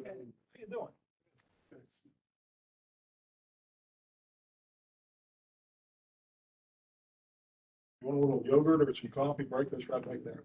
How you doing? You want a little yogurt or some coffee, breakfast right back there?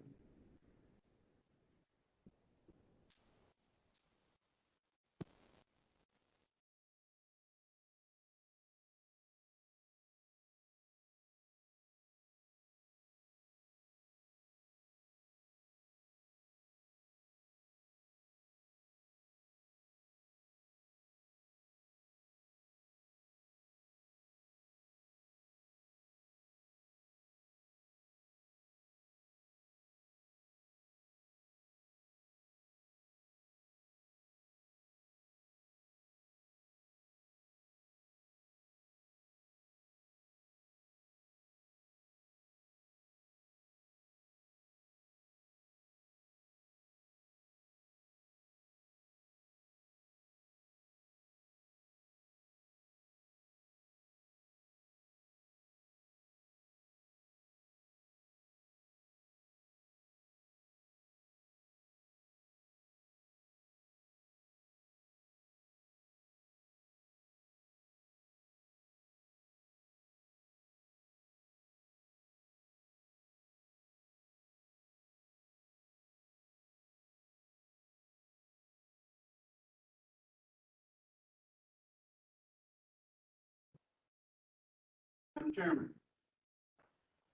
Madam Chairman.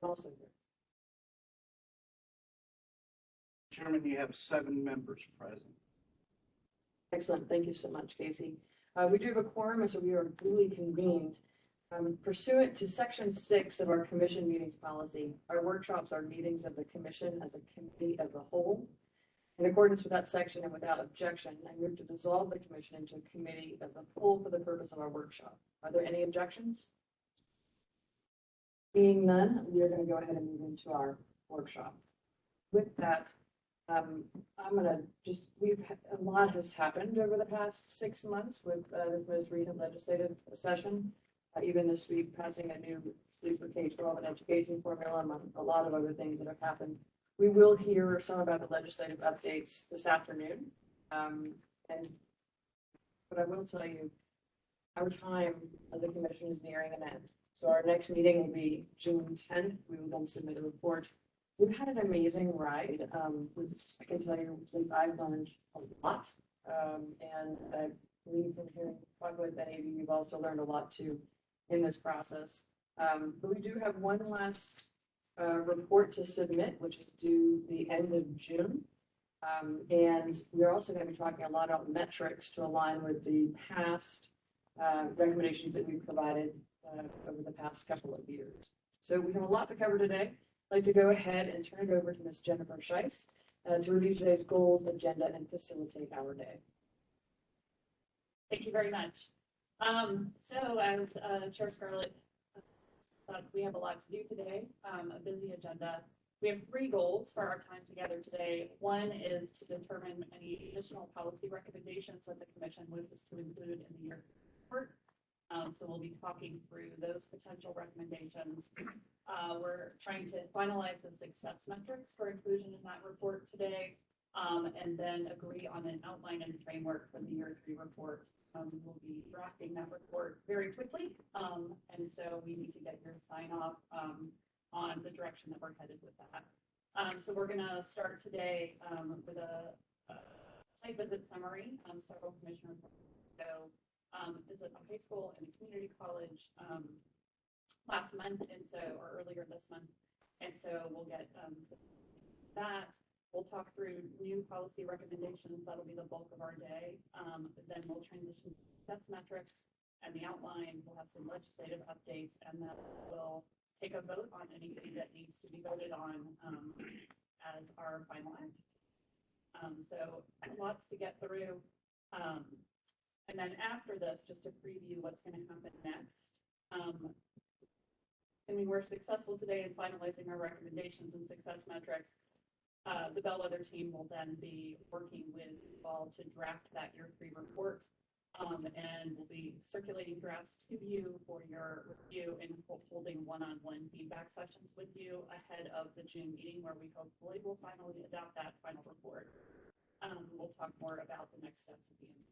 Also, Chairman, you have 7 members present. excellent. Thank you so much, Casey. We do have a quorum, so we are duly convened. Pursuant to Section 6 of our commission meetings policy, our workshops are meetings of the commission as a committee of the whole. In accordance with that section and without objection, I move to dissolve the commission into a committee of the whole for the purpose of our workshop. Are there any objections? Being none, we are going to go ahead and move into our workshop. With that, I'm going to a lot has happened over the past 6 months with this most recent legislative session. Even this week, passing a new sleeper K-12 and education formula, among a lot of other things that have happened. We will hear some about the legislative updates this afternoon. But I will tell you, our time as a commission is nearing an end. So our next meeting will be June 10th. We will then submit a report. We've had an amazing ride. I can tell you, I've learned a lot. And I believe from hearing talk with many of you, you've also learned a lot too in this process. But we do have one last report to submit, which is due the end of June. And we're also going to be talking a lot about metrics to align with the past recommendations that we've provided over the past couple of years. So we have a lot to cover today. I'd like to go ahead and turn it over to Ms. Jennifer Scheiss to review today's goals, agenda, and facilitate our day. Thank you very much. So as Chair Scarlett, we have a lot to do today, a busy agenda. We have 3 goals for our time together today. One is to determine any additional policy recommendations that the commission wishes to include in the year report. So we'll be talking through those potential recommendations. We're trying to finalize the success metrics for inclusion in that report today, and then agree on an outline and framework for the year 3 report. We'll be drafting that report very quickly, and so we need to get your sign off on the direction that we're headed with that. So we're going to start today with a site visit summary. Several commissioners go visit a high school and a community college last month, and so or earlier this month, and so we'll get that. We'll talk through new policy recommendations. That'll be the bulk of our day. Then we'll transition to success metrics and the outline. We'll have some legislative updates, and then we'll take a vote on anything that needs to be voted on as our final act. So lots to get through. And then after this, just to preview what's going to happen next. Assuming we're successful today in finalizing our recommendations and success metrics, the Bellwether team will then be working with you all to draft that year 3 report. And we'll be circulating drafts to you for your review and holding one-on-one feedback sessions with you ahead of the June meeting, where we hopefully will finally adopt that final report. We'll talk more about the next steps at the end.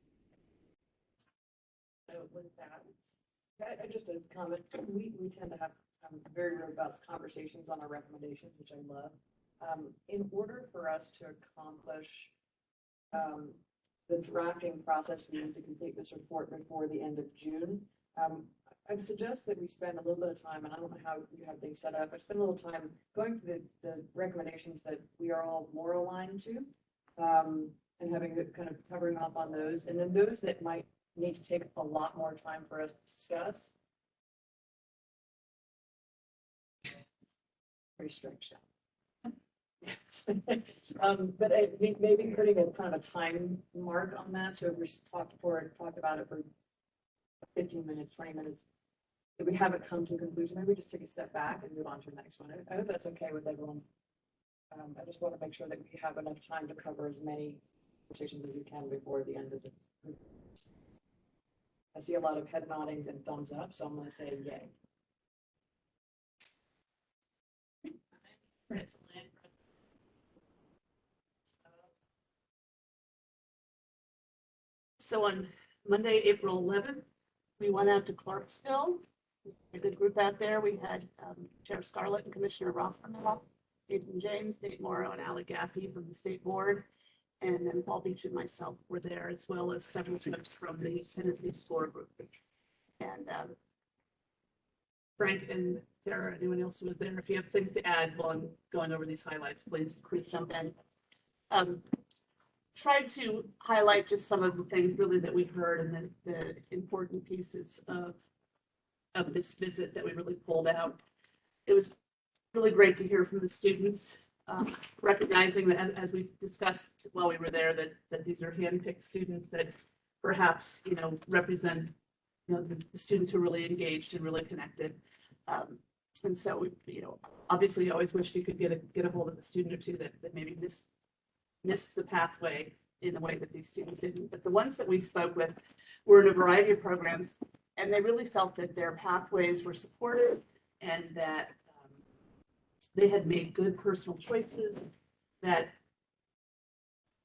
So with that, Just a comment, we tend to have very robust conversations on our recommendations, which I love. In order for us to accomplish the drafting process, we need to complete this report before the end of June. I suggest that we spend a little bit of time, and I don't know how you have things set up, but spend a little time going through the recommendations that we are all more aligned to, and having the kind of covering up on those, and then those that might need to take a lot more time for us to discuss. Very strange sound. But maybe putting a kind of a time mark on that, so we talked about it for 15 minutes, 20 minutes. If we haven't come to a conclusion, maybe just take a step back and move on to the next one. I hope that's okay with everyone. I just want to make sure that we have enough time to cover as many conversations as we can before the end of this. I see a lot of head noddings and thumbs up, so I'm going to say yay. So on Monday, April 11th, we went out to Clarksville. A good group out there. We had Chair Scarlett and Commissioner Rothman, Aidan James, Nate Morrow, and Ali Gaffey from the state board. And then Paul Beach and myself were there, as well as several folks from the Tennessee SCORE group. And Frank and Sarah, anyone else who was there, if you have things to add while I'm going over these highlights, please jump in. Tried to highlight just some of the things really that we heard and the important pieces of this visit that we really pulled out. It was really great to hear from the students, recognizing that as we discussed while we were there, that these are handpicked students that perhaps, represent, the students who are really engaged and really connected. And so, obviously you always wish you could get a hold of the student or two that maybe missed the pathway in the way that these students didn't. But the ones that we spoke with were in a variety of programs, and they really felt that their pathways were supported and that they had made good personal choices that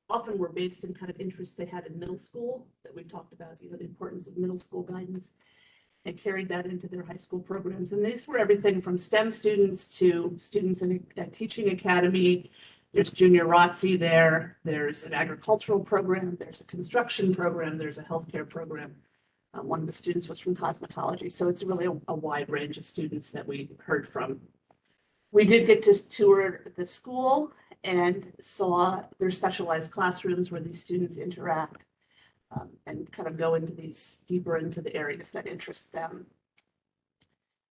often were based in kind of interests they had in middle school that we've talked about, the importance of middle school guidance, and carried that into their high school programs. And these were everything from STEM students to students in a teaching academy. There's junior ROTC there. There's an agricultural program. There's a construction program. There's a healthcare program. One of the students was from cosmetology. So it's really a wide range of students that we heard from. We did get to tour the school and saw their specialized classrooms where these students interact and kind of go into these deeper into the areas that interest them.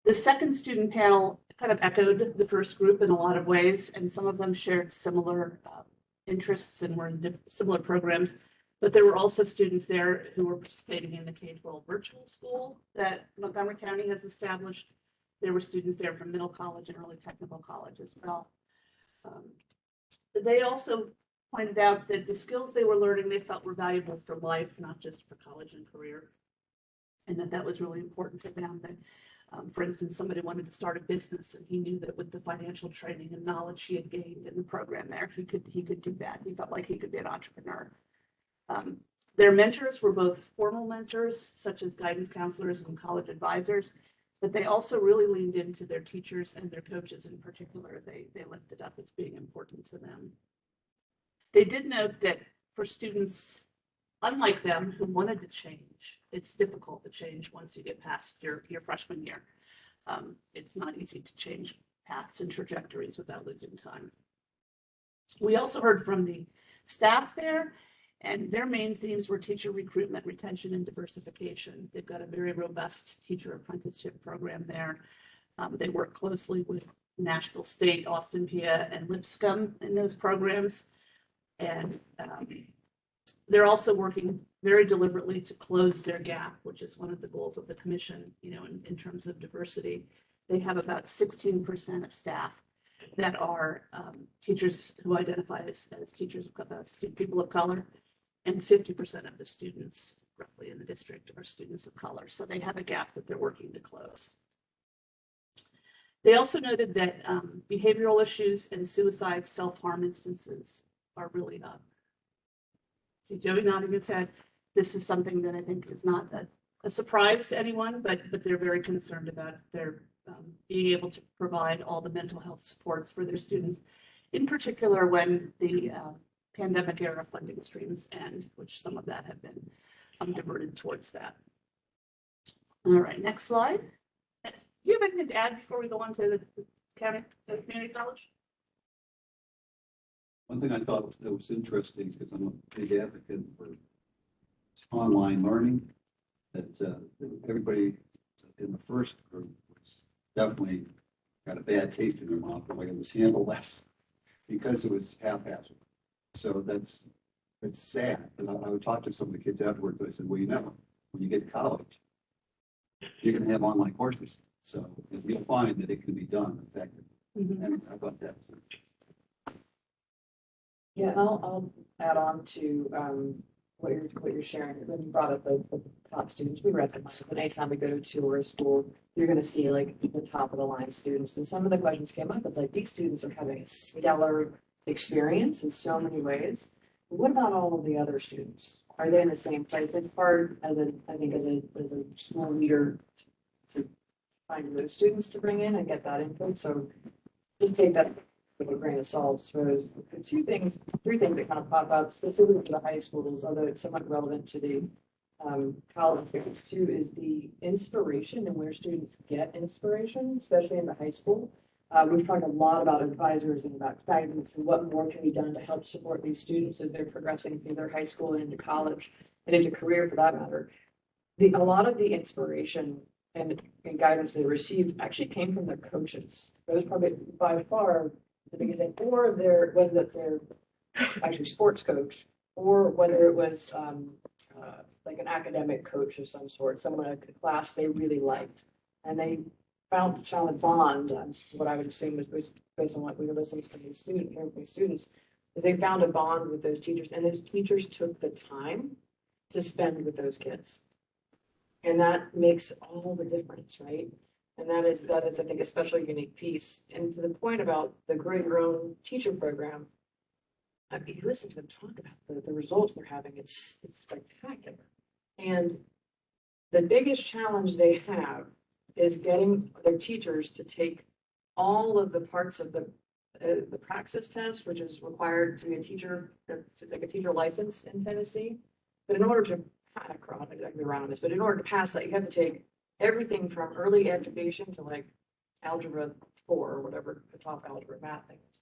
The second student panel kind of echoed the first group in a lot of ways, and some of them shared similar interests and were in similar programs. But there were also students there who were participating in the K-12 virtual school that Montgomery County has established. There were students there from middle college and early technical college as well. They also pointed out that the skills they were learning they felt were valuable for life, not just for college and career, and that was really important to them. That, for instance, somebody wanted to start a business, and he knew that with the financial training and knowledge he had gained in the program there, he could do that. He felt like he could be an entrepreneur. Their mentors were both formal mentors, such as guidance counselors and college advisors, but they also really leaned into their teachers and their coaches in particular. They lifted up as being important to them. They did note that for students, unlike them, who wanted to change, it's difficult to change once you get past your freshman year. It's not easy to change paths and trajectories without losing time. We also heard from the staff there, and their main themes were teacher recruitment, retention, and diversification. They've got a very robust teacher apprenticeship program there. They work closely with Nashville State, Austin Peay, and Lipscomb in those programs. And they're also working very deliberately to close their gap, which is one of the goals of the commission, in terms of diversity. They have about 16% of staff that are teachers who identify as teachers of people of color, and 50% of the students roughly in the district are students of color. So they have a gap that they're working to close. They also noted that behavioral issues and suicide, self-harm instances are really see Joey nodding his head. This is something that I think is not a surprise to anyone, but they're very concerned about their being able to provide all the mental health supports for their students, in particular when the pandemic era funding streams end, which some of that have been diverted towards that. All right, next slide. Do you have anything to add before we go on to the community college? One thing I thought that was interesting, because I'm a big advocate for online learning, that everybody in the first group was definitely got a bad taste in their mouth, but like it was handled less because it was haphazard. So it's sad. And I would talk to some of the kids afterwards, I said, well, you know, when you get to college, you're going to have online courses. So you'll find that it can be done effectively. Mm-hmm. And I thought that was Yeah, and I'll add on to what you're sharing. When you brought up the top students, we recognize that anytime we go to a two-or school, you're going to see like the top of the line students. And some of the questions came up. It's like these students are having a stellar experience in so many ways. What about all of the other students? Are they in the same place? It's hard as a school leader to find those students to bring in and get that input. So just take that with a grain of salt. So there's three things that kind of pop up specifically for the high schools, although it's somewhat relevant to the college areas too, is the inspiration and where students get inspiration, especially in the high school. We've talked a lot about advisors and about guidance and what more can be done to help support these students as they're progressing through their high school and into college and into career for that matter. A lot of the inspiration and guidance they received actually came from their coaches. Those probably by far the biggest thing, or whether that's their actually sports coach, or whether it was like an academic coach of some sort, someone in a class they really liked, and they found a bond. What I would assume was based on what we were listening from these students, is they found a bond with those teachers, and those teachers took the time to spend with those kids, and that makes all the difference, right? And that is, I think, a special unique piece. And to the point about the Grow Your Own teacher program, I mean, you listen to them talk about the results they're having. It's spectacular. And the biggest challenge they have is getting their teachers to take all of the parts of the praxis test, which is required to be a teacher, like a teacher license in Tennessee. But in order to, I could be wrong on this, but in order to pass that, you have to take everything from early education to like algebra 4 or whatever the top algebra math thing is.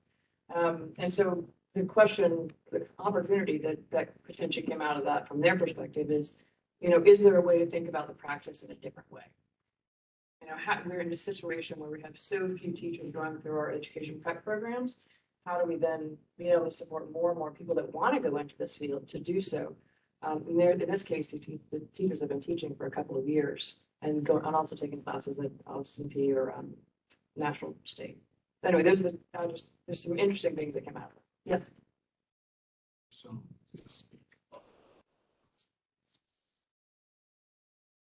And so the question, the opportunity that potentially came out of that from their perspective is, you know, is there a way to think about the praxis in a different way? You know, we're in a situation where we have so few teachers going through our education prep programs. How do we then be able to support more and more people that want to go into this field to do so? In this case, the teachers have been teaching for a couple of years and also taking classes at LCP or National State. Anyway, there's some interesting things that came out. Yes. So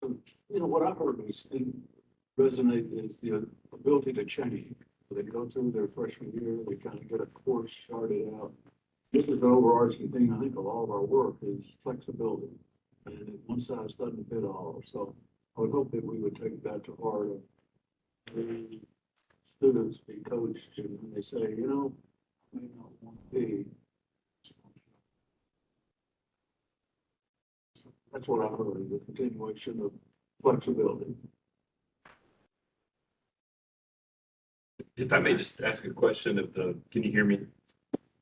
you know, what I heard was resonate is the ability to change. They go through their freshman year, they kind of get a course started out. This is the overarching thing, I think, of all of our work is flexibility. And one size doesn't fit all. So I would hope that we would take that to heart. The students be coached and when they say, you know, I may not want to be. That's what I heard, the continuation of flexibility. If I may just ask a question of can you hear me?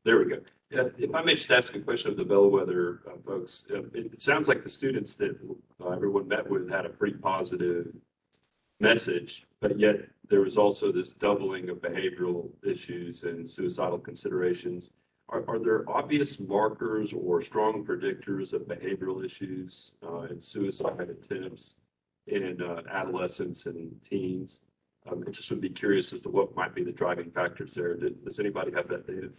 There we go. Yeah, if I may just ask a question of the Bellwether folks, it sounds like the students that everyone met with had a pretty positive message, but yet there was also this doubling of behavioral issues and suicidal considerations. Are there obvious markers or strong predictors of behavioral issues and suicide attempts in adolescents and teens? I just would be curious as to what might be the driving factors there. Does anybody have that data?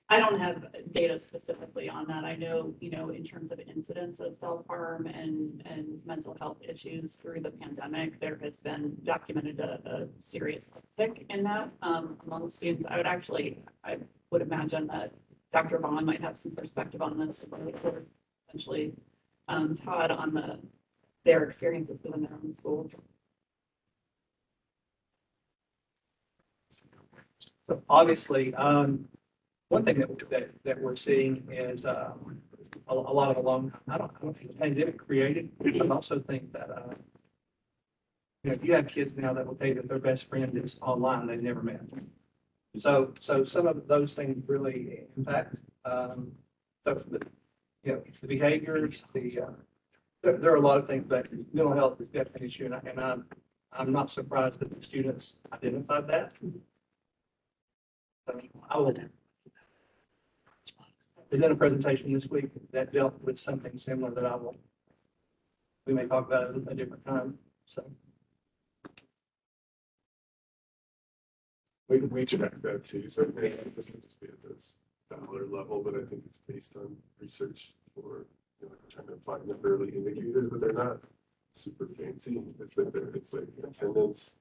I don't have data specifically on that. I know, you know, in terms of incidents of self-harm and mental health issues through the pandemic, there has been documented a serious uptick in that among students. I would imagine that Dr. Vaughn might have some perspective on this, or essentially Todd on their experiences within their own school. So obviously, one thing that we're seeing is a lot of alumni. I don't think the pandemic created, but I also think that you have kids now that will tell you that their best friend is online, they've never met. So some of those things really impact. The behaviors, there are a lot of things, but mental health is definitely an issue, and I'm not surprised that the students identified that. I will present a presentation this week that dealt with something similar that we may talk about at a different time, so. We track that too, so I think this would just be at this dollar level, but I think it's based on research for, trying to find the early indicators, but they're not super fancy. It's like attendance,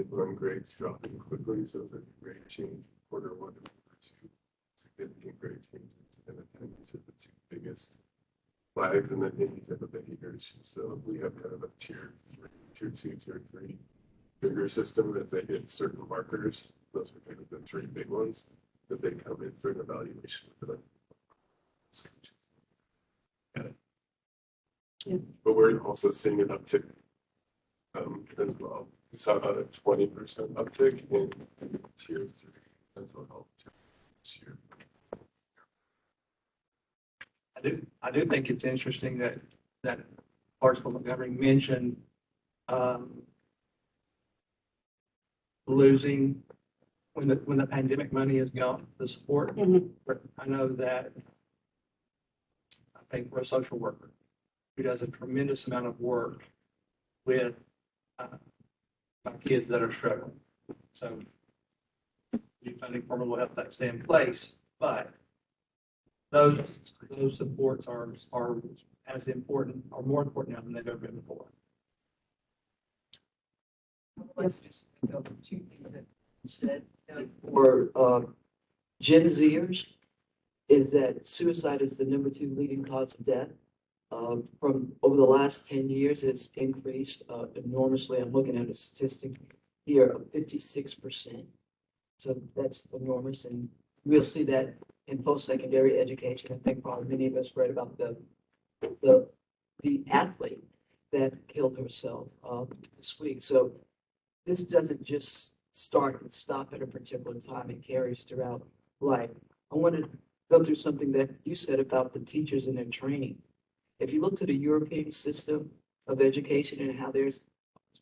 run grades dropping quickly, so it's like a grade change, quarter one to quarter two, significant grade changes, and attendance are the two biggest flags, and then any type of behaviors. So we have kind of a tier 2, tier 3 bigger system that they hit certain markers. Those are kind of the 3 big ones that they come in for an evaluation for them. Got it. Yeah. But we're also seeing an uptick as well. We saw about a 20% uptick in tier 3 mental health this year. I do think it's interesting that Parsons Montgomery mentioned losing when the pandemic money is gone, the support. I know that I think we're a social worker who does a tremendous amount of work with my kids that are struggling. So new funding formula will help that stay in place, but those supports are as important or more important now than they've ever been before. Let's just go over 2 things that you said. For Gen Zers, is that suicide is the number 2 leading cause of death. From over the last 10 years, it's increased enormously. I'm looking at a statistic here of 56%. So that's enormous, and we'll see that in post-secondary education. I think probably many of us read about the athlete that killed herself this week. So this doesn't just start and stop at a particular time. It carries throughout life. I want to go through something that you said about the teachers and their training. If you look to the European system of education and how it's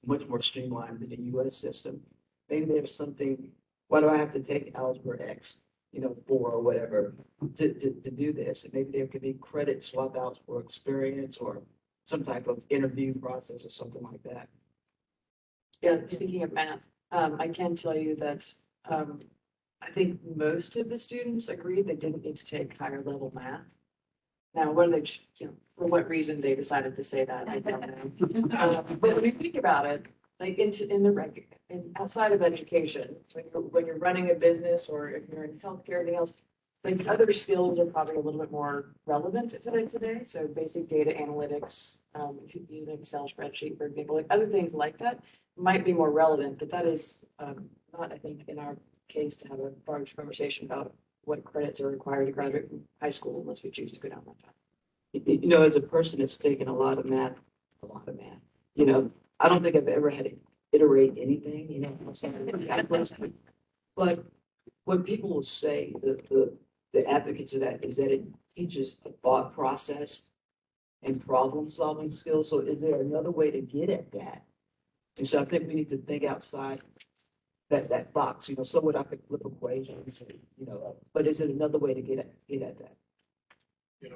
much more streamlined than the U.S. system, maybe there's something, why do I have to take Algebra X, 4 or whatever, to do this? And maybe there could be credit swap outs for experience or some type of interview process or something like that. Yeah, speaking of math, I can tell you that I think most of the students agreed they didn't need to take higher level math. Now, whether they, for what reason they decided to say that, I don't know. But when you think about it, like outside of education, when you're running a business or if you're in healthcare, anything else, like other skills are probably a little bit more relevant today. So basic data analytics, if you use an Excel spreadsheet, for example, like other things like that might be more relevant, but that is not, I think, in our case to have a large conversation about what credits are required to graduate from high school unless we choose to go down that path. As a person that's taken a lot of math, I don't think I've ever had to iterate anything, but what people will say, the advocates of that, is that it teaches a thought process and problem solving skills. So is there another way to get at that? And so I think we need to think outside that box, somewhat I could flip equations, but is it another way to get at that?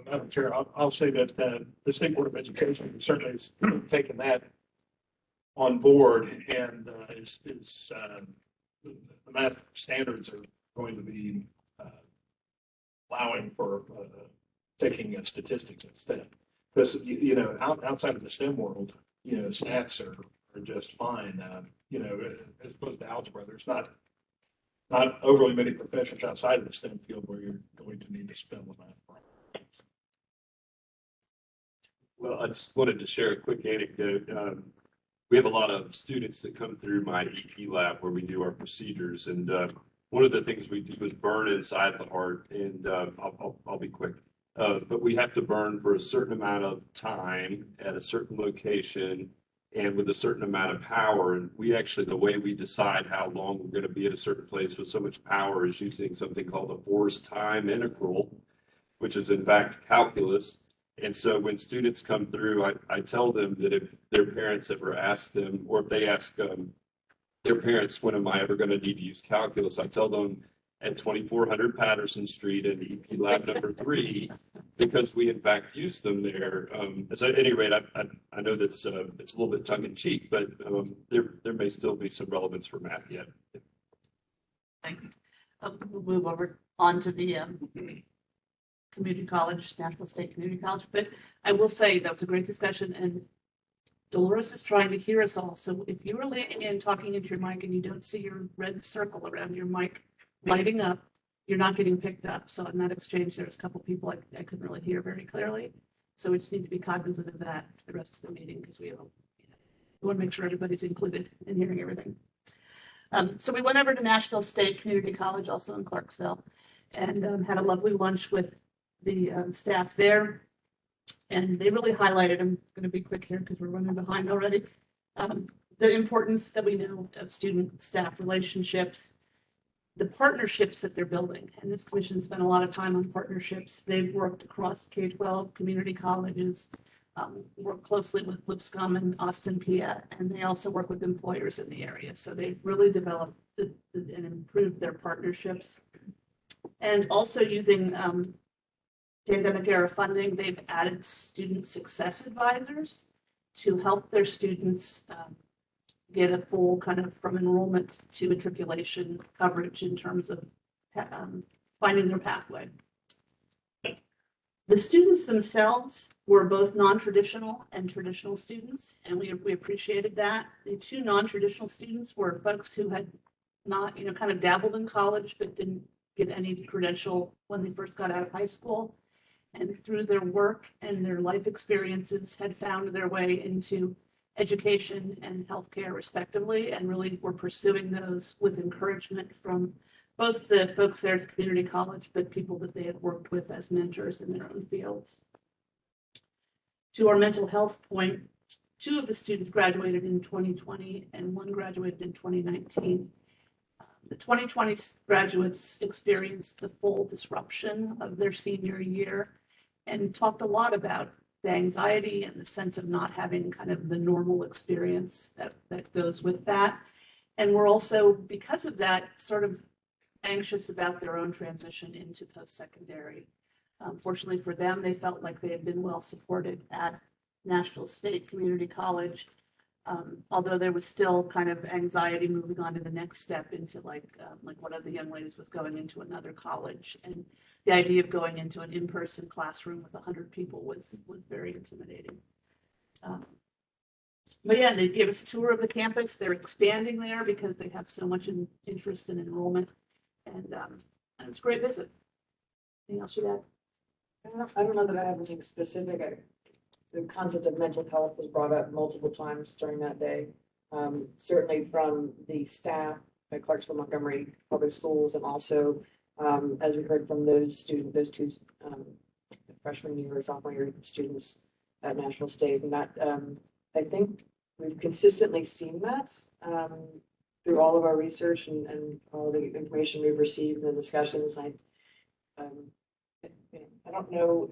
Madam Chair, I'll say that the State Board of Education certainly has taken that on board, and the math standards are going to be allowing for taking statistics instead. Because, outside of the STEM world, stats are just fine. As opposed to algebra, there's not not overly many professions outside of the STEM field where you're going to need to spell the math. Well, I just wanted to share a quick anecdote. We have a lot of students that come through my EP lab where we do our procedures. And one of the things we do is burn inside the heart. And I'll be quick. But we have to burn for a certain amount of time at a certain location and with a certain amount of power. And we actually, the way we decide how long we're going to be at a certain place with so much power is using something called a force time integral, which is in fact calculus. And so when students come through, I tell them that if their parents ever ask them, or if they ask their parents, when am I ever going to need to use calculus? I tell them at 2400 Patterson Street in EP Lab number 3, because we in fact use them there. At any rate, I know that's it's a little bit tongue in cheek, but there may still be some relevance for math yet. Thanks. We'll move over on to the community college, National State Community College. But I will say that was a great discussion, and Dolores is trying to hear us all. So if you are leaning in, talking into your mic, and you don't see your red circle around your mic lighting up, you're not getting picked up. So in that exchange, there's a couple people I couldn't really hear very clearly. So we just need to be cognizant of that for the rest of the meeting, because we want to make sure everybody's included in hearing everything. So we went over to Nashville State Community College, also in Clarksville, and had a lovely lunch with the staff there. And they really highlighted, I'm going to be quick here because we're running behind already, the importance that we know of student-staff relationships, the partnerships that they're building. And this commission spent a lot of time on partnerships. They've worked across K-12 community colleges, worked closely with Lipscomb and Austin Pia, and they also work with employers in the area. So they've really developed and improved their partnerships. And also using pandemic era funding, they've added student success advisors to help their students get a full kind of from enrollment to matriculation coverage in terms of finding their pathway. The students themselves were both non-traditional and traditional students, and we appreciated that. The two non-traditional students were folks who had not, kind of dabbled in college, but didn't get any credential when they first got out of high school. And through their work and their life experiences had found their way into education and healthcare respectively, and really were pursuing those with encouragement from both the folks there at the community college, but people that they had worked with as mentors in their own fields. To our mental health point, 2 of the students graduated in 2020 and 1 graduated in 2019. The 2020 graduates experienced the full disruption of their senior year and talked a lot about the anxiety and the sense of not having kind of the normal experience that goes with that. And we're also, because of that, sort of anxious about their own transition into post-secondary. Fortunately for them, they felt like they had been well supported at Nashville State Community College. Although there was still kind of anxiety moving on to the next step into like one of the young ladies was going into another college, and the idea of going into an in-person classroom with 100 people was very intimidating. But yeah, they gave us a tour of the campus. They're expanding there because they have so much interest in enrollment, and it's a great visit. Anything else you add? I don't know that I have anything specific. The concept of mental health was brought up multiple times during that day. Certainly from the staff at Clarksville Montgomery Public Schools, and also as we heard from those two freshman year or sophomore year students at National State. And that I think we've consistently seen that through all of our research and all the information we've received and the discussions. I don't know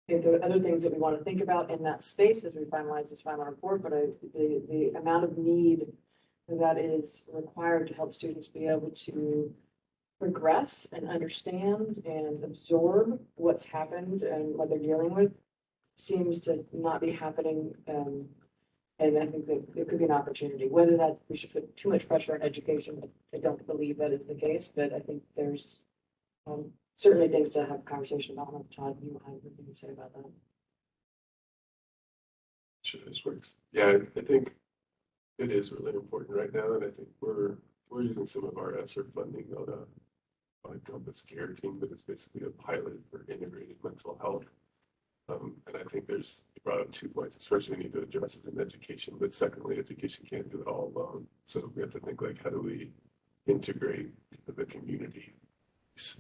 if there are other things that we want to think about in that space as we finalize this final report, but the amount of need that is required to help students be able to progress and understand and absorb what's happened and what they're dealing with seems to not be happening. And I think that it could be an opportunity. Whether that we should put too much pressure on education, I don't believe that is the case, but I think there's certainly things to have a conversation about. Todd, you might have anything to say about that. Sure, this works. Yeah, I think it is really important right now, and I think we're we're using some of our ESSER funding on a Compass Care team that is basically a pilot for integrated mental health. And I think there's, you brought up 2 points. First, we need to address it in education, but secondly, education can't do it all alone. So we have to think like, how do we integrate the community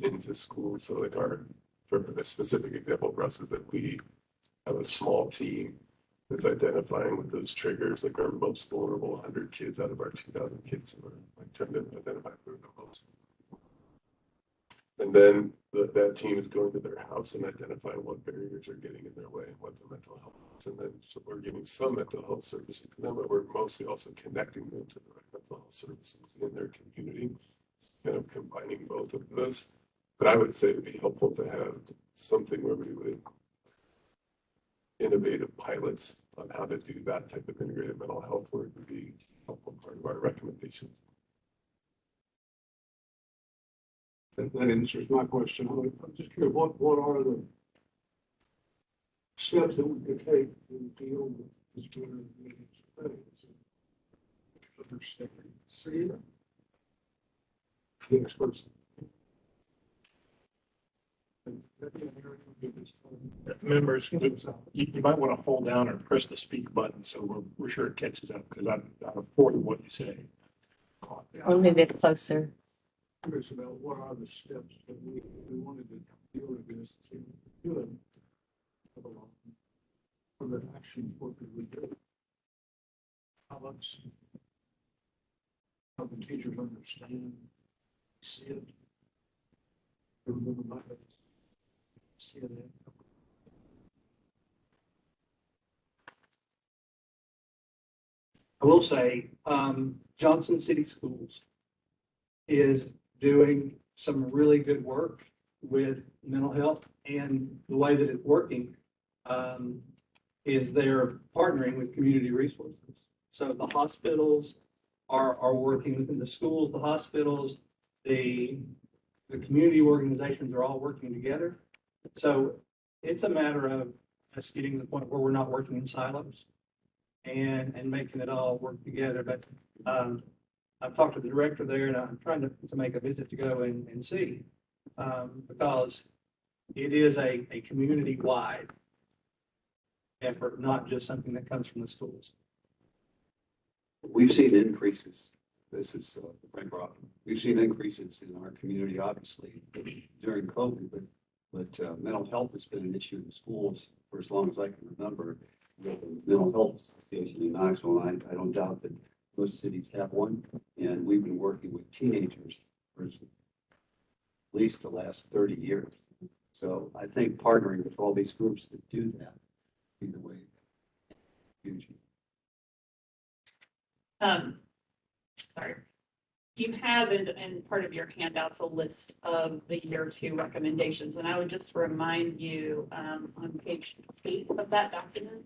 into schools? So like a specific example for us is that we have a small team that's identifying with those triggers, like our most vulnerable 100 kids out of our 2,000 kids. So we're like trying to identify who are the most. And then that team is going to their house and identifying what barriers are getting in their way and what the mental health is. And then so we're giving some mental health services to them, but we're mostly also connecting them to the right mental health services in their community, kind of combining both of those. But I would say it'd be helpful to have something where we would innovative pilots on how to do that type of integrated mental health work would be a helpful part of our recommendations. That answers my question. I'm just curious, what are the steps that we could take to deal with this winter understanding? See the experts. Members, you might want to hold down or press the speak button so we're sure it catches up, because I'm for what you say. Or maybe it closer. Curious about what are the steps that we wanted to deal with this to good for the action, what could we do? How much how the teachers understand, see it, remember about it, see it. I will say, Johnson City Schools is doing some really good work with mental health, and the way that it's working is they're partnering with community resources. So the hospitals are working within the schools, the hospitals, the community organizations are all working together. So it's a matter of us getting to the point where we're not working in silos and making it all work together. But I've talked to the director there, and I'm trying to make a visit to go and see, because it is a community-wide effort, not just something that comes from the schools. We've seen increases. This is Frank Rock. We've seen increases in our community, obviously, during COVID, but mental health has been an issue in the schools for as long as I can remember. We have a mental health association in Knoxville, and I don't doubt that most cities have one, and we've been working with teenagers for at least the last 30 years. So I think partnering with all these groups that do that in the way. Sorry. You have in part of your handouts a list of the year 2 recommendations, and I would just remind you on page 8 of that document,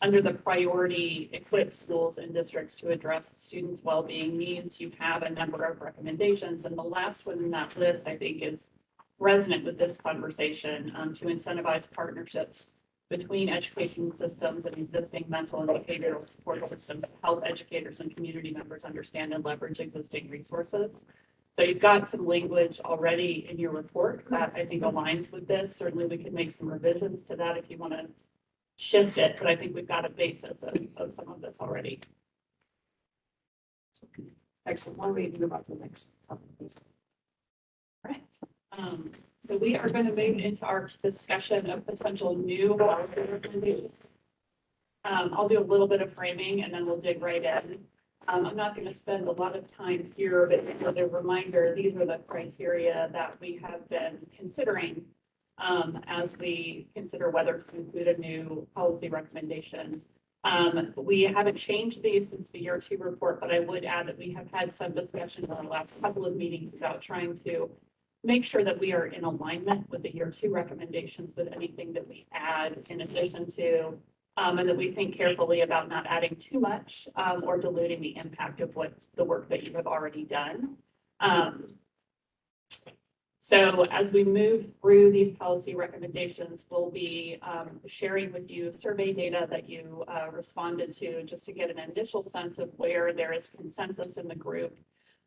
under the priority equip schools and districts to address students' well-being needs, you have a number of recommendations, and the last one in that list, I think, is resonant with this conversation, to incentivize partnerships between education systems and existing mental and behavioral support systems to help educators and community members understand and leverage existing resources. So you've got some language already in your report that I think aligns with this. Certainly we can make some revisions to that if you want to shift it, but I think we've got a basis of some of this already. Excellent. Why don't we move on to the next topic, please? All right. So we are going to move into our discussion of potential new policy recommendations. I'll do a little bit of framing and then we'll dig right in. I'm not going to spend a lot of time here, but for the reminder, these are the criteria that we have been considering as we consider whether to include a new policy recommendation. We haven't changed these since the year 2 report, but I would add that we have had some discussions on the last couple of meetings about trying to make sure that we are in alignment with the year 2 recommendations with anything that we add in addition to, and that we think carefully about not adding too much or diluting the impact of what the work that you have already done. So as we move through these policy recommendations, we'll be sharing with you survey data that you responded to just to get an initial sense of where there is consensus in the group,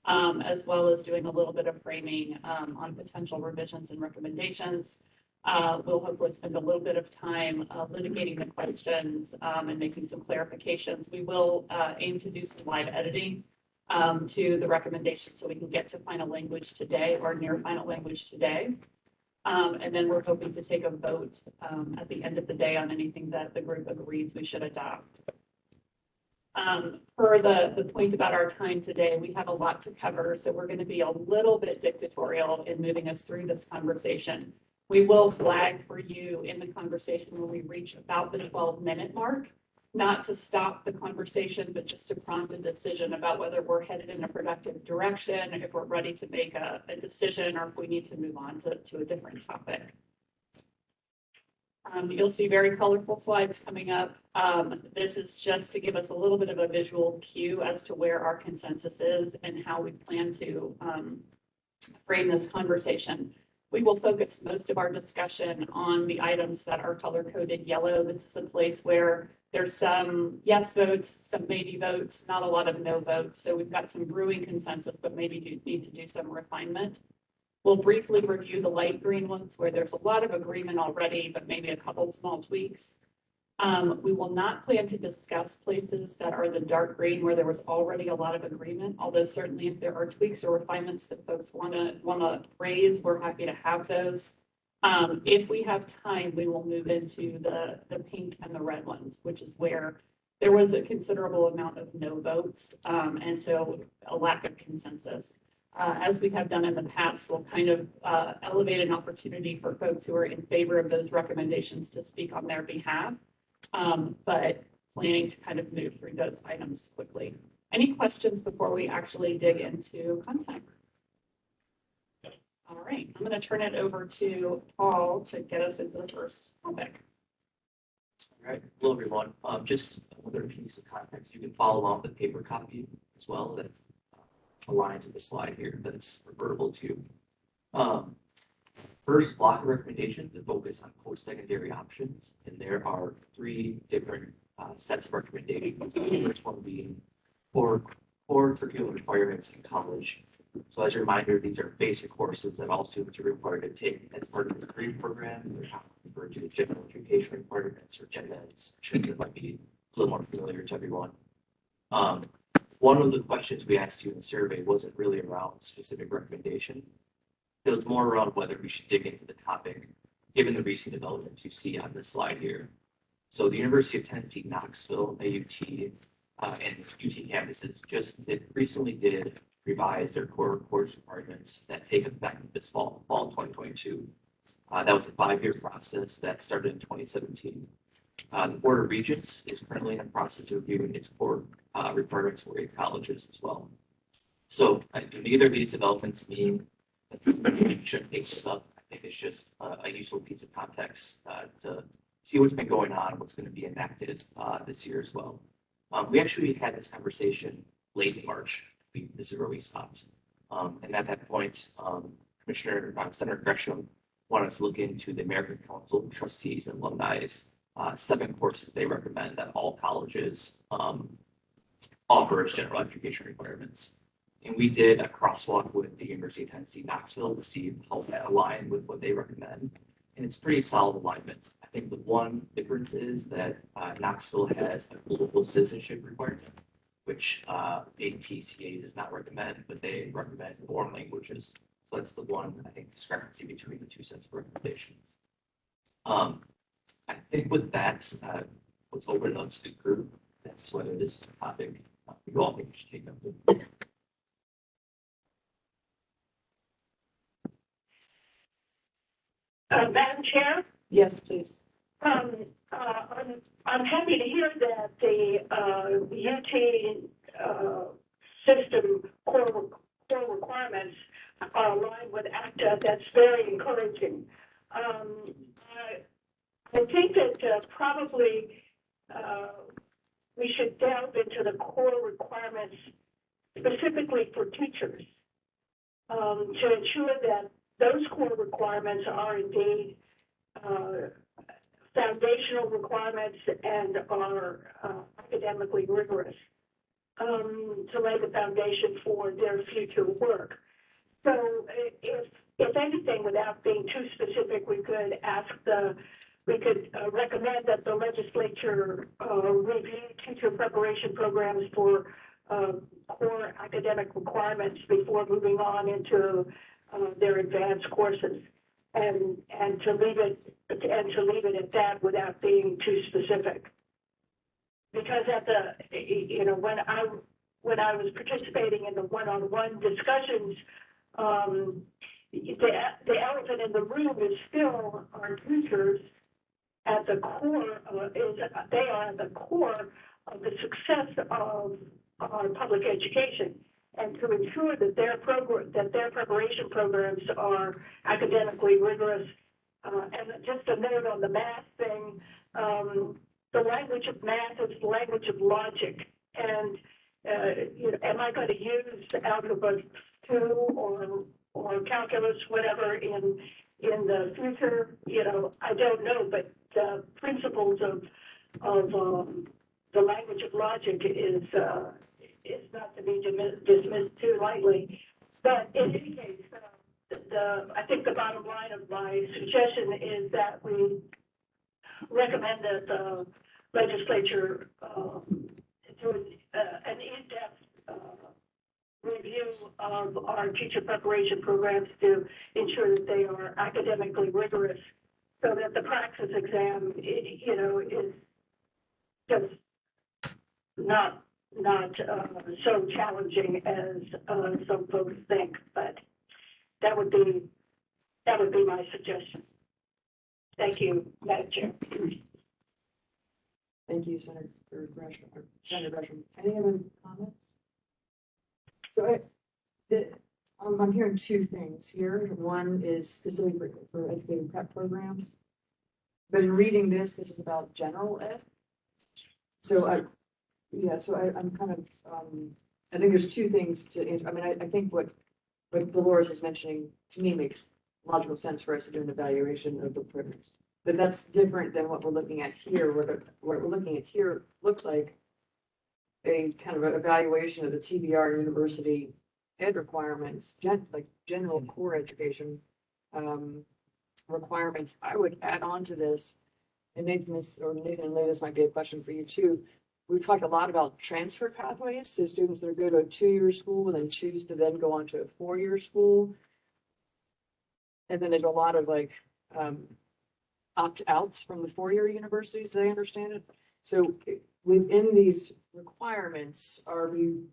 as well as doing a little bit of framing on potential revisions and recommendations. We'll hopefully spend a little bit of time litigating the questions and making some clarifications. We will aim to do some live editing to the recommendations so we can get to final language today or near final language today. And then we're hoping to take a vote at the end of the day on anything that the group agrees we should adopt. For the point about our time today, we have a lot to cover, so we're going to be a little bit dictatorial in moving us through this conversation. We will flag for you in the conversation when we reach about the 12-minute mark, not to stop the conversation, but just to prompt a decision about whether we're headed in a productive direction, if we're ready to make a decision, or if we need to move on to a different topic. You'll see very colorful slides coming up. This is just to give us a little bit of a visual cue as to where our consensus is and how we plan to frame this conversation. We will focus most of our discussion on the items that are color-coded yellow. This is a place where there's some yes votes, some maybe votes, not a lot of no votes. So we've got some brewing consensus, but maybe do need to do some refinement. We'll briefly review the light green ones where there's a lot of agreement already, but maybe a couple of small tweaks. We will not plan to discuss places that are the dark green where there was already a lot of agreement, although certainly if there are tweaks or refinements that folks want to raise, we're happy to have those. If we have time, we will move into the pink and the red ones, which is where there was a considerable amount of no votes, and so a lack of consensus. As we have done in the past, we'll kind of elevate an opportunity for folks who are in favor of those recommendations to speak on their behalf, but planning to kind of move through those items quickly. Any questions before we actually dig into content? All right, I'm going to turn it over to Paul to get us into the first topic. All right, hello everyone. Just another piece of context. You can follow along the paper copy as well. That's aligned to the slide here that it's referable to. First block of recommendations that focus on post-secondary options, and there are three different sets of recommendations. The first one being core curriculum requirements in college. So as a reminder, these are basic courses that all students are required to take as part of the degree program. They're not referred to as general education requirements or gen eds. That might be a little more familiar to everyone. One of the questions we asked you in the survey wasn't really around specific recommendation. It was more around whether we should dig into the topic, given the recent developments you see on this slide here. So the University of Tennessee, Knoxville, AUT, and UT campuses recently did revise their core course requirements that take effect this fall 2022. That was a 5-year process that started in 2017. The Board of Regents is currently in the process of reviewing its core requirements for its colleges as well. So neither of these developments mean that we shouldn't take this up. I think it's just a useful piece of context to see what's been going on, what's going to be enacted this year as well. We actually had this conversation late in March. This is where we stopped. And at that point, Senator Gresham wanted us to look into the American Council of Trustees and Alumni's 7 courses they recommend that all colleges offer as general education requirements. And we did a crosswalk with the University of Tennessee, Knoxville to see how that aligned with what they recommend. And it's pretty solid alignment. I think the one difference is that Knoxville has a global citizenship requirement, which ATCA does not recommend, but they recommend foreign languages. So that's the one, I think, discrepancy between the two sets of recommendations. I think with that, let's open it up to the group. That's whether this is a topic you all think we should take up. Madam Chair? Yes, please. I'm happy to hear that the UT system core requirements are aligned with ACTA. That's very encouraging. I think that probably we should delve into the core requirements specifically for teachers to ensure that those core requirements are indeed foundational requirements and are academically rigorous to lay the foundation for their future work. So if anything, without being too specific, we could recommend that the legislature review teacher preparation programs for core academic requirements before moving on into their advanced courses, and to leave it at that without being too specific. Because when I was participating in the one-on-one discussions, the elephant in the room is still our teachers at the core they are at the core of the success of our public education, and to ensure that their preparation programs are academically rigorous. And just a note on the math thing, the language of math is the language of logic, and am I going to use algebra 2 or calculus, whatever, in the future? I don't know, but the principles of the language of logic is not to be dismissed too lightly. But in any case, I think the bottom line of my suggestion is that we recommend that the legislature do an in-depth review of our teacher preparation programs to ensure that they are academically rigorous, so that the praxis exam, is just not so challenging as some folks think. But that would be my suggestion. Thank you, Madam Chair. Thank you, Senator Gresham. Senator Gresham. Any other comments? So I'm hearing two things here. One is specifically for educating prep programs. But in reading this is about general ed. So I'm kind of, I think there's two things to answer. I mean, I think what Dolores is mentioning to me makes logical sense for us to do an evaluation of the programs. But that's different than what we're looking at here. What we're looking at here looks like a kind of an evaluation of the TBR university ed requirements, like general core education requirements. I would add on to this, and Nathan and Leigh, this might be a question for you too. We've talked a lot about transfer pathways, so students that go to a 2-year school and then choose to then go on to a 4-year school. And then there's a lot of like opt-outs from the 4-year universities, as I understand it. So within these requirements, are we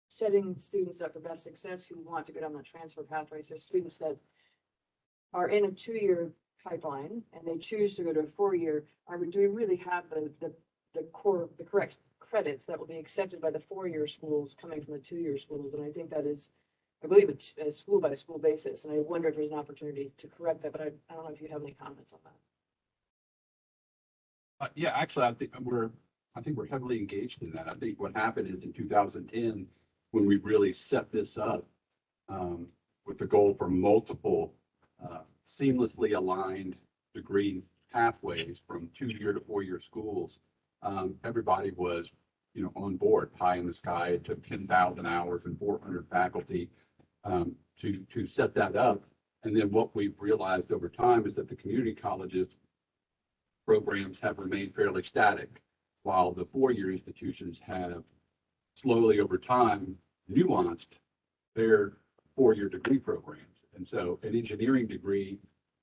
setting students up for best success who want to go down the transfer pathway? So students that are in a 2-year pipeline and they choose to go to a 4-year, do we really have the correct credits that will be accepted by the 4-year schools coming from the 2-year schools? And I think that is, I believe, a school by school basis. And I wonder if there's an opportunity to correct that, but I don't know if you have any comments on that. Yeah, actually, I think we're heavily engaged in that. I think what happened is in 2010, when we really set this up with the goal for multiple seamlessly aligned degree pathways from 2-year to 4-year schools, everybody was, on board, pie in the sky. It took 10,000 hours and 400 faculty to set that up. And then what we've realized over time is that the community colleges programs have remained fairly static, while the 4-year institutions have slowly over time nuanced their 4-year degree programs. And so an engineering degree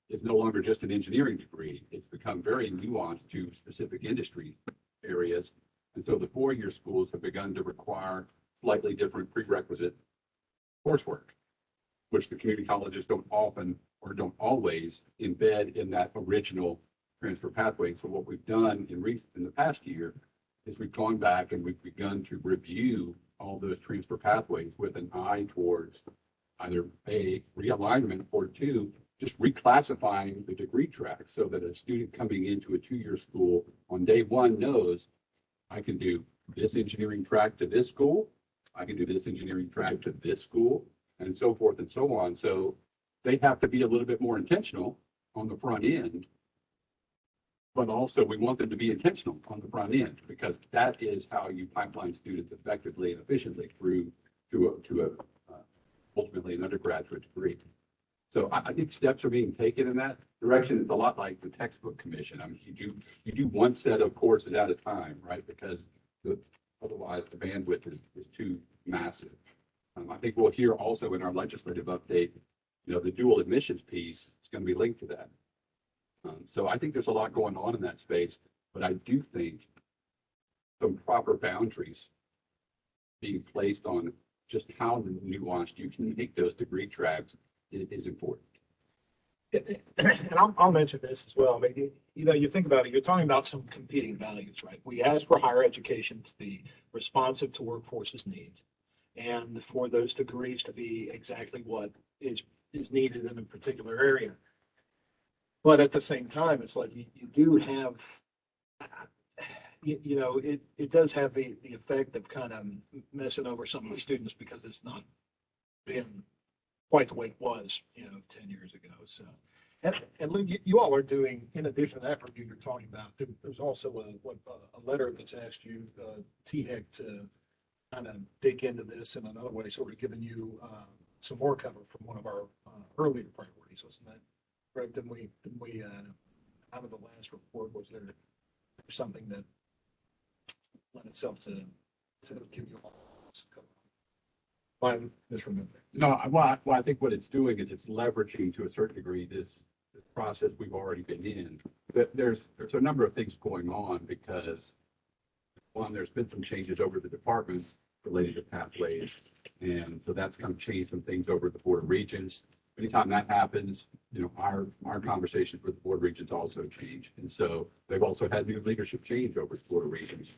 is no longer just an engineering degree. It's become very nuanced to specific industry areas. And so the 4-year schools have begun to require slightly different prerequisite coursework, which the community colleges don't often or don't always embed in that original transfer pathway. So what we've done in the past year is we've gone back and we've begun to review all those transfer pathways with an eye towards either A, realignment, or 2, just reclassifying the degree track so that a student coming into a 2-year school on day 1 knows I can do this engineering track to this school, I can do this engineering track to this school, and so forth and so on. So they have to be a little bit more intentional on the front end. But also we want them to be intentional on the front end, because that is how you pipeline students effectively and efficiently through to ultimately an undergraduate degree. So I think steps are being taken in that direction. It's a lot like the textbook commission. I mean, you do one set of courses at a time, right? Because otherwise the bandwidth is too massive. I think we'll hear also in our legislative update, the dual admissions piece is going to be linked to that. So I think there's a lot going on in that space, but I do think some proper boundaries being placed on just how nuanced you can make those degree tracks is important. And I'll mention this as well. I mean, you think about it, you're talking about some competing values, right? We ask for higher education to be responsive to workforce's needs and for those degrees to be exactly what is needed in a particular area. But at the same time, it's like you do have, it does have the effect of kind of messing over some of the students because it's not been quite the way it was, 10 years ago. So, and Lou, you all are doing, in addition to that review you're talking about, there's also a letter that's asked you, THEC, to kind of dig into this in another way, sort of giving you some more cover from one of our earlier priorities, wasn't that? Right, then we out of the last report, was there something that lent itself to give you all some cover? I'm misremembering. No, well, I think what it's doing is it's leveraging to a certain degree this process we've already been in. There's a number of things going on because, one, there's been some changes over the department related to pathways. And so that's kind of changed some things over at the Board of Regents. Anytime that happens, our conversations with the Board of Regents also change. And so they've also had new leadership change over at the Board of Regents,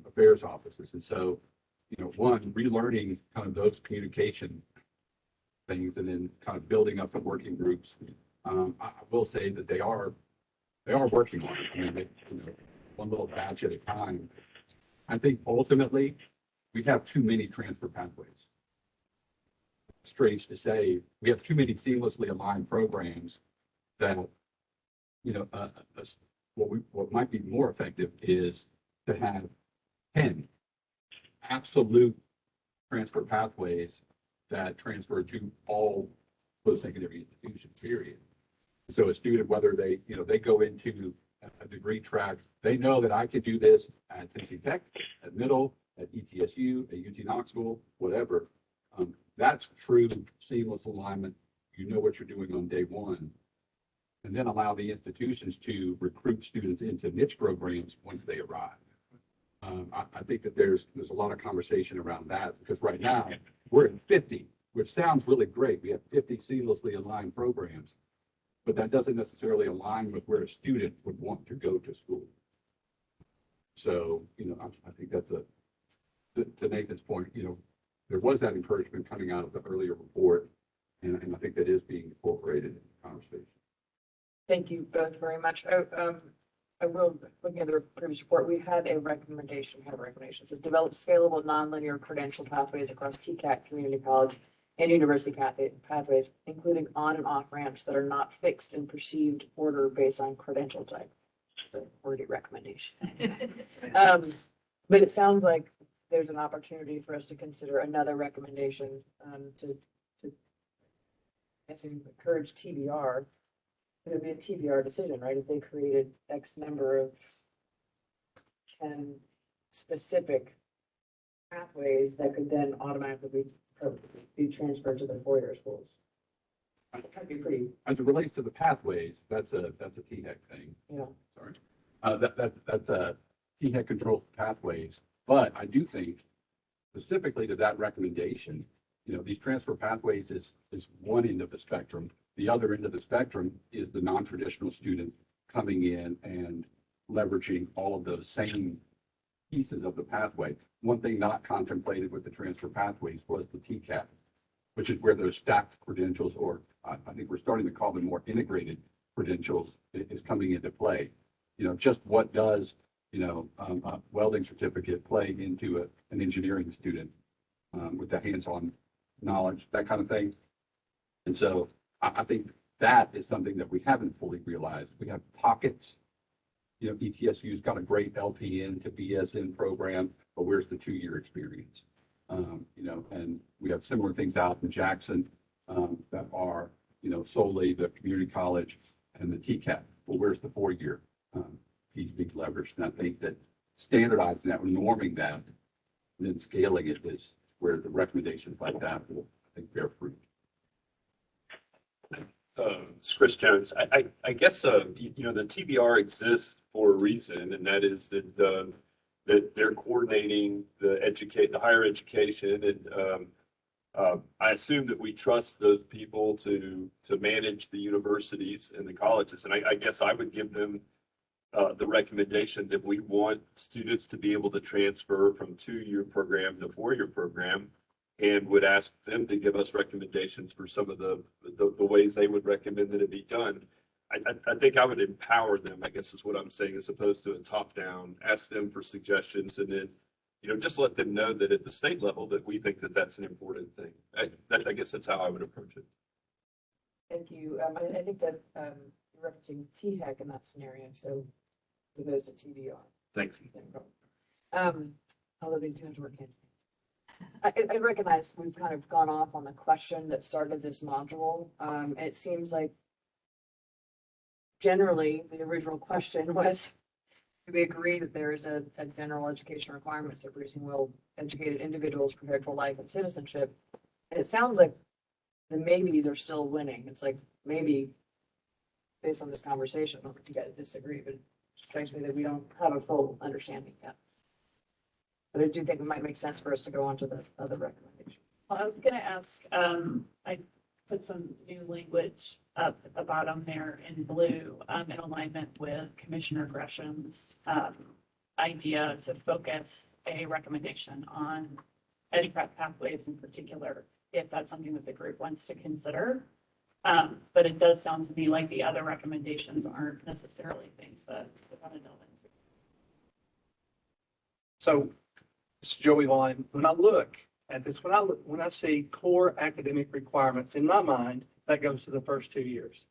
affairs offices. And so, one, relearning kind of those communication things and then kind of building up the working groups. I will say that they are working on it. I mean, one little batch at a time. I think ultimately we have too many transfer pathways. Strange to say, we have too many seamlessly aligned programs that, what might be more effective is to have 10 absolute transfer pathways that transfer to all post-secondary institutions, period. So a student, whether they go into a degree track, they know that I could do this at Tennessee Tech, at Middle, at ETSU, at UT Knoxville, whatever. That's true seamless alignment. You know what you're doing on day one. And then allow the institutions to recruit students into niche programs once they arrive. I think that there's a lot of conversation around that, because right now we're at 50, which sounds really great. We have 50 seamlessly aligned programs, but that doesn't necessarily align with where a student would want to go to school. So, I think that's to Nathan's point, there was that encouragement coming out of the earlier report, and I think that is being incorporated in the conversation. Thank you both very much. I will, looking at the previous report, we had a recommendation, it says develop scalable nonlinear credential pathways across TCAT, community college, and university pathways, including on and off ramps that are not fixed in perceived order based on credential type. It's a wordy recommendation. But it sounds like there's an opportunity for us to consider another recommendation to encourage TBR. It would be a TBR decision, right? If they created X number of 10 specific pathways that could then automatically be transferred to the four-year schools. That'd be pretty. As it relates to the pathways, that's a THEC thing. Yeah. Sorry. That's a THEC controls pathways. But I do think specifically to that recommendation, these transfer pathways is one end of the spectrum. The other end of the spectrum is the non-traditional student coming in and leveraging all of those same pieces of the pathway. One thing not contemplated with the transfer pathways was the TCAT, which is where those stacked credentials, or I think we're starting to call them more integrated credentials, is coming into play. Just what does a welding certificate play into an engineering student with the hands-on knowledge, that kind of thing. And so I think that is something that we haven't fully realized. We have pockets. You know, ETSU's got a great LPN to BSN program, but where's the 2-year experience? You know, and we have similar things out in Jackson that are, you know, solely the community college and the TCAP. Well, where's the 4-year piece being leveraged? And I think that standardizing that, norming that, and then scaling it is where the recommendations like that will, I think, bear fruit. It's Chris Jones. I guess, you know, the TBR exists for a reason, and that is that, that they're coordinating the higher education. And I assume that we trust those people to manage the universities and the colleges. And I guess I would give them the recommendation that we want students to be able to transfer from 2-year program to 4-year program, and would ask them to give us recommendations for some of the ways they would recommend that it be done. I think I would empower them, I guess is what I'm saying, as opposed to a top-down, ask them for suggestions, and then, you know, just let them know that at the state level that we think that that's an important thing. I guess that's how I would approach it. Thank you. I think that you're referencing THEC in that scenario, so as opposed to TBR. Thank you. Although they do have to work in. I recognize we've kind of gone off on the question that started this module. It seems like generally the original question was, do we agree that there is a general education requirements that producing well-educated individuals prepared for life and citizenship? And it sounds like the maybes are still winning. It's like, maybe based on this conversation, I don't know if you guys disagree, but it strikes me that we don't have a full understanding yet. But I do think it might make sense for us to go on to the other recommendation. Well, I was gonna ask, I put some new language up at the bottom there in blue, in alignment with Commissioner Gresham's, idea to focus a recommendation on EduCraft pathways in particular, if that's something that the group wants to consider. But it does sound to me like the other recommendations aren't necessarily things that we want to delve into. So, it's Joey Line. When I look at this, when I see core academic requirements, in my mind, that goes to the first 2 years.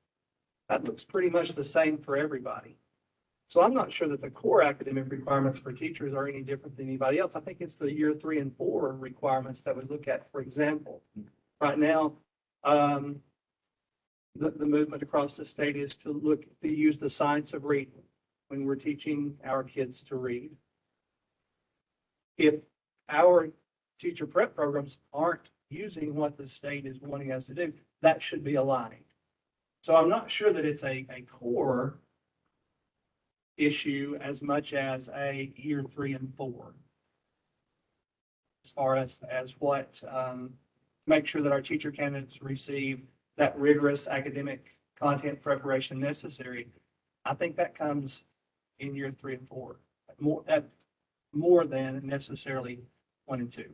That looks pretty much the same for everybody. So I'm not sure that the core academic requirements for teachers are any different than anybody else. I think it's the year 3 and 4 requirements that we look at. For example, right now, the movement across the state is to use the science of reading when we're teaching our kids to read. If our teacher prep programs aren't using what the state is wanting us to do, that should be aligned. So I'm not sure that it's a core issue as much as a year 3 and 4. As far as what, make sure that our teacher candidates receive that rigorous academic content preparation necessary. I think that comes in year 3 and 4, more than necessarily 1 and 2.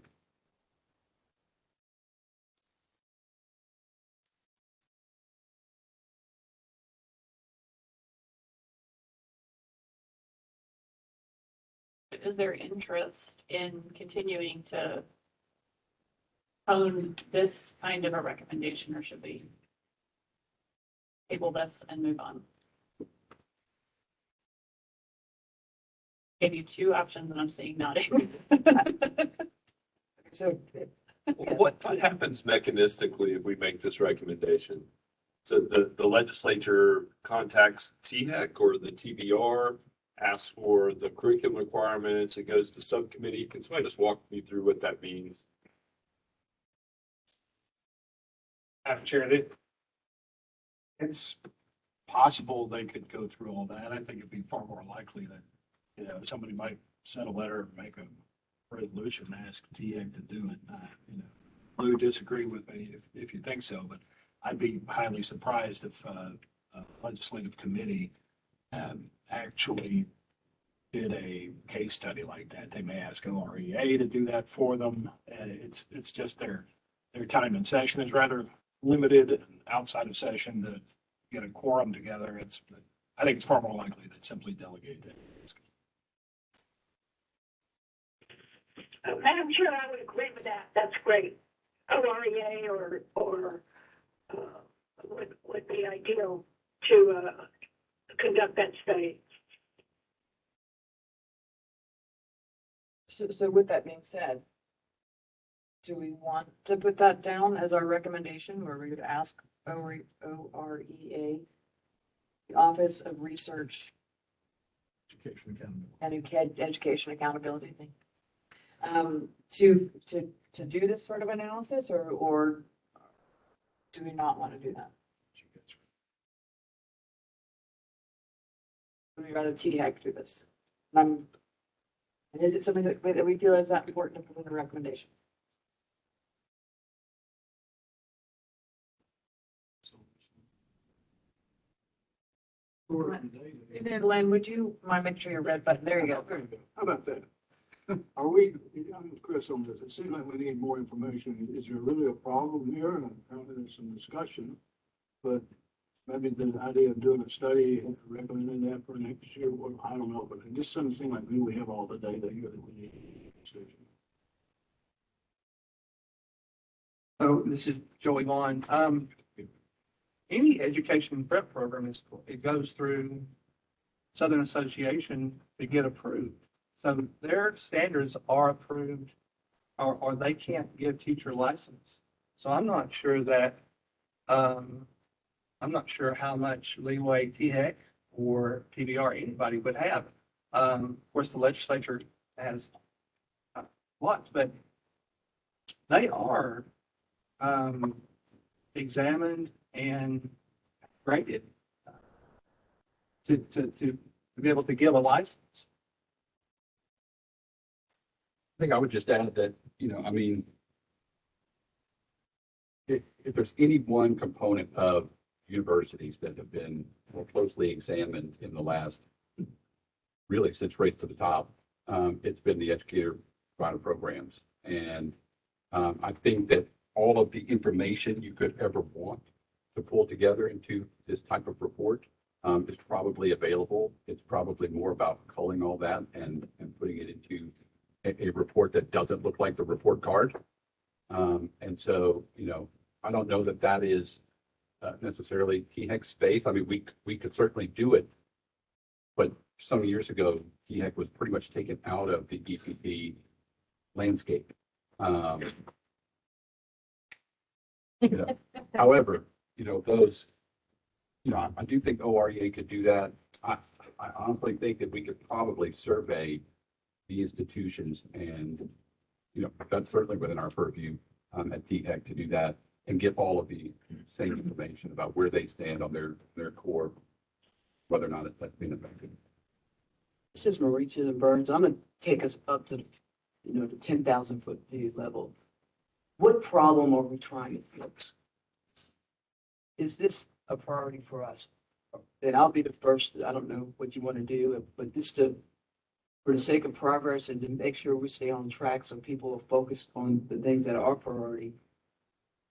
Is there interest in continuing to own this kind of a recommendation, or should we table this and move on? Gave you 2 options and I'm seeing nodding. So What happens mechanistically if we make this recommendation? So the legislature contacts THEC or the TBR, asks for the curriculum requirements, it goes to subcommittee. Can somebody just walk me through what that means? Madam Chair, it's possible they could go through all that. I think it'd be far more likely that, you know, somebody might send a letter, make a resolution, and ask THEC to do it. You know, Lou, disagree with me if you think so, but I'd be highly surprised if a legislative committee actually did a case study like that. They may ask OREA to do that for them. It's just their time in session is rather limited, and outside of session to get a quorum together. I think it's far more likely to simply delegate that. Madam Chair, I would agree with that. That's great. OREA would be ideal to conduct that study. So with that being said, do we want to put that down as our recommendation where we would ask OREA, the Office of Research Education accountability. and Education Accountability thing, to do this sort of analysis, or do we not want to do that? Would we rather THEC do this? And is it something that we feel is that important to put in the recommendation? And then Len, would you mind making sure your red button, there you go. There you go. How about that? Are we, I'm Chris on this, it seems like we need more information. Is there really a problem here? And apparently there's some discussion, but maybe the idea of doing a study and recommending that for next year, well, I don't know, but it just doesn't seem like we have all the data here that we need. So this is Joey Vaughn. Any education prep program it goes through Southern Association to get approved. So their standards are approved or they can't give teacher license. So I'm not sure that, I'm not sure how much leeway THEC or TBR anybody would have. Of course, the legislature has lots, but they are examined and graded to be able to give a license. I think I would just add that, I mean, if there's any one component of universities that have been more closely examined in the last, really since Race to the Top, it's been the Educator provider programs. And I think that all of the information you could ever want to pull together into this type of report is probably available. It's probably more about culling all that and putting it into a report that doesn't look like the report card. And so, I don't know that that is necessarily THEC space. I mean, we could certainly do it, but some years ago, THEC was pretty much taken out of the ECP landscape. However, those, I do think OREA could do that. I honestly think that we could probably survey the institutions and, that's certainly within our purview at THEC to do that and get all of the same information about where they stand on their core, whether or not it's been affected. This is Mauricio and Burns. I'm going to take us up to, the 10,000 foot view level. What problem are we trying to fix? Is this a priority for us? And I'll be the first, I don't know what you want to do, but just for the sake of progress and to make sure we stay on track so people are focused on the things that are priority,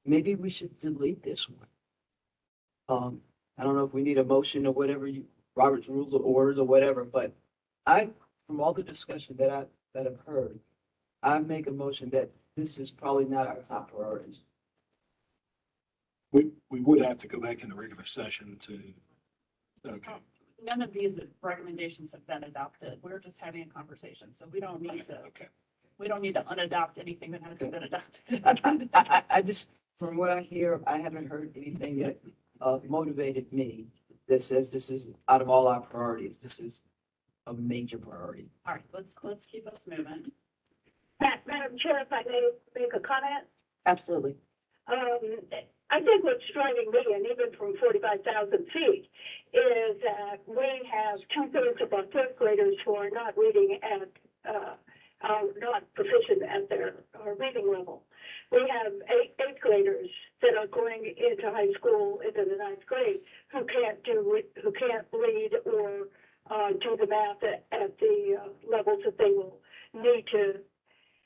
maybe we should delete this one. I don't know if we need a motion or whatever, Robert's rules of orders or whatever, but from all the discussion that I've heard, I make a motion that this is probably not our top priorities. We would have to go back into regular session to, okay. None of these recommendations have been adopted. We're just having a conversation, so we don't need to. Okay. We don't need to unadopt anything that hasn't been adopted. I just, from what I hear, I haven't heard anything that motivated me that says this is out of all our priorities. This is a major priority. All right, let's keep us moving. Madam Chair, if I may make a comment? Absolutely. I think what's driving me, and even from 45,000 feet, is that we have 2/3 of our third graders who are not reading at, are not proficient at their reading level. We have eighth graders that are going into high school, into the ninth grade, who can't read or do the math at the levels that they will need to,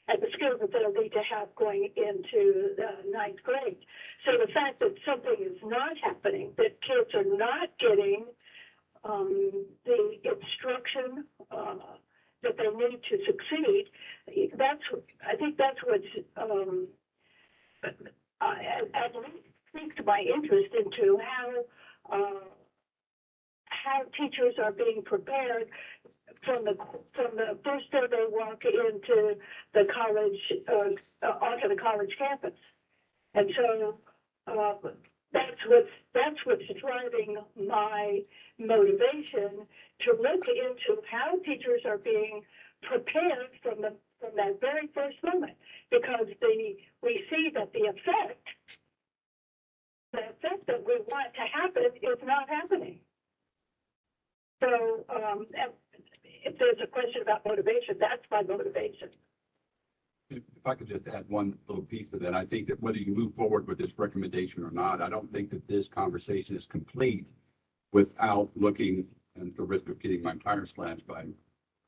at the skills that they'll need to have going into the ninth grade. So the fact that something is not happening, that kids are not getting the instruction that they need to succeed, I think that's what's at least speaks to my interest into how teachers are being prepared from the first day they walk into the college, onto the college campus. And so that's what's driving my motivation to look into how teachers are being prepared from that very first moment, because we see that the effect that we want to happen is not happening. So if there's a question about motivation, that's my motivation. If I could just add one little piece to that, I think that whether you move forward with this recommendation or not, I don't think that this conversation is complete without looking, and at the risk of getting my tires slashed by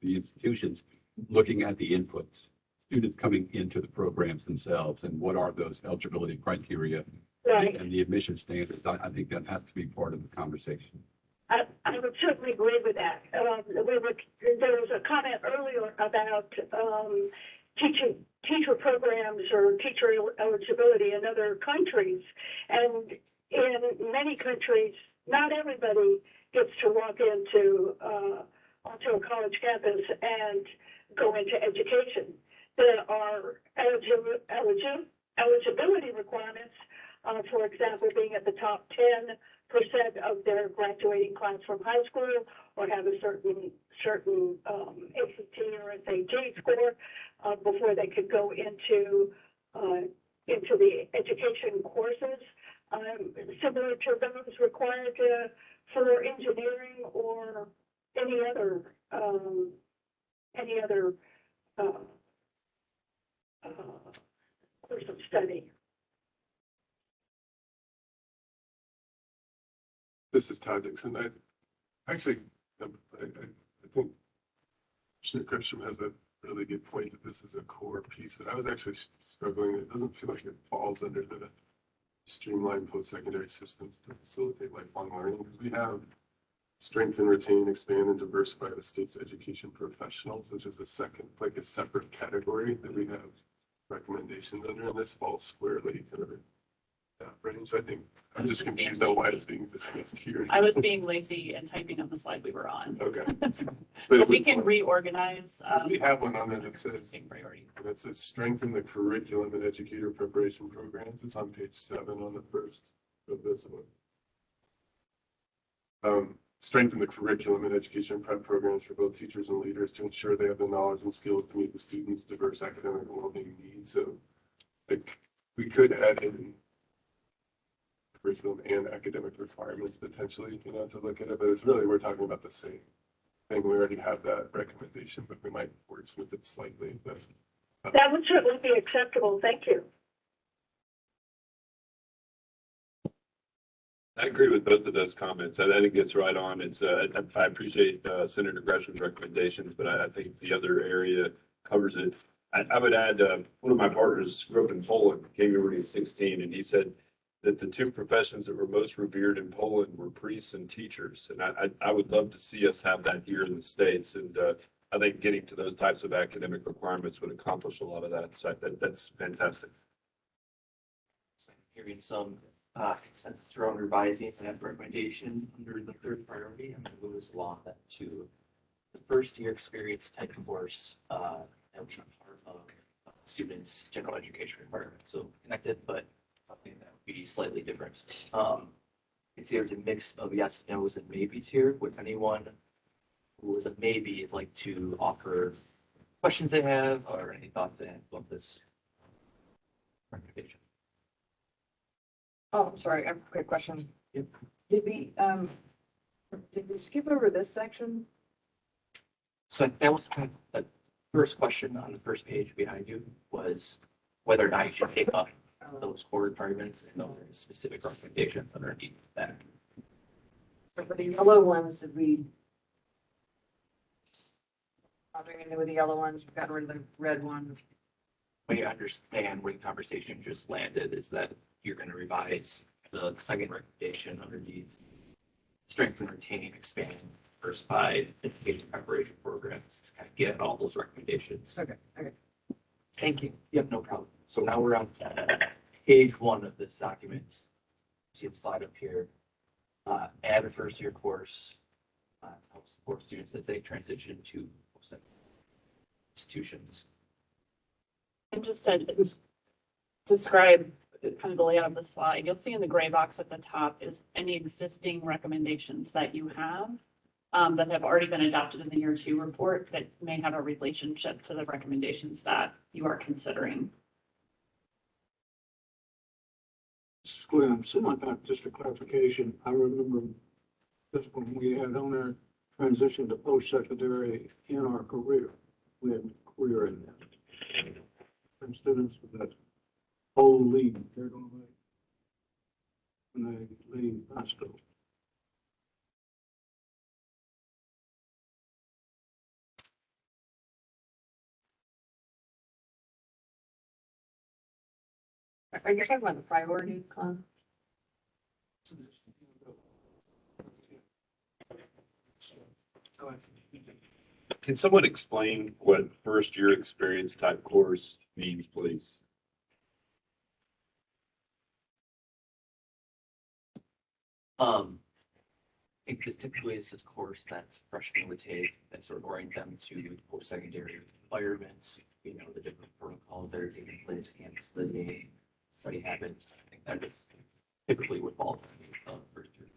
the institutions, looking at the inputs, students coming into the programs themselves, and what are those eligibility criteria and the admission standards. I think that has to be part of the conversation. I would certainly agree with that. There was a comment earlier about teacher programs or teacher eligibility in other countries. And in many countries, not everybody gets to walk onto a college campus and go into education. There are eligibility requirements, for example, being at the top 10% of their graduating class from high school, or have a certain ACT or SAT score before they could go into the education courses, similar to those required for engineering or any other course of study. This is Todd Dixon. I think Commissioner Grisham has a really good point that this is a core piece. I was actually struggling. It doesn't feel like it falls under the streamlined post-secondary systems to facilitate lifelong learning, because we have strengthen, retain, expand, and diversify the state's education professionals, which is a separate category that we have recommendations under, and this falls squarely kind of in that range. I think I'm just confused on why it's being discussed here. I was being lazy and typing on the slide we were on. Okay. But we can reorganize. We have one on there that says, priority. that says strengthen the curriculum and educator preparation programs. It's on page 7 on the first of this one. Strengthen the curriculum and education prep programs for both teachers and leaders to ensure they have the knowledge and skills to meet the students' diverse academic and well-being needs. So we could add in curriculum and academic requirements potentially, to look at it, but it's really, we're talking about the same thing. We already have that recommendation, but we might wordsmith it slightly. But that would certainly be acceptable. Thank you. I agree with both of those comments. I think it's right on. I appreciate Senator Gresham's recommendations, but I think the other area covers it. I would add, one of my partners grew up in Poland, came here when he was 16, and he said that the two professions that were most revered in Poland were priests and teachers. And I would love to see us have that here in the States. And I think getting to those types of academic requirements would accomplish a lot of that. So that's fantastic. Hearing some consensus around revising that recommendation under the third priority, I'm going to move this along to the first year experience type course that would be part of students' general education requirements. So connected, but something that would be slightly different. It's there's a mix of yes, no's, and maybes here. Would anyone who is a maybe like to offer questions they have or any thoughts they have about this recommendation? Oh, I'm sorry, I have a quick question. Yep. Did we skip over this section? So that was the first question on the first page behind you was whether or not you should take up those core requirements and those specific recommendations underneath that. So for the yellow ones, did we? Not doing anything with the yellow ones, we got rid of the red one. What you understand where the conversation just landed is that you're going to revise the second recommendation underneath strengthen, retain, expand, diversify education preparation programs to kind of get all those recommendations. Okay. Thank you. Yep, no problem. So now we're on page 1 of this document, see the slide up here, add refers to your course, helps support students as they transition to institutions. And just to describe kind of the layout of the slide, you'll see in the gray box at the top is any existing recommendations that you have that have already been adopted in the year 2 report that may have a relationship to the recommendations that you are considering. Glenn, just a clarification. I remember this when we had on our transition to post-secondary in our career. We had career in that. From students with that whole lead, they're going to when they leave high school. Are you talking about the priority club? Can someone explain what first year experience type course means, please? I think this typically is this course that freshmen would take that sort of orient them to post-secondary environments, you know, the different protocols that are taking place, campus living, study habits. I think that is typically what falls into first year.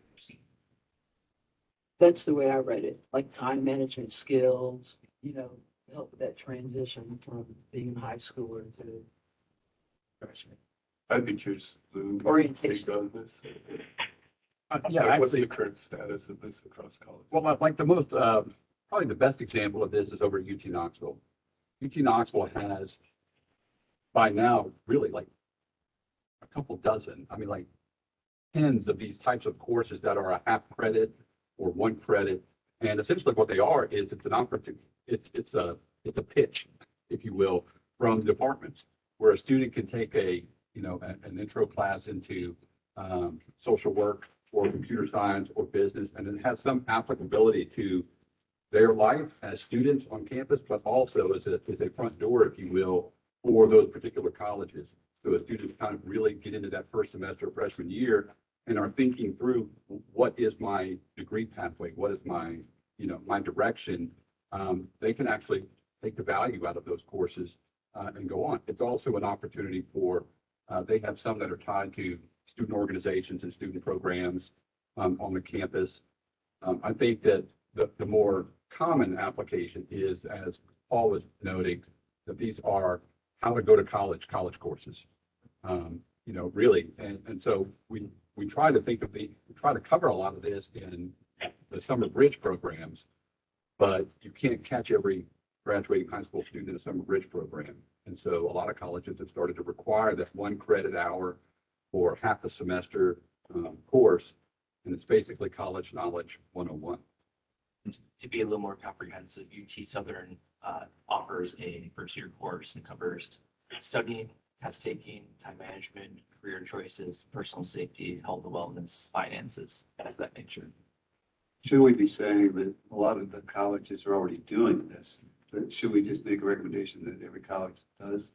That's the way I read it, like time management skills, you know, help with that transition from being a high schooler to freshman. I'd be curious, Lou, Orientation. take on this. Yeah, Like, what's actually, the current status of this across college? well, like the most, probably the best example of this is over at UT Knoxville. UT Knoxville has by now really like a couple dozen, I mean, like tens of these types of courses that are a half credit or 1 credit. And essentially what they are is it's an opportunity, it's a pitch, if you will, from departments where a student can take a, you know, an intro class into social work or computer science or business, and then have some applicability to their life as students on campus, but also as a front door, if you will, for those particular colleges. So as students kind of really get into that first semester of freshman year and are thinking through what is my degree pathway, what is my, you know, my direction, they can actually take the value out of those courses and go on. It's also an opportunity for, they have some that are tied to student organizations and student programs on the campus. I think that the more common application is, as Paul was noting, that these are how to go to college courses. You know, really, and so we try to think of we try to cover a lot of this in the summer bridge programs, but you can't catch every graduating high school student in a summer bridge program. And so a lot of colleges have started to require that 1 credit hour or half a semester course, and it's basically college knowledge 101. To be a little more comprehensive, UT Southern offers a first year course that covers studying, test taking, time management, career choices, personal safety, health and wellness, finances, as that nature. Should we be saying that a lot of the colleges are already doing this? But should we just make a recommendation that every college does?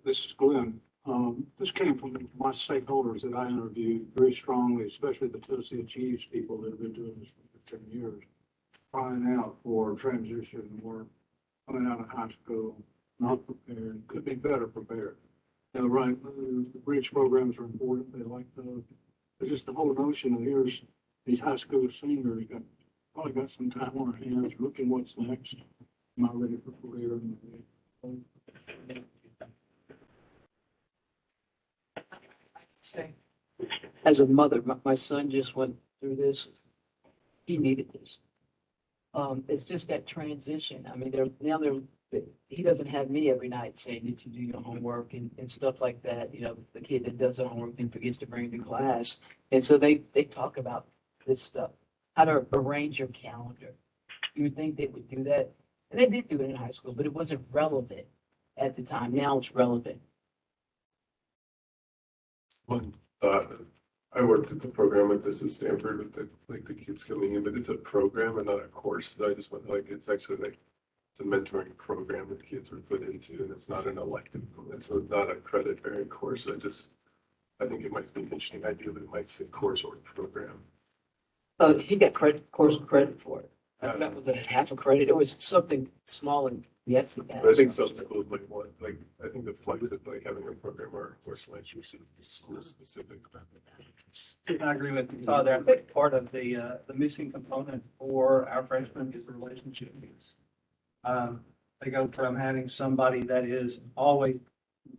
This is Glenn. This came from my stakeholders that I interviewed very strongly, especially the Tennessee Achieves people that have been doing this for 10 years, crying out for transition work, coming out of high school, not prepared, could be better prepared. And right, the bridge programs are important. They like those. There's just the whole notion of here's these high school seniors got probably got some time on their hands, looking what's next. Am I ready for career? Say, as a mother, my son just went through this. He needed this. It's just that transition. I mean, he doesn't have me every night saying, did you do your homework and stuff like that. You know, the kid that does the homework and forgets to bring it to class. And so they talk about this stuff, how to arrange your calendar. You would think they would do that. And they did do it in high school, but it wasn't relevant at the time. Now it's relevant. One thought, I worked at the program like this at Stanford with the kids coming in, but it's a program and not a course. So I just went like, it's actually like it's a mentoring program that kids are put into, and it's not an elective, it's not a credit bearing course. I think it might be an interesting idea, but it might say course or program. He got course credit for it. That was a half a credit. It was something small and yet. But I think some people might want, like, I think the flex of like having a program or course lecture should be school specific. I agree with you, Todd, there. I think part of the missing component for our freshmen is the relationship piece. They go from having somebody that is always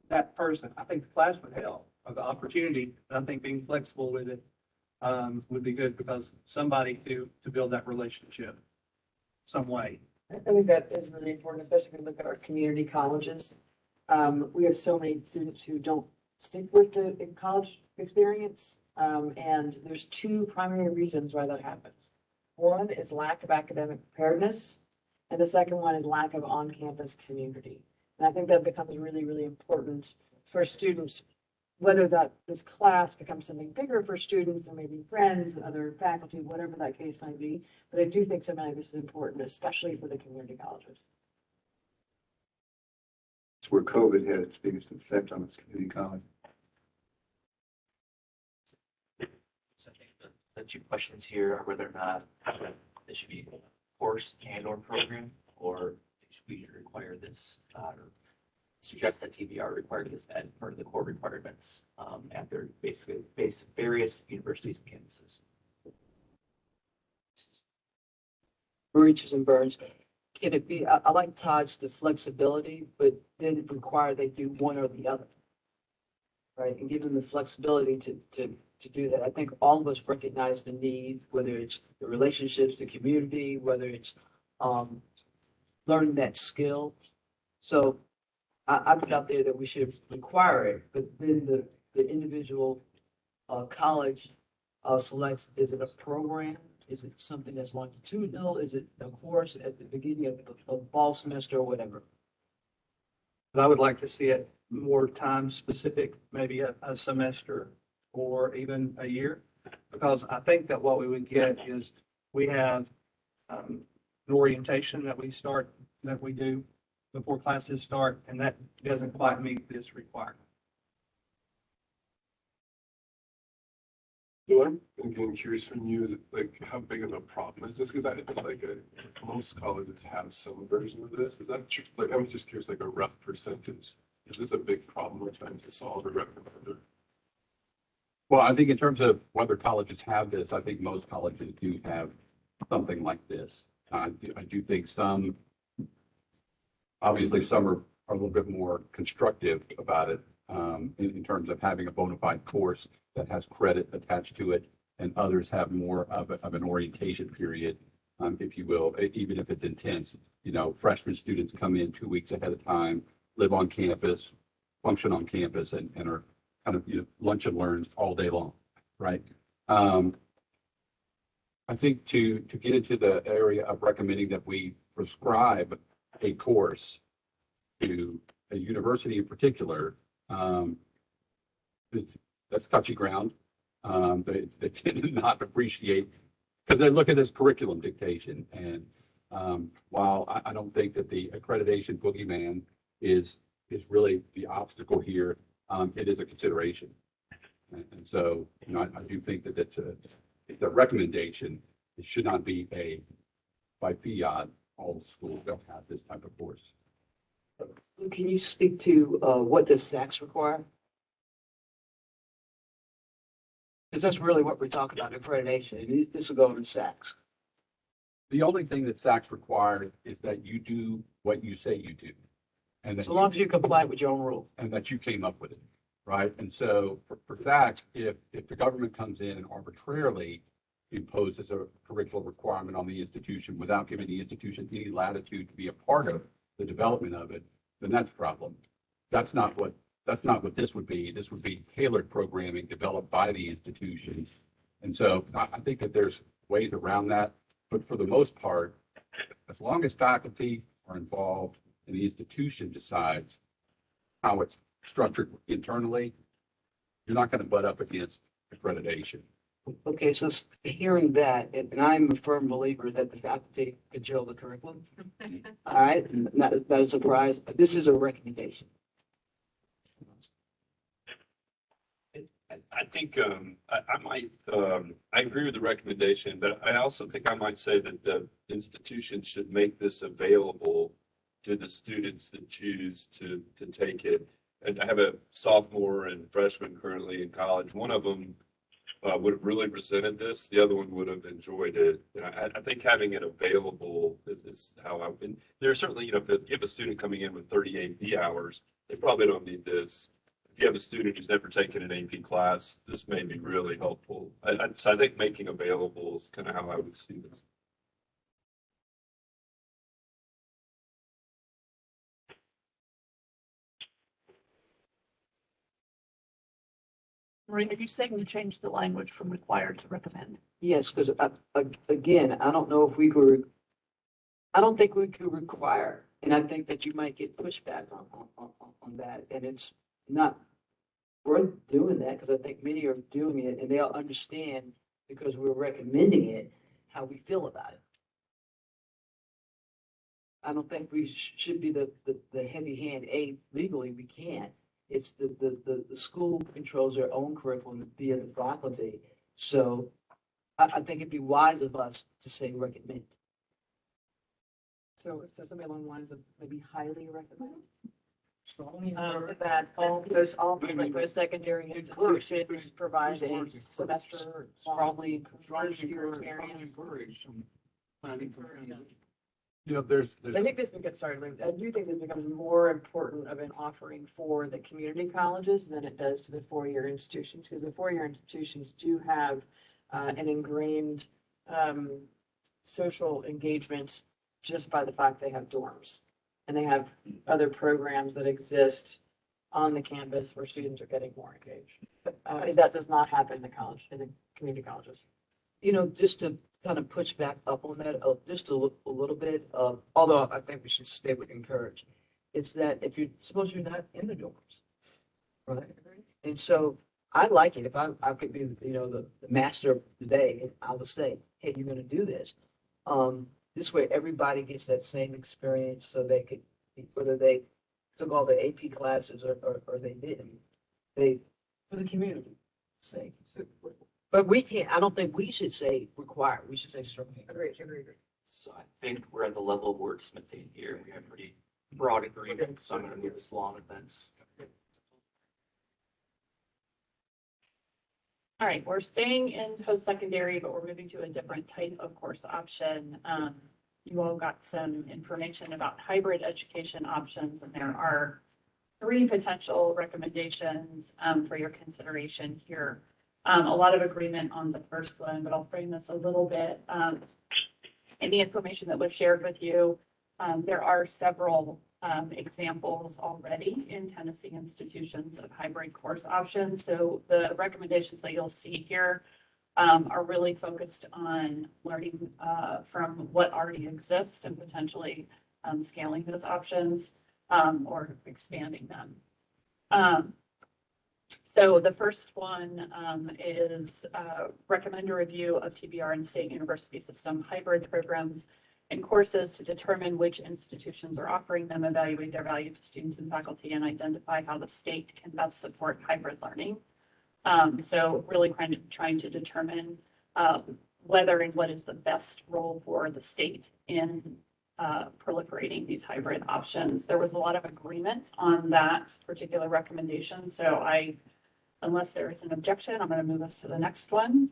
that person. I think the class would help, or the opportunity, but I think being flexible with it would be good, because somebody to build that relationship some way. I think that is really important, especially if we look at our community colleges. We have so many students who don't stick with the college experience. And there's two primary reasons why that happens. One is lack of academic preparedness, and the second one is lack of on-campus community. And I think that becomes really, really important for students, whether this class becomes something bigger for students and maybe friends and other faculty, whatever that case might be. But I do think something like this is important, especially for the community colleges. It's where COVID had its biggest effect on its community college. So I think the two questions here are whether or not this should be a course and or program, or we should require this, or suggest that TBR require this as part of the core requirements at their various universities and campuses. Breaches and burns. Can it be, I like Todd's the flexibility, but then it require they do one or the other. Right, and give them the flexibility to do that. I think all of us recognize the need, whether it's the relationships, the community, whether it's learning that skill. So I put out there that we should require it, but then the individual college selects, is it a program? Is it something that's longitudinal? Is it a course at the beginning of fall semester or whatever? But I would like to see it more time specific, maybe a semester or even a year. Because I think that what we would get is we have an orientation that we do before classes start, and that doesn't quite meet this requirement. Well, I'm again curious from you, is it like how big of a problem is this? Because I feel like most colleges have some version of this. Is that true? Like, I'm just curious, like a rough percentage. Is this a big problem we're trying to solve or recommend? Well, I think in terms of whether colleges have this, I think most colleges do have something like this. I do think some, obviously some are a little bit more constructive about it in terms of having a bona fide course that has credit attached to it, and others have more of an orientation period, if you will, even if it's intense. You know, freshman students come in 2 weeks ahead of time, live on campus, function on campus, and are kind of, lunch and learns all day long, right? I think to get into the area of recommending that we prescribe a course to a university in particular, that's touchy ground. They tend to not appreciate, because they look at it as curriculum dictation. And while I don't think that the accreditation boogeyman is really the obstacle here, it is a consideration. And so, I do think that it's a recommendation. It should not be by fiat, all schools don't have this type of course. Can you speak to what does SACS require? Because that's really what we're talking about, accreditation. This will go to SACS. The only thing that SACS requires is that you do what you say you do. And that So long as you comply with your own rules. and that you came up with it, right? And so for SACS, if the government comes in and arbitrarily imposes a curricular requirement on the institution without giving the institution any latitude to be a part of the development of it, then that's a problem. That's not what this would be. This would be tailored programming developed by the institution. And so I think that there's ways around that, but for the most part, as long as faculty are involved and the institution decides how it's structured internally, you're not going to butt up against accreditation Okay, so hearing that, and I'm a firm believer that the faculty control the curriculum. All right, and not a surprise. This is a recommendation. I think, I might, I agree with the recommendation, but I also think I might say that the institution should make this available to the students that choose to take it. And I have a sophomore and freshman currently in college. One of them would have really resented this. The other one would have enjoyed it. And I think having it available is how I, and there's certainly, you know, if you have a student coming in with 30 AP hours, they probably don't need this. If you have a student who's never taken an AP class, this may be really helpful. So I think making available is kind of how I would see this. Maureen, are you saying to change the language from required to recommend? Yes, because again, I don't know if we could, I don't think we could require, and I think that you might get pushback on that. And it's not worth doing that because I think many are doing it and they'll understand because we're recommending it, how we feel about it. I don't think we should be the heavy hand. Legally, we can't. It's the school controls their own curriculum via the faculty. So I think it'd be wise of us to say recommend. So something along the lines of maybe highly recommend. That all public post-secondary institutions provide a semester Strongly experience. You know, there's, I think this becomes, sorry, I do think this becomes more important of an offering for the community colleges than it does to the four-year institutions, because the four-year institutions do have an ingrained social engagement just by the fact they have dorms. And they have other programs that exist on the campus where students are getting more engaged. That does not happen in the college, in the community colleges. You know, just to kind of push back up on that just a little bit, although I think we should stay with encourage. It's that if you're suppose you're not in the dorms, right? And so I like it if I could be, you know, the master of the day, and I would say, hey, you're going to do this. This way, everybody gets that same experience, so they could, whether they took all the AP classes or they didn't, they for the community sake. But we can't, I don't think we should say require, we should say strongly. Agree. So I think we're at the level of wordsmithing here. We have pretty broad agreement, so I'm going to move this along events. All right, we're staying in post-secondary, but we're moving to a different type of course option. You all got some information about hybrid education options, and there are 3 potential recommendations for your consideration here. A lot of agreement on the first one, but I'll frame this a little bit. In the information that was shared with you, there are several examples already in Tennessee institutions of hybrid course options. So the recommendations that you'll see here are really focused on learning from what already exists and potentially scaling those options or expanding them. So the first one is recommend a review of TBR and state university system hybrid programs and courses to determine which institutions are offering them, evaluate their value to students and faculty, and identify how the state can best support hybrid learning. So really trying to determine whether and what is the best role for the state in proliferating these hybrid options. There was a lot of agreement on that particular recommendation. So unless there is an objection, I'm going to move us to the next one.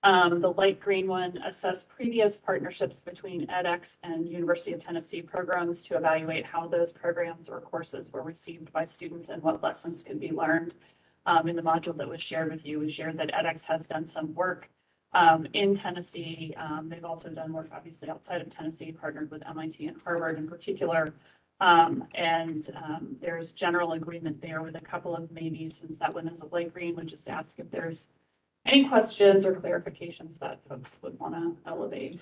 The light green one, assess previous partnerships between edX and University of Tennessee programs to evaluate how those programs or courses were received by students and what lessons could be learned. In the module that was shared with you, we shared that edX has done some work in Tennessee. They've also done work obviously outside of Tennessee, partnered with MIT and Harvard in particular. There's general agreement there with a couple of maybes, since that one is a light green, would just ask if there's any questions or clarifications that folks would want to elevate.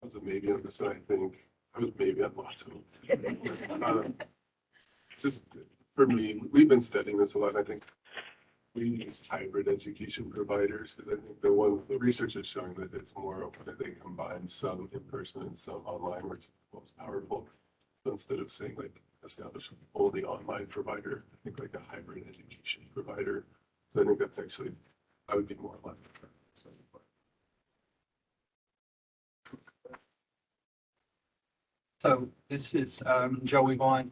I was a maybe on this one, I think. I was maybe on lots of them. Just for me, we've been studying this a lot. I think we use hybrid education providers, because I think the research is showing that it's more open, that they combine some in person and some online, which is most powerful. So instead of saying like establish only online provider, I think like a hybrid education provider. So I think that's actually, I would be more aligned with that. So this is Joey Vaughn.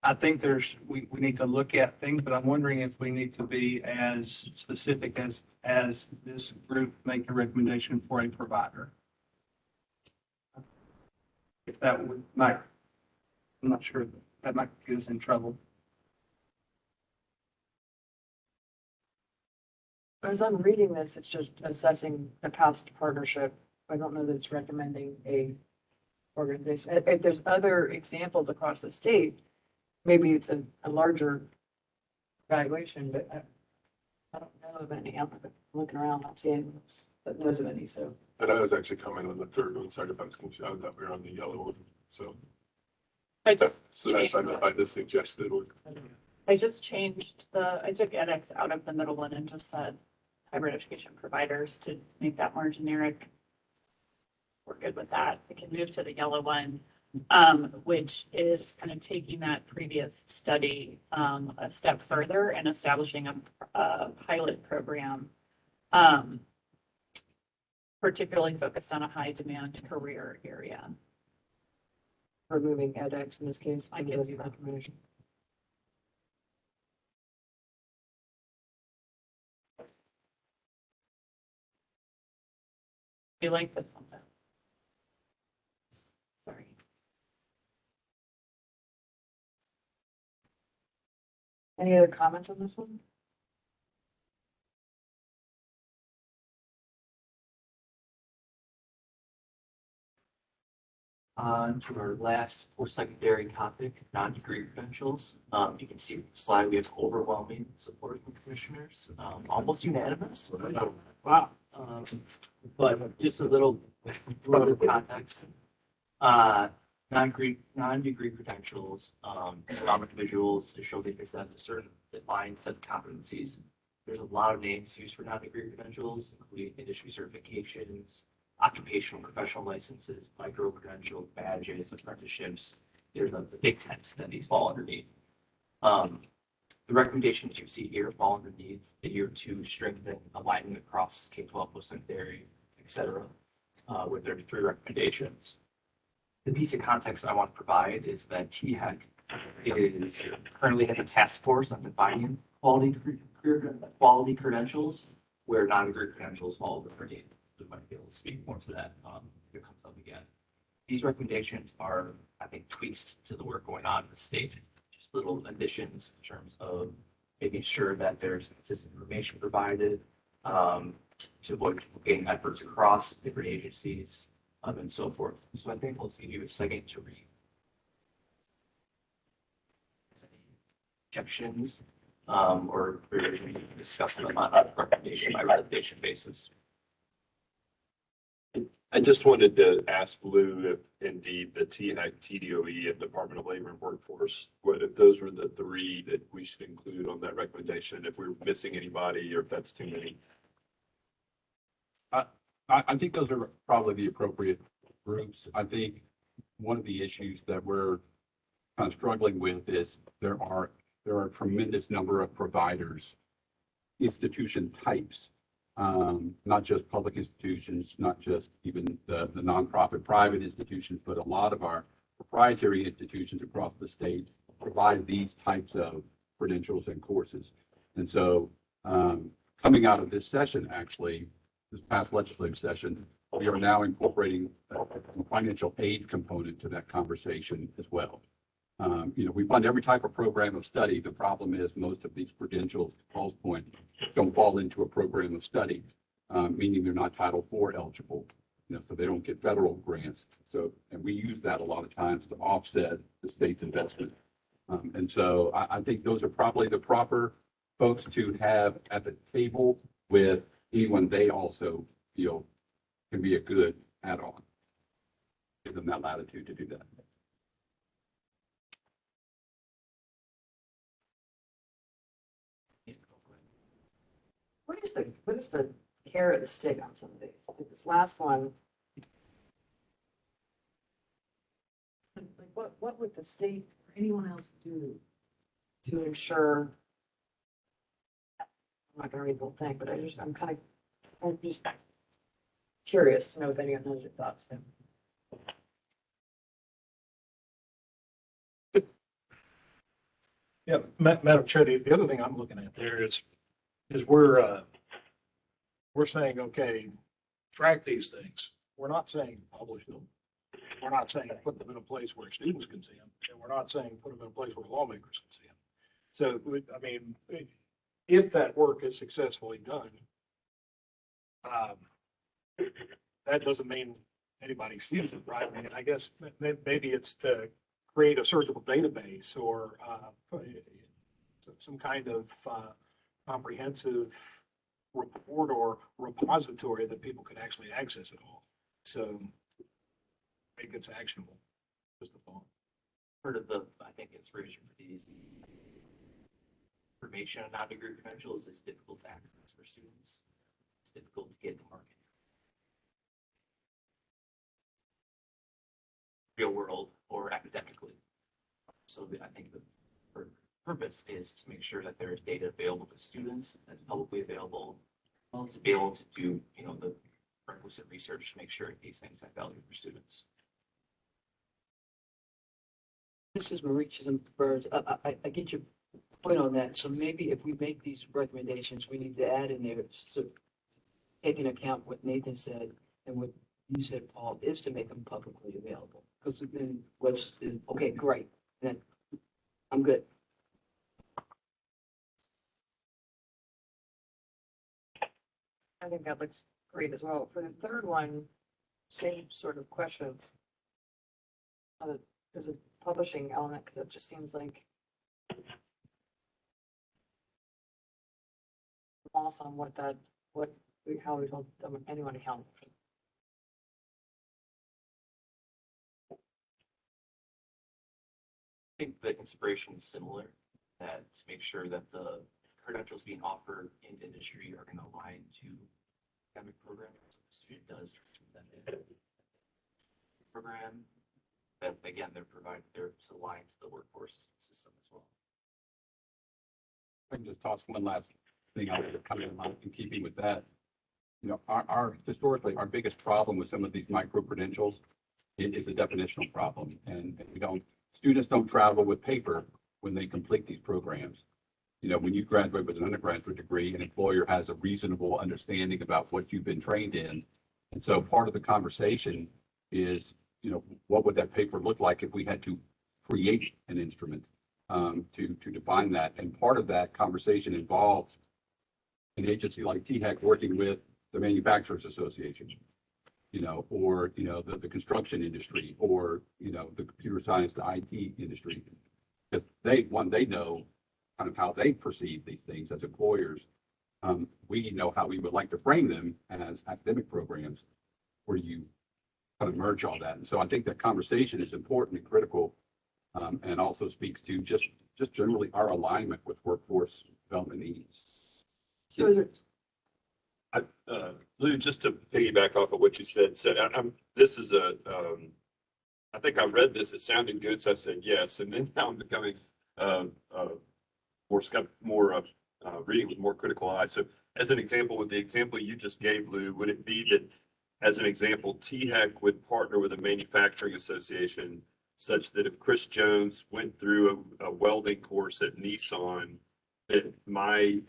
I think we need to look at things, but I'm wondering if we need to be as specific as this group make a recommendation for a provider. If that I'm not sure, that might get us in trouble. As I'm reading this, it's just assessing a past partnership. I don't know that it's recommending a organization. If there's other examples across the state, maybe it's a larger evaluation, but I don't know of any. I'm looking around, not seeing anyone that knows of any, so. And I was actually coming on the third one, sorry if I was confused, I thought we were on the yellow one, so. I just So that's, I changed, meant by the suggested one. I just changed I took edX out of the middle one and just said hybrid education providers to make that more generic. We're good with that. We can move to the yellow one, which is kind of taking that previous study a step further and establishing a pilot program, particularly focused on a high demand career area. Removing edX in this case. I can do that. Recommendation. You like this one though? Sorry. Any other comments on this one? To our last post-secondary topic, non-degree credentials. You can see from the slide, we have overwhelming support from commissioners, almost unanimous. Wow. But just a little context. Non-degree credentials allow individuals to show they possess a certain defined set of competencies. There's a lot of names used for non-degree credentials, including industry certifications, occupational professional licenses, micro credentials, badges, apprenticeships. There's a big tent that these fall underneath. The recommendations you see here fall underneath the year 2 strengthen alignment across K-12 post-secondary, et cetera, with their 3 recommendations. The piece of context I want to provide is that THEC currently has a task force on defining quality credentials, where non-degree credentials fall underneath. We might be able to speak more to that if it comes up again. These recommendations are, I think, tweaks to the work going on in the state. Just little additions in terms of making sure that there's consistent information provided to avoid duplicating efforts across different agencies and so forth. So I think let's give you a second to read. Objections or discuss them on a recommendation by recommendation basis. I just wanted to ask Lou if indeed the THEC, TDOE, and Department of Labor and Workforce, what if those were the 3 that we should include on that recommendation, if we're missing anybody or if that's too many? I think those are probably the appropriate groups. I think one of the issues that we're kind of struggling with is there are a tremendous number of providers, institution types, not just public institutions, not just even the nonprofit private institutions, but a lot of our proprietary institutions across the state provide these types of credentials and courses. And so coming out of this session, actually, this past legislative session, we are now incorporating a financial aid component to that conversation as well. We fund every type of program of study. The problem is most of these credentials, to Paul's point, don't fall into a program of study, meaning they're not Title IV eligible, so they don't get federal grants. So, and we use that a lot of times to offset the state's investment. And so I think those are probably the proper folks to have at the table with anyone they also feel can be a good add-on. Give them that latitude to do that. what is the carrot and stick on some of these? Like this last one. Like what would the state or anyone else do to ensure? I'm not gonna read the whole thing, but I'm just curious to know if anyone has your thoughts there. Yeah, Madam Chair, the other thing I'm looking at there is we're saying, okay, track these things. We're not saying publish them. We're not saying put them in a place where students can see them. And we're not saying put them in a place where lawmakers can see them. So, I mean, if that work is successfully done, that doesn't mean anybody sees it, right? I mean, I guess maybe it's to create a searchable database or some kind of comprehensive report or repository that people can actually access it all. So make it actionable. Just a thought. Part of the, I think, inspiration for these information on non-degree credentials is difficult to access for students. It's difficult to get to market. Real world or academically. So I think the purpose is to make sure that there is data available to students that's publicly available. Well, it's to be able to do, the requisite research to make sure these things have value for students. This is Maurice and Burns. I get your point on that. So maybe if we make these recommendations, we need to add in there, so take into account what Nathan said and what you said, Paul, is to make them publicly available. Because then okay, great. Then I'm good. I think that looks great as well. For the third one, same sort of question. There's a publishing element because it just seems like loss on how we hold anyone accountable. I think the inspiration is similar, that to make sure that the credentials being offered in industry are going to align to academic programming. So the student does that program, that again, they're aligned to the workforce system as well. I can just toss one last thing out there, kind of in keeping with that. Our historically, our biggest problem with some of these micro credentials is a definitional problem, and students don't travel with paper when they complete these programs. When you graduate with an undergraduate degree, an employer has a reasonable understanding about what you've been trained in. And so part of the conversation is, what would that paper look like if we had to create an instrument to define that? And part of that conversation involves an agency like THEC working with the Manufacturers Association, or, the construction industry, or, the computer science, the IT industry. Because they know kind of how they perceive these things as employers. We know how we would like to frame them as academic programs where you kind of merge all that. And so I think that conversation is important and critical, and also speaks to just generally our alignment with workforce development needs. So is it? Lou, just to piggyback off of what you said, this is I think I read this, it sounded good, so I said yes, and then now I'm becoming more reading with more critical eye. So as an example, with the example you just gave, Lou, would it be that, as an example, THEC would partner with a manufacturing association such that if Chris Jones went through a welding course at Nissan, that my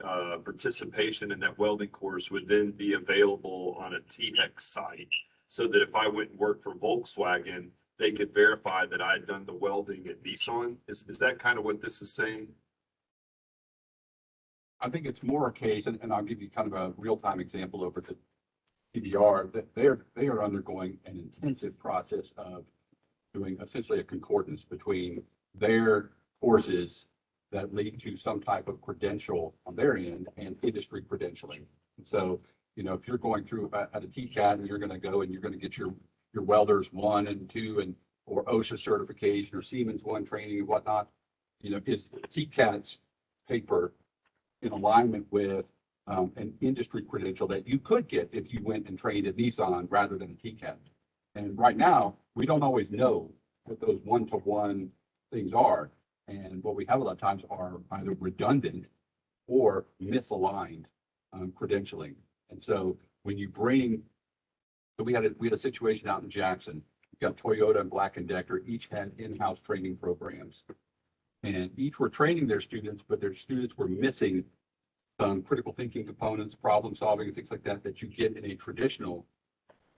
participation in that welding course would then be available on a THEC site, so that if I went and worked for Volkswagen, they could verify that I had done the welding at Nissan? Is that kind of what this is saying? I think it's more a case, and I'll give you kind of a real-time example over to PBR, that they are undergoing an intensive process of doing essentially a concordance between their courses that lead to some type of credential on their end and industry credentialing. And so, if you're going through at a TCAT and you're going to go and you're going to get your welders 1 and 2 or OSHA certification or Siemens 1 training and whatnot, is TCAT's paper in alignment with an industry credential that you could get if you went and trained at Nissan rather than a TCAT. And right now, we don't always know what those one-to-one things are. And what we have a lot of times are either redundant or misaligned credentialing. And so when you bring, so we had a situation out in Jackson. We got Toyota and Black & Decker, each had in-house training programs. And each were training their students, but their students were missing some critical thinking components, problem solving, and things like that, that you get in a traditional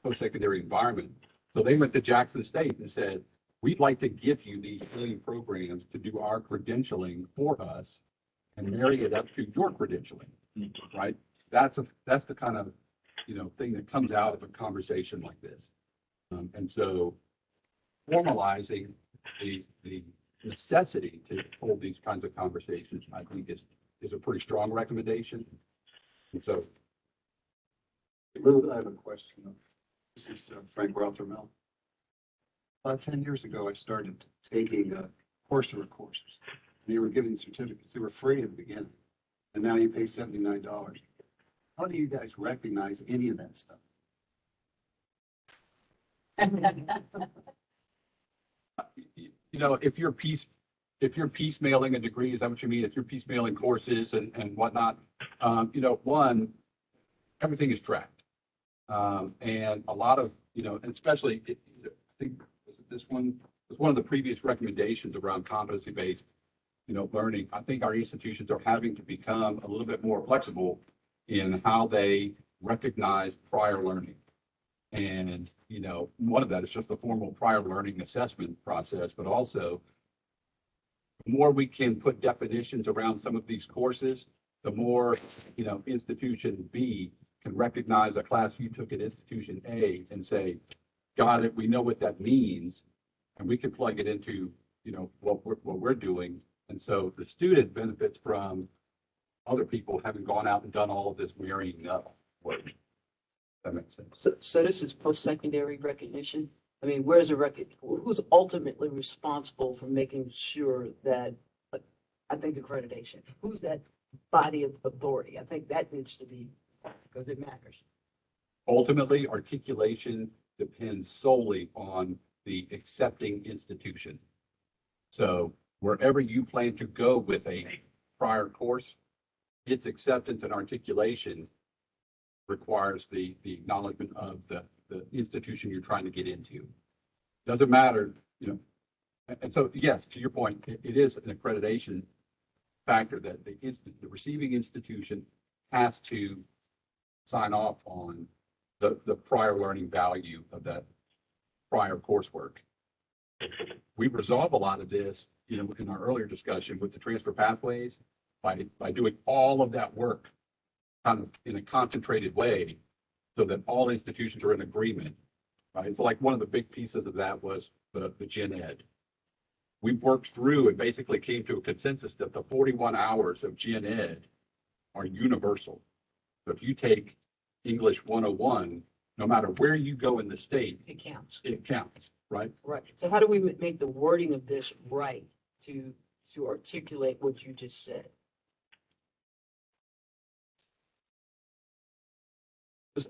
post-secondary environment. So they went to Jackson State and said, we'd like to give you these training programs to do our credentialing for us and marry it up to your credentialing, right? That's the kind of, thing that comes out of a conversation like this. And so formalizing the necessity to hold these kinds of conversations, I think is a pretty strong recommendation. And so. Lou, I have a question. This is Frank Rothermel. About 10 years ago, I started taking Coursera courses. They were giving certificates. They were free at the beginning. And now you pay $79. How do you guys recognize any of that stuff? If you're piecemealing a degree, is that what you mean? If you're piecemealing courses and whatnot, one, everything is tracked. And a lot of, and especially, I think this one was one of the previous recommendations around competency-based, learning. I think our institutions are having to become a little bit more flexible in how they recognize prior learning. And, one of that is just the formal prior learning assessment process, but also the more we can put definitions around some of these courses, the more, institution B can recognize a class you took at institution A and say, got it, we know what that means, and we can plug it into, what we're doing. And so the student benefits from other people having gone out and done all of this marrying up work. That makes sense. So this is post-secondary recognition? I mean, where's the record? Who's ultimately responsible for making sure that, I think accreditation, who's that body of authority? I think that needs to be, because it matters. Ultimately, articulation depends solely on the accepting institution. So wherever you plan to go with a prior course, its acceptance and articulation requires the acknowledgement of the institution you're trying to get into. Doesn't matter, and so, yes, to your point, it is an accreditation factor that the receiving institution has to sign off on the prior learning value of that prior coursework. We resolve a lot of this, in our earlier discussion with the transfer pathways by doing all of that work kind of in a concentrated way so that all institutions are in agreement, right? So like one of the big pieces of that was the gen ed. We worked through and basically came to a consensus that the 41 hours of gen ed are universal. So if you take English 101, no matter where you go in the state, It counts. it counts, right? Right. So how do we make the wording of this right to articulate what you just said? Because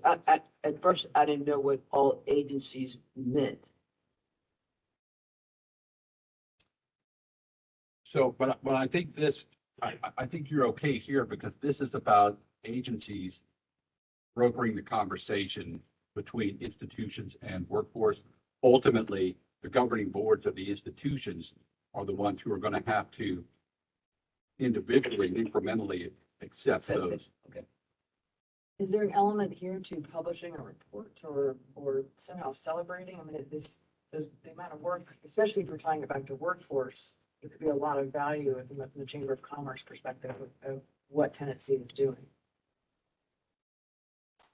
at first, I didn't know what all agencies meant. So, but I think I think you're okay here because this is about agencies brokering the conversation between institutions and workforce. Ultimately, the governing boards of the institutions are the ones who are going to have to individually and incrementally accept those. Okay. Is there an element here to publishing a report or somehow celebrating? I mean, there's the amount of work, especially if we're tying it back to workforce, there could be a lot of value from the Chamber of Commerce perspective of what Tennessee is doing.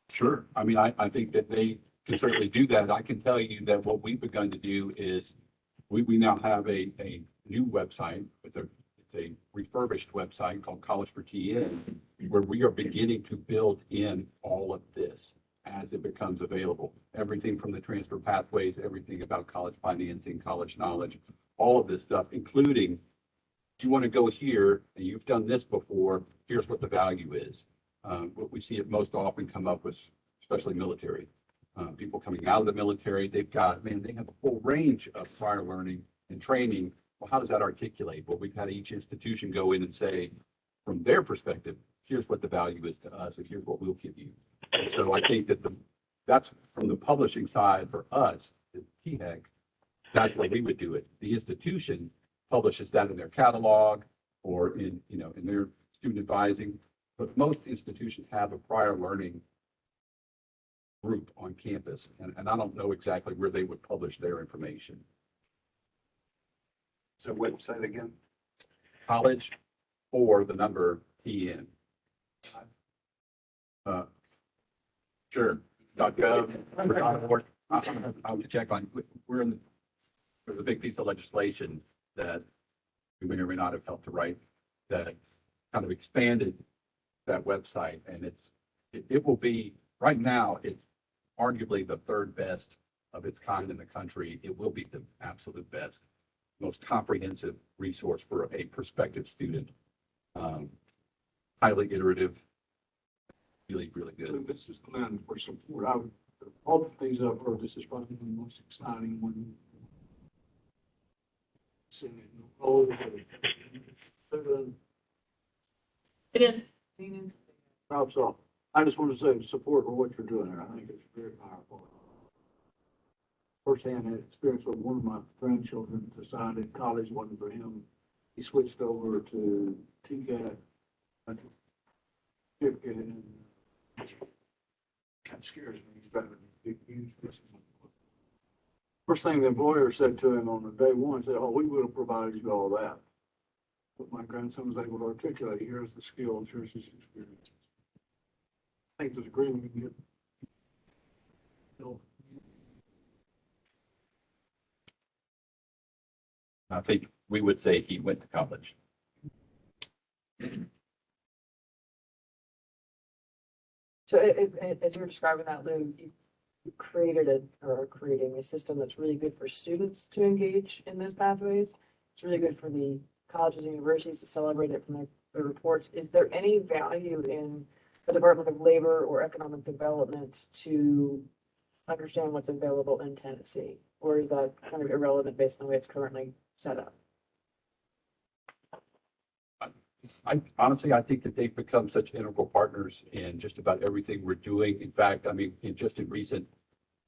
Sure. I mean, I think that they can certainly do that. I can tell you that what we've begun to do is we now have a new website. It's a refurbished website called College for TN, where we are beginning to build in all of this as it becomes available. Everything from the transfer pathways, everything about college financing, college knowledge, all of this stuff, including, if you want to go here and you've done this before, here's what the value is. What we see it most often come up with, especially military. People coming out of the military, they have a full range of prior learning and training. Well, how does that articulate? Well, we've had each institution go in and say, from their perspective, here's what the value is to us, and here's what we'll give you. And so I think that that's from the publishing side for us, the THEC, that's where we would do it. The institution publishes that in their catalog or in their student advising. But most institutions have a prior learning group on campus, and I don't know exactly where they would publish their information. So website again? College or the number TN. Sure. .gov. I'll check on, there's a big piece of legislation that we may or may not have helped to write that kind of expanded that website, and it will be, right now, it's arguably the third best of its kind in the country. It will be the absolute best, most comprehensive resource for a prospective student. Highly iterative, really, really good. This is Glenn for support. All the things I've heard, this is probably the most exciting one. Seeing it. Oh, It props off. I just want to say support for what you're doing there. I think it's very powerful. Firsthand experience with one of my grandchildren decided college wasn't for him. He switched over to TCAT. And kind of scares me. He's driving a big, huge business. First thing the employer said to him on the day one, said, "Oh, we would have provided you all that." But my grandson was able to articulate, here's the skills, here's his experience. I think there's agreement we can get. I think we would say he went to college. So as you were describing that, Lou, you creating a system that's really good for students to engage in those pathways. It's really good for the colleges and universities to celebrate it from their reports. Is there any value in the Department of Labor or Economic Development to understand what's available in Tennessee? Or is that kind of irrelevant based on the way it's currently set up? I think that they've become such integral partners in just about everything we're doing. In fact, I mean, in recent,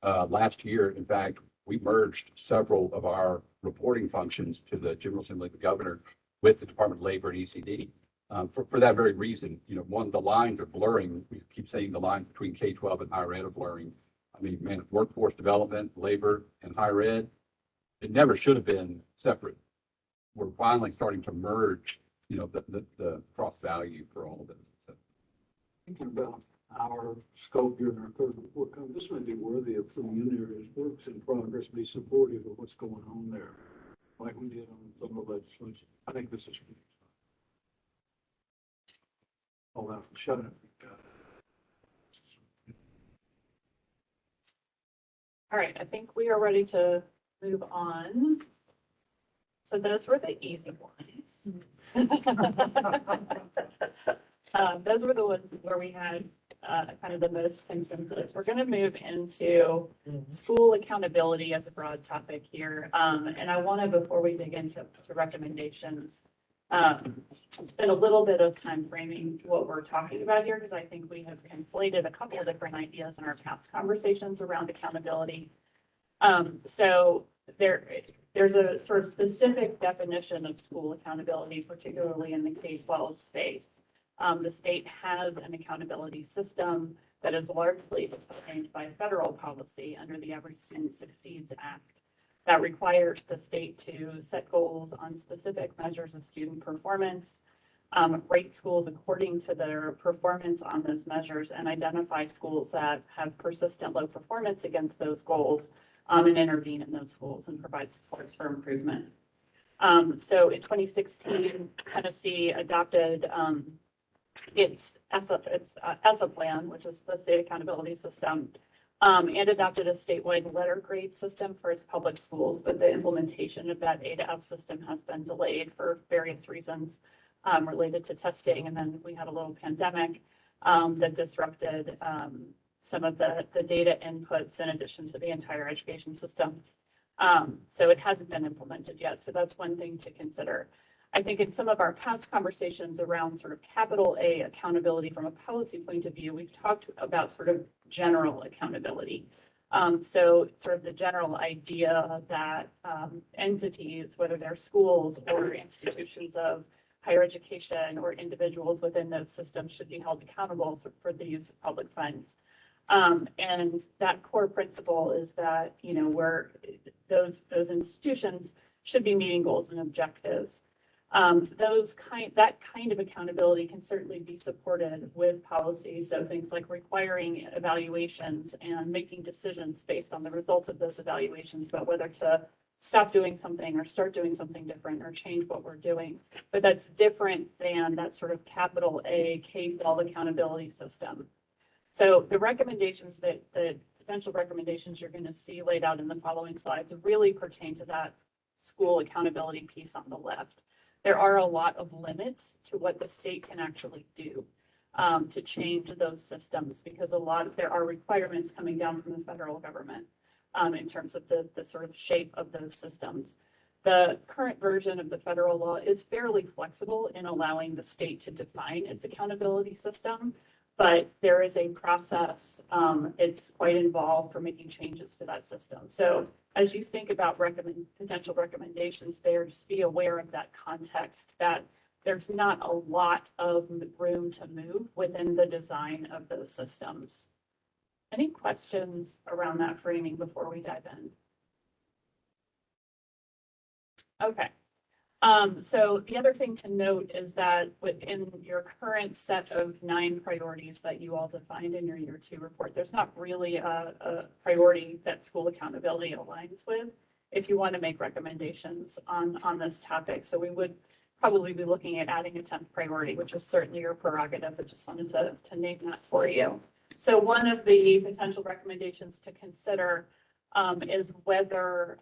last year, in fact, we merged several of our reporting functions to the General Assembly of the Governor with the Department of Labor and ECD. For that very reason, one, the lines are blurring. We keep saying the lines between K-12 and higher ed are blurring. I mean, man, workforce development, labor, and higher ed, it never should have been separate. We're finally starting to merge, the cross value for all of it. So. Thinking about our scope here in our third report, this may be worthy of putting in there as works in progress, be supportive of what's going on there, like we did on some of the legislation. I think this is really all that. Shut up. All right, I think we are ready to move on. So those were the easy ones. Those were the ones where we had kind of the most consensus. We're going to move into school accountability as a broad topic here. And I want to, before we dig into recommendations, spend a little bit of time framing what we're talking about here, because I think we have conflated a couple of different ideas in our past conversations around accountability. So there's a sort of specific definition of school accountability, particularly in the K-12 space. The state has an accountability system that is largely defined by federal policy under the Every Student Succeeds Act that requires the state to set goals on specific measures of student performance, rate schools according to their performance on those measures, and identify schools that have persistent low performance against those goals, and intervene in those schools and provide supports for improvement. So in 2016, Tennessee adopted its ESSA plan, which is the state accountability system, and adopted a statewide letter grade system for its public schools. But the implementation of that A-to-F system has been delayed for various reasons related to testing. And then we had a little pandemic. that disrupted some of the data inputs in addition to the entire education system. So it hasn't been implemented yet. So that's one thing to consider. I think in some of our past conversations around sort of capital A accountability from a policy point of view, we've talked about sort of general accountability. So sort of the general idea that entities, whether they're schools or institutions of higher education or individuals within those systems, should be held accountable for the use of public funds. And that core principle is that, you know, those institutions should be meeting goals and objectives. That kind of accountability can certainly be supported with policy. So things like requiring evaluations and making decisions based on the results of those evaluations about whether to stop doing something or start doing something different or change what we're doing. But that's different than that sort of capital A K-12 accountability system. So the recommendations the potential recommendations you're going to see laid out in the following slides really pertain to that school accountability piece on the left. There are a lot of limits to what the state can actually do to change those systems, because there are requirements coming down from the federal government in terms of the sort of shape of those systems. The current version of the federal law is fairly flexible in allowing the state to define its accountability system, but there is a process. It's quite involved for making changes to that system. So as you think about potential recommendations there, just be aware of that context, that there's not a lot of room to move within the design of those systems. Any questions around that framing before we dive in? Okay. So the other thing to note is that within your current set of 9 priorities that you all defined in your year 2 report, there's not really a priority that school accountability aligns with if you want to make recommendations on this topic. So we would probably be looking at adding a 10th priority, which is certainly your prerogative. I just wanted to name that for you. So one of the potential recommendations to consider is whether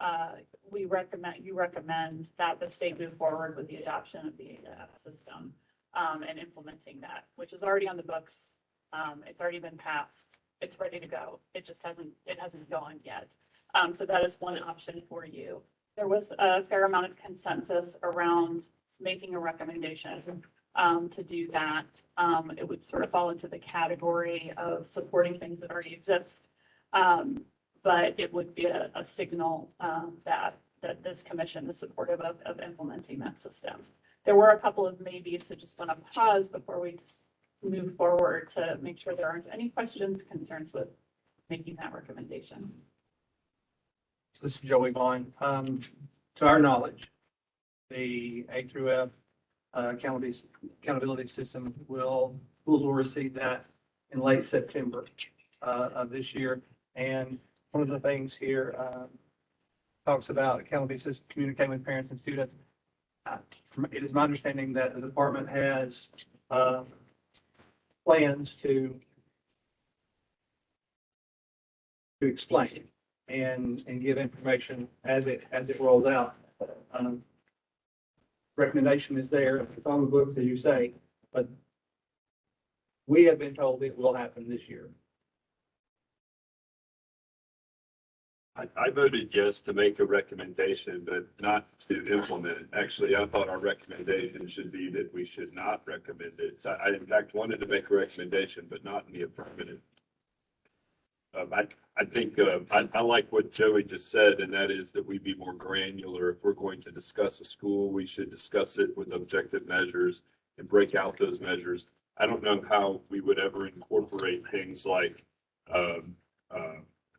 you recommend that the state move forward with the adoption of the ADAP system and implementing that, which is already on the books. It's already been passed. It's ready to go. It hasn't gone yet. So that is one option for you. There was a fair amount of consensus around making a recommendation to do that. It would sort of fall into the category of supporting things that already exist. But it would be a signal that this commission is supportive of implementing that system. There were a couple of maybes, so just want to pause before we just move forward to make sure there aren't any questions, concerns with making that recommendation. This is Joey Vaughn. To our knowledge, the A through F accountability system schools will receive that in late September of this year. And one of the things here talks about accountability system communicating with parents and students. It is my understanding that the department has plans to explain and give information as it rolls out. Recommendation is there. It's on the books, as you say, but we have been told it will happen this year. I voted yes to make a recommendation, but not to implement it. Actually, I thought our recommendation should be that we should not recommend it. So I in fact wanted to make a recommendation, but not in the affirmative. I think I like what Joey just said, and that is that we be more granular. If we're going to discuss a school, we should discuss it with objective measures and break out those measures. I don't know how we would ever incorporate things like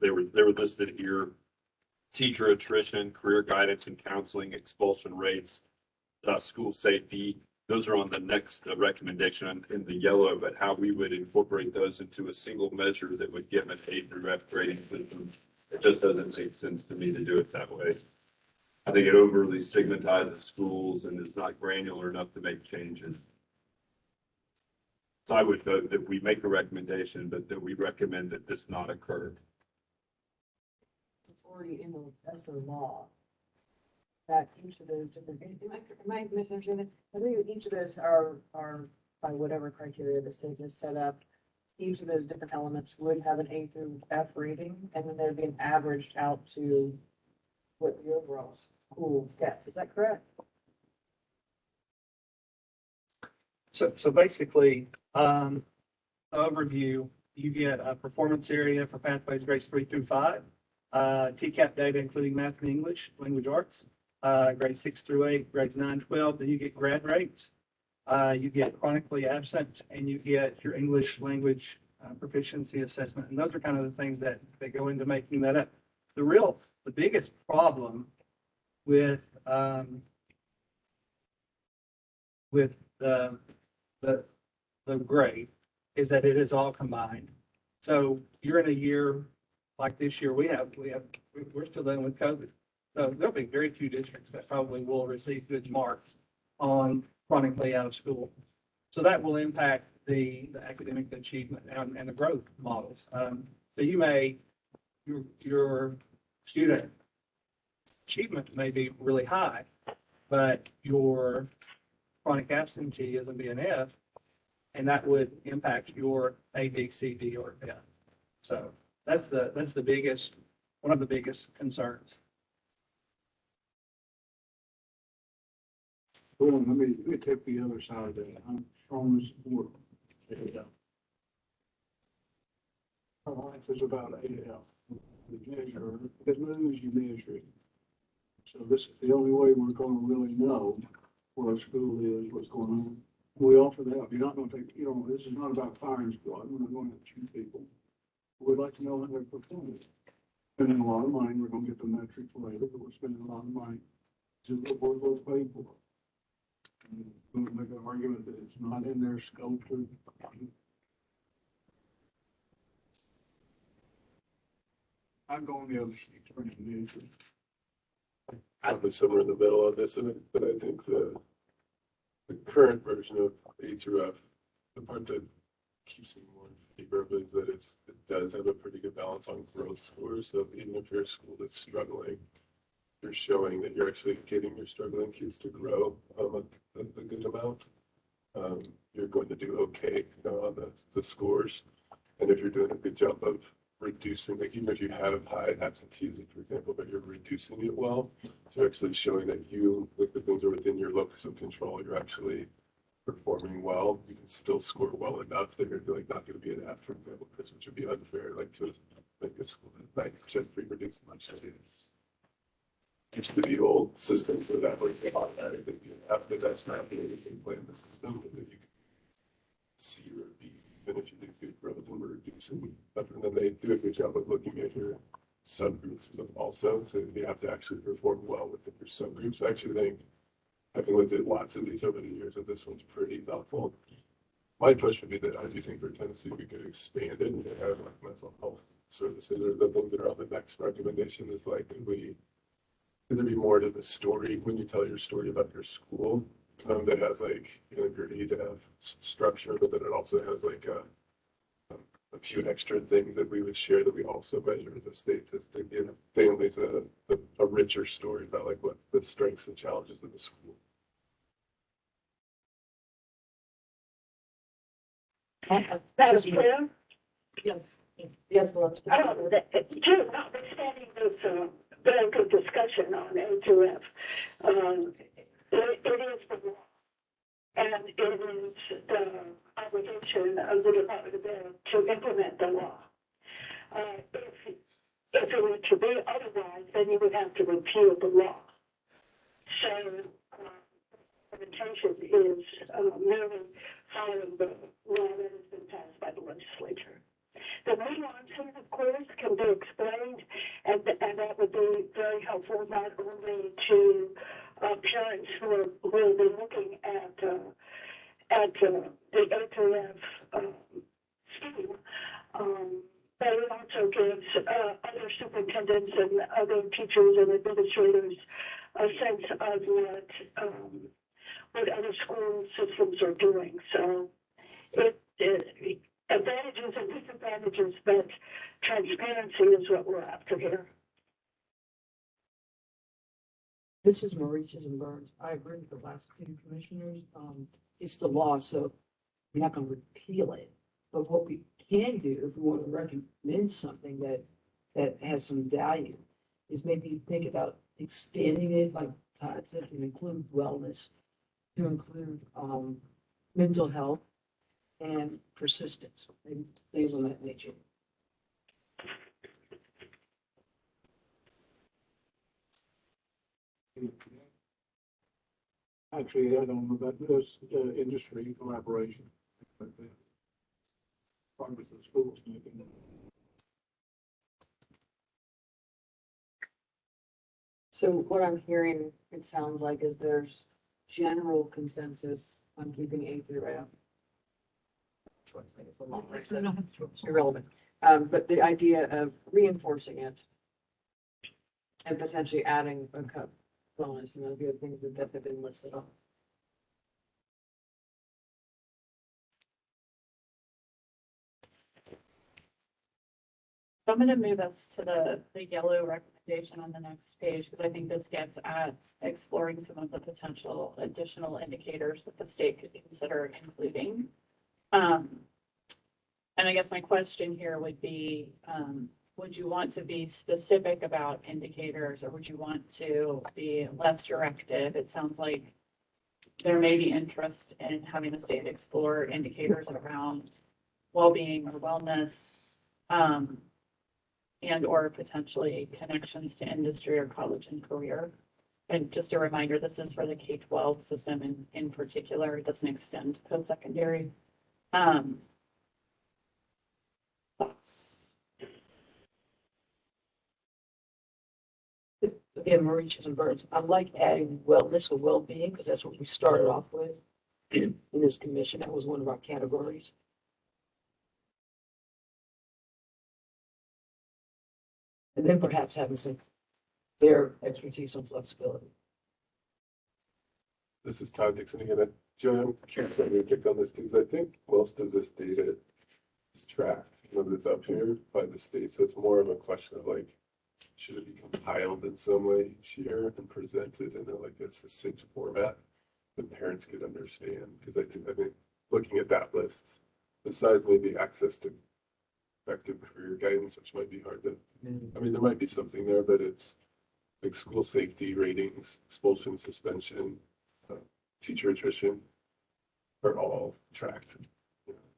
they were listed here: teacher attrition, career guidance and counseling, expulsion rates, school safety. Those are on the next recommendation in the yellow, but how we would incorporate those into a single measure that would give an A through F grading system. It just doesn't make sense to me to do it that way. I think it overly stigmatizes schools and is not granular enough to make changes. So I would vote that we make a recommendation, but that we recommend that this not occur. It's already in the ESSER law that each of those different, am I misunderstanding? I believe each of those are by whatever criteria the state has set up. each of those different elements would have an A through F rating, and then there'd be an averaged out to what the overall school gets. Is that correct? So basically, overview, you get a performance area for pathways grades 3 through 5, TCAP data, including math and English, language arts, grades 6 through 8, grades 9, 12, then you get grad rates. You get chronically absent, and you get your English language proficiency assessment. And those are kind of the things that go into making that up. The biggest problem with the grade is that it is all combined. So you're in a year like this year, we're still dealing with COVID. So there'll be very few districts that probably will receive good marks on chronically out of school. So that will impact the academic achievement and the growth models. So your student achievement may be really high, but your chronic absenteeism be an F, and that would impact your A, B, C, D, or F. So that's the biggest, one of the biggest concerns. Well, let me take the other side of that. I'm strongly support AL. Our life is about AL. The measure, if it moves, you measure it. So this is the only way we're going to really know where our school is, what's going on. We offer the help. You're not going to take, this is not about firing squad. We're not going to shoot people. We'd like to know how they're performing. Spending a lot of money, we're going to get the metrics later, but we're spending a lot of money to look what those paid for. We'll make an argument that it's not in their scope to. I'm going the other side, turning the issue. Probably somewhere in the middle of this, but I think the current version of A through F, the part that keeps me more in favor of is that it does have a pretty good balance on growth scores. So even if you're a school that's struggling, you're showing that you're actually getting your struggling kids to grow a good amount. You're going to do okay on the scores. And if you're doing a good job of reducing, like even if you have high absenteeism, for example, but you're reducing it well, so you're actually showing that you, like the things are within your locus of control, you're actually performing well, you can still score well enough that you're like not going to be an F, for example, which would be unfair, like to make a school that 90% pre-reduced much as it is. Used to be old systems where that would be automatically be an F, but that's not the anything play in the system, but then you can C or B, even if you do good growth and we're reducing. And then they do a good job of looking at your subgroups also, so you have to actually perform well within your subgroups. I actually think, having looked at lots of these over the years, that this one's pretty helpful. My push would be that I do think for Tennessee, we could expand it to have like mental health services, or the things that are on the next recommendation is like, could there be more to the story when you tell your story about your school that has like integrity, to have structure, but then it also has like a few extra things that we would share that we also measure as a state to give families a richer story about like what the strengths and challenges of the school. Madam Chair? Yes. Yes, Lynn. Notwithstanding this very good discussion on A to F, it is the law. And it is the obligation of the Department of Ed to implement the law. If it were to be otherwise, then you would have to repeal the law. So implementation is merely following the law that has been passed by the legislature. The nuances, of course, can be explained, and that would be very helpful not only to parents who will be looking at the A2F scheme, but it also gives other superintendents and other teachers and administrators a sense of what other school systems are doing. So it advantages and disadvantages, but transparency is what we're after here. This is Mauritius and Burns. I agree with the last two commissioners. It's the law, so we're not going to repeal it. But what we can do, if we want to recommend something that has some value, is maybe think about extending it, like Todd said, to include wellness, to include, mental health and persistence, and things of that nature. Actually, I don't know about this, industry collaboration. But the progress the schools making. So what I'm hearing, it sounds like, is there's general consensus on keeping A through F. Choice, I guess, the long list is irrelevant. But the idea of reinforcing it and potentially adding a cup bonus, the other things that have been listed on. So I'm going to move us to the yellow recommendation on the next page, because I think this gets at exploring some of the potential additional indicators that the state could consider including. And I guess my question here would be, would you want to be specific about indicators, or would you want to be less directive? It sounds like there may be interest in having the state explore indicators around well-being or wellness, and or potentially connections to industry or college and career. And just a reminder, this is for the K-12 system in particular. It doesn't extend to post-secondary. Thoughts? Again, Mauritius and Burns, I like adding wellness or well-being, because that's what we started off with in this commission. That was one of our categories. And then perhaps having their expertise on flexibility. This is Todd Dixon again. Joey, I'm curious what your take on this too, because I think most of this data is tracked, that's up here by the state. So it's more of a question of like, should it be compiled in some way each year and presented in a succinct format that parents could understand? Because I think looking at that list, besides maybe access to effective career guidance, which might be hard to, there might be something there, but it's like school safety ratings, expulsion, suspension, teacher attrition are all tracked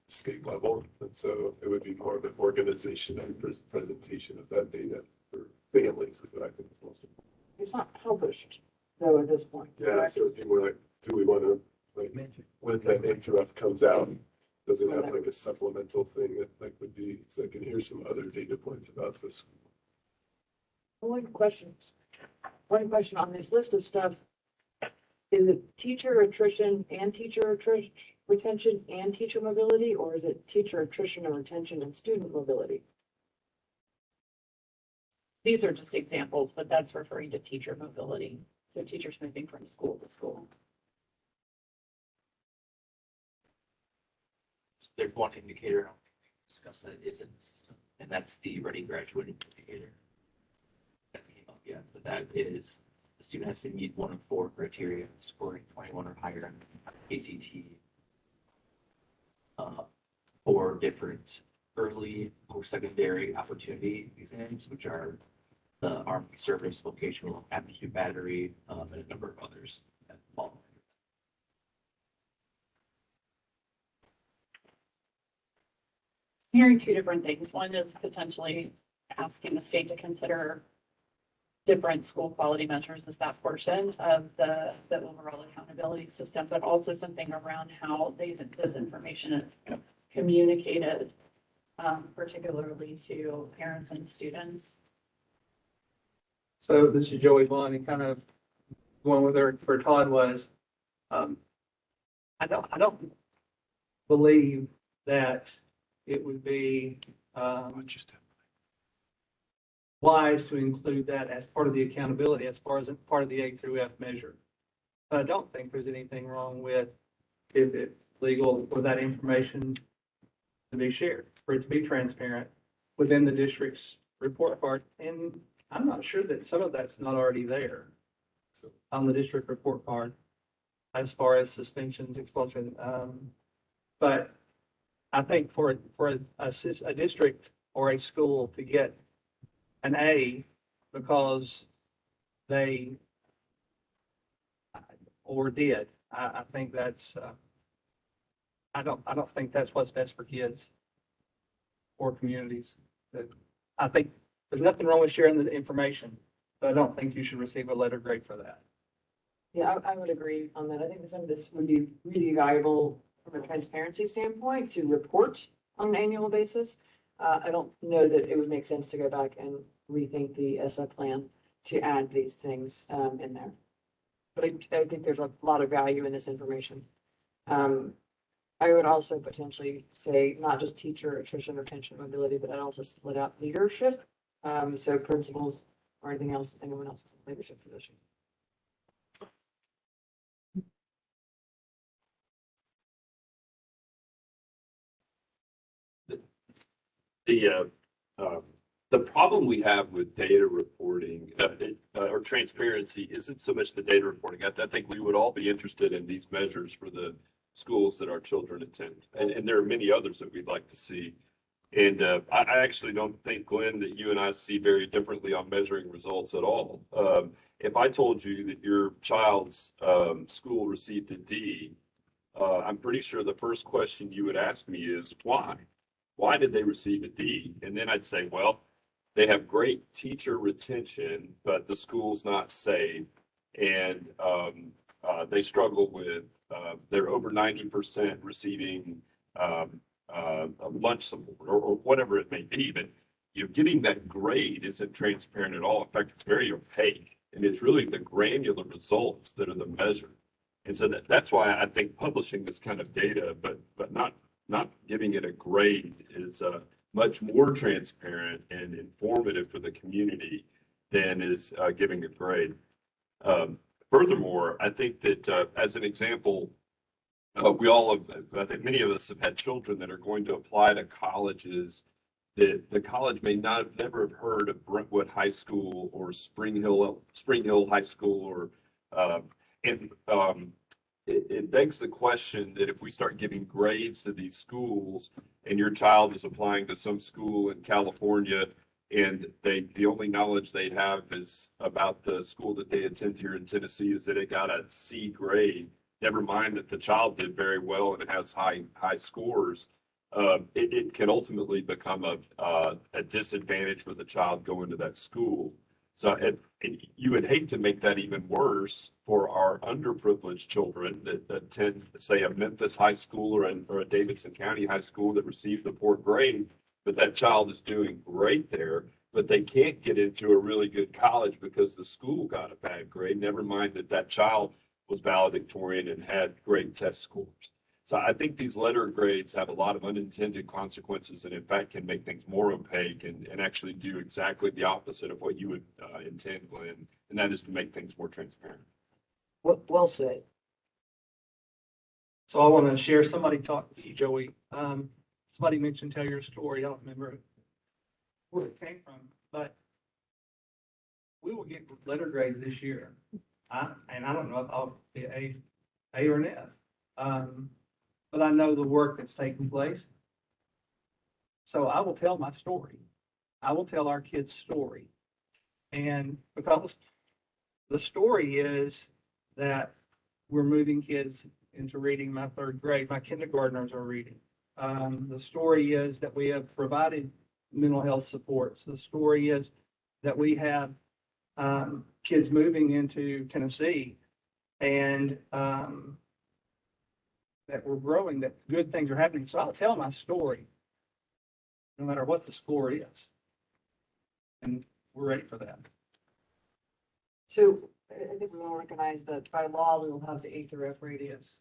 state level. And so it would be more of an organization and presentation of that data for families, is what I think is most important. It's not published though at this point. Yeah, so it'd be more like, do we want to, like, when that interrupt comes out, does it have like a supplemental thing that would be, so I can hear some other data points about this? One question on this list of stuff. Is it teacher attrition and teacher retention and teacher mobility, or is it teacher attrition and retention and student mobility? These are just examples, but that's referring to teacher mobility. So teachers moving from school to school. There's one indicator I'll discuss that is in the system, and that's the ready graduate indicator. That came up yet, but that is the student has to meet one of 4 criteria, scoring 21 or higher on ACT. 4 different early post-secondary opportunity exams, which are the Army Service Vocational Aptitude Battery, and a number of others that fall. Hearing 2 different things. One is potentially asking the state to consider different school quality measures as that portion of the overall accountability system, but also something around how this information is communicated, particularly to parents and students. So this is Joey Vaughn, and kind of going with where Todd was. I don't believe that it would be wise to include that as part of the accountability, as far as part of the A through F measure. I don't think there's anything wrong with, if it's legal, for that information to be shared, for it to be transparent within the district's report card. And I'm not sure that some of that's not already there on the district report card as far as suspensions, expulsion. But I think for a district or a school to get an A because they or did, I think that's, I don't think that's what's best for kids or communities. I think there's nothing wrong with sharing the information, but I don't think you should receive a letter grade for that. Yeah, I would agree on that. I think some of this would be really valuable from a transparency standpoint to report on an annual basis. I don't know that it would make sense to go back and rethink the ESSA plan to add these things in there. But I think there's a lot of value in this information. I would also potentially say not just teacher attrition, retention, mobility, but I'd also split out leadership. So principals or anything else, anyone else's leadership position. The problem we have with data reporting or transparency isn't so much the data reporting. I think we would all be interested in these measures for the schools that our children attend. And there are many others that we'd like to see. And I actually don't think, Glenn, that you and I see very differently on measuring results at all. If I told you that your child's school received a D, I'm pretty sure the first question you would ask me is why? Why did they receive a D? And then I'd say, well, they have great teacher retention, but the school's not safe. And they struggle with, they're over 90% receiving lunch support or whatever it may be. But getting that grade isn't transparent at all. In fact, it's very opaque. And it's really the granular results that are the measure. And so that's why I think publishing this kind of data, but not giving it a grade is much more transparent and informative for the community than is giving a grade. Furthermore, I think that as an example, we all have, I think many of us have had children that are going to apply to colleges that the college may never have heard of Brentwood High School or Spring Hill High School or it begs the question that if we start giving grades to these schools and your child is applying to some school in California and the only knowledge they have is about the school that they attend here in Tennessee is that it got a C grade, never mind that the child did very well and has high scores, it can ultimately become a disadvantage for the child going to that school. So and you would hate to make that even worse for our underprivileged children that attend, say, a Memphis high school or a Davidson County high school that received a poor grade, but that child is doing great there, but they can't get into a really good college because the school got a bad grade, never mind that child was valedictorian and had great test scores. So I think these letter grades have a lot of unintended consequences and in fact can make things more opaque and actually do exactly the opposite of what you would intend, Glenn, and that is to make things more transparent. Well said. So I want to share, somebody talked to you, Joey. Somebody mentioned tell your story. I don't remember where it came from, but we will get letter grades this year. And I don't know if I'll be A or an F. But I know the work that's taking place. So I will tell my story. I will tell our kids' story. And because the story is that we're moving kids into reading my third grade. My kindergartners are reading. The story is that we have provided mental health supports. The story is that we have kids moving into Tennessee and that we're growing, that good things are happening. So I'll tell my story, no matter what the score is. And we're ready for that. So I think we all recognize that by law, we will have the A through F radius.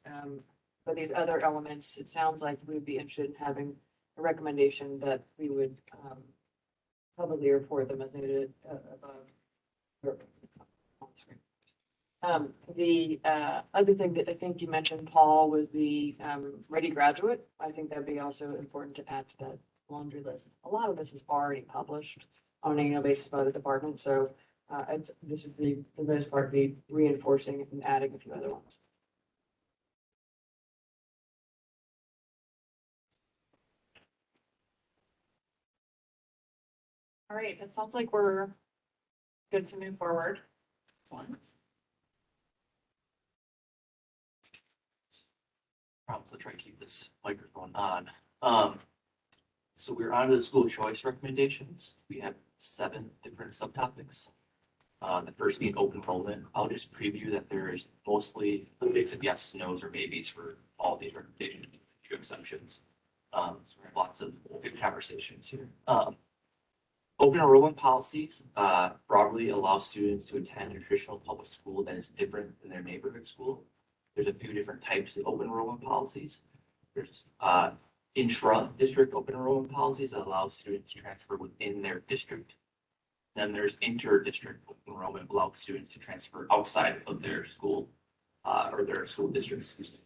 But these other elements, it sounds like we'd be interested in having a recommendation that we would publicly report them as needed above. On screen. The other thing that I think you mentioned, Paul, was the ready graduate. I think that'd be also important to add to that laundry list. A lot of this is already published on an annual basis by the department, so this would be, for the most part, be reinforcing and adding a few other ones. All right, it sounds like we're good to move forward. Excellent. Promise to try to keep this microphone on. So we're on to the school choice recommendations. We have 7 different subtopics. The first being open enrollment. I'll just preview that there is mostly a mix of yes, no's, or maybes for all these recommendations, a few exceptions. So we have lots of good conversations here. Open enrollment policies broadly allow students to attend a traditional public school that is different than their neighborhood school. There's a few different types of open enrollment policies. There's intra-district open enrollment policies that allow students to transfer within their district. Then there's inter-district open enrollment allow students to transfer outside of their school or their school district. Excuse me.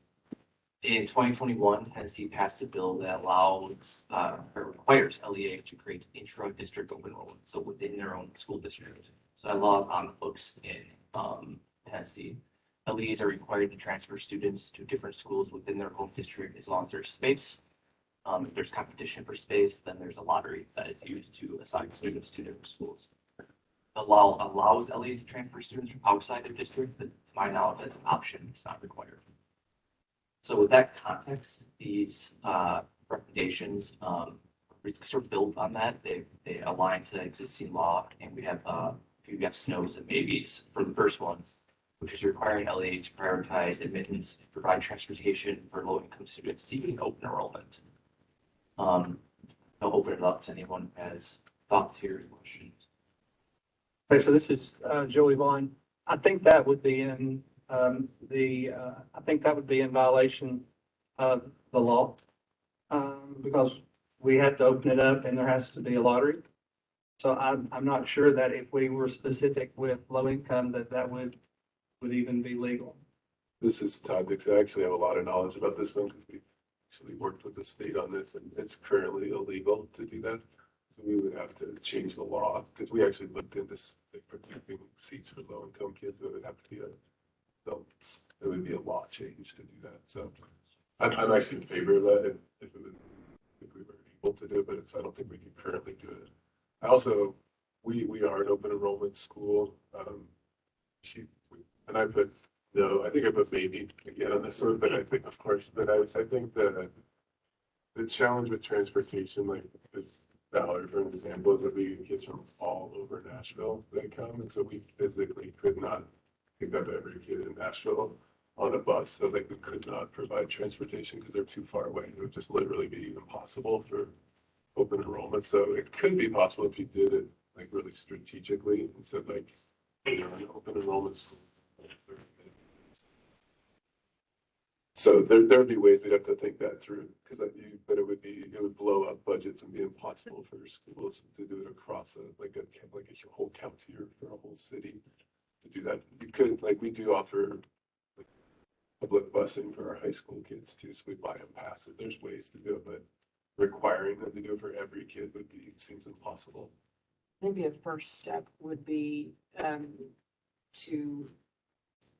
In 2021, Tennessee passed a bill that allows or requires LEAs to create intra-district open enrollment, so within their own school district. So that law is on the books in Tennessee. LEAs are required to transfer students to different schools within their home district as long as there's space. If there's competition for space, then there's a lottery that is used to assign students to different schools. The law allows LEAs to transfer students from outside their district, but to my knowledge, that's an option. It's not required. So with that context, these recommendations sort of build on that. They align to existing law, and we have a few yes, no's, and maybes for the first one, which is requiring LEAs to prioritize admittance and provide transportation for low-income students seeking open enrollment. I'll open it up to anyone who has thoughts here, questions. Okay, so this is Joey Vaughn. I think that would be in I think that would be in violation of the law because we have to open it up and there has to be a lottery. So I'm not sure that if we were specific with low income, that would even be legal. This is Todd Dixon. I actually have a lot of knowledge about this one because we actually worked with the state on this, and it's currently illegal to do that. So we would have to change the law because we actually looked into like, protecting seats for low income kids. But it would have to be it would be a law change to do that. So I'm actually in favor of that if we were able to do it, but I don't think we can currently do it. I also, we are an open enrollment school. And I put, no, I think I put maybe again on this one, but I think, of course, but I think that the challenge with transportation, like this Valerie, for an example, is that we get kids from all over Nashville that come. And so we physically could not pick up every kid in Nashville on a bus. So like we could not provide transportation because they're too far away. It would just literally be impossible for open enrollment. So it could be possible if you did it like really strategically and said like, you know, an open enrollment school. So there would be ways we'd have to think that through because but it would blow up budgets and be impossible for schools to do it across like a whole county or for a whole city to do that. You could like we do offer like, public busing for our high school kids too, so we buy them passes. There's ways to do it, but requiring them to do it for every kid seems impossible. Maybe a first step would be to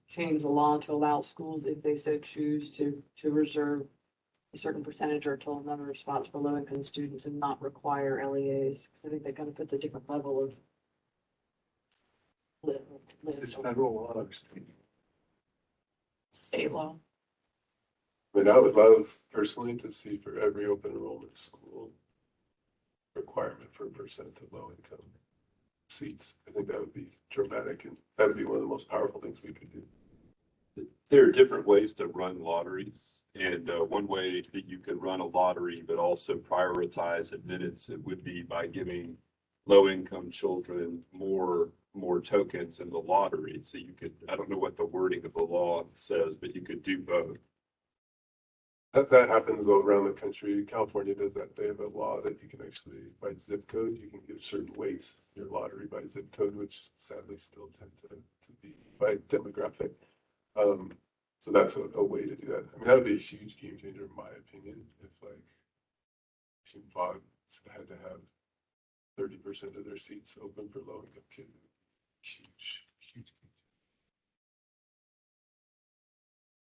change the law to allow schools, if they so choose, to reserve a certain percentage or a total number of spots for low-income students and not require LEAs. Because I think that kind of puts a different level of. It's federal law. State law. But I would love personally to see for every open enrollment school requirement for a percent of low income seats. I think that would be dramatic and that would be one of the most powerful things we could do. There are different ways to run lotteries. And one way that you can run a lottery, but also prioritize admittance, it would be by giving low-income children more tokens in the lottery. So you could, I don't know what the wording of the law says, but you could do both. That happens all around the country. California does that. They have a law that you can actually, by zip code, you can give certain weights in your lottery by zip code, which sadly still tend to be by demographic. So that's a way to do that. I mean, that would be a huge game changer, in my opinion, if like Fog had to have 30% of their seats open for low income kids. Huge.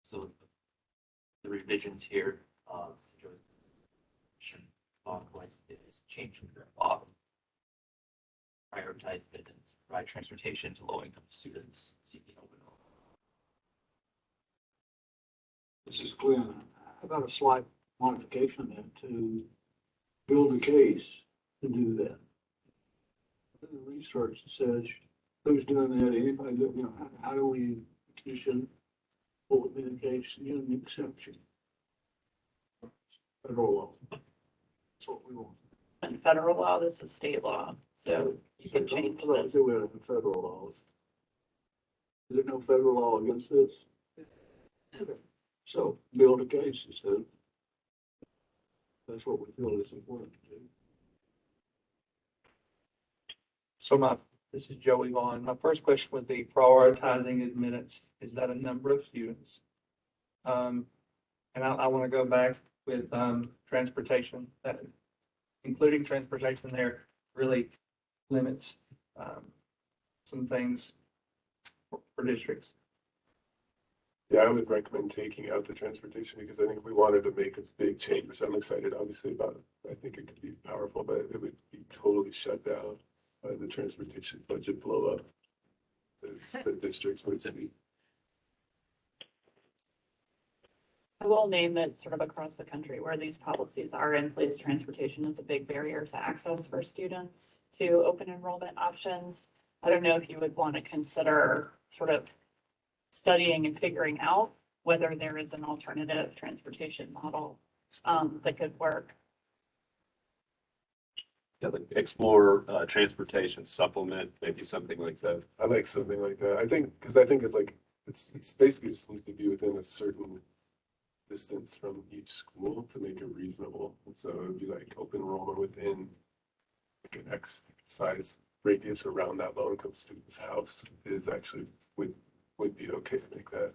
So the revisions here, is changing the law. prioritize students, provide transportation to low-income students seeking open enrollment. This is Glenn. How about a slight modification then to build a case to do that? The research says, who's doing that? Anybody, that, you know, how do we petition? What would be the case in an exception? Federal law. That's what we want. And federal law, this is state law, so you can change Let's this. do it in federal law. Is there no federal law against this? Okay. So build a case instead. That's what we feel is important to do. So this is Joey Vaughn. My first question would be prioritizing admittance. Is that a number of students? And I want to go back with transportation. That including transportation there really limits some things for districts. Yeah, I would recommend taking out the transportation because I think if we wanted to make a big change, which I'm excited obviously about, I think it could be powerful, but it would be totally shut down by the transportation budget blow up. The districts would see. I will name that sort of across the country where these policies are in place, transportation is a big barrier to access for students to open enrollment options. I don't know if you would want to consider sort of studying and figuring out whether there is an alternative transportation model that could work. Yeah, like explore transportation supplement, maybe something like that. I like something like that. I think, because I think it's like, it's basically just needs to be within a certain distance from each school to make it reasonable. And so it would be like open enrollment within like an X size radius around that low income student's house is actually would be okay to make that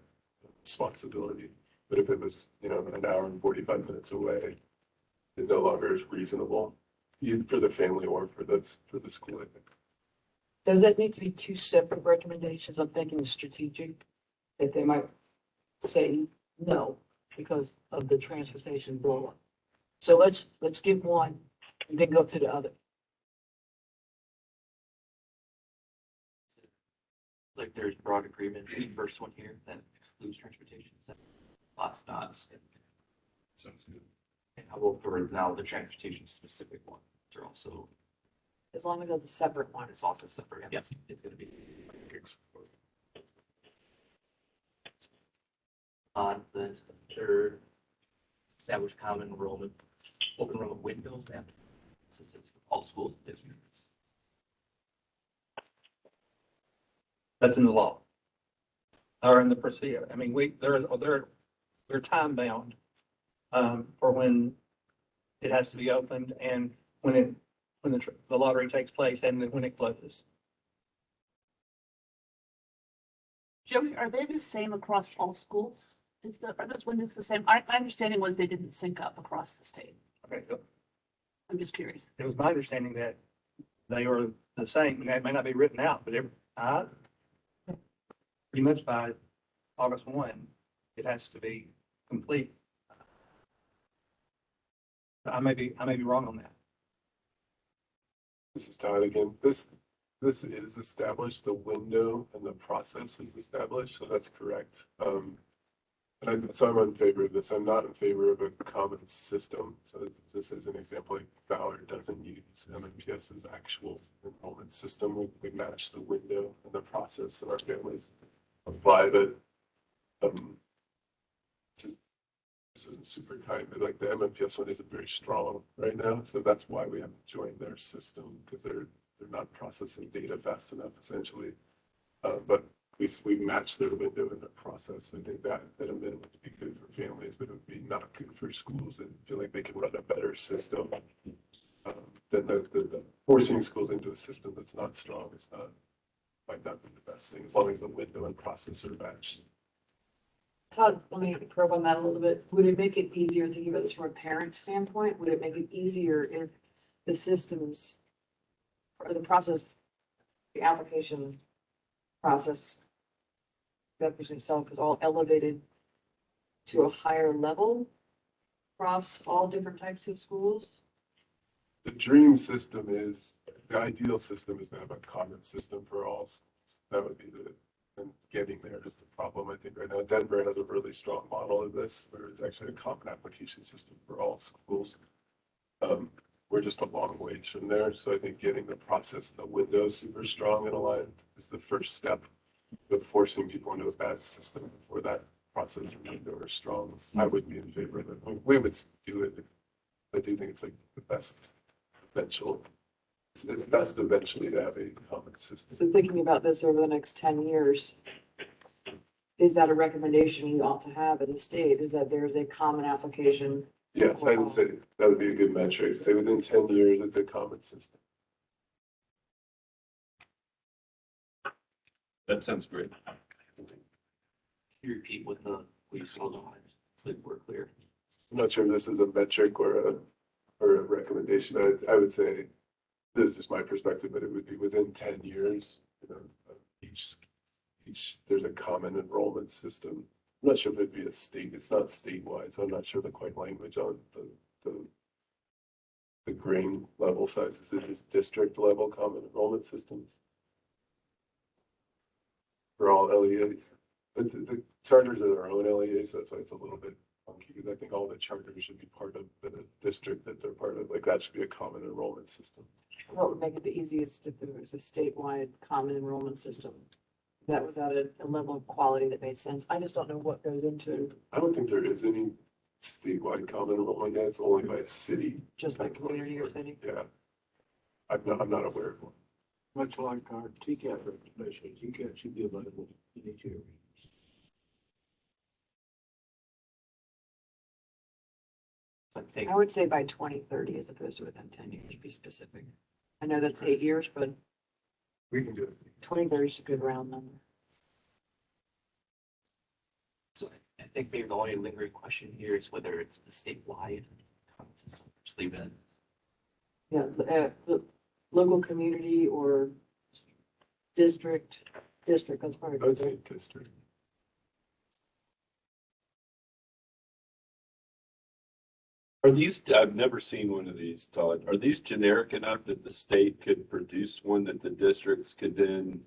responsibility. But if it was, you know, an hour and 45 minutes away, it no longer is reasonable, either for the family or for the school, I think. Does that need to be two separate recommendations? I'm thinking strategic, that they might say no because of the transportation blow up. So let's get one and then go to the other. Like there's broad agreement, the first one here that excludes transportation, lots of dots. Sounds good. And I will for now the transportation specific ones are also, As long as it's a separate one. it's also separate. Yep, it's gonna be. On the third, establish common enrollment, open enrollment windows and assistance for all schools and districts. That's in the law. Or in the procedure. I mean, they're time bound for when it has to be opened and when the lottery takes place and then when it closes. Joey, are they the same across all schools? Are those windows the same? My understanding was they didn't sync up across the state. Okay, so I'm just curious. it was my understanding that they are the same, and that may not be written out, but pretty much by August 1, it has to be complete. I may be wrong on that. This is Todd again. This is established, the window and the process is established, so that's correct. So I'm in favor of this. I'm not in favor of a common system. So this is an example, like Ballard doesn't use MNPS's actual enrollment system. We match the window and the process and our families apply that. This isn't super kind, but like the MNPS one isn't very strong right now. So that's why we haven't joined their system, because they're not processing data fast enough essentially. But we match their window in the process. I think that at a minimum would be good for families, but it would be not good for schools that feel like they can run a better system. Than the forcing schools into a system that's not strong might not be the best thing, as long as the window and process are matched. Todd, let me probe on that a little bit. Would it make it easier, thinking about this from a parent standpoint, would it make it easier if the systems or the process, the application process, the application itself is all elevated to a higher level across all different types of schools? The dream system is the ideal system is to have a common system for all. That would be and getting there is the problem, I think, right now. Denver has a really strong model of this, where it's actually a common application system for all schools. We're just a long ways from there, so I think getting the process, the window super strong and aligned is the first step of forcing people into a bad system before that process window is strong. I would be in favor of it. We would do it. I do think it's like the best eventual. It's best eventually to have a common system. So thinking about this over the next 10 years, is that a recommendation you ought to have as a state, is that there's a common application? Yes, I would say that would be a good metric. Say within 10 years, it's a common system. That sounds great. Can you repeat what you saw the lines, so we're clear? I'm not sure if this is a metric or a recommendation. I would say, this is just my perspective, but it would be within 10 years, you know, there's a common enrollment system. I'm not sure if it'd be a state, it's not statewide, so I'm not sure the quite language on the grade level sizes. It is district level common enrollment systems for all LEAs. But the charters are their own LEAs, that's why it's a little bit funky, because I think all the charters should be part of the district that they're part of. Like that should be a common enrollment system. What would make it the easiest if there was a statewide common enrollment system that was at a level of quality that made sense? I just don't know what goes into I don't think there is any statewide common enrollment yet. It's only by city. just by community or city. Yeah. I'm not aware of one. Much like our TCAT recommendation, TCAT should be available in each area. I would say by 2030 as opposed to within 10 years, be specific. I know that's 8 years, but We can do it. 2030 is a good round number. So I think maybe the only lingering question here is whether it's a statewide common system. Just leave it. Yeah, the local community or district, that's probably. I would say district. Are these, I've never seen one of these, Todd. Are these generic enough that the state could produce one that the districts could then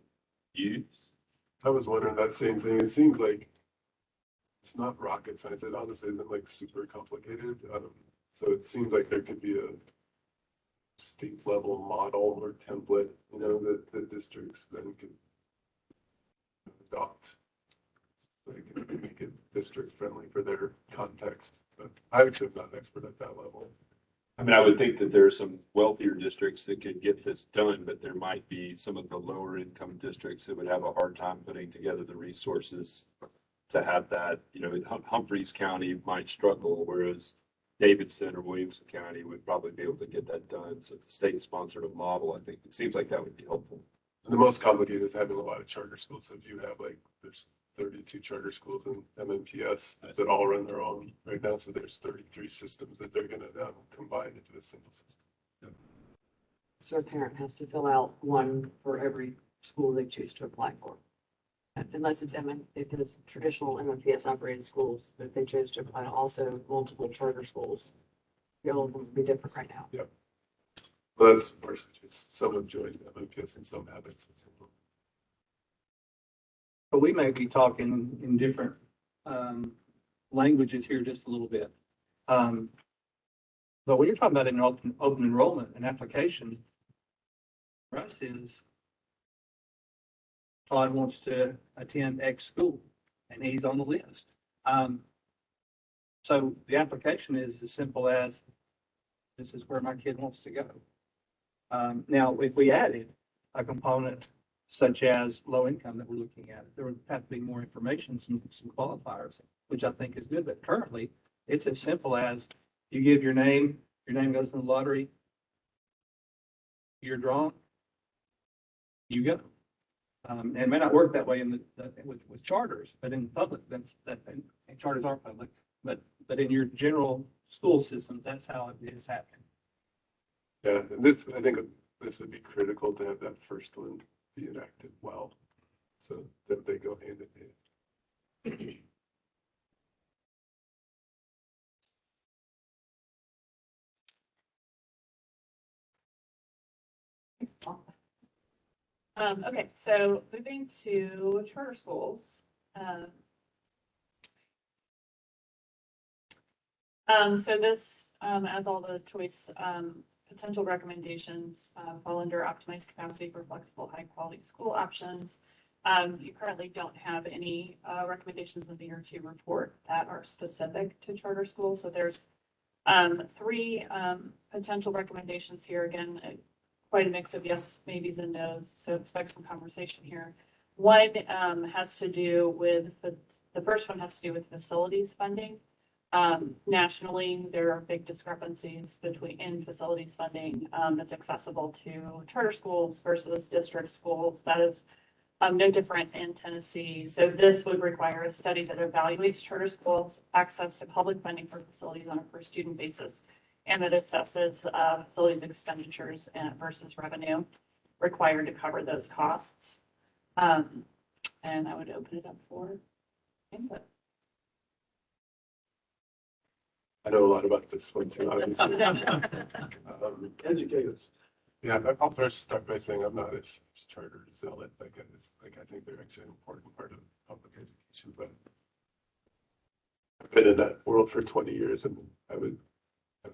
use? I was wondering that same thing. It seems like it's not rocket science. It honestly isn't like super complicated. So it seems like there could be a state level model or template, you know, that the districts then could adopt. They can make it district friendly for their context. But I actually am not an expert at that level. I mean, I would think that there are some wealthier districts that could get this done, but there might be some of the lower income districts that would have a hard time putting together the resources to have that. You know, Humphreys County might struggle, whereas Davidson or Williamson County would probably be able to get that done. So it's a state sponsored a model. I think it seems like that would be helpful. And the most complicated is having a lot of charter schools. So if you have like, there's 32 charter schools in MMTS that all run their own right now. So there's 33 systems that they're going to combine into a single system. So a parent has to fill out one for every school they choose to apply for. Unless it's if it's traditional MMPS operated schools, if they chose to apply to also multiple charter schools, all of them would be different right now. Yep. Well, that's percentages. Some have joined MMPS and some haven't. But we may be talking in different languages here just a little bit. But when you're talking about an open enrollment, an application for us is Todd wants to attend X school and he's on the list. So the application is as simple as this is where my kid wants to go. Now, if we added a component such as low income that we're looking at, there would have to be more information, some qualifiers, which I think is good. But currently, it's as simple as you give your name goes in the lottery, you're drawn, you go. And it may not work that way with charters, but in public, and charters are public, but in your general school systems, that's how it is happening. Yeah, and I think this would be critical to have that first one be enacted well, so that they go hand in hand. Okay, so moving to charter schools. So this, as all the choice, potential recommendations, fall under optimized capacity for flexible, high quality school options. You currently don't have any, recommendations in the year two report that are specific to charter schools. So there's, three, potential recommendations here. Again, quite a mix of yes, maybes, and nos. So expect some conversation here. One, has to do with, the first one has to do with facilities funding. Nationally, there are big discrepancies in facilities funding that's accessible to charter schools versus district schools. That is no different in Tennessee. So this would require a study that evaluates charter schools' access to public funding for facilities on a per student basis, and that assesses facilities expenditures versus revenue required to cover those costs. And I would open it up for input. I know a lot about this one too, obviously. Educators. Yeah, I'll first start by saying I'm not a charter zealot. I think they're actually an important part of public education, but I've been in that world for 20 years, and I would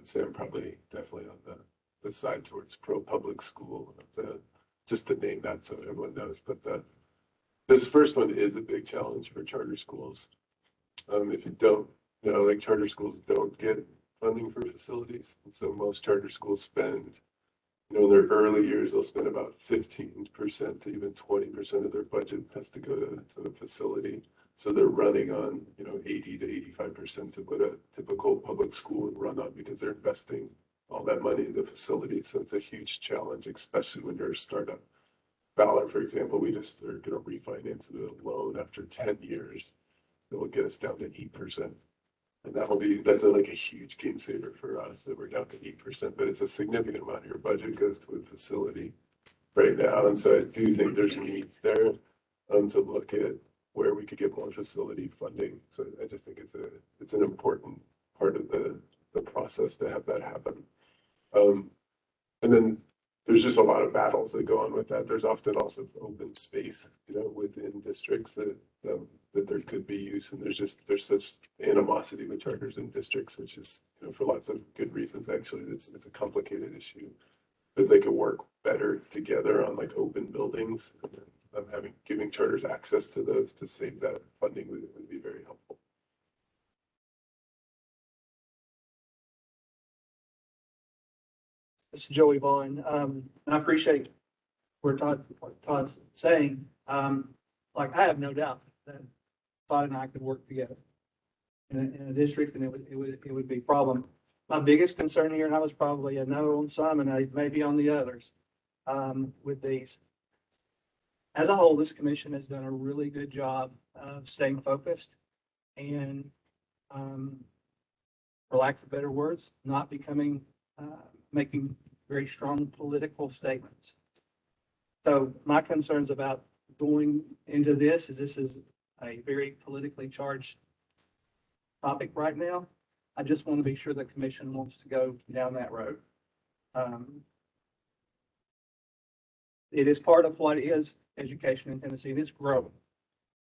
say I'm probably definitely on the side towards pro-public school, just to name that so everyone knows. But this first one is a big challenge for charter schools. If you don't, like charter schools don't get funding for facilities. And so most charter schools spend, in their early years, they'll spend about 15% to even 20% of their budget has to go to the facility. So they're running on, 80 to 85% of what a typical public school would run on because they're investing all that money into facilities. So it's a huge challenge, especially when you're a startup. Ballard, for example, we just are going to refinance the loan after 10 years. It will get us down to 8%. And that's like a huge game saver for us that we're down to 8%, but it's a significant amount of your budget goes to a facility right now. And so I do think there's needs there to look at where we could get more facility funding. So I just think it's an important part of the process to have that happen. And then there's just a lot of battles that go on with that. There's often also open space, within districts that there could be use, and there's such animosity with charters in districts, which is, for lots of good reasons. Actually, it's a complicated issue, but they could work better together on like open buildings. Giving charters access to those to save that funding would be very helpful. This is Joey Vaughn. I appreciate what Todd's saying. Like, I have no doubt that Todd and I could work together in a district, and it would be a problem. My biggest concern here, and I was probably a no on some and maybe on the others, with these. As a whole, this commission has done a really good job of staying focused and, for lack of better words, not becoming making very strong political statements. So my concerns about going into this is a very politically charged topic right now. I just want to be sure the commission wants to go down that road. It is part of what is education in Tennessee, and it's growing.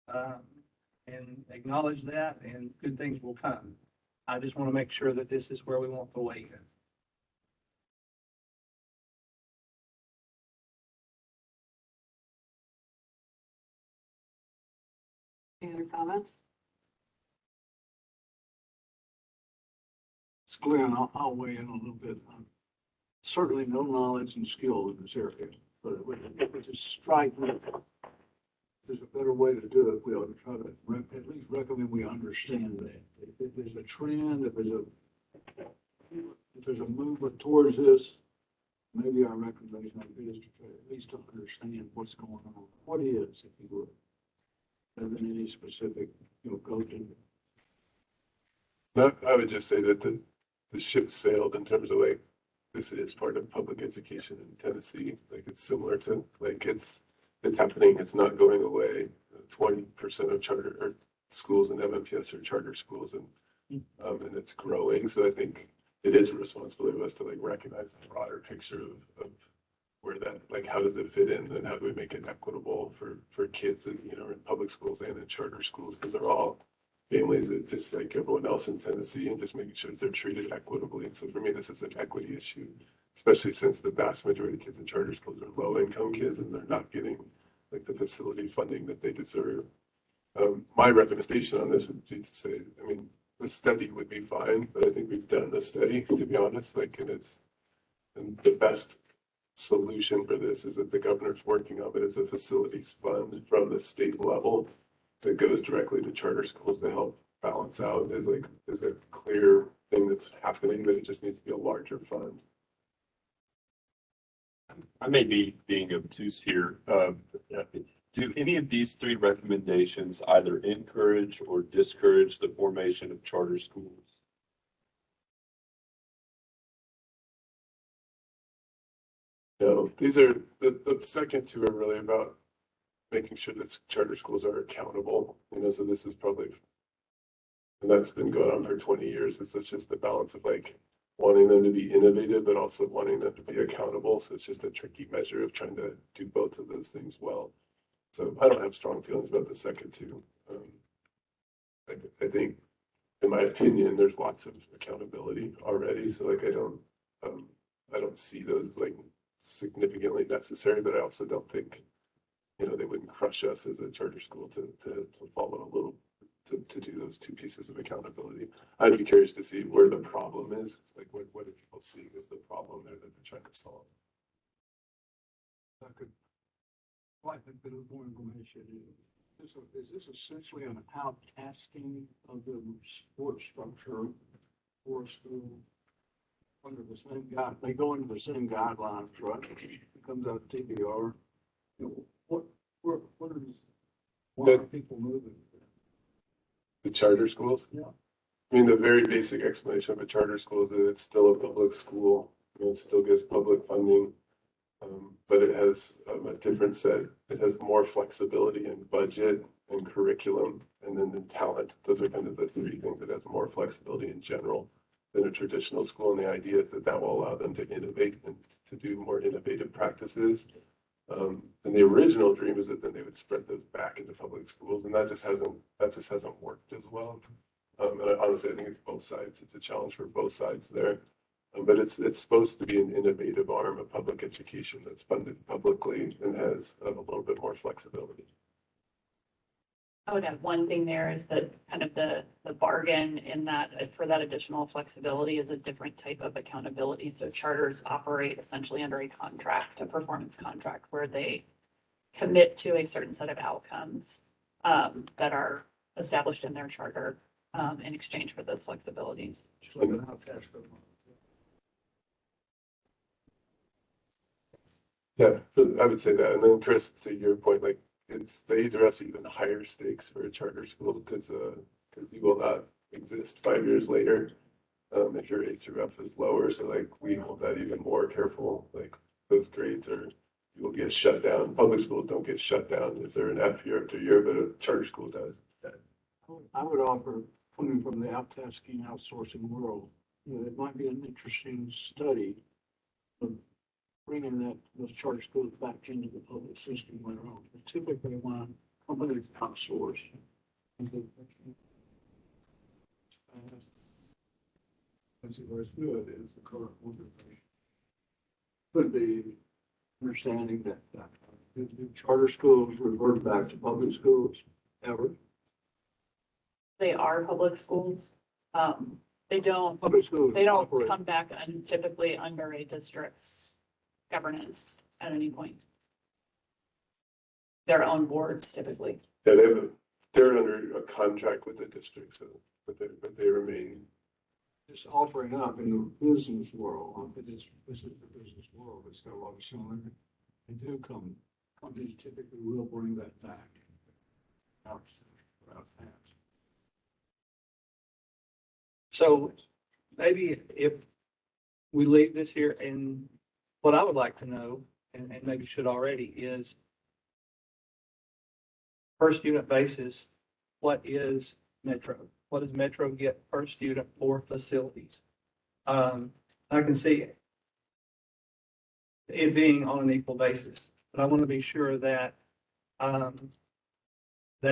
And acknowledge that, and good things will come. I just want to make sure that this is where we want to weigh in. Any other comments? It's Glenn, I'll weigh in a little bit. Certainly no knowledge and skill in this area, but it would just strike me. If there's a better way to do it, we ought to try to at least recommend we understand that. If there's a trend, if there's a movement towards this, maybe our recommendation would be is to try at least to understand what's going on. What is, if you would, rather than any specific, go-to. I would just say that the ship sailed in terms of like, this is part of public education in Tennessee. Like it's similar to like it's happening. It's not going away. 20% of charter or schools in MMPS are charter schools, and it's growing. So I think it is a responsibility of us to like recognize the broader picture of where that, like, how does it fit in and how do we make it equitable for kids in, you know, in public schools and in charter schools? Because they're all families that just like everyone else in Tennessee and just making sure that they're treated equitably. And so for me, this is an equity issue, especially since the vast majority of kids in charter schools are low income kids and they're not getting like the facility funding that they deserve. My recommendation on this would be to say, I mean, the study would be fine, but I think we've done the study, to be honest, like, and the best solution for this is that the governor's working on it as a facilities fund from the state level that goes directly to charter schools to help balance out is a clear thing that's happening, but it just needs to be a larger fund. I may be being obtuse here. Do any of these three recommendations either encourage or discourage the formation of charter schools? No, these are, the second two are really about making sure that charter schools are accountable, you know, so this is probably, and that's been going on for 20 years. It's just the balance of like wanting them to be innovative, but also wanting them to be accountable. So it's just a tricky measure of trying to do both of those things well. So I don't have strong feelings about the second two. I think, in my opinion, there's lots of accountability already. So like, I don't see those as like significantly necessary, but I also don't think, you know, they wouldn't crush us as a charter school to follow a little, to do those two pieces of accountability. I'd be curious to see where the problem is. Like, what are people seeing as the problem there that they're trying to solve? I could, well, I think a bit of more information. Is this essentially an outtasking of the support structure for a school under the same guide? They go into the same guidelines, right? It comes out of TBR. You know, why are people moving? The charter schools? Yeah. I mean, the very basic explanation of a charter school is that it's still a public school. You know, it still gets public funding, but it has a different set. It has more flexibility in budget and curriculum, and then in talent. Those are kind of the three things. It has more flexibility in general than a traditional school, and the idea is that that will allow them to innovate and to do more innovative practices. And the original dream is that then they would spread those back into public schools, and that just hasn't worked as well. And honestly, I think it's both sides. It's a challenge for both sides there. But it's supposed to be an innovative arm of public education that's funded publicly and has a little bit more flexibility. I would add one thing there is that kind of the bargain in that for that additional flexibility is a different type of accountability. So charters operate essentially under a contract, a performance contract, where they commit to a certain set of outcomes that are established in their charter in exchange for those flexibilities. Yeah, I would say that. And then Chris, to your point, like they either have even higher stakes for a charter school because you will not exist 5 years later if your A through F is lower. So like we hold that even more careful. Like those grades are, you will get shut down. Public schools don't get shut down if they're an F year after year, but a charter school does. I would offer, coming from the outtasking, outsourcing world, you know, it might be an interesting study of bringing those charter schools back into the public system later on. Typically, when companies outsource, that's where it's good is the current one. Could be understanding that do charter schools revert back to public schools ever? They are public schools. They don't Public schools they don't operate. come back typically under a district's governance at any point. Their own boards typically. Yeah, they're under a contract with the district, so but they remain. Just offering up in the business world, this is the business world, it's got a lot of ceiling. They do companies typically will bring that back. So maybe if we leave this here, and what I would like to know, and maybe should already, is per student basis, what is Metro? What does Metro get per student for facilities? I can see it being on an equal basis. But I want to be sure that, that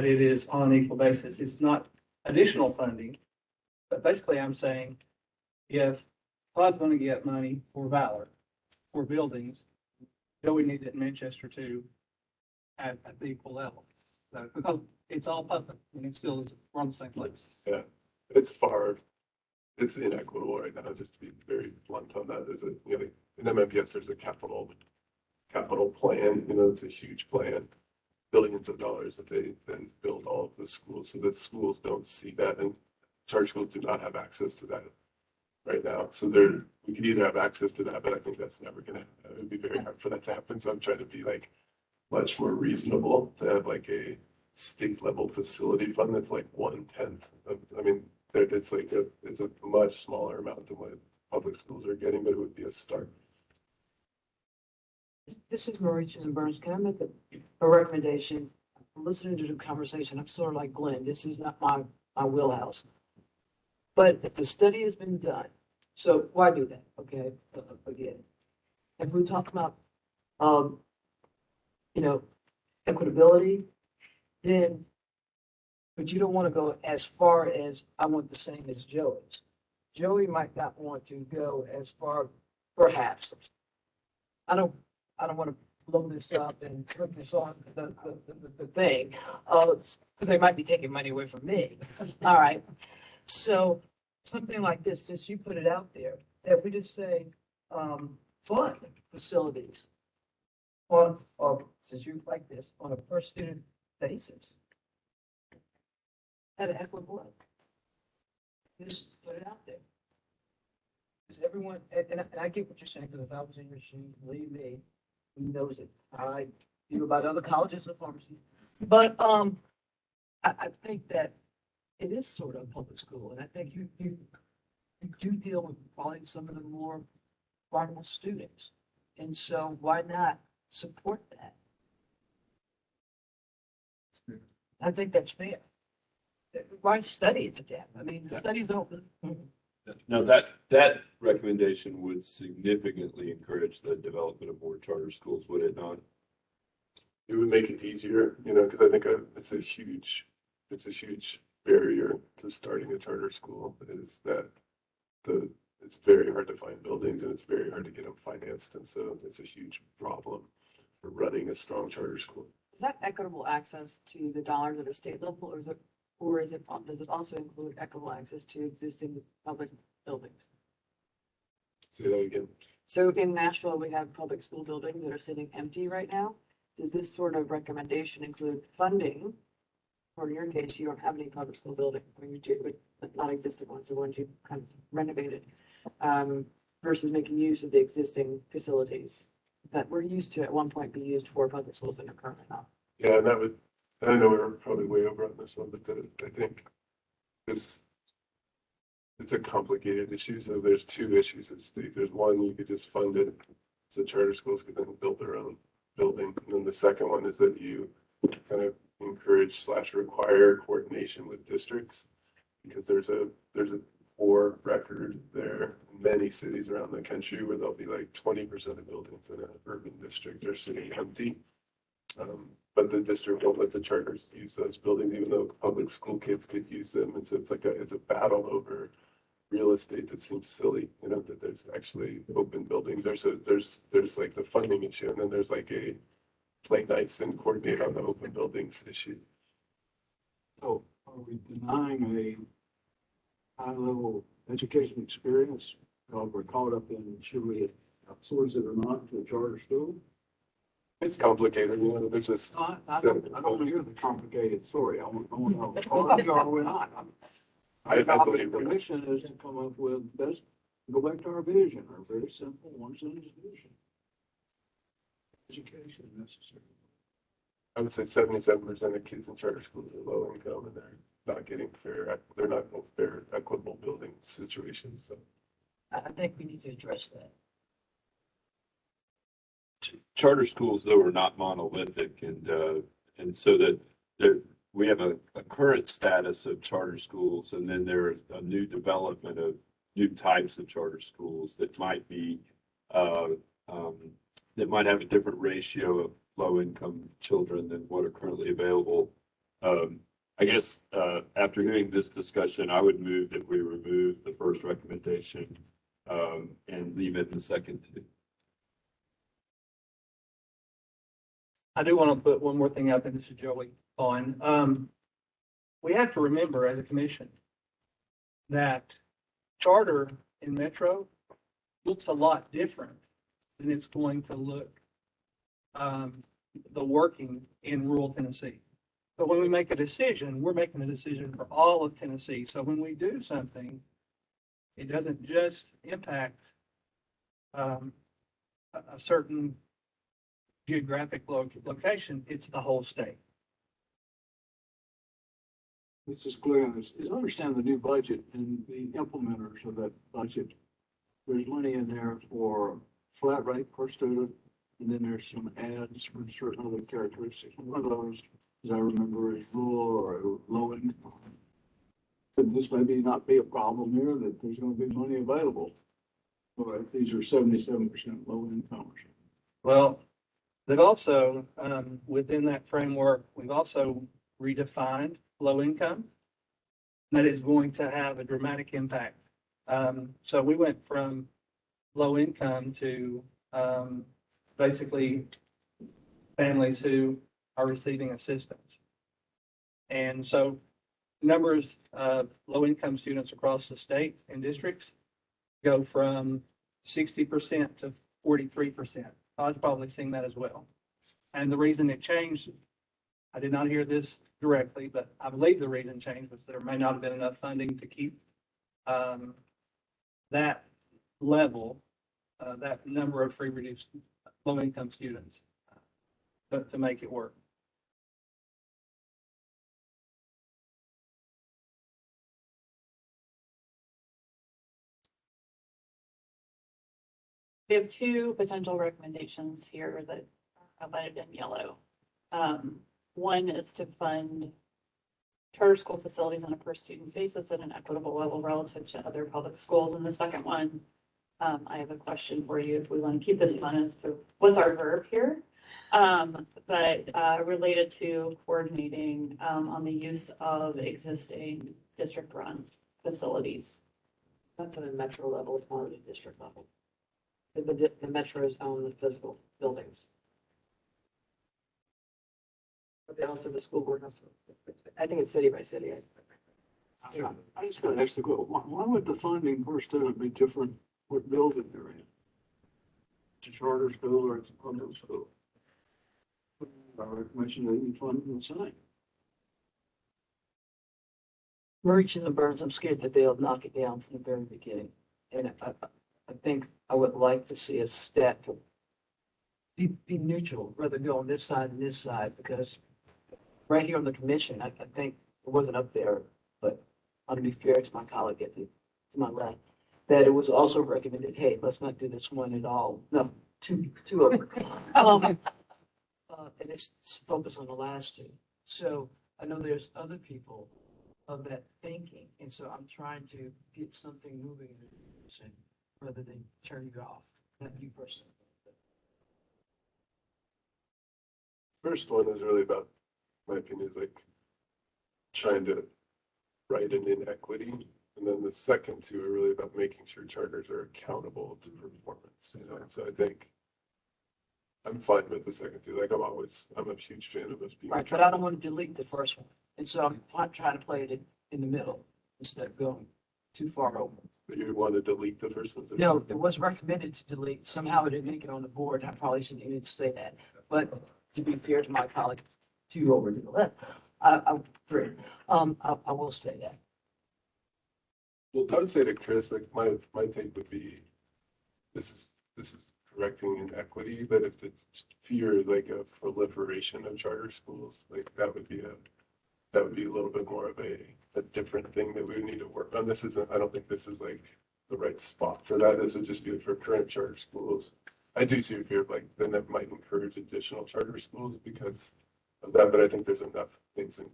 it is on an equal basis. It's not additional funding. But basically I'm saying if HUD's going to get money for Valor, for buildings, Joey needs it in Manchester too at the equal level. So, because it's all public and it still is, we're on the same place. Yeah, it's inequitable right now, just to be very blunt on that, is it, you know, in MMPS, there's a capital plan, you know, it's a huge plan, billions of dollars that they then build all of the schools, so that schools don't see that, and charter schools do not have access to that right now. So we could either have access to that, but I think that's never gonna, it would be very hard for that to happen, so I'm trying to be like much more reasonable to have like a state level facility fund that's like 1/10 of, I mean, it's like it's a much smaller amount than what public schools are getting, but it would be a start. This is Marie Susan Burns. Can I make a recommendation? I'm listening to the conversation. I'm sort of like Glenn. This is not my wheelhouse. But if the study has been done, so why do that? Okay, again, if we talk about, you know, equitability, then, but you don't want to go as far as I want the same as Joey's. Joey might not want to go as far, perhaps. I don't want to blow this up and put this on the thing, because they might be taking money away from me. All right. So something like this, since you put it out there, that we just say, fund facilities on, or since you like this, on a per student basis at an equitable level. Just put it out there. Because everyone, and I get what you're saying, because if I was in your shoes, believe me, who knows it? I feel about other colleges and pharmacies. But I think that it is sort of a public school, and I think you do deal with probably some of the more vulnerable students. And so why not support that? I think that's fair. Why study it to death? I mean, the study's open. Now, that recommendation would significantly encourage the development of more charter schools, would it not? It would make it easier, you know, because I think it's a huge barrier to starting a charter school, is that it's very hard to find buildings and it's very hard to get them financed. And so it's a huge problem for running a strong charter school. Is that equitable access to the dollars at a state level, or does it also include equitable access to existing public buildings? Say that again. So in Nashville, we have public school buildings that are sitting empty right now. Does this sort of recommendation include funding? Or in your case, you don't have any public school building, I mean, you do, but not existing ones, the ones you kind of renovated, versus making use of the existing facilities that were used to at one point be used for public schools that are currently not. Yeah, and I know we're probably way over on this one, but I think it's a complicated issue. So there's two issues at stake. There's one, you could just fund it, so charter schools could then build their own building. And then the second one is that you kind of encourage/require coordination with districts, because there's a poor record there in many cities around the country where there'll be like 20% of buildings in an urban district are sitting empty. But the district won't let the charters use those buildings, even though public school kids could use them. And so it's a battle over real estate that seems silly, you know, that there's actually open buildings there. So there's like the funding issue, and then there's like a play nice and coordinate on the open buildings issue. So are we denying a high-level education experience because we're caught up in should we outsource it or not to a charter school? It's complicated, you know, there's this. I don't want to hear the complicated story. I want to know, are we or are we not? I Our believe we're- mission is to come up with best, go back to our vision, our very simple one sentence vision. Education necessary. I would say 77% of kids in charter schools are low income, and they're not getting they're not in fair, equitable building situations. So I think we need to address that. Charter schools, though, are not monolithic, and so that we have a current status of charter schools, and then there's a new development of new types of charter schools that might be that might have a different ratio of low-income children than what are currently available. I guess, after hearing this discussion, I would move that we remove the first recommendation, and leave it in the second two. I do want to put one more thing out there, this is Joey, on. We have to remember as a commission that charter in Metro looks a lot different than it's going to look the working in rural Tennessee. But when we make a decision, we're making a decision for all of Tennessee. So when we do something, it doesn't just impact a certain geographic location, it's the whole state. This is clear on this, is understand the new budget and the implementers of that budget. There's money in there for flat rate per student, and then there's some ads for certain other characteristics. One of those, as I remember, is rural or low income. Could this maybe not be a problem here, that there's gonna be money available? Or if these are 77% low income. Well, they've also, within that framework, we've also redefined low income. That is going to have a dramatic impact. So we went from low income to basically families who are receiving assistance. And so numbers of low income students across the state and districts go from 60% to 43%. I was probably seeing that as well. And the reason it changed, I did not hear this directly, but I believe the reason it changed was there may not have been enough funding to keep that level, that number of free reduced low-income students to make it work. We have two potential recommendations here that are highlighted in yellow. One is to fund charter school facilities on a per student basis at an equitable level relative to other public schools. And the second one, I have a question for you if we want to keep this one as to what's our verb here. But related to coordinating on the use of existing district run facilities. That's at a metro level, it's not at a district level. Because the metros own the physical buildings. But they also, the school board has to, I think it's city by city. Yeah, I just gotta ask the question, why would the funding per student be different what building they're in? It's a charter school or it's a public school? I recommend that you fund the same. Reaching the burns, I'm scared that they'll knock it down from the very beginning. And I think I would like to see a stat to be neutral, rather go on this side and this side, because right here on the commission, I think it wasn't up there, but I want to be fair to my colleague to my left, that it was also recommended, hey, let's not do this one at all. No, two of them. And it's focused on the last two. So I know there's other people of that thinking, and so I'm trying to get something moving in the commission rather than turn you off, not you personally. First one is really about, my opinion, is like trying to right an inequity. And then the second two are really about making sure charters are accountable to performance, you know? So I think I'm fine with the second two. Like I'm a huge fan of us being. Right, but I don't want to delete the first one. And so I'm trying to play it in the middle instead of going too far over. But you want to delete the first one? No, it was recommended to delete. Somehow it didn't make it on the board. I probably shouldn't even say that. But to be fair to my colleague, two over to the left, three, I will say that. Well, I would say to Chris, like my take would be, this is correcting inequity, but if the fear is like a proliferation of charter schools, like that would be a little bit more of a different thing that we would need to work on. I don't think this is like the right spot for that. This would just be for current charter schools. I do see a fear of like, then that might encourage additional charter schools because of that, but I think there's enough things in,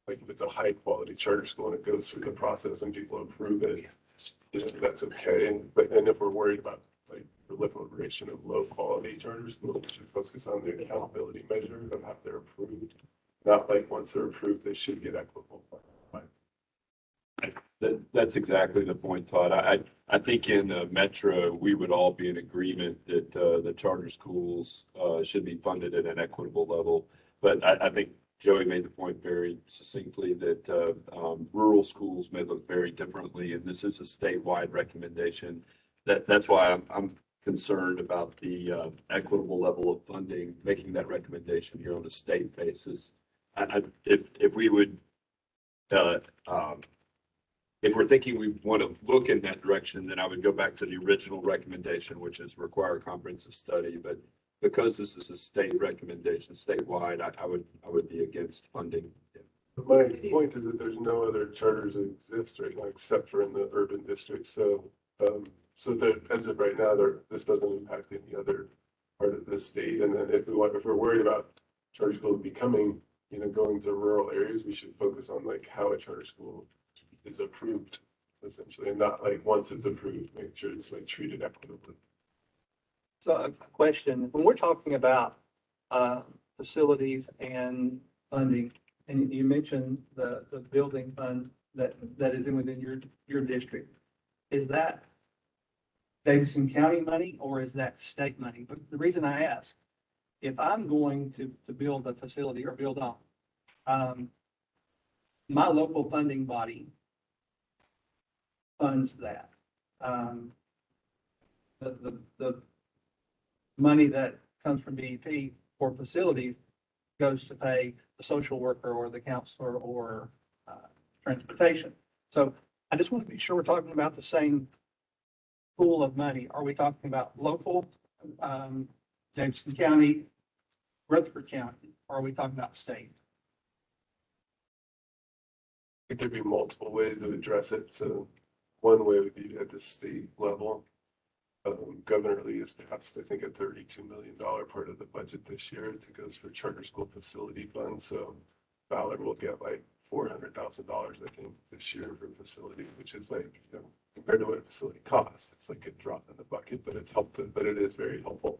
like if it's a high quality charter school and it goes through the process and people approve it, you know, that's okay. And if we're worried about like proliferation of low-quality charter schools. We should focus on the accountability measure of how they're approved. Not like once they're approved, they should get equitable. That's exactly the point, Todd. I think in the metro, we would all be in agreement that the charter schools should be funded at an equitable level. But I think Joey made the point very succinctly that rural schools may look very differently, and this is a statewide recommendation. That's why I'm concerned about the equitable level of funding, making that recommendation here on a state basis. If we would if we're thinking we want to look in that direction, then I would go back to the original recommendation, which is require a comprehensive study. But because this is a state recommendation, statewide, I would be against funding. My point is that there's no other charters that exist right now except for in the urban district. So, so that as of right now, this doesn't impact any other part of the state. And then if we're worried about charter schools becoming, going to rural areas, we should focus on like how a charter school is approved essentially, and not like once it's approved, make sure it's like treated equitably. So a question, when we're talking about facilities and funding, and you mentioned the building fund that is within your district, is that Davidson County money or is that state money? But the reason I ask, if I'm going to build a facility or build on, my local funding body funds that. The money that comes from DEP for facilities goes to pay the social worker or the counselor or transportation. So I just want to be sure we're talking about the same pool of money. Are we talking about local, Davidson County, Rutherford County, or are we talking about state? I think there'd be multiple ways to address it. So one way would be at the state level. Governor Lee has passed, I think, a $32 million part of the budget this year to goes for charter school facility funds. So Ballard will get like $400,000, I think, this year for facility, which is like, compared to what a facility costs, it's like a drop in the bucket, but it's helpful, but it is very helpful.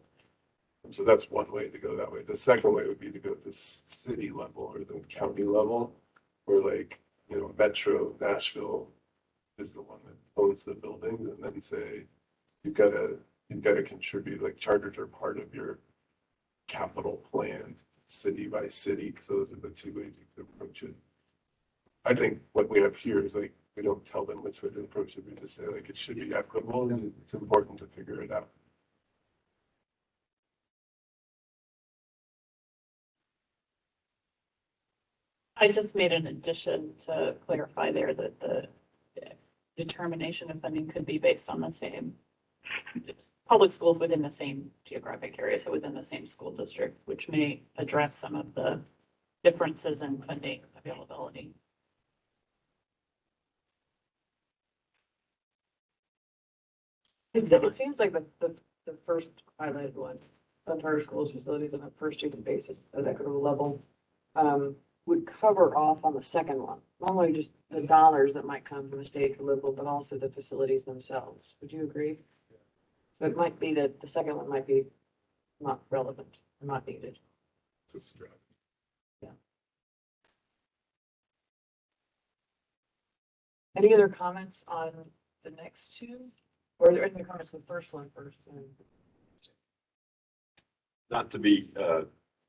So that's one way to go that way. The second way would be to go to city level or the county level, where like, Metro Nashville is the one that owns the buildings, and then say, you've got to contribute, like charters are part of your capital plan, city by city. So those are the two ways you could approach it. I think what we have here is like, we don't tell them which way to approach it. We just say like, it should be equitable, and it's important to figure it out. I just made an addition to clarify there that the determination of funding could be based on the same public schools within the same geographic area, so within the same school district, which may address some of the differences in funding availability. It seems like the first highlighted one, on charter schools, facilities on a per student basis at equitable level, would cover off on the second one. Not only just the dollars that might come from the state or local, but also the facilities themselves. Would you agree? So it might be that the second one might be not relevant or not needed. It's a strap. Yeah. Any other comments on the next two? Or are there any comments on the first one first? Not to be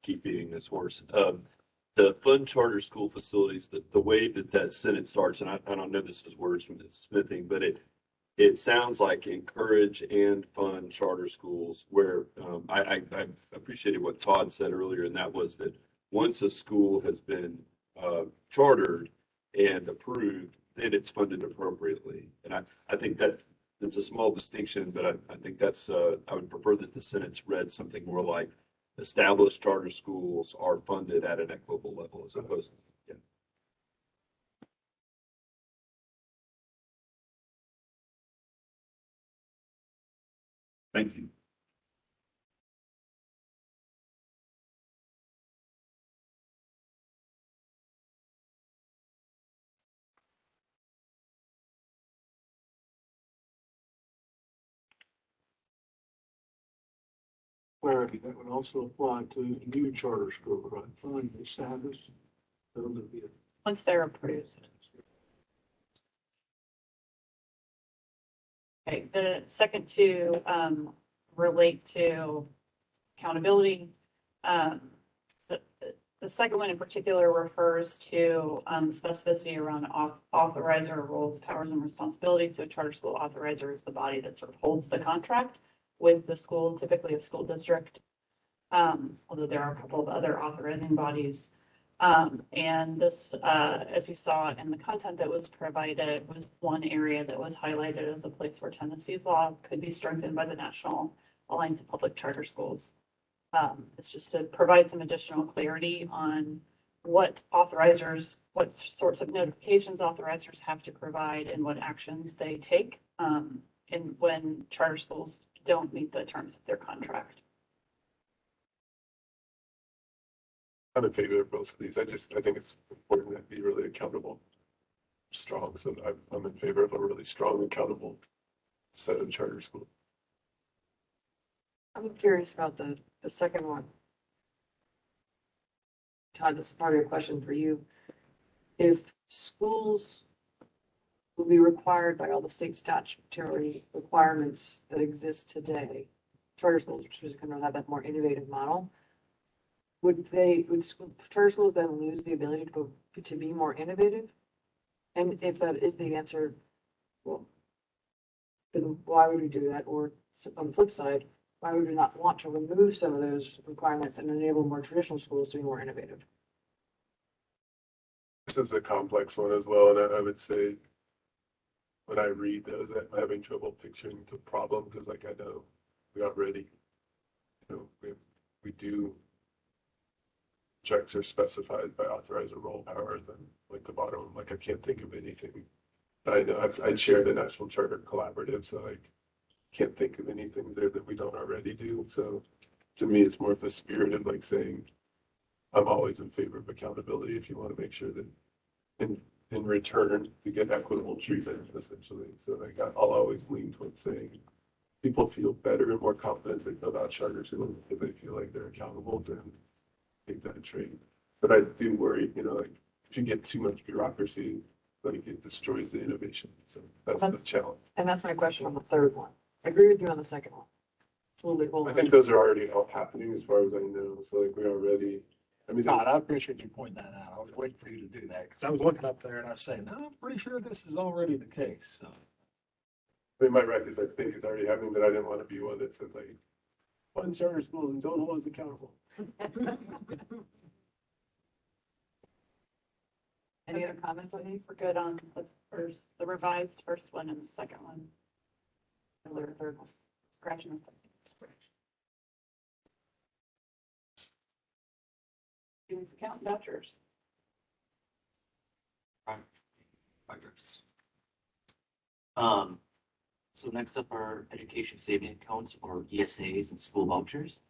keep beating this horse. The fund charter school facilities, the way that sentence starts, and I don't know this is wordsmithing, but it sounds like encourage and fund charter schools, where I appreciated what Todd said earlier, and that was that once a school has been chartered and approved, then it's funded appropriately. And I think that it's a small distinction, but I think that's I would prefer that the sentence read something more like established charter schools are funded at an equitable level, as opposed to, yeah. Thank you. clarity, that would also apply to new charter schools, right? Fund established. Those would be Once they're approved. Okay, the second two relate to accountability. The the second one in particular refers to specificity around authorizer roles, powers, and responsibilities. So charter school authorizer is the body that sort of holds the contract with the school, typically a school district. Although there are a couple of other authorizing bodies. And this, as you saw in the content that was provided, was one area that was highlighted as a place where Tennessee's law could be strengthened by the National Alliance of Public Charter Schools. It's just to provide some additional clarity on what authorizers, what sorts of notifications authorizers have to provide and what actions they take, and when charter schools don't meet the terms of their contract. I'm in favor of both of these. I think it's important to be really accountable, strong. So I'm in favor of a really strong, accountable set of charter schools. I'm curious about the second one. Todd, this is probably a question for you. If schools will be required by all the state statutory requirements that exist today, charter schools, which is going to have that more innovative model, would charter schools then lose the ability to be more innovative? And if that is the answer, well, then why would we do that? Or on the flip side, why would we not want to remove some of those requirements and enable more traditional schools to be more innovative? This is a complex one as well, and I would say when I read those, I'm having trouble picturing the problem because, like, I know we already, we do checks are specified by authorizer role powers and like the bottom, like I can't think of anything. I know I share the National Charter Collaborative, so I can't think of anything there that we don't already do. So to me, it's more of the spirit of like saying, I'm always in favor of accountability if you want to make sure that in return you get equitable treatment, essentially. So like I'll always lean towards saying people feel better and more confident they fill out charter schools if they feel like they're accountable to take that trade. But I do worry, like if you get too much bureaucracy, like it destroys the innovation. So that's the challenge. And that's my question on the third one. I agree with you on the second one. Totally. I think those are already all happening as far as I know. So like we already, Todd, I appreciate you pointing that out. I was waiting for you to do that because I was looking up there and I was saying, no, I'm pretty sure this is already the case. So. my right is I think it's already happening, but I didn't want to be one that said like, fund charter schools and don't hold us accountable. Any other comments on these? We're good on the revised first one and the second one. Is there a third one? Scratching them. Students account vouchers. So next up are education savings accounts or ESAs and school vouchers.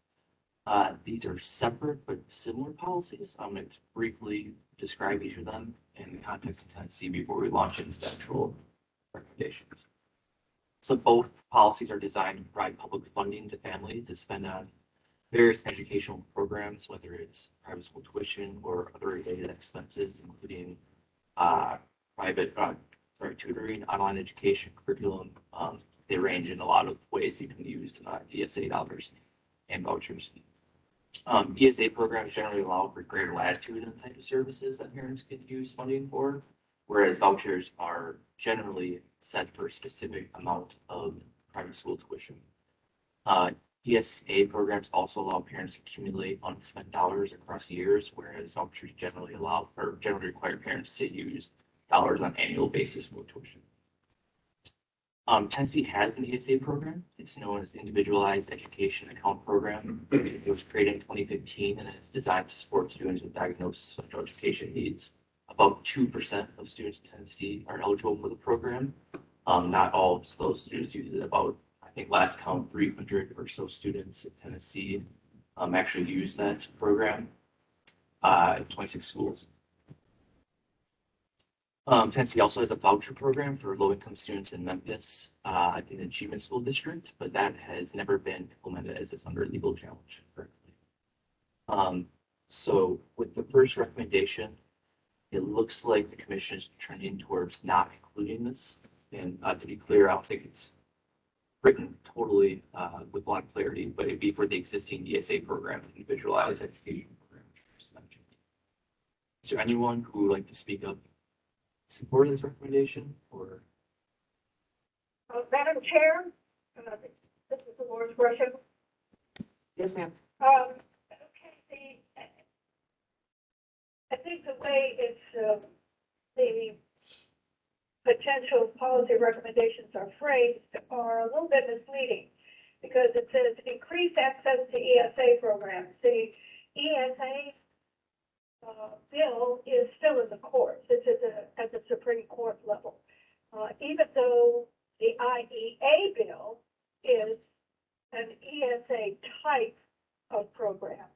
These are separate but similar policies. I'm going to briefly describe each of them in the context of Tennessee before we launch into the actual recommendations. So both policies are designed to provide public funding to families to spend on various educational programs, whether it's private school tuition or other related expenses, including private tutoring, online education, curriculum. They range in a lot of ways you can use ESA dollars and vouchers. ESA programs generally allow for greater latitude in the type of services that parents can use funding for, whereas vouchers are generally set for a specific amount of private school tuition. ESA programs also allow parents to accumulate unspent dollars across years, whereas vouchers generally require parents to use dollars on an annual basis for tuition. Tennessee has an ESA program. It's known as Individualized Education Account Program. It was created in 2015 and it's designed to support students with diagnosed special education needs. About 2% of students in Tennessee are eligible for the program. Not all of those students use it. About, I think last count, 300 or so students in Tennessee actually use that program in 26 schools. Tennessee also has a voucher program for low-income students in Memphis, in the Achievement School District, but that has never been implemented as it's under legal challenge currently. So with the first recommendation, it looks like the commission is trending towards not including this. And to be clear, I don't think it's written totally with a lot of clarity, but it'd be for the existing DSA program, individualized education program. Which I just mentioned. Is there anyone who would like to speak up in support of this recommendation, or? Madam Chair, this is Dolores Gresham. Yes, ma'am. Okay, I think the way it's, the potential policy recommendations are phrased are a little bit misleading because it says increase access to ESA programs. The ESA bill is still in the courts. It's at the Supreme Court level. Even though the IEA bill is an ESA type of program.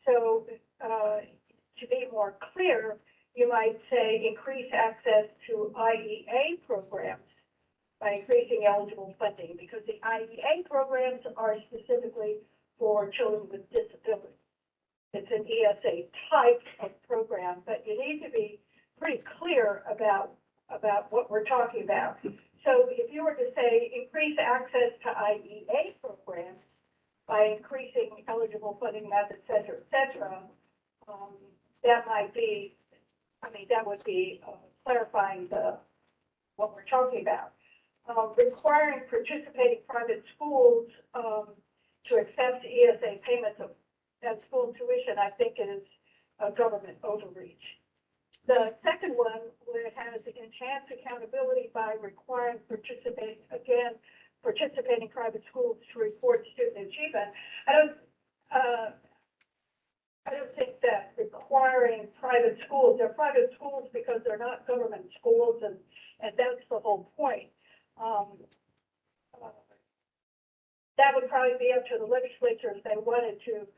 So to be more clear, you might say increase access to IEA programs by increasing eligible funding, because the IEA programs are specifically for children with disabilities. It's an ESA type of program, but you need to be pretty clear about what we're talking about. So if you were to say increase access to IEA programs by increasing eligible funding methods, et cetera, that might be, that would be clarifying what we're talking about. Requiring participating private schools to accept ESA payments as school tuition, I think is a government overreach. The second one, where it has enhanced accountability by requiring participating private schools to report student achievement. I don't think that requiring private schools, they're private schools because they're not government schools, and that's the whole point. That would probably be up to the legislature if they wanted to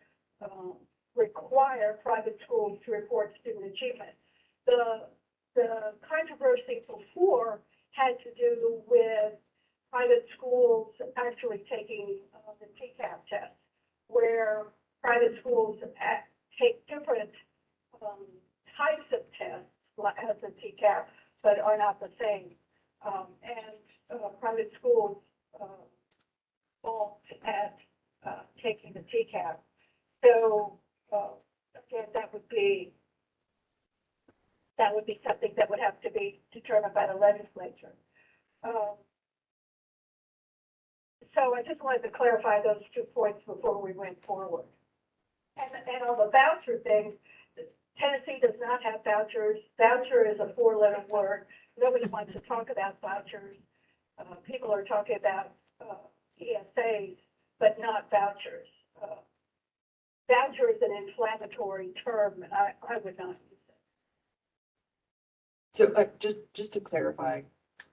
require private schools to report student achievement. The controversy before had to do with private schools actually taking the TCAP test, where private schools take different types of tests as the TCAP, but are not the same. And private schools balked at taking the TCAP. So again, that would be something that would have to be determined by the legislature. So I just wanted to clarify those 2 points before we went forward. And on the voucher thing, Tennessee does not have vouchers. Voucher is a 4-letter word. Nobody wants to talk about vouchers. People are talking about ESAs, but not vouchers. Voucher is an inflammatory term, and I would not use it. So just to clarify,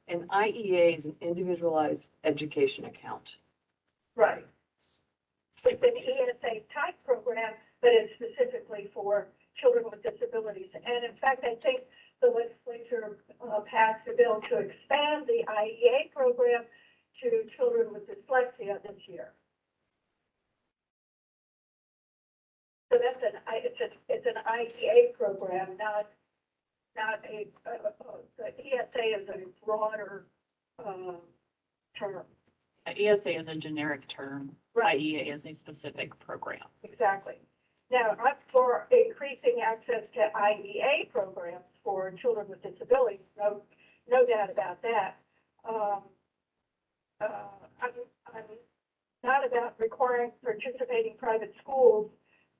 an IEA is an individualized education account. Right. It's an ESA type program, but it's specifically for children with disabilities. And in fact, I think the legislature passed a bill to expand the IEA program to children with dyslexia this year. So that's it's an IEA program, not a the ESA is a broader term. ESA is a generic term. Right. IEA is a specific program. Exactly. Now, I'm for increasing access to IEA programs for children with disabilities. No doubt about that. I'm not about requiring participating private schools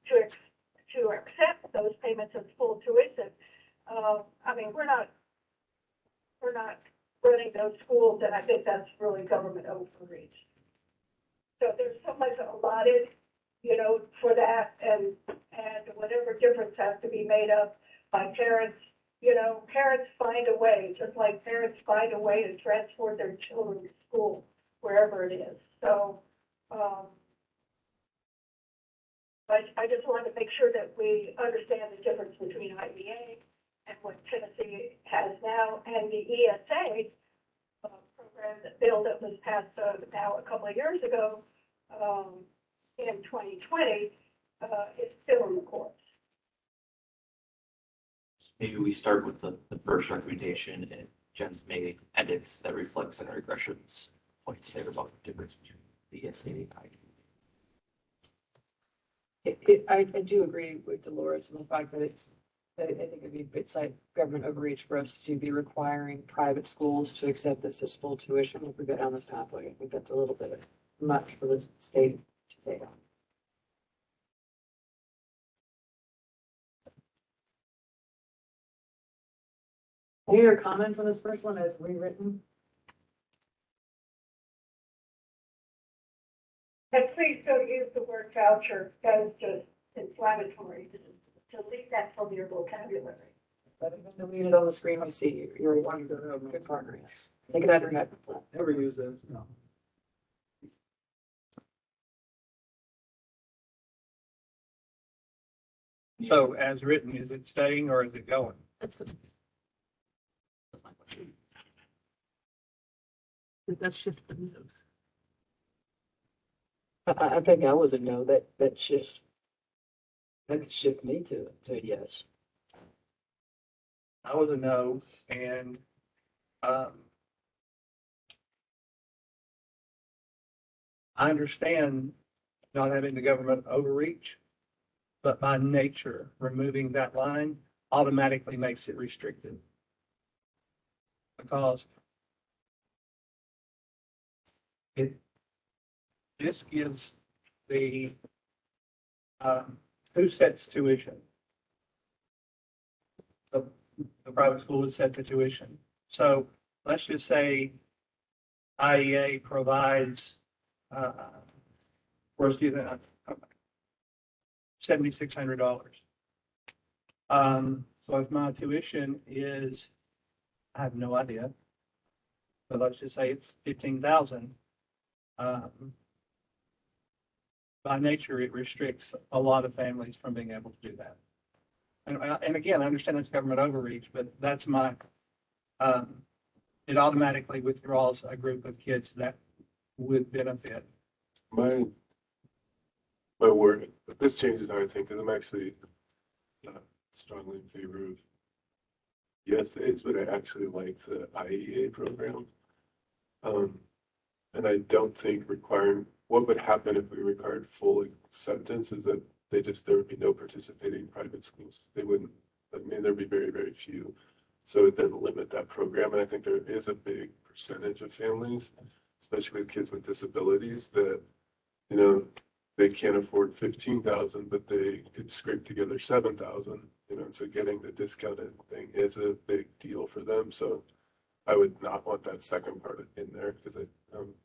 to accept those payments as full tuition. We're not running those schools, and I think that's really government overreach. So there's so much allotted, for that, and whatever difference has to be made up by parents. Parents find a way, just like parents find a way to transport their children to school, wherever it is. So, I just wanted to make sure that we understand the difference between IEA and what Tennessee has now, and the ESA program, the bill that was passed now a couple of years ago in 2020 is still in the courts. Maybe we start with the first recommendation, and Jen's made edits that reflects in regressions points there about the difference between the ESA and I do agree with Dolores in the fact that I think it's like government overreach for us to be requiring private schools to accept this as full tuition if we go down this pathway. I think that's a little bit much for the state to take on. Any other comments on this first one as rewritten? And please don't use the word voucher as just inflammatory. To leave that from your vocabulary. Better than to read it on the screen you see. You're one of your good partner, yes. Take it out of your head. Never use those, no. So as written, is it staying or is it going? That's my question. Does that shift the news? I think I was a no, that could shift me to a yes. I was a no, and I understand not having the government overreach, but by nature, removing that line automatically makes it restricted. Because this gives the who sets tuition? The private school would set the tuition. So let's just say IEA provides for a student $7,600. So if my tuition is, I have no idea, but let's just say it's 15,000. By nature, it restricts a lot of families from being able to do that. And again, I understand that's government overreach, but that's my, it automatically withdraws a group of kids that would benefit. My word, this changes how I think, because I'm actually not strongly in favor of ESAs, but I actually like the IEA program. And I don't think what would happen if we required full acceptance is that there would be no participating private schools. They wouldn't, there'd be very, very few. So it would then limit that program. And I think there is a big percentage of families, especially with kids with disabilities, that, they can't afford 15,000, but they could scrape together 7,000, and so getting the discounted thing is a big deal for them. So I would not want that second part in there because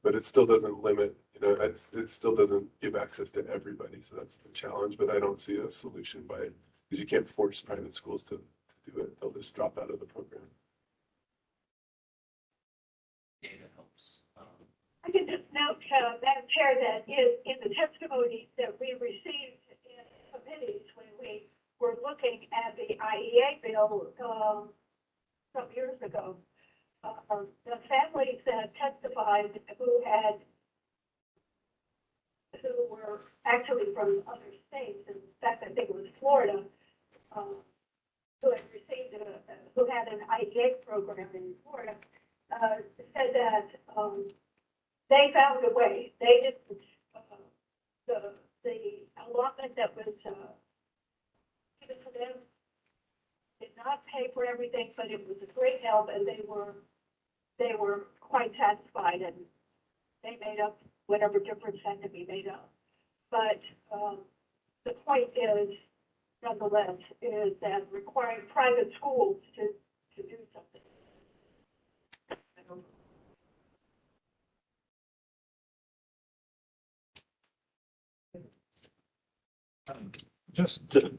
but it still doesn't limit, it still doesn't give access to everybody. So that's the challenge, but I don't see a solution because you can't force private schools to do it. They'll just drop out of the program. Data helps. I can just note, Madam Chair, that in the testimonies that we received in committees when we were looking at the IEA bill some years ago, the families that testified who were actually from other states, in fact, I think it was Florida, who had an IEA program in Florida, said that they found a way. They didn't, the allotment that was given to them did not pay for everything, but it was a great help, and they were quite satisfied, and they made up whatever difference had to be made up. But the point is, nonetheless, is that requiring private schools to do something. Just to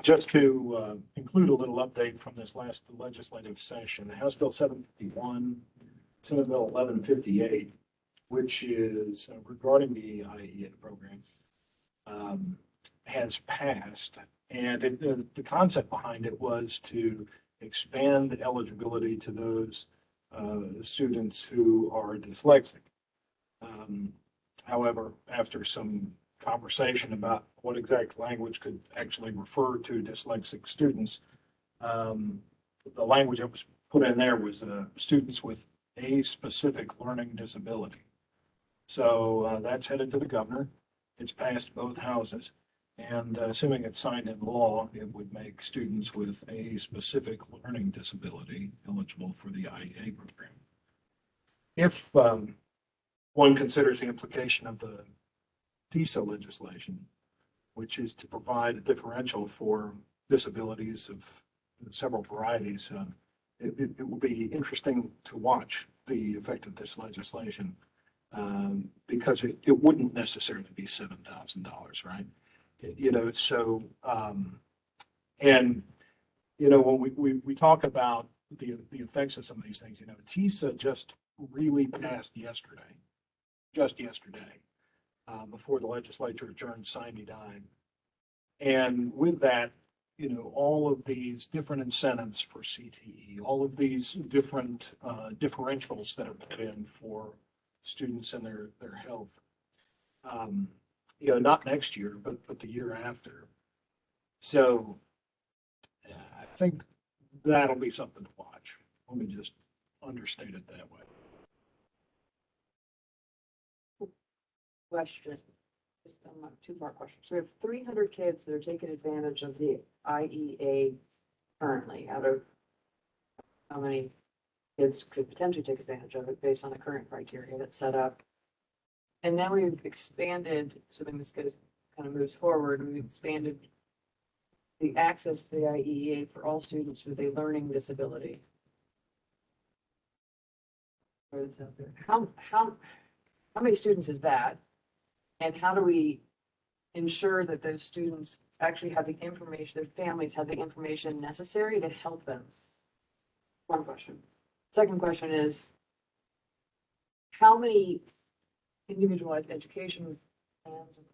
include a little update from this last legislative session, House Bill 751, Senate Bill 1158, which is regarding the IEA program, has passed. And the concept behind it was to expand eligibility to those students who are dyslexic. However, after some conversation about what exact language could actually refer to dyslexic students, the language that was put in there was students with a specific learning disability. So that's headed to the governor. It's passed both houses. And assuming it's signed into law, it would make students with a specific learning disability eligible for the IEA program. If one considers the implication of the TISA legislation, which is to provide a differential for disabilities of several varieties, it will be interesting to watch the effect of this legislation because it wouldn't necessarily be $7,000, right? You know, so, and, you know, when we talk about the effects of some of these things, you know, TISA just really passed yesterday, before the legislature adjourned sine die. And with that, you know, all of these different incentives for CTE, all of these different differentials that are put in for students and their health. You know, not next year, but the year after. So I think that'll be something to watch. Let me just understate it that way. Question, just a two-part question. So we have 300 kids that are taking advantage of the IEA currently. Out of how many kids could potentially take advantage of it based on the current criteria that's set up? And now we've expanded, assuming this kind of moves forward, we've expanded the access to the IEA for all students with a learning disability. Where is that there? How many students is that? And how do we ensure that those students actually have the information, their families have the information necessary to help them? One question. Second question is, how many individualized education plans and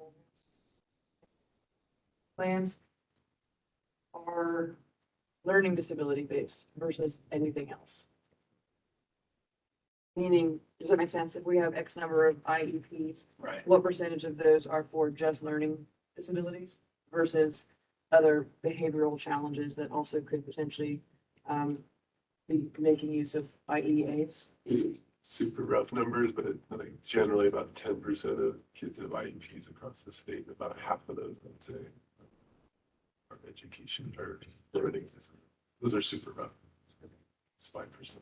plans are learning disability based versus anything else? Meaning, does that make sense? If we have X number of IEPs, Right. what percentage of those are for just learning disabilities versus other behavioral challenges that also could potentially be making use of IEAs? Super rough numbers, but I think generally about 10% of kids have IEPs across the state, and about half of those, I'd say, are education or learning systems. Those are super rough. It's 5%.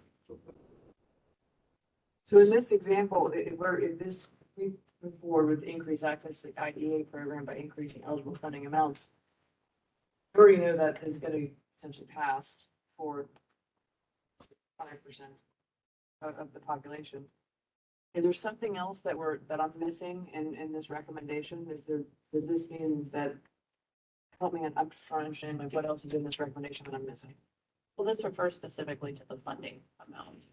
So in this example, if this, we move forward with increased access to the IDEA program by increasing eligible funding amounts, we already know that is going to be potentially passed for 5% of the population. Is there something else that I'm missing in this recommendation? Does this mean that, help me, I'm just trying to understand like what else is in this recommendation that I'm missing? Well, this refers specifically to the funding amount,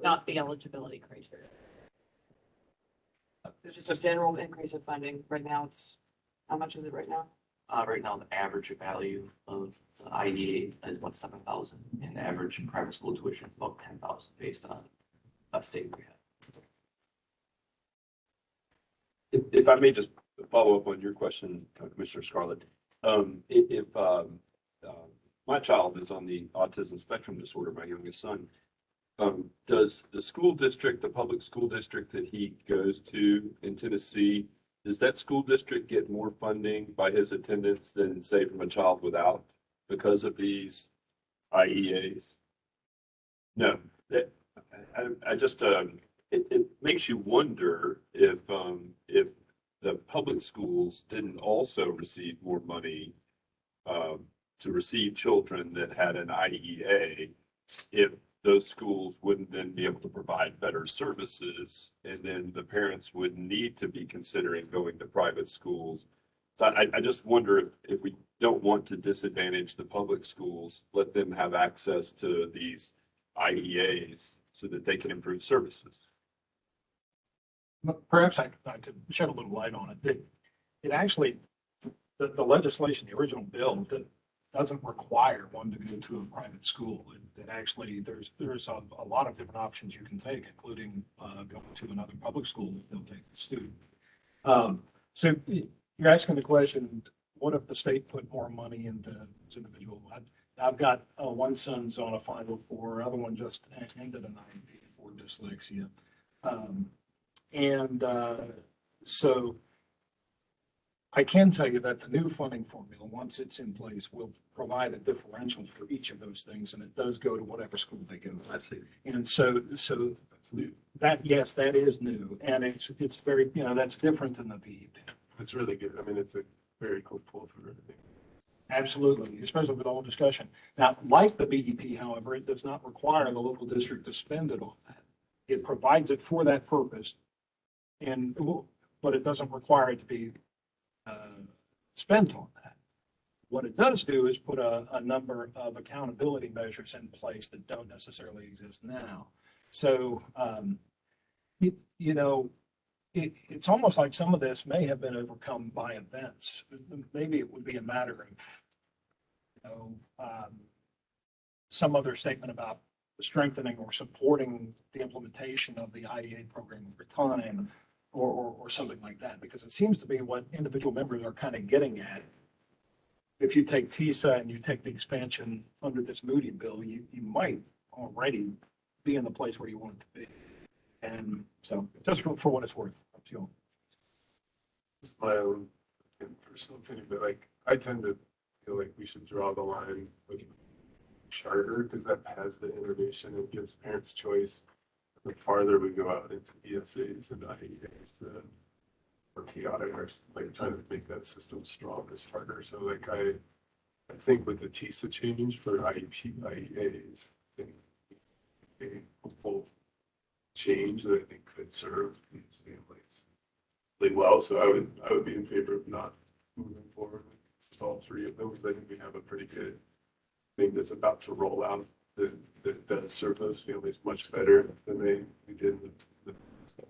not the eligibility criteria. It's just a general increase of funding. Right now, how much is it right now? Right now, the average value of the IEA is about 7,000, and the average private school tuition is about 10,000 based on a state we have. If I may just follow up on your question, Commissioner Scarlett, if my child is on the autism spectrum disorder, my youngest son, does the school district, the public school district that he goes to in Tennessee, does that school district get more funding by his attendance than, say, from a child without because of these IEAs? No, I just, it makes you wonder if the public schools didn't also receive more money to receive children that had an IEA, if those schools wouldn't then be able to provide better services, and then the parents would need to be considering going to private schools. So I just wonder if we don't want to disadvantage the public schools, let them have access to these IEAs so that they can improve services. Perhaps I could shed a little light on it. It actually, the legislation, the original bill, doesn't require one to go to a private school. That actually, there's a lot of different options you can take, including going to another public school if they'll take the student. So you're asking the question, what if the state put more money into this individual? I've got one son's on a 504, other one just ended an IEP for dyslexia. So I can tell you that the new funding formula, once it's in place, will provide a differential for each of those things, and it does go to whatever school they go to. I see. And so That's new. that, yes, that is new, and it's very, that's different than the PEP. It's really good. I mean, it's a very hopeful for everything. Absolutely, especially with the whole discussion. Now, like the BEP, however, it does not require the local district to spend it on that. It provides it for that purpose, but it doesn't require it to be spent on that. What it does do is put a number of accountability measures in place that don't necessarily exist now. So, it's almost like some of this may have been overcome by events. Maybe it would be a matter of, some other statement about strengthening or supporting the implementation of the IEA program over time, or something like that, because it seems to be what individual members are kind of getting at. If you take TISA and you take the expansion under this Moody bill, you might already be in the place where you want it to be. And so just for what it's worth, up to you. It's my own personal opinion, but like, I tend to feel like we should draw the line with charter, because that has the innovation and gives parents choice. The farther we go out into ESAs and IEAs, or chaotic, or like trying to make that system strong is harder. So like, I think with the TISA change for IEAs, I think a hopeful change that I think could serve these families really well. So I would be in favor of not moving forward with just all three of them, because I think we have a pretty good thing that's about to roll out that does serve those families much better than we did in the stuff.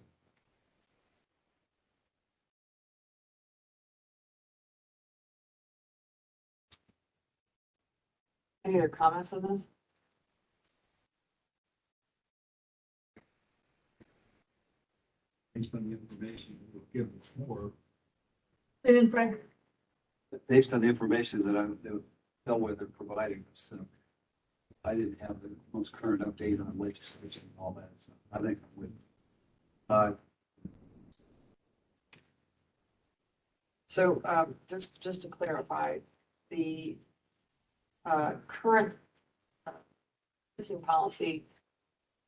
Any other comments on this? Based on the information we were given before, based on the information that Bellwether providing us, I didn't have the most current update on legislation and all that, so I think I'm with. So just to clarify, the current missing policy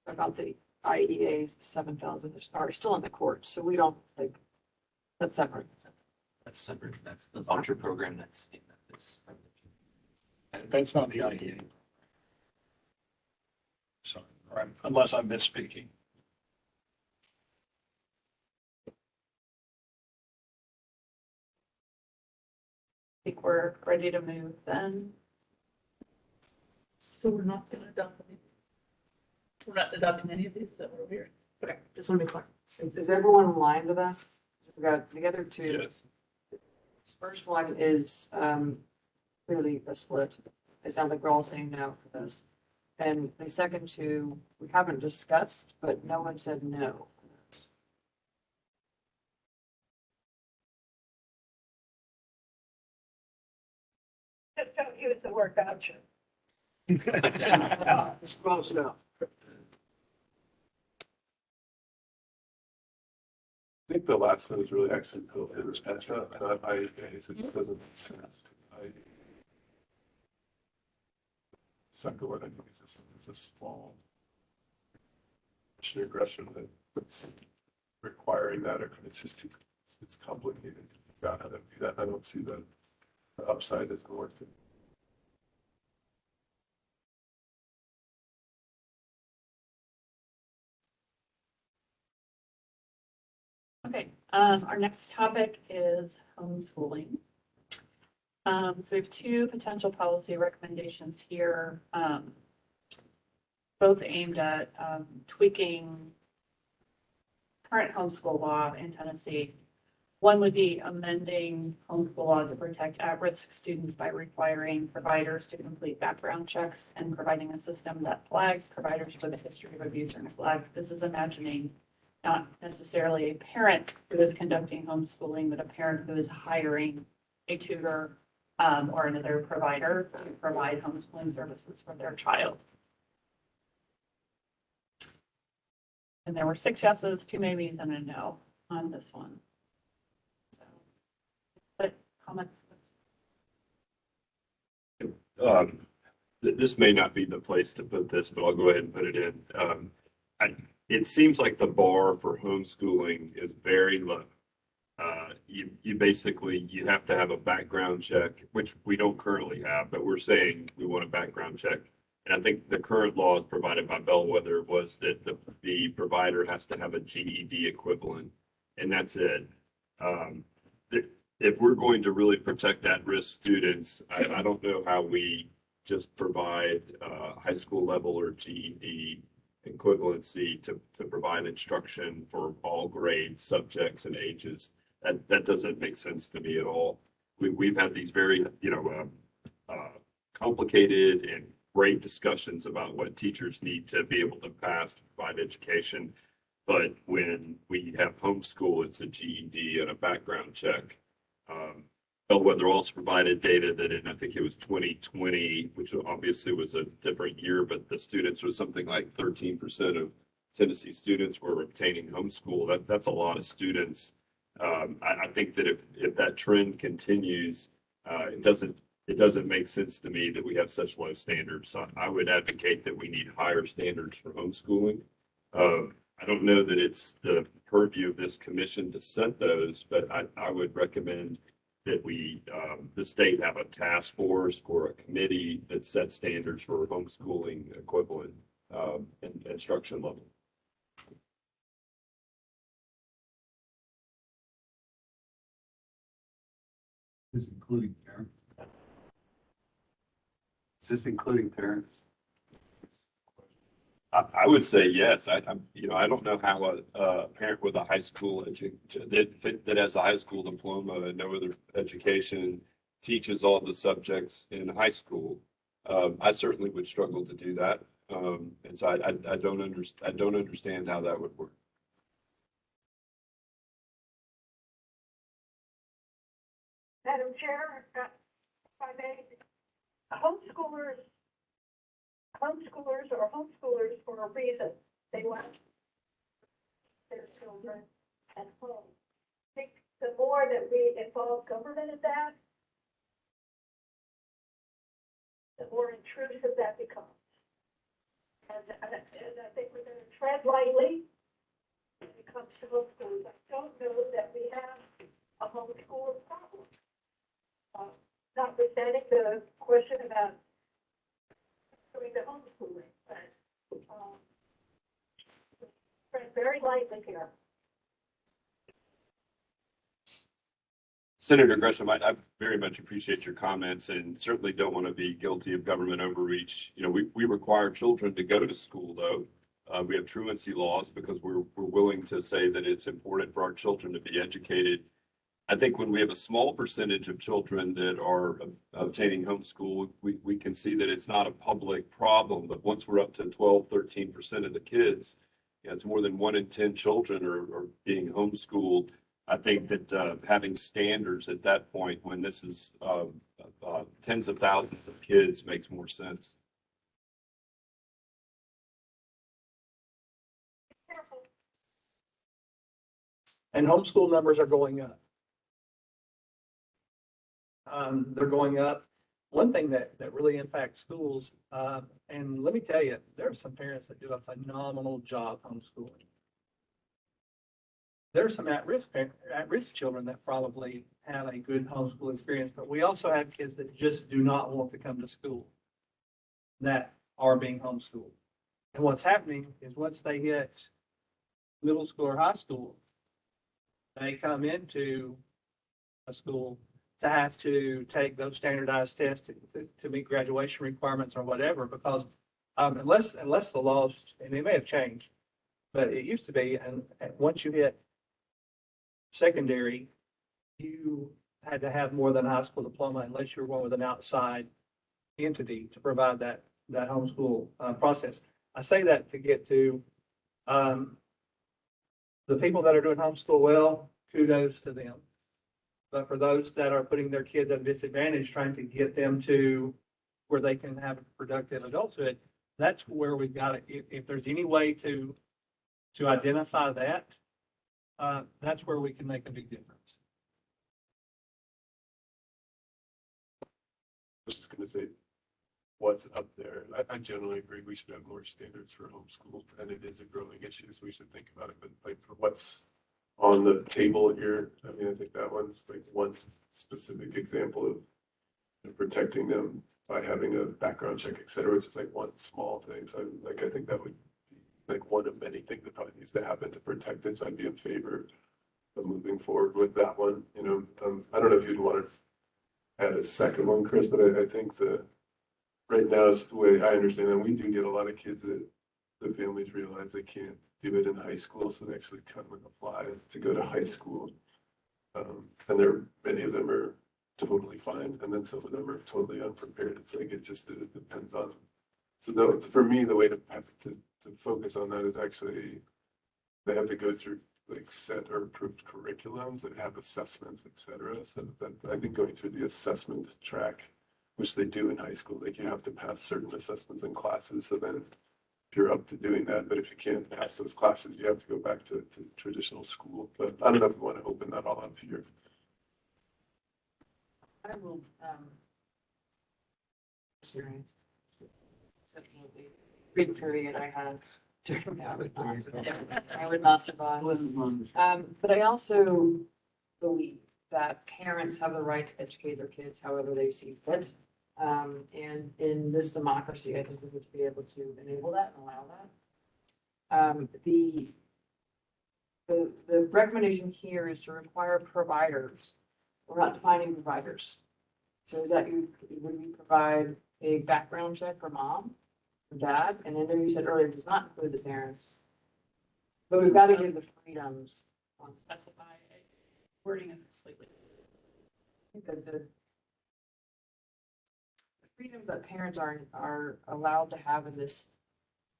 about the IEAs, the 7,000 are still in the court, so we don't, like, that's separate. That's separate. That's the voucher program that's in this. That's not the IEA. Sorry, unless I'm misspeaking. I think we're ready to move then. So we're not going to adopt any. We're not adopting any of these, so we're here. Okay, just want to be clear. Is everyone aligned with that? We got the other two. Yes. This first one is clearly a split. It sounds like we're all saying no for this. And the second two, we haven't discussed, but no one said no. Just don't use the word voucher. It's close enough. I think the last one is really actually built in as not IEAs. It just doesn't make sense to IEAs. Second one, I think, is just it's a small aggression that's requiring that, or it's just too, it's complicated to figure out how to do that. I don't see the upside isn't worth it. Okay, our next topic is homeschooling. So we have two potential policy recommendations here, both aimed at tweaking current homeschool law in Tennessee. One would be amending homeschool law to protect at-risk students by requiring providers to complete background checks and providing a system that flags providers with a history of abuse or neglect. This is imagining not necessarily a parent who is conducting homeschooling, but a parent who is hiring a tutor or another provider to provide homeschooling services for their child. And there were 6 yeses, 2 maybes, and a no on this one. So, but comments? This may not be the place to put this, but I'll go ahead and put it in. It seems like the bar for homeschooling is very low. You basically, you have to have a background check, which we don't currently have, but we're saying we want a background check. And I think the current law is provided by Bellwether was that the provider has to have a GED equivalent, and that's it. If we're going to really protect at-risk students, I don't know how we just provide high school level or GED equivalency to provide instruction for all grades, subjects, and ages. That doesn't make sense to me at all. We've had these very, complicated and great discussions about what teachers need to be able to pass to provide education. But when we have homeschool, it's a GED and a background check. Bellwether also provided data that in, I think it was 2020, which obviously was a different year, but the students was something like 13% of Tennessee students were obtaining homeschool. That's a lot of students. I think that if that trend continues, it doesn't make sense to me that we have such low standards. So I would advocate that we need higher standards for homeschooling. I don't know that it's the purview of this commission to set those, but I would recommend that the state have a task force or a committee that sets standards for homeschooling equivalent instruction level. Is including parents? Is this including parents? I would say yes. I don't know how a parent with a high school that has a high school diploma and no other education teaches all the subjects in high school. I certainly would struggle to do that. And so I don't understand how that would work. Madam Chair, if I may, homeschoolers for a reason. They want their children at home. I think the more that we involve government in that, the more intrusive that becomes. And I think we're going to tread lightly when it comes to homeschooling. I don't know that we have a homeschooler problem. Notwithstanding the question about doing the homeschooling, but tread very lightly here. Senator Gresham, I very much appreciate your comments and certainly don't want to be guilty of government overreach. We require children to go to school, though. We have truancy laws because we're willing to say that it's important for our children to be educated. I think when we have a small percentage of children that are obtaining homeschool, we can see that it's not a public problem. But once we're up to 12, 13% of the kids, it's more than 1 in 10 children are being homeschooled. I think that having standards at that point, when this is tens of thousands of kids, makes more sense. And homeschool numbers are going up. They're going up. One thing that really impacts schools, and let me tell you, there are some parents that do a phenomenal job homeschooling. There are some at-risk children that probably have a good homeschool experience, but we also have kids that just do not want to come to school that are being homeschooled. And what's happening is once they hit middle school or high school, they come into a school to have to take those standardized tests to meet graduation requirements or whatever, because unless the laws, and they may have changed, but it used to be, and once you hit secondary, you had to have more than a high school diploma unless you were going with an outside entity to provide that homeschool process. I say that to get to the people that are doing homeschool well, kudos to them. But for those that are putting their kids at a disadvantage, trying to get them to where they can have a productive adulthood, that's where we've got to, if there's any way to identify that, that's where we can make a big difference. I was just gonna say, what's up there? I generally agree we should have more standards for homeschool, and it is a growing issue, so we should think about it. But like for what's on the table here, I mean, I think that one's like one specific example of protecting them by having a background check, et cetera, which is like one small thing. So I think that would be like one of many things that probably needs to happen to protect it. So I'd be in favor of moving forward with that one. You know, I don't know if you'd want to add a second one, Chris, but I think right now is the way I understand it. We do get a lot of kids that the families realize they can't do it in high school, so they actually come and apply to go to high school. And many of them are totally fine, and then some of them are totally unprepared. It's like it depends on. So for me, the way to focus on that is actually they have to go through like set or approved curriculums that have assessments, et cetera. So that I think going through the assessment track, which they do in high school, like you have to pass certain assessments in classes. So then if you're up to doing that, but if you can't pass those classes, you have to go back to traditional school. But I don't know if we want to open that all up here. I will, experience. Definitely. Brief period I had during I would not survive. But I also believe that parents have the right to educate their kids however they see fit. And in this democracy, I think we need to be able to enable that and allow that. The recommendation here is to require providers. We're not defining providers. So is that would we provide a background check for mom or dad? And I know you said earlier it does not include the parents. But we've got to give the freedoms On specify wording is completely. the freedoms that parents are allowed to have in this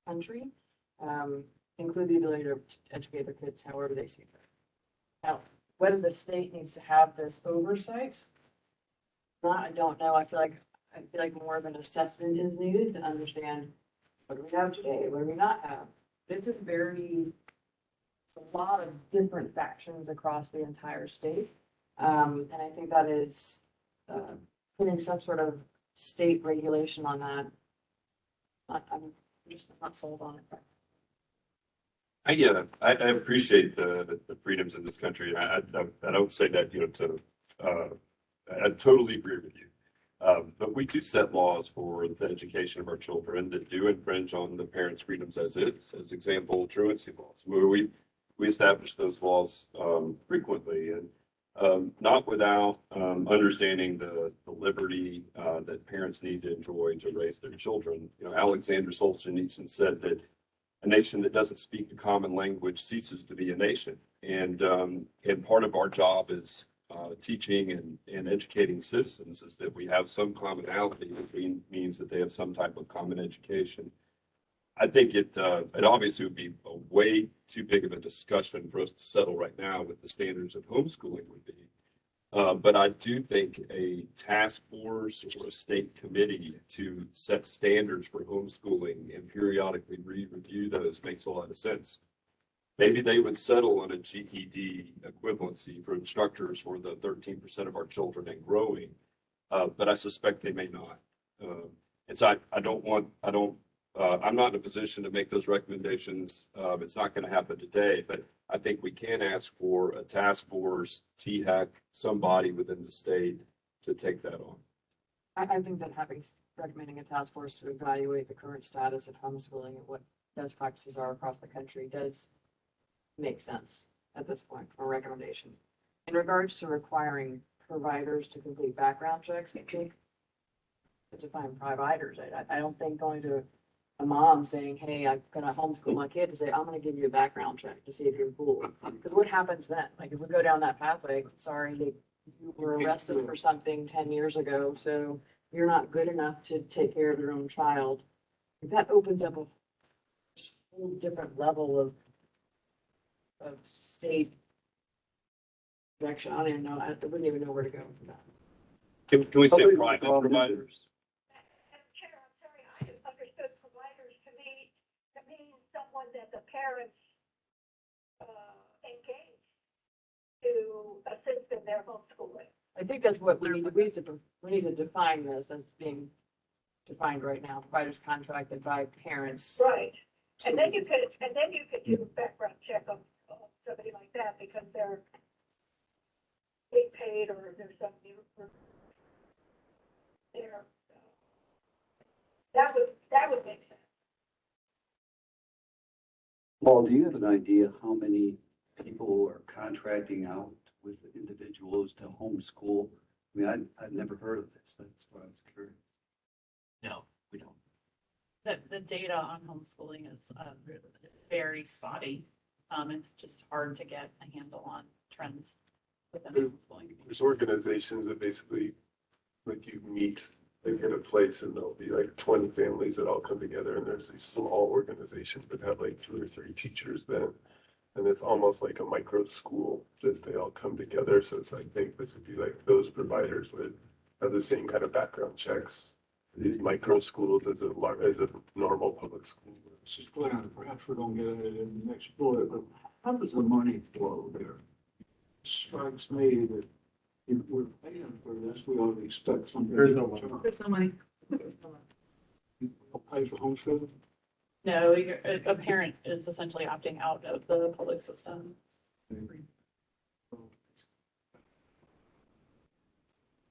country, include the ability to educate their kids however they see fit. Now, whether the state needs to have this oversight, I don't know. I feel like more of an assessment is needed to understand what do we have today, what do we not have. It's a lot of different factions across the entire state. And I think that is putting some sort of state regulation on that. I'm just not sold on it. I appreciate the freedoms in this country. I don't say that, I totally agree with you. But we do set laws for the education of our children that do infringe on the parents' freedoms as is, as example, truancy laws, where we establish those laws frequently, and not without understanding the liberty that parents need to enjoy to raise their children. Alexander Solzhenitsyn said that a nation that doesn't speak a common language ceases to be a nation. And part of our job is teaching and educating citizens is that we have some commonality, which means that they have some type of common education. I think it obviously would be a way too big of a discussion for us to settle right now with the standards of homeschooling would be. But I do think a task force or a state committee to set standards for homeschooling and periodically review those makes a lot of sense. Maybe they would settle on a GED equivalency for instructors for the 13% of our children and growing, but I suspect they may not. And so I'm not in a position to make those recommendations. It's not going to happen today, but I think we can ask for a task force, THEC, somebody within the state to take that on. I think that recommending a task force to evaluate the current status of homeschooling and what best practices are across the country does make sense at this point for a recommendation. In regards to requiring providers to complete background checks, I think to define providers, I don't think going to a mom saying, hey, I'm going to homeschool my kid to say, I'm going to give you a background check to see if you're cool. Because what happens then? Like if we go down that pathway, sorry, who were arrested for something 10 years ago, so you're not good enough to take care of your own child. That opens up a just whole different level of state direction. I don't even know, I wouldn't even know where to go with that. Can we say Public private providers. providers? Madam Chair, I'm sorry, I understood providers to mean someone that the parents, engage to assist in their homeschooling. I think that's what we need to define this as being defined right now, providers contracted by parents. Right. And then you could do a background check on somebody like that because they're being paid or there's some new there. That would make sense. Paul, do you have an idea how many people are contracting out with individuals to homeschool? I mean, I've never heard of this. That's why I was curious. No, we don't. The data on homeschooling is very spotty. It's just hard to get a handle on trends within homeschooling. There's organizations that basically, like you meet, like at a place and there'll be like 20 families that all come together and there's these small organizations that have like 2 or 3 teachers then. And it's almost like a micro school that they all come together. So it's, I think this would be like those providers would have the same kind of background checks. These micro schools as a normal public school. Let's just put on, perhaps we don't get at it in the next bullet, but how does the money flow there? Strikes me that if we're paying for this, we ought to expect something. There's no money. There's no money. Pays for homeschooling? No, a parent is essentially opting out of the public system.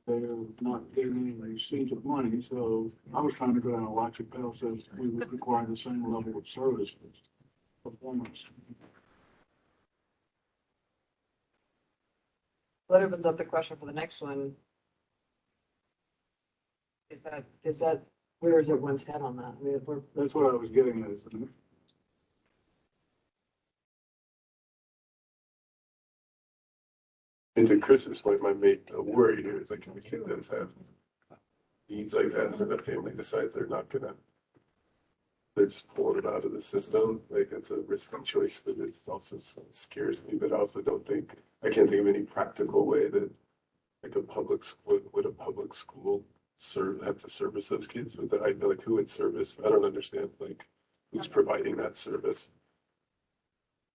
They're not getting any receipt of money, so I was trying to go down a logic path says we would require the same level of service performance. That opens up the question for the next one. Is that, where is everyone's head on that? I mean, if we're, That's what I was getting at, isn't it? And to Chris's point, my main worry here is like, if a kid does have needs like that, and the family decides they're not gonna, they're just pulling it out of the system, like it's a risky choice, but it's also it scares me, but I also don't think, I can't think of any practical way that like a public school, would a public school have to service those kids with it? I feel like who would service? I don't understand like who's providing that service.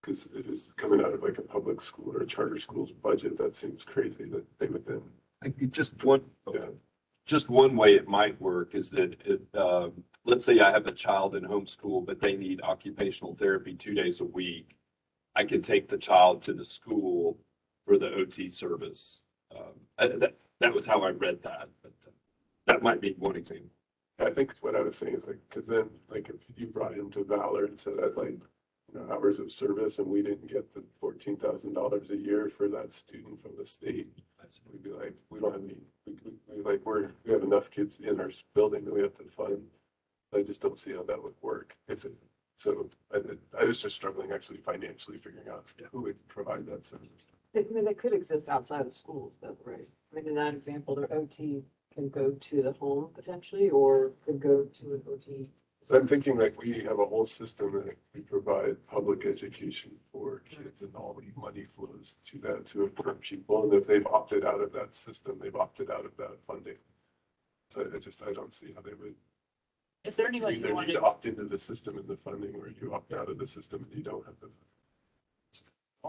Because if it's coming out of like a public school or a charter school's budget, that seems crazy that they would then, Just one way it might work is that let's say I have a child in homeschool, but they need occupational therapy 2 days a week. I could take the child to the school for the OT service. That was how I read that, but that might be one example. I think what I was saying is like, because then like if you brought him to Valor and said that like, hours of service and we didn't get the $14,000 a year for that student from the state, we'd be like, we don't have any, we have enough kids in our building that we have to fund. I just don't see how that would work. So I was just struggling actually financially figuring out who would provide that service. I mean, they could exist outside of schools though, right? I mean, in that example, their OT can go to the home potentially, or could go to an OT. So I'm thinking like we have a whole system that we provide public education for kids and all the money flows to that, to important people. And if they've opted out of that system, they've opted out of that funding. So I don't see how they would. Is there any way Either you want need to to, opt into the system and the funding, or you opt out of the system and you don't have the.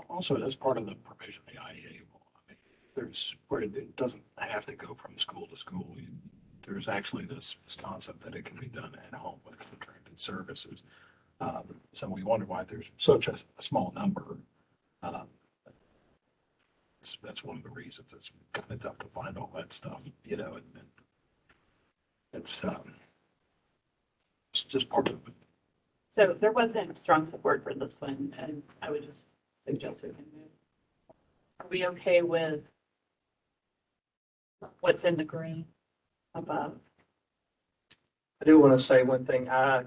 Also, as part of the provision of the IEA, there's where it doesn't have to go from school to school. There's actually this concept that it can be done at home with contracted services. So we wonder why there's such a small number. That's one of the reasons it's kind of tough to find all that stuff, and it's just part of it. so there wasn't strong support for this one, and I would just suggest we can move. Are we okay with what's in the green above? I do want to say one thing. I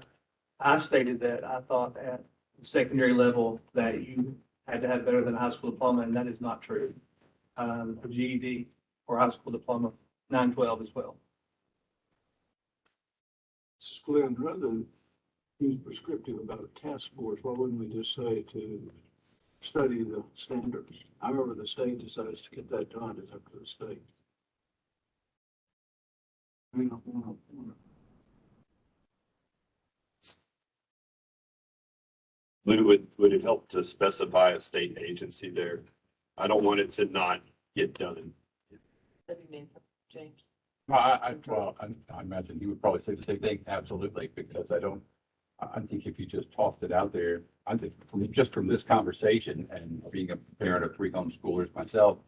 stated that I thought at the secondary level that you had to have better than a high school diploma, and that is not true. A GED for high school diploma, 9/12 as well. Glenn, rather than be prescriptive about a task force, why wouldn't we just say to study the standards? However, the state decides to get that done is up to the state. We don't want to. Lou, would it help to specify a state agency there? I don't want it to not get done. That'd be me, James. Well, I imagine he would probably say the same thing, absolutely, because I think if you just tossed it out there, I think just from this conversation and being a parent of 3 homeschoolers myself,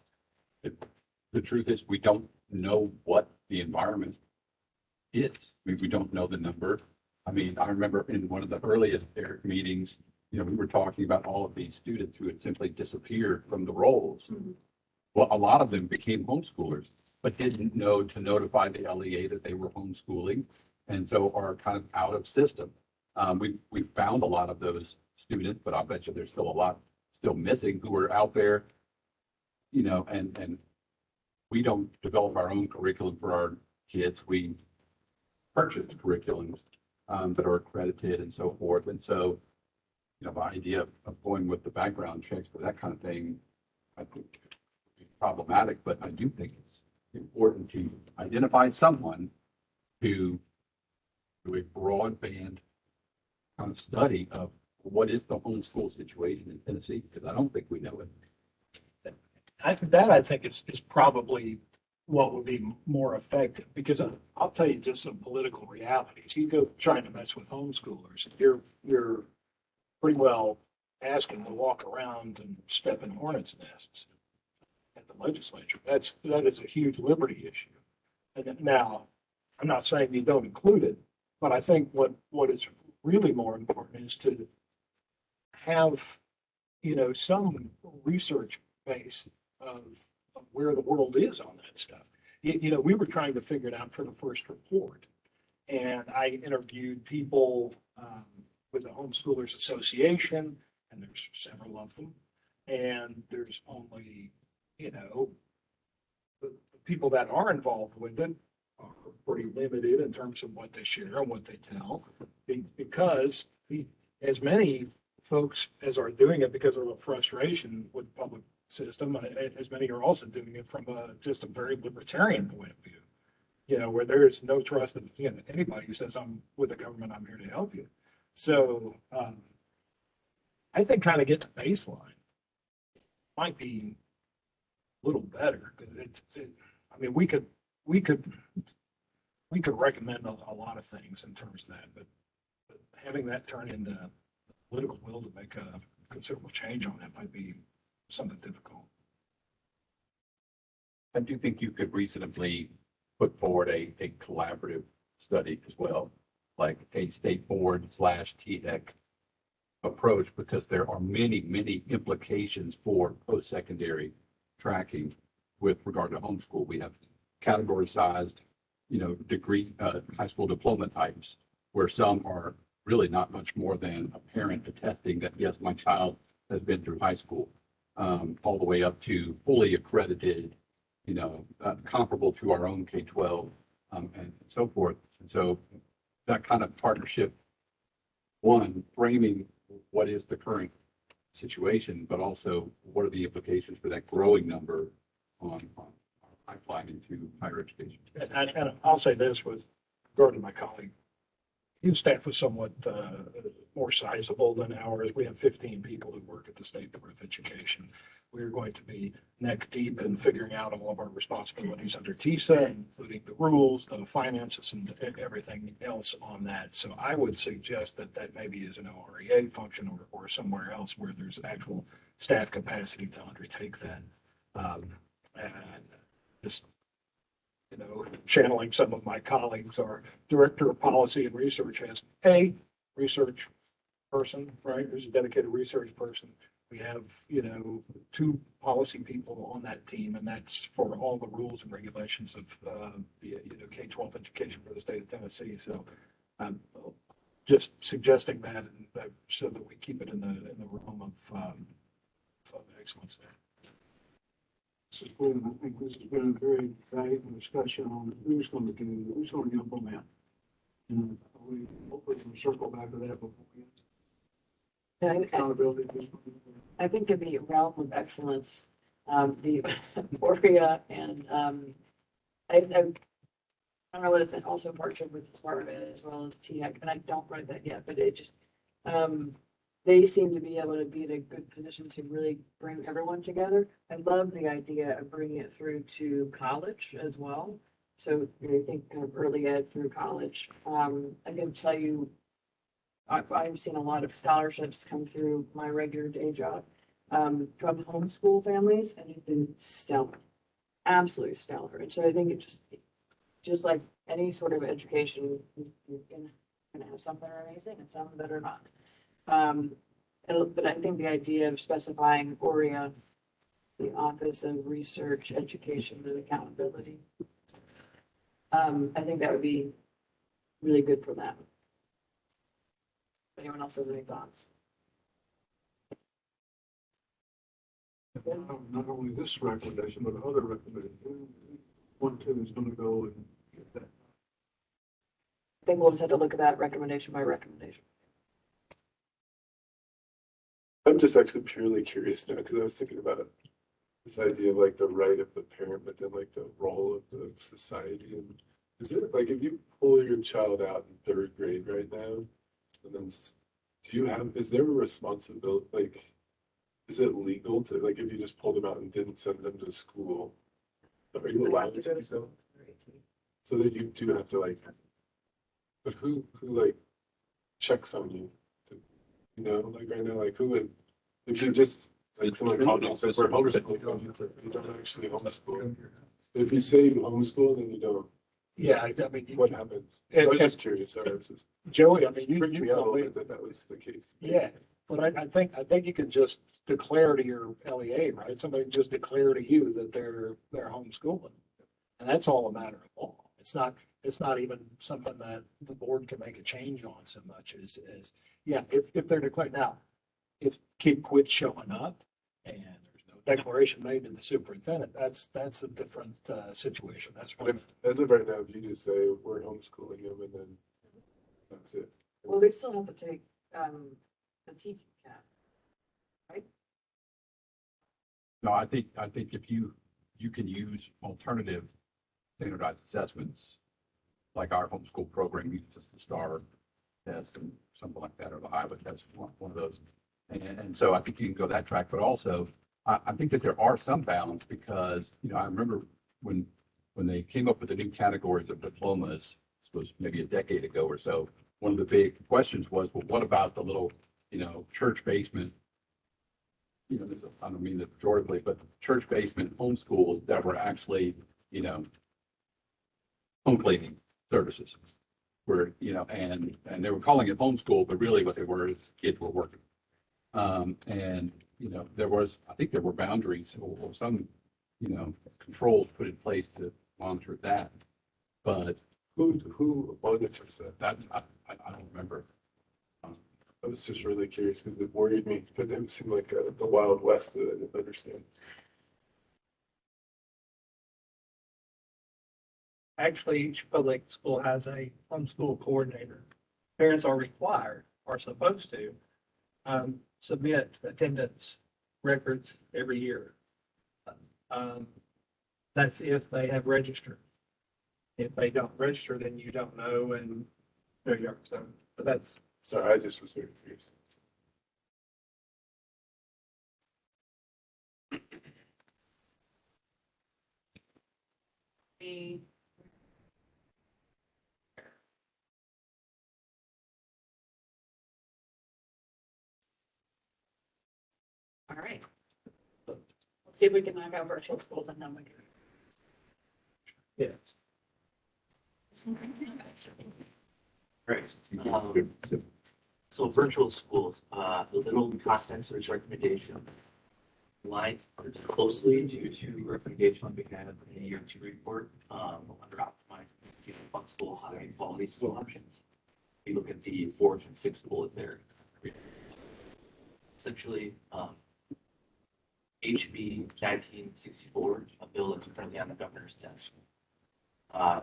the truth is we don't know what the environment is. I mean, we don't know the number. I mean, I remember in one of the earliest ERIC meetings, we were talking about all of these students who had simply disappeared from the rolls. Well, a lot of them became homeschoolers, but didn't know to notify the LEA that they were homeschooling, and so are kind of out of system. We found a lot of those students, but I'll bet you there's still a lot still missing who are out there, and we don't develop our own curriculum for our kids. We purchase curriculums that are accredited and so forth. And so, the idea of going with the background checks for that kind of thing, I think would be problematic, but I do think it's important to identify someone who do a broadband kind of study of what is the homeschool situation in Tennessee, because I don't think we know it. I think is probably what would be more effective, because I'll tell you just some political realities. You go trying to mess with homeschoolers, you're pretty well asking to walk around and step in hornets' nests at the legislature. That is a huge liberty issue. And now, I'm not saying you don't include it, but I think what is really more important is to have, some research base of where the world is on that stuff. We were trying to figure it out for the first report, and I interviewed people with the Homeschoolers Association, and there's several of them, and there's only, the people that are involved with it are pretty limited in terms of what they share and what they tell, because as many folks as are doing it because of a frustration with the public system, as many are also doing it from just a very libertarian point of view, where there is no trust of anybody who says, I'm with the government, I'm here to help you. So I think kind of get to baseline might be a little better, because we could recommend a lot of things in terms of that, but having that turn into political will to make a considerable change on that might be something difficult. I do think you could reasonably put forward a collaborative study as well, like a state board / TEC approach, because there are many implications for post-secondary tracking with regard to homeschool. We have category sized, degree, high school diploma types, where some are really not much more than a parent attesting that, yes, my child has been through high school, all the way up to fully accredited, comparable to our own K-12, and so forth. And so that kind of partnership, one, framing what is the current situation, but also what are the implications for that growing number on pipeline into higher education. And I'll say this with regard to my colleague, his staff was somewhat more sizable than ours. We have 15 people who work at the State Board of Education. We're going to be neck deep in figuring out all of our responsibilities under TISA, including the rules, the finances, and everything else on that. So I would suggest that maybe is an OREA function or somewhere else where there's actual staff capacity to undertake that. And just channeling some of my colleagues, our director of policy and research has a research person, right? There's a dedicated research person. We have, 2 policy people on that team, and that's for all the rules and regulations of, K-12 education for the state of Tennessee. So I'm just suggesting that so that we keep it in the realm of excellence there. This has been, I think this has been a very valuable discussion on who's going to implement. And we hopefully can circle back to that before we accountability. I think in the realm of excellence, the Oria and, I don't know whether it's also in partnership with Smart of It as well as THEC, and I don't write that yet, but it just, they seem to be able to be in a good position to really bring everyone together. I love the idea of bringing it through to college as well. So I think kind of early ed through college. I can tell you, I've seen a lot of scholarships come through my regular day job from homeschool families, and it's been stellar, absolutely stellar. And so I think it just like any sort of education, you're gonna have some that are amazing and some that are not. But I think the idea of specifying OREA, the Office of Research, Education, and Accountability, I think that would be really good for them. If anyone else has any thoughts? Not only this recommendation, but other recommendations. One, two is going to go and get that. I think we'll just have to look at that recommendation by recommendation. I'm just actually purely curious now, because I was thinking about this idea of like the right of the parent, but then like the role of the society. And is it like if you pull your child out in third grade right now, and then is there a responsibility, like, is it legal to, like, if you just pulled them out and didn't send them to school, are you allowed to do so? So that you do have to like, but who like checks on you? Like right now, like who would, if you just, like someone called and says, we're homeschooling, you don't actually homeschool. If you say you homeschool, then you don't. Yeah, I mean. What happened? I And, was just curious, sorry. Joey, I It's mean, freaked you me out a told me, little bit that was the case. yeah, but I think you can just declare to your LEA, right? Somebody can just declare to you that they're homeschooling. And that's all a matter of law. It's not even something that the board can make a change on so much as, yeah, if they're declared. Now, if kid quits showing up and there's no declaration made to the superintendent, that's a different situation. That's But as of right now, if you just say we're homeschooling them and then that's it. Well, they still have to take the TCAP, right? No, I think if you can use alternative standardized assessments, like our homeschool program uses the STAR test and something like that, or the Iowa test, one of those. And so I think you can go that track, but also I think that there are some bounds because, I remember when they came up with the new categories of diplomas, this was maybe a decade ago or so, one of the big questions was, well, what about the little, church basement, this, I don't mean that pejoratively, but church basement homeschools that were actually, home cleaning services where, and they were calling it homeschool, but really what they were is kids were working. And, I think there were boundaries or some, controls put in place to monitor that. But who monitors that? That's, I don't remember. I was just really curious because it worried me, but it seemed like the Wild West that I didn't understand. Actually, each public school has a homeschool coordinator. Parents are supposed to submit attendance records every year. That's if they have registered. If they don't register, then you don't know, and there you are. So, but that's. Sorry, I just was very curious. All right. Let's see if we can knock out virtual schools and then we can. Yes. Right. So virtual schools, a little context or recommendation aligns closely to recommendation we had in the year 2 report under optimizing fund schools, having quality school options. We look at the 4th and 6th bullet there. Essentially, HB 1964, a bill that's currently on the governor's desk. Uh,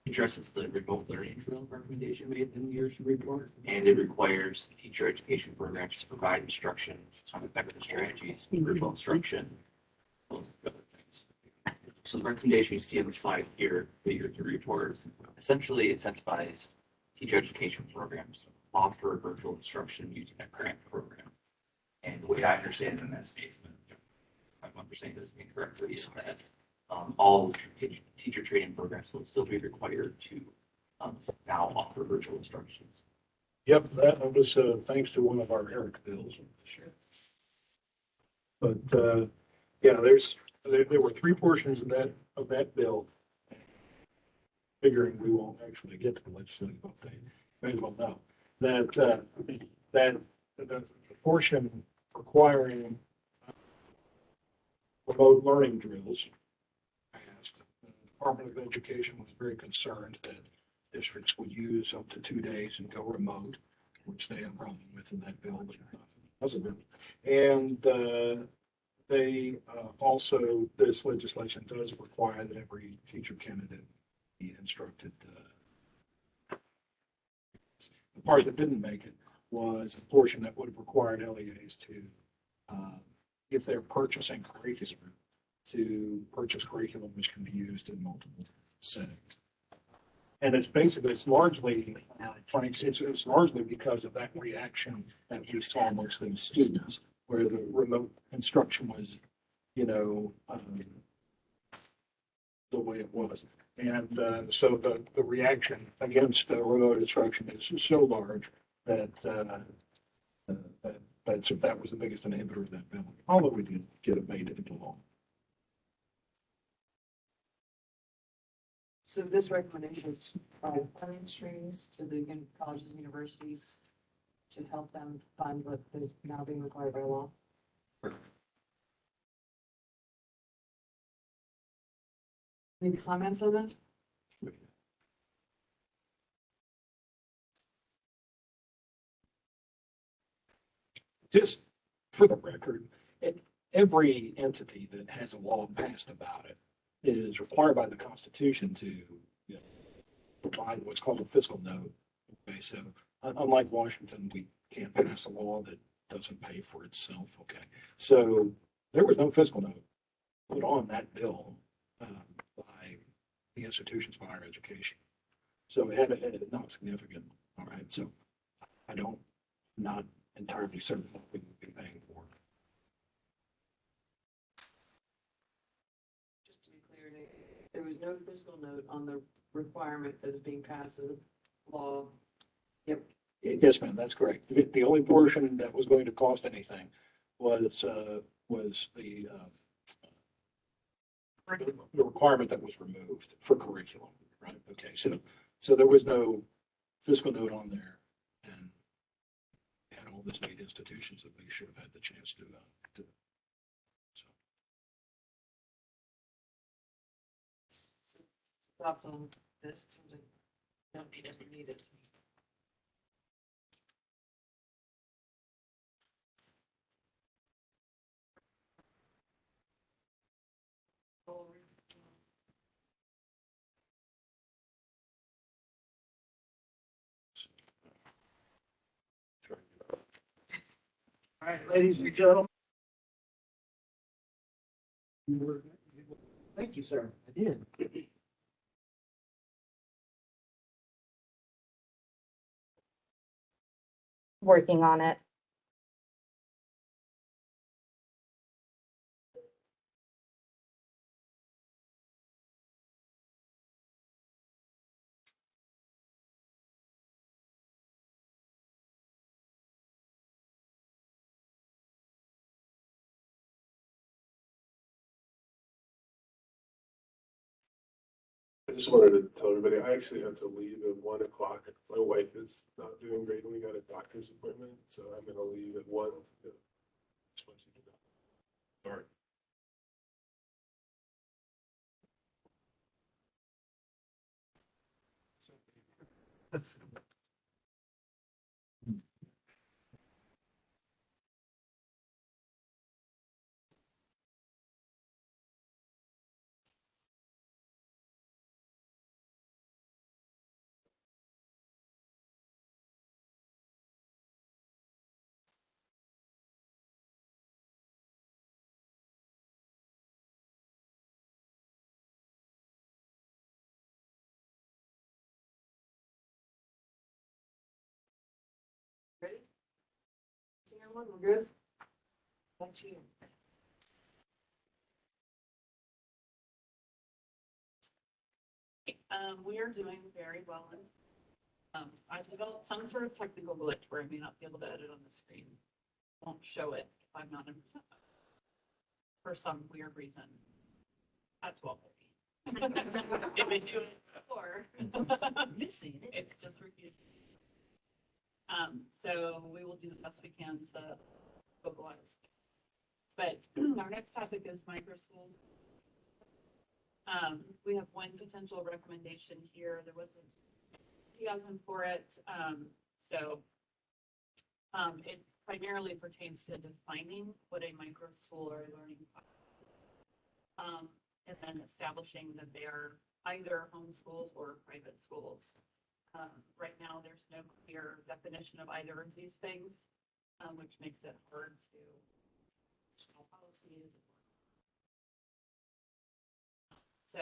addresses the remote learning drill recommendation made in the year's report, and it requires teacher education programs to provide instruction on effective strategies, virtual instruction, among other things. So the recommendation you see on the slide here, the year three report, essentially incentivize teacher education programs to offer virtual instruction using a grant program. And the way I understand it in that statement, if I'm understanding this incorrectly, is that all teacher training programs will still be required to now offer virtual instructions. Yep, that was thanks to one of our Eric bills this year. But yeah, there were three portions of that bill. Figuring we won't actually get to the legislative update, may as well know that the portion requiring remote learning drills passed. The Department of Education was very concerned that districts would use up to 2 days and go remote, which they had a problem with in that bill, but wasn't it? And they also, this legislation does require that every teacher candidate be instructed. The part that didn't make it was the portion that would have required LEAs to, if they're purchasing curriculum, to purchase curriculum which can be used in multiple settings. And it's largely, Frank, it's largely because of that reaction that we saw amongst those students, where the remote instruction was, the way it was. And so the reaction against remote instruction is so large that that was the biggest inhibitor of that bill. Although we did get it made into law. So this recommendation is provide funding streams to the colleges and universities to help them fund what is now being required by law. Any comments on this? Just for the record, every entity that has a law passed about it is required by the Constitution to provide what's called a fiscal note. Okay, so unlike Washington, we can't pass a law that doesn't pay for itself. Okay, so there was no fiscal note put on that bill by the institutions of higher education. So it had not significant. All right, so not entirely certain what we would be paying for. Just to be clear, there was no fiscal note on the requirement that is being passed as law. Yep. Yes, ma'am, that's correct. The only portion that was going to cost anything was the requirement that was removed for curriculum, right? Okay, so there was no fiscal note on there, and had all the state institutions that we should have had the chance to. So thoughts on this? It seems like don't need it. All right, ladies and gentlemen. Thank you, sir. I did. Working on it. I just wanted to tell everybody, I actually had to leave at 1 o'clock. My wife is not doing great and we got a doctor's appointment, so I'm gonna leave at 1. Just want you to know. Sorry. Everyone, we're good? Back to you. We are doing very well. I've developed some sort of technical glitch where I may not be able to edit on the screen. Won't show it if I'm not in percent. For some weird reason. At 12:30. If it do it before. Missing it. It's just refusing. So we will do the best we can to vocalize. But our next topic is micro schools. We have one potential recommendation here. There wasn't enthusiasm for it. It primarily pertains to defining what a micro school or a learning and then establishing that they are either homeschools or private schools. Right now, there's no clear definition of either of these things, which makes it hard to policies. So,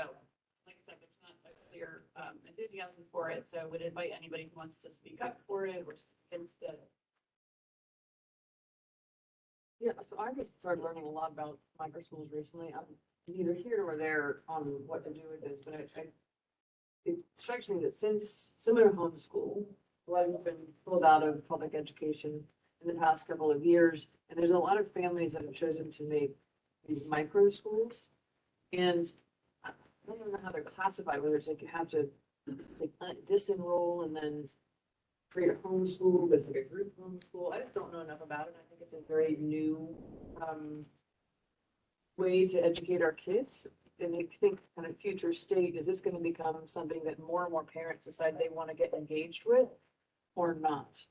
like I said, there's not a clear enthusiasm for it. So, I would invite anybody who wants to speak up for it or against it. Yeah, so I just started learning a lot about micro schools recently. I'm neither here nor there on what to do with this, but it strikes me that since similar to homeschool, a lot have been pulled out of public education in the past couple of years, and there's a lot of families that have chosen to make these micro schools. And I don't even know how they're classified, whether it's like you have to like disenroll and then create a homeschool, but it's like a group homeschool. I just don't know enough about it. I think it's a very new way to educate our kids. And I think kind of future state, is this going to become something that more and more parents decide they want to get engaged with or not?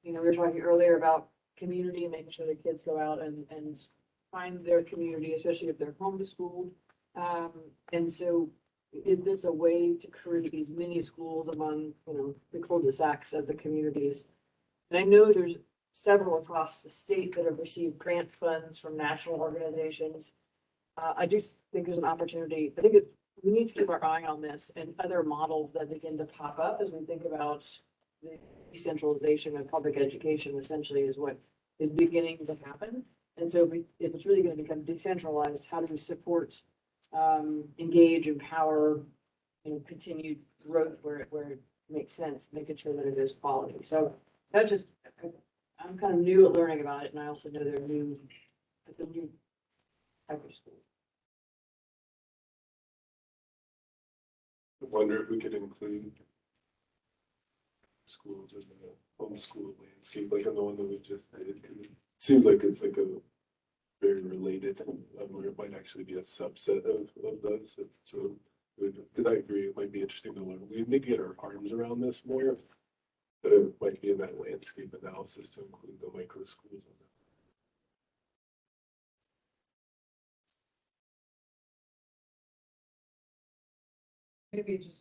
We were talking earlier about community and making sure the kids go out and find their community, especially if they're homeschooled. And so is this a way to create these mini schools among, the cul-de-sacs of the communities? And I know there's several across the state that have received grant funds from national organizations. I do think there's an opportunity. I think we need to keep our eye on this and other models that begin to pop up as we think about the decentralization of public education essentially is what is beginning to happen. And so if it's really going to become decentralized, how do we support, engage, empower, continued growth where it makes sense, making sure that it is quality. So that's just, I'm kind of new at learning about it, and I also know it's a new type of school. I wonder if we could include schools in the homeschool landscape, like in the one that we just did. 'Cause it seems like it's like a very related, or it might actually be a subset of those. So, because I agree, it might be interesting to learn. We need to get our arms around this more. But it might be in that landscape analysis to include the micro schools. Maybe just.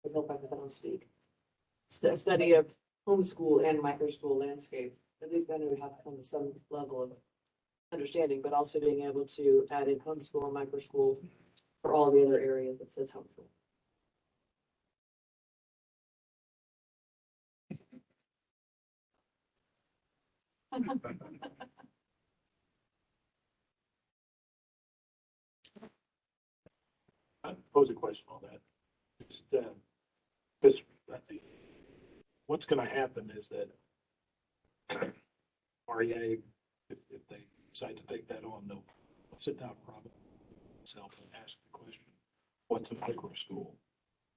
I hope I don't speak. Study of homeschool and micro school landscape. At least then we have to come to some level of understanding, but also being able to add in homeschool and micro school for all the other areas that says homeschool. I'd pose a question on that. Just, because what's gonna happen is that REA, if they decide to take that on, they'll sit down probably themselves and ask the question, what's a micro school?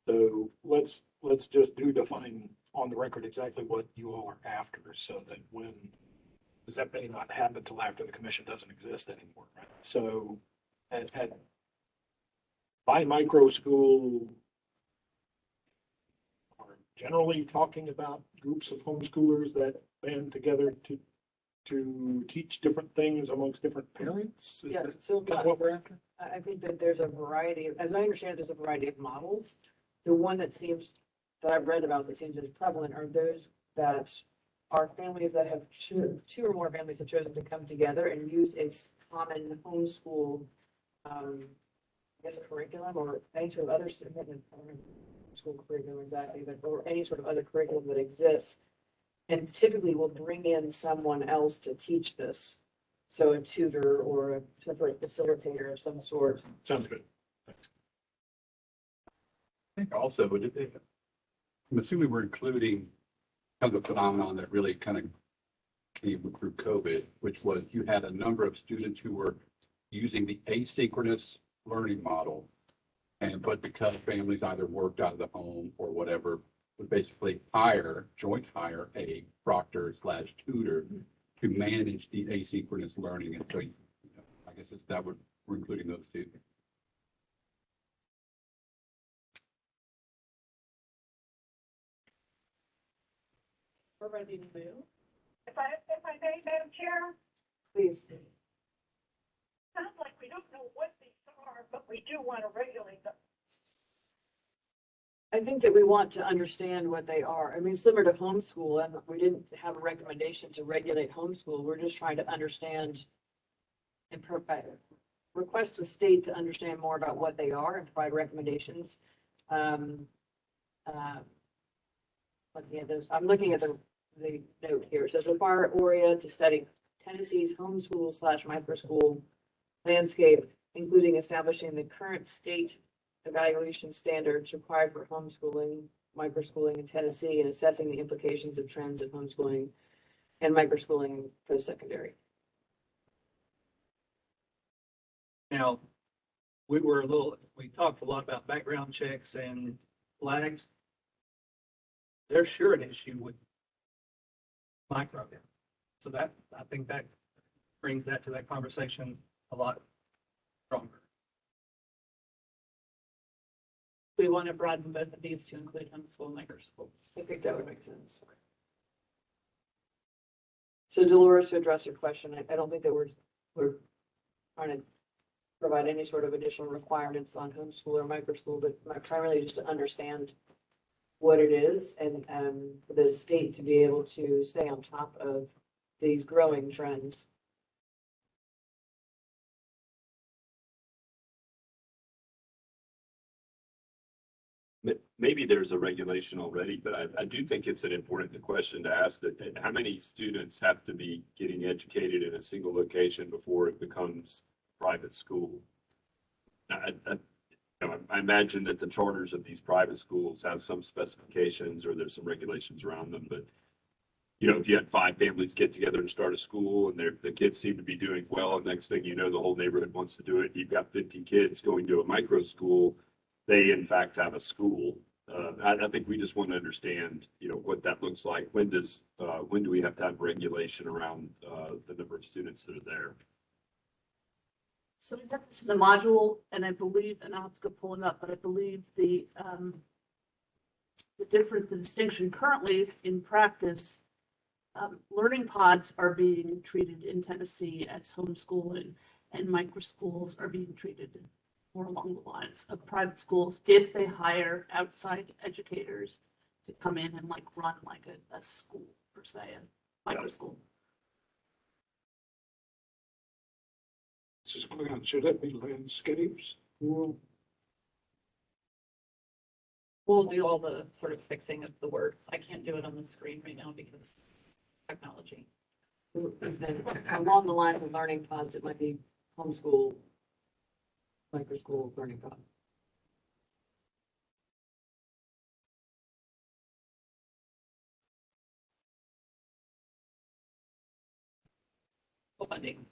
So let's just define on the record exactly what you all are after, so that because that may not happen until after the commission doesn't exist anymore, right? So by micro school, are generally talking about groups of homeschoolers that band together to teach different things amongst different parents? Is Yeah, that so kind of what we're after? I think that there's a variety, as I understand, there's a variety of models. The one that I've read about that seems as prevalent are those that are families that have two or more families have chosen to come together and use a common homeschool, curriculum or any sort of other school curriculum exactly, but or any sort of other curriculum that exists. And typically we'll bring in someone else to teach this. So a tutor or a separate facilitator of some sort. Sounds good. I think also, I'm assuming we're including kind of the phenomenon that really kind of came through COVID, which was you had a number of students who were using the asynchronous learning model. But because families either worked out of the home or whatever, would basically joint hire a proctor/tutor to manage the asynchronous learning. And so, I guess we're including those two. We're ready to move. If I may, Madam Chair, Please. sounds like we don't know what these are, but we do want to regulate them. I think that we want to understand what they are. I mean, similar to homeschool, and we didn't have a recommendation to regulate homeschool. We're just trying to understand and request the state to understand more about what they are and provide recommendations. Looking at those, I'm looking at the note here. It says require ORIA to study Tennessee's homeschool/microschool landscape, including establishing the current state evaluation standards required for homeschooling, microschooling in Tennessee, and assessing the implications of trends in homeschooling and microschooling post-secondary. Now, we talked a lot about background checks and flags. There's sure an issue with micro. So I think that brings that to that conversation a lot stronger. We want to broaden both of these to include homeschool and microschool. I think that would make sense. So Dolores, to address your question, I don't think that we're trying to provide any sort of additional requirements on homeschool or microschool, but primarily just to understand what it is and for the state to be able to stay on top of these growing trends. Maybe there's a regulation already, but I do think it's an important question to ask that how many students have to be getting educated in a single location before it becomes private school? I imagine that the charters of these private schools have some specifications or there's some regulations around them, but if you had 5 families get together and start a school and the kids seem to be doing well, and next thing you know, the whole neighborhood wants to do it. You've got 50 kids going to a micro school. They in fact have a school. I think we just want to understand, what that looks like. When do we have to have regulation around the number of students that are there? So we have this in the module, and I believe, and I'll have to go pull it up, but I believe the distinction currently in practice, learning pods are being treated in Tennessee as homeschooling, and microschools are being treated more along the lines of private schools if they hire outside educators to come in and run a school per se, a microschool. This is clear. Should that be landscapes? We'll do all the sort of fixing of the words. I can't do it on the screen right now because technology. Then along the line of learning pods, it might be homeschool, microschool learning pod. Funding.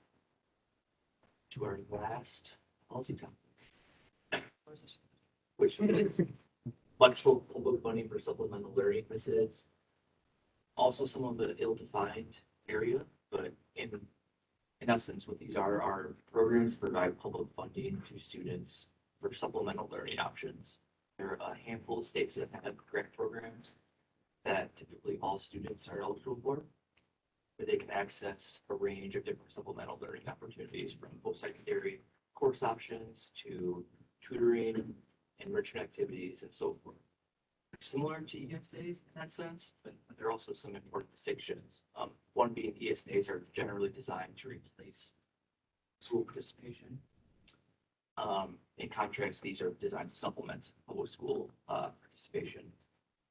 To our last policy topic, which is flexible public funding for supplemental learning. This is also some of the ill-defined area, but in essence, what these are programs provide public funding to students for supplemental learning options. There are a handful of states that have grant programs that typically all students are eligible for, where they can access a range of different supplemental learning opportunities, from post-secondary course options to tutoring, enrichment activities, and so forth. They're similar to ESAs in that sense, but there are also some important distinctions. One being ESAs are generally designed to replace school participation. In contrast, these are designed to supplement public school participation.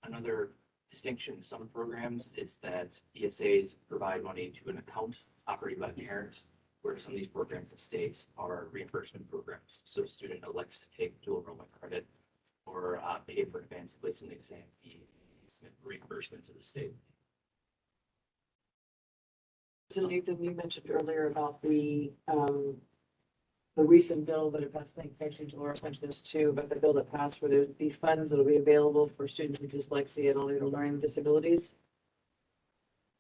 Another distinction in some programs is that ESAs provide money to an account operated by parents, where some of these programs in states are reimbursement programs. So a student elects to take dual enrollment credit or pay for advanced placement exam fee, reimbursement to the state. So Nathan, you mentioned earlier about the recent bill that it passed, I think actually Dolores mentioned this too, but the bill that passed where there'd be funds that'll be available for students with dyslexia and other learning disabilities.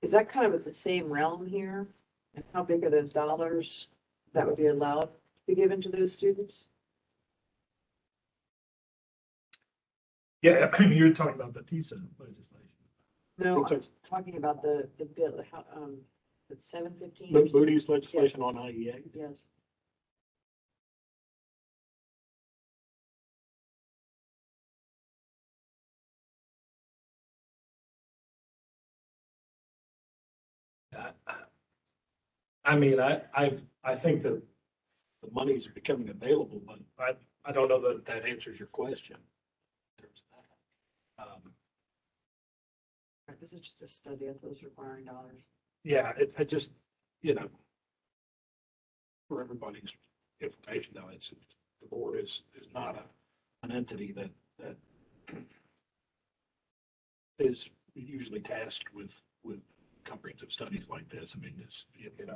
Is that kind of at the same realm here? And how big are those dollars that would be allowed to be given to those students? Yeah, you're talking about the TISA legislation. No, I'm talking about the bill, how, it's 715. Moody's legislation on IEA. Yes. I mean, I think that the money's becoming available, but I don't know that that answers your question. In terms of that. Right, this is just a study of those requiring dollars. Yeah, I just, for everybody's information, though, the board is not an entity that is usually tasked with comprehensive studies like this. I mean, it's,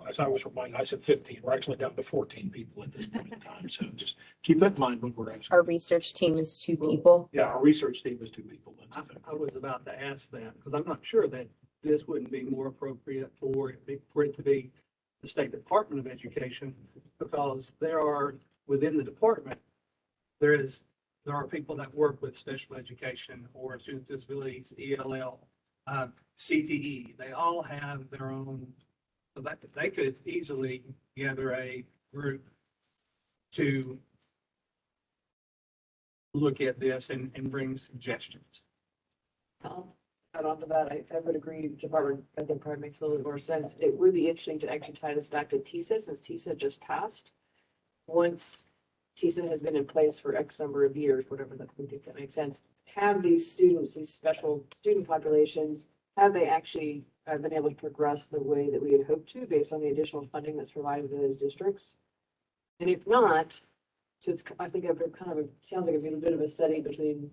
as I was reminded, I said 15, we're actually down to 14 people at this point in time. So just keep that in mind when we're asking. Our research team is 2 people. Yeah, our research team is 2 people. I was about to ask that, because I'm not sure that this wouldn't be more appropriate for it to be the State Department of Education, because there are, within the department, there are people that work with special education or student disabilities, ELL, CTE. They all have their own, so that they could easily gather a group to look at this and bring suggestions. I'll add on to that. I would agree, Department, I think probably makes a little more sense. It would be interesting to actually tie this back to TISA, since TISA just passed. Once TISA has been in place for X number of years, whatever that, we think that makes sense. Have these students, these special student populations, have they actually been able to progress the way that we had hoped to based on the additional funding that's provided to those districts? And if not, so it's, I think it kind of sounds like a bit of a study between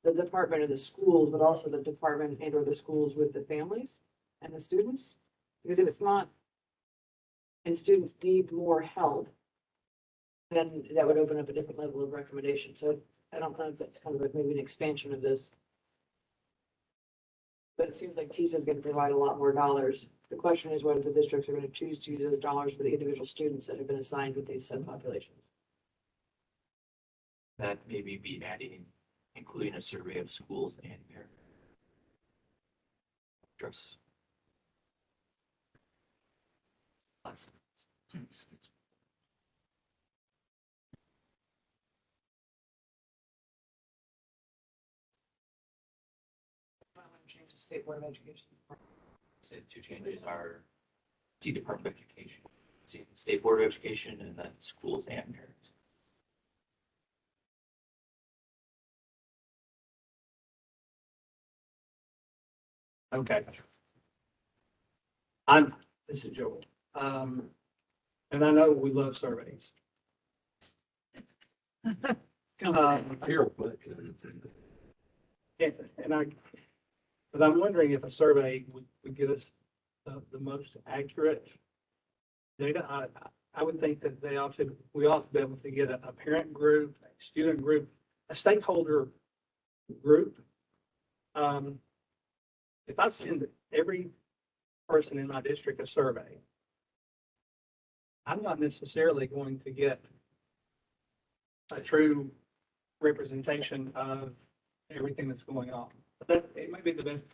the department and the schools, but also the department and or the schools with the families and the students. Because if it's not, and students need more help, then that would open up a different level of recommendation. So I don't know if that's kind of maybe an expansion of this. But it seems like TISA is going to provide a lot more dollars. The question is whether the districts are going to choose to use those dollars for the individual students that have been assigned with these subpopulations. That maybe be adding, including a survey of schools and parents. Address. Change the State Board of Education. So 2 changes are the Department of Education, State Board of Education, and then schools and parents. Okay. This is Joel. And I know we love surveys. Here, but But I'm wondering if a survey would get us the most accurate data. I would think that we ought to be able to get a parent group, a student group, a stakeholder group. If I send every person in my district a survey, I'm not necessarily going to get a true representation of everything that's going on. But it might be the best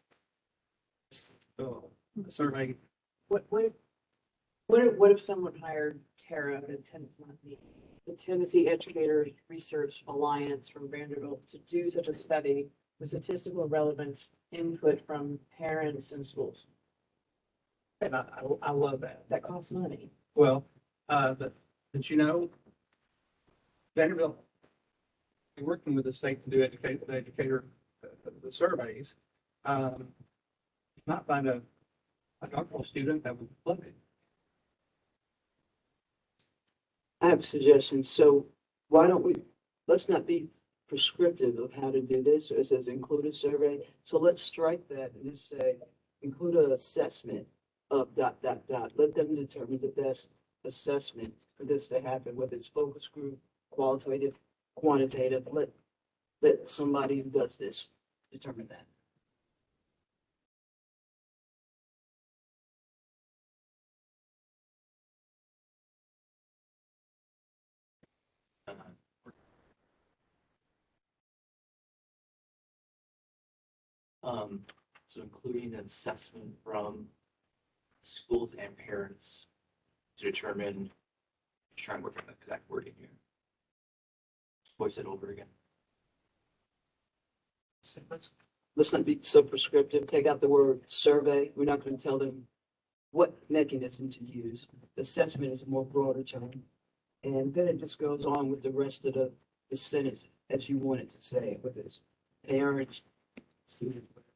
survey. What if someone hired Tara, the Tennessee Educator Research Alliance from Vanderbilt to do such a study with statistical relevance input from parents and schools? And I love that. That costs money. Well, but Vanderbilt, we're working with the state to do educator, the surveys. Not find a doctoral student that would love it. I have suggestions. So why don't we, let's not be prescriptive of how to do this. It says include a survey. So let's strike that and just say, include an assessment of ... Let them determine the best assessment for this to happen, whether it's focus group, qualitative, quantitative. Let somebody who does this determine that. So including an assessment from schools and parents to determine, try and work on the exact wording here. Voice it over again. So let's not be so prescriptive. Take out the word survey. We're not going to tell them what mechanism to use. Assessment is a more broader term. And then it just goes on with the rest of the sentence as you want it to say, with this parents, students, whatever.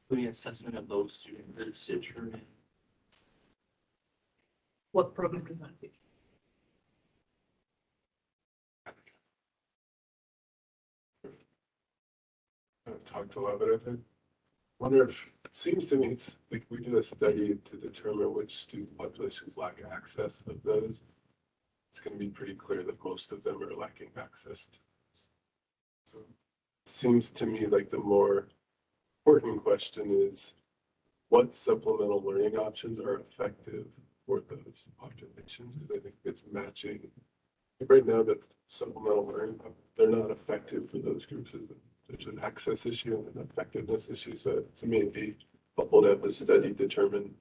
Including assessment of those student groups to determine What program does that be? I've talked a lot, but I think, wonder if, it seems to me, it's like we did a study to determine which student populations lack access of those. It's going to be pretty clear that most of them are lacking access to this. So it seems to me like the more important question is, what supplemental learning options are effective for those populations? Because I think it's matching. Right now, the supplemental learning, they're not effective for those groups. There's an access issue and an effectiveness issue. So to me, it'd be helpful to have the study determine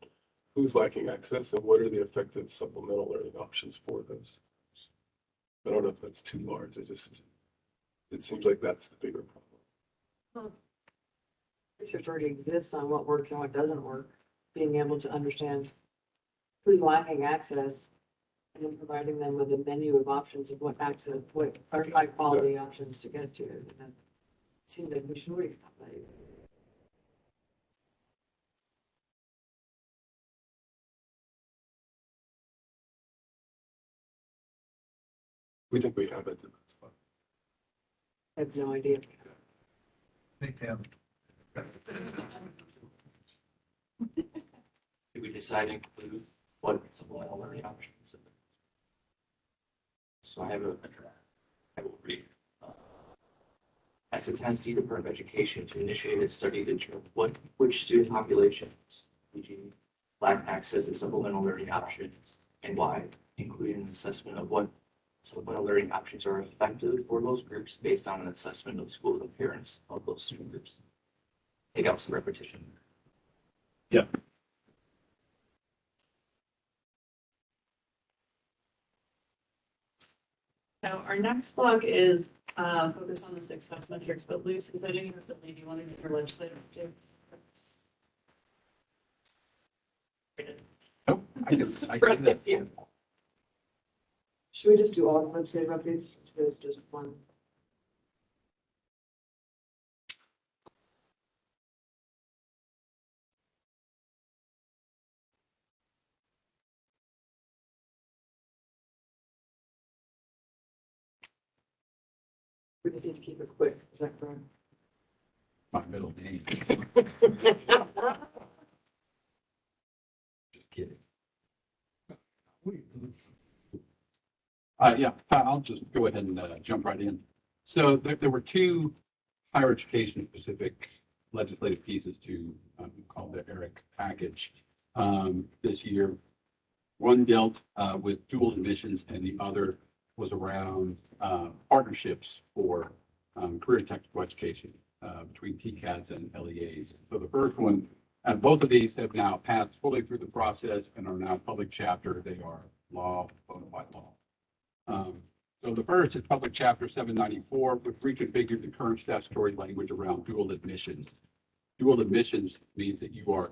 who's lacking access and what are the effective supplemental learning options for those. I don't know if that's too large. It seems like that's the bigger problem. Research already exists on what works and what doesn't work. Being able to understand who's lacking access and then providing them with a menu of options of what access, what are high quality options to get to. And it seems like we should already have that. We think we have it. That's fine. I have no idea. They have. Did we decide to include what supplemental learning options? So I have a draft. I will read. As the Tennessee Department of Education to initiate a study to determine which student populations, e.g., lack access to supplemental learning options and why, including an assessment of what supplemental learning options are effective for those groups based on an assessment of schools and parents of those student groups. Take out some repetition. Yeah. So our next block is focused on the success metrics, but Luce, because I didn't have to leave, you wanted to do your legislative updates. Oh, I can do this. Yeah. Should we just do all the legislative updates? It's just one. We just need to keep it quick. Is that correct? My middle name. Just kidding. Yeah, I'll just go ahead and jump right in. So there were two higher education specific legislative pieces to call the ERIC package this year. One dealt with dual admissions and the other was around partnerships for career technical education between TCADs and LEAs. So the first one, and both of these have now passed fully through the process and are now public chapter. They are law, bona fide law. So the first is public chapter 794, which reconfigured the current statutory language around dual admissions. Dual admissions means that you are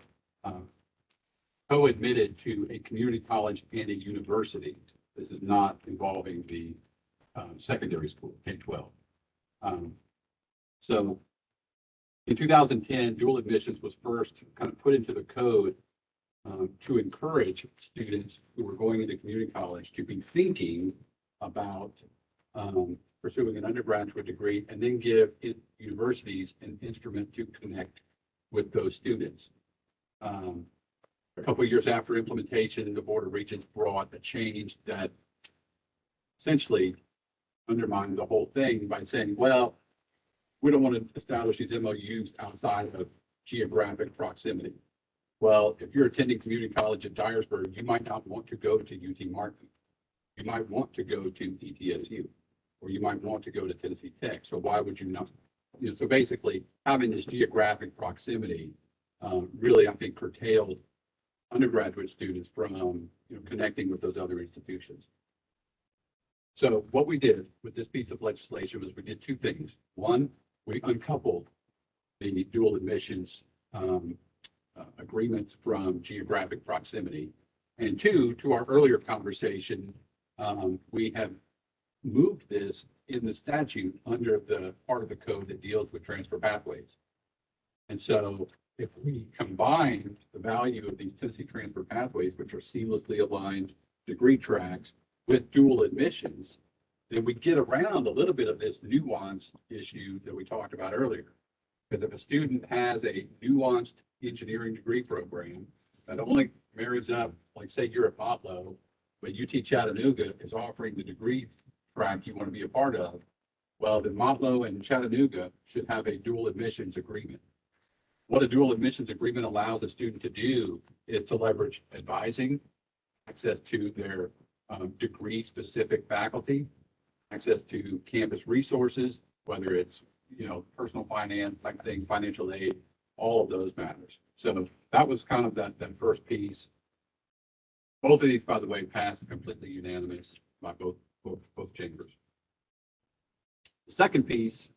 co-admitted to a community college and a university. This is not involving the secondary school, K-12. So in 2010, dual admissions was first kind of put into the code to encourage students who were going into community college to be thinking about pursuing an undergraduate degree and then give universities an instrument to connect with those students. A couple of years after implementation, the Board of Regents brought a change that essentially undermined the whole thing by saying, well, we don't want to establish these MOUs outside of geographic proximity. Well, if you're attending community college at Dyersburg, you might not want to go to UT Martin. You might want to go to ETSU, or you might want to go to Tennessee Tech. So why would you not? You know, so basically, having this geographic proximity really, I think, curtailed undergraduate students from connecting with those other institutions. So what we did with this piece of legislation was we did two things. One, we uncoupled the dual admissions agreements from geographic proximity. And two, to our earlier conversation, we have moved this in the statute under the part of the code that deals with transfer pathways. And so if we combine the value of these Tennessee transfer pathways, which are seamlessly aligned degree tracks, with dual admissions, then we get around a little bit of this nuance issue that we talked about earlier. Because if a student has a nuanced engineering degree program that only marries up, like say you're at Motlow, but UT Chattanooga is offering the degree track you want to be a part of, well, then Motlow and Chattanooga should have a dual admissions agreement. What a dual admissions agreement allows a student to do is to leverage advising, access to their degree-specific faculty, access to campus resources, whether it's personal finance type thing, financial aid, all of those matters. So that was kind of that first piece. Both of these, by the way, passed completely unanimous by both chambers. The second piece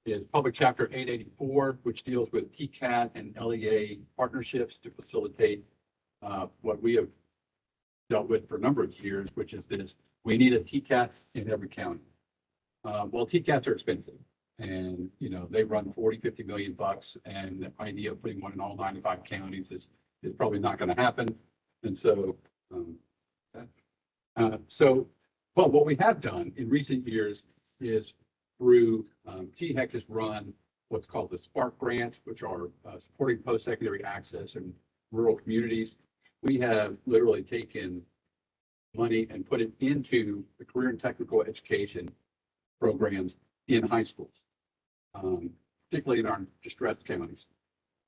is Public Chapter 884, which deals with TCAT and LEA partnerships to facilitate what we have dealt with for a number of years, which is this: we need a TCAT in every county. Well, TCATs are expensive, and they run 40-50 million bucks, and the idea of putting one in all 95 counties is probably not going to happen. And so, but what we have done in recent years is through THEC has run what's called the Spark grants, which are supporting post-secondary access in rural communities. We have literally taken money and put it into the career and technical education programs in high schools, particularly in our distressed counties.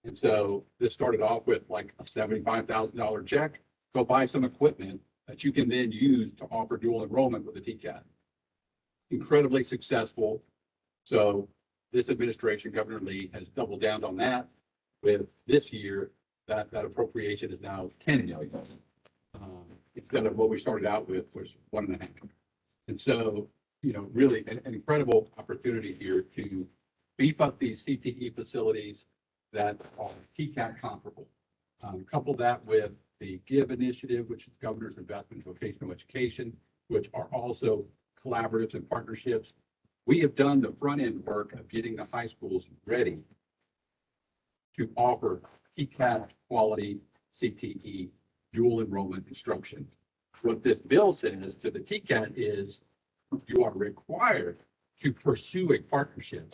And so this started off with like a $75,000 check, go buy some equipment that you can then use to offer dual enrollment with a TCAT. Incredibly successful. So this administration, Governor Lee, has doubled down on that. With this year, that appropriation is now 10 million. Instead of what we started out with was 1.5. And so, really an incredible opportunity here to beef up these CTE facilities that are TCAT comparable. Couple that with the GIVE initiative, which is Governor's Investment in Vocational Education, which are also collaboratives and partnerships. We have done the front end work of getting the high schools ready to offer TCAT quality CTE dual enrollment instruction. What this bill says to the TCAT is you are required to pursue a partnership.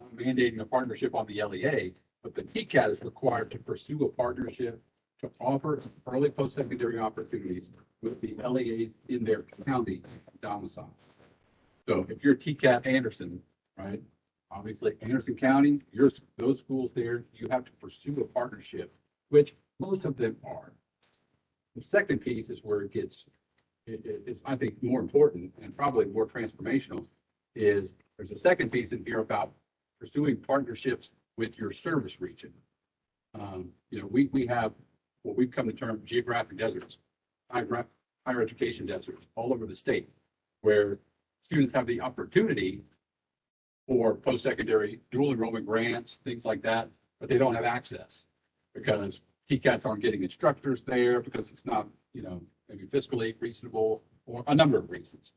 I'm mandating a partnership on the LEA, but the TCAT is required to pursue a partnership to offer early post-secondary opportunities with the LEAs in their county domicile. So if you're TCAT Anderson, right, obviously Anderson County, those schools there, you have to pursue a partnership, which most of them are. The second piece is where it's I think more important and probably more transformational is there's a second piece in here about pursuing partnerships with your service region. We have what we've come to term geographic deserts, higher education deserts all over the state, where students have the opportunity for post-secondary dual enrollment grants, things like that, but they don't have access because TCATs aren't getting instructors there because it's not, maybe fiscally reasonable or a number of reasons.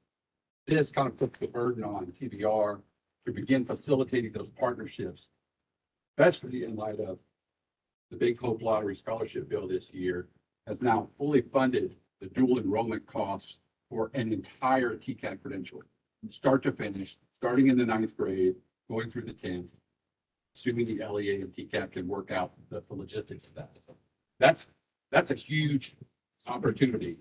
This kind of puts the burden on TBR to begin facilitating those partnerships, especially in light of the Big Hope Lottery Scholarship Bill this year has now fully funded the dual enrollment costs for an entire TCAT credential, start to finish, starting in the 9th grade, going through the 10th, assuming the LEA and TCAT can work out the logistics of that. That's a huge opportunity.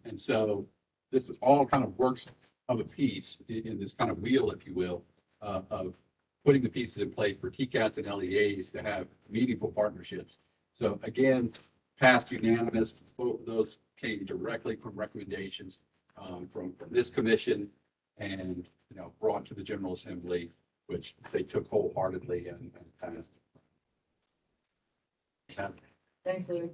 And so this is all kind of works of a piece in this kind of wheel, if you will, of putting the pieces in place for TCATs and LEAs to have meaningful partnerships. So again, passed unanimous, both of those came directly from recommendations from this commission and, brought to the General Assembly, which they took wholeheartedly and passed. Thanks, Louis.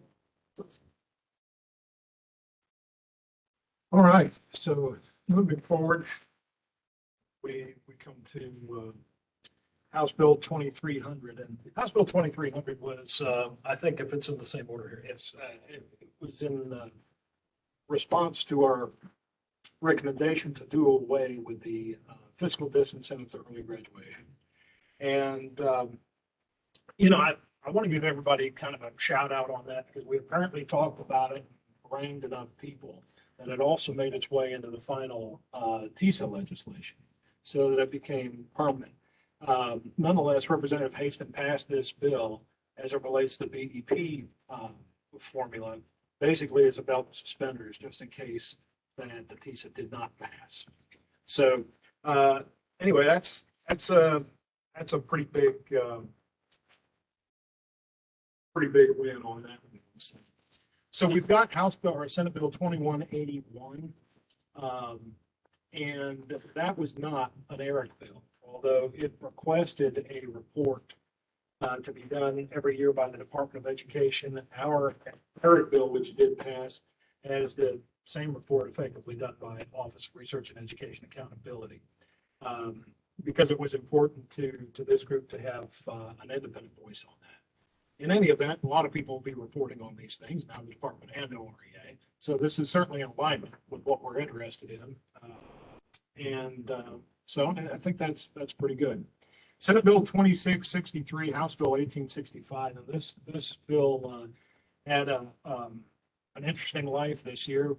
All right, so moving forward, we come to House Bill 2300, and House Bill 2300 was, I think if it's in the same order here, yes, it was in response to our recommendation to do away with the fiscal disincentive to early graduation. And, I want to give everybody kind of a shout out on that because we apparently talked about it, brained enough people, and it also made its way into the final TISA legislation so that it became permanent. Nonetheless, Representative Haston passed this bill as it relates to BEP formula, basically as a belt and suspenders, just in case that the TISA did not pass. So anyway, that's a pretty big win on that. So we've got House Bill or Senate Bill 2181, and that was not an ERIC bill, although it requested a report to be done every year by the Department of Education. Our ERIC bill, which did pass, has the same report effectively done by Office of Research and Education Accountability, because it was important to this group to have an independent voice on that. In any event, a lot of people will be reporting on these things now, the department and OREA. So this is certainly in alignment with what we're interested in. So I think that's pretty good. Senate Bill 2663, House Bill 1865, and this bill had an interesting life this year.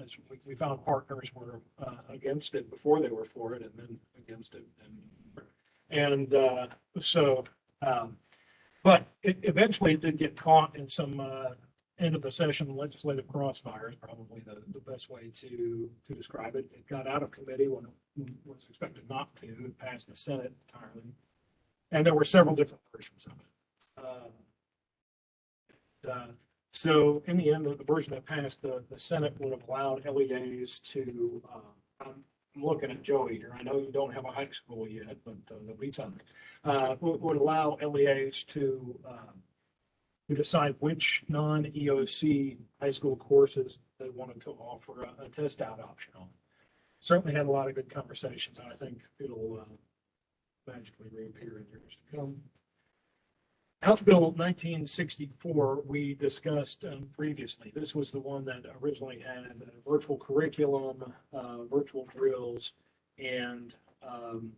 As we found partners were against it before they were for it, and then against it, but it eventually did get caught in some end of the session legislative crossfire is probably the best way to describe it. It got out of committee when it was expected not to. It passed the Senate entirely. And there were several different versions of it. So in the end, the version that passed, the Senate would have allowed LEAs to, I'm looking at Joey here. I know you don't have a high school yet, but the beats on it. Would allow LEAs to decide which non-EOC high school courses they wanted to offer a test out option on. Certainly had a lot of good conversations, and I think it'll magically reappear in years to come. House Bill 1964, we discussed previously. This was the one that originally had a virtual curriculum, virtual drills, and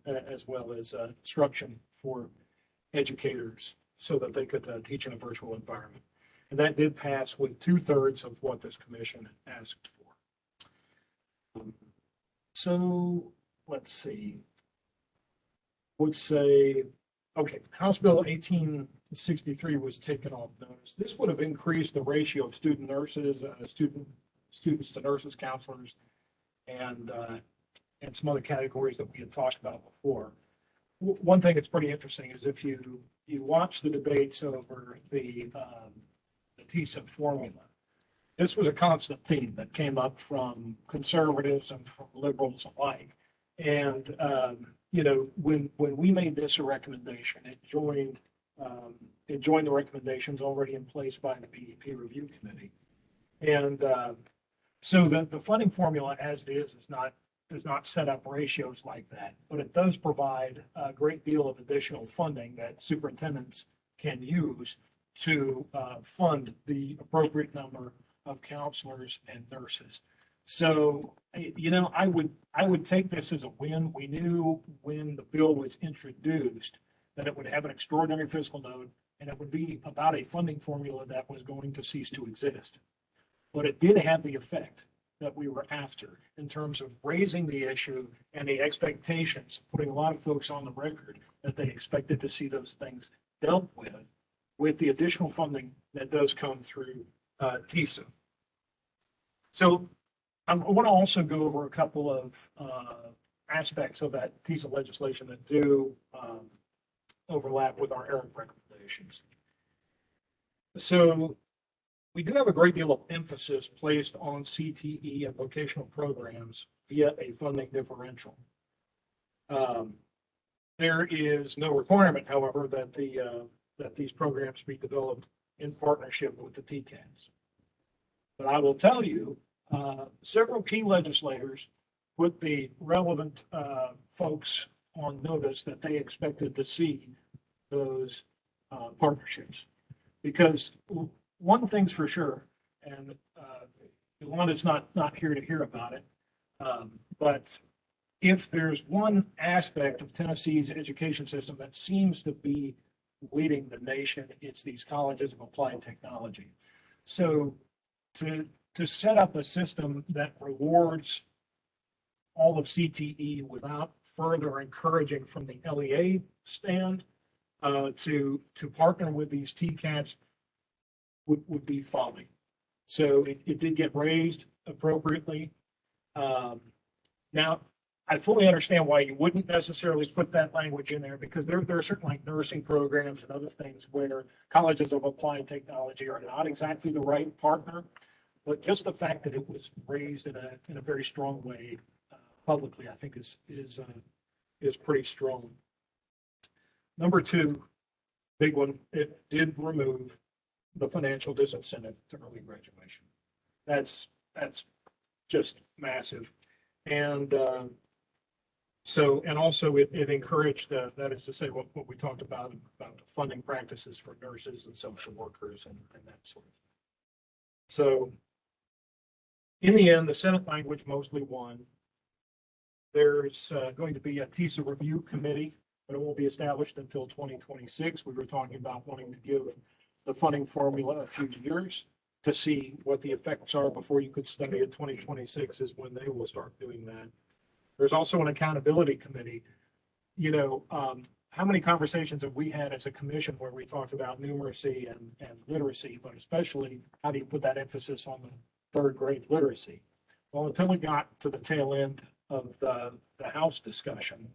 as well as instruction for educators so that they could teach in a virtual environment. And that did pass with 2/3 of what this commission asked for. So let's see. Would say, okay, House Bill 1863 was taken off notice. This would have increased the ratio of student nurses, students to nurses, counselors, and some other categories that we had talked about before. One thing that's pretty interesting is if you watch the debates over the TISA formula, this was a constant theme that came up from conservatives and from liberals alike. And when we made this a recommendation, it joined the recommendations already in place by the BEP Review Committee. And so the funding formula as it is does not set up ratios like that, but it does provide a great deal of additional funding that superintendents can use to fund the appropriate number of counselors and nurses. So, I would take this as a win. We knew when the bill was introduced that it would have an extraordinary fiscal load and it would be about a funding formula that was going to cease to exist. But it did have the effect that we were after in terms of raising the issue and the expectations, putting a lot of folks on the record that they expected to see those things dealt with the additional funding that does come through TISA. So I want to also go over a couple of aspects of that TISA legislation that do overlap with our ERIC recommendations. So we do have a great deal of emphasis placed on CTE and vocational programs via a funding differential. There is no requirement, however, that these programs be developed in partnership with the TCAS. But I will tell you, several key legislators put the relevant folks on notice that they expected to see those partnerships. Because one thing's for sure, and Yolanda's not here to hear about it, but if there's one aspect of Tennessee's education system that seems to be leading the nation, it's these colleges of applied technology. So to set up a system that rewards all of CTE without further encouraging from the LEA stand to partner with these TCATs would be folly. So it did get raised appropriately. Now, I fully understand why you wouldn't necessarily put that language in there, because there are certain like nursing programs and other things where colleges of applied technology are not exactly the right partner. But just the fact that it was raised in a very strong way publicly, I think is pretty strong. Number two, big one, it did remove the financial disincentive to early graduation. That's just massive. And and also it encouraged, that is to say, what we talked about the funding practices for nurses and social workers and that sort of thing. So in the end, the Senate language mostly won. There's going to be a TISA review committee, but it won't be established until 2026. We were talking about wanting to give the funding formula a few years to see what the effects are before you could study it. 2026 is when they will start doing that. There's also an accountability committee. How many conversations have we had as a commission where we talked about numeracy and literacy, but especially how do you put that emphasis on the third grade literacy? Well, until we got to the tail end of the House discussion,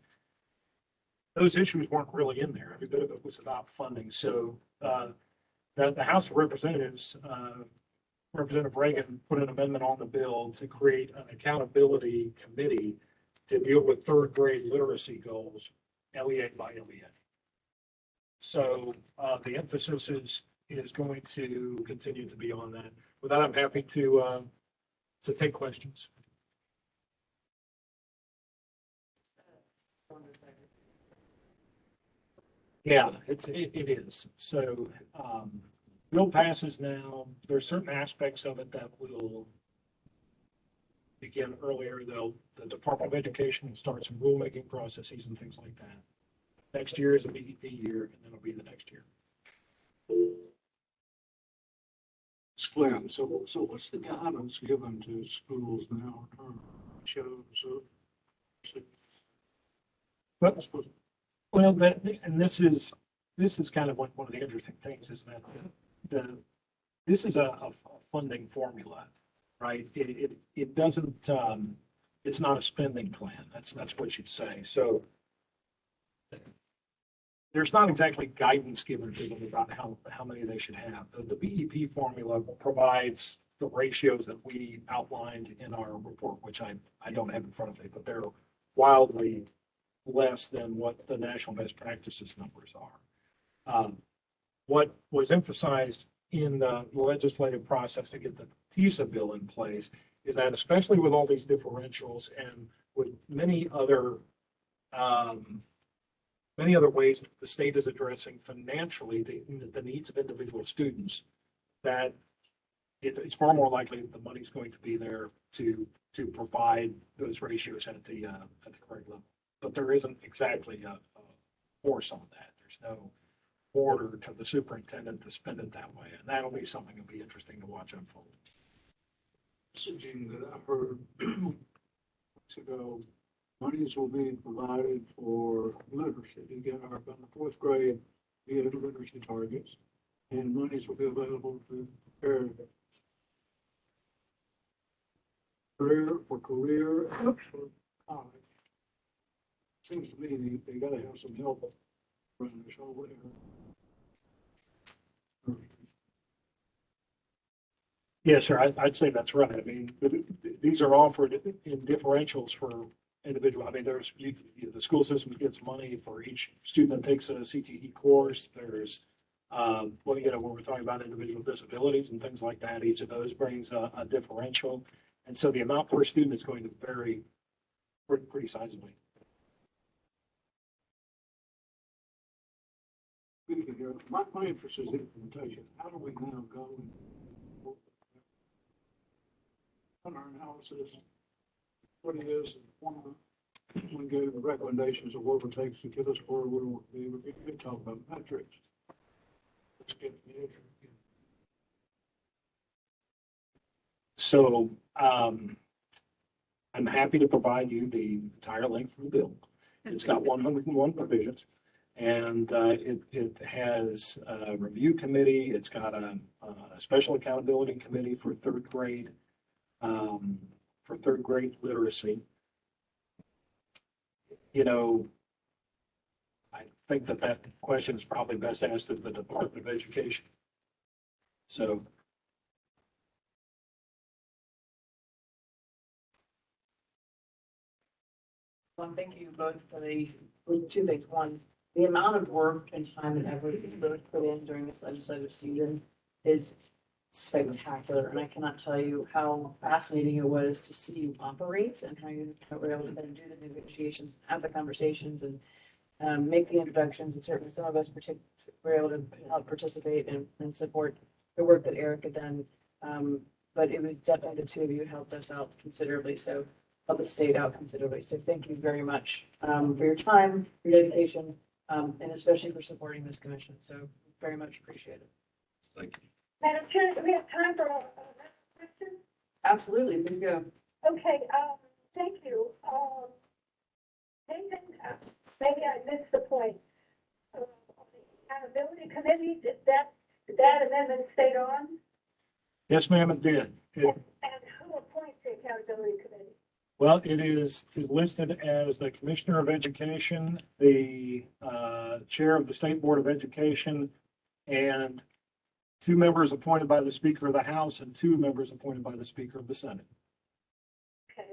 those issues weren't really in there. Every bit of it was about funding. So the House of Representatives, Representative Reagan put an amendment on the bill to create an accountability committee to deal with third grade literacy goals, LEA by LEA. So the emphasis is going to continue to be on that. With that, I'm happy to take questions. Yeah, it is. So bill passes now. There's certain aspects of it that will begin earlier. The Department of Education will start some rulemaking processes and things like that. Next year is a BEP year, and then it'll be the next year. Glenn, so what's the guidance given to schools now? Well, and this is kind of one of the interesting things is that this is a funding formula, right? It doesn't it's not a spending plan. That's what you'd say. So there's not exactly guidance given to them about how many they should have. The BEP formula provides the ratios that we outlined in our report, which I don't have in front of me, but they're wildly less than what the national best practices numbers are. What was emphasized in the legislative process to get the TISA bill in place is that, especially with all these differentials and with many other many other ways that the state is addressing financially the needs of individual students, that it's far more likely that the money's going to be there to provide those ratios at the correct level. But there isn't exactly a force on that. There's no order to the superintendent to spend it that way, and that'll be something that'll be interesting to watch unfold. Messaging that I heard weeks ago, monies will be provided for literacy. You get our, about the fourth grade, via literacy targets, and monies will be available to prepare career and for college. Seems to me they gotta have some help around this whole area. Yes, sir, I'd say that's right. I mean, these are offered in differentials for individual. I mean, the school system gets money for each student that takes a CTE course. There's, well, when we're talking about individual disabilities and things like that, each of those brings a differential. And so the amount per student is going to vary pretty sizably. Speaking here, my emphasis is implementation. How do we now go on our analysis? What it is, we gave the recommendations of what it takes to get us where we want to be. We could talk about metrics. Let's get the issue. So I'm happy to provide you the entire length of the bill. It's got 101 provisions, and it has a review committee. It's got a special accountability committee for third grade literacy. I think that question is probably best asked to the Department of Education. So. Thank you both for two things. One, the amount of work and time and effort you both put in during this legislative season is spectacular. And I cannot tell you how fascinating it was to see you operate and how you were able to then do the negotiations, have the conversations, and make the introductions. And certainly some of us were able to help participate and support the work that Eric had done. But it was definitely the two of you helped us out considerably. So help the state out considerably. So thank you very much for your time, your dedication, and especially for supporting this commission. So very much appreciated. Thank you. Madam Chair, do we have time for a question? Absolutely, please go. Okay, thank you. Nathan, maybe I missed the point. On the accountability committee, did that amendment stayed on? Yes, ma'am, it did. And who appoints the accountability committee? Well, it is listed as the Commissioner of Education, the Chair of the State Board of Education, and 2 members appointed by the Speaker of the House and 2 members appointed by the Speaker of the Senate. Okay.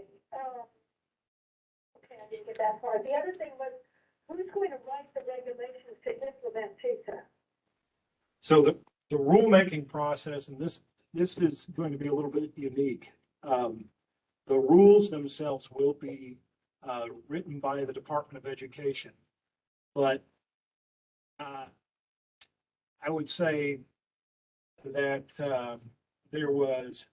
Okay, I didn't get that part. The other thing was, who's going to write the regulations to implement CETA? So the rulemaking process, and this is going to be a little bit unique. The rules themselves will be written by the Department of Education, but I would say that there was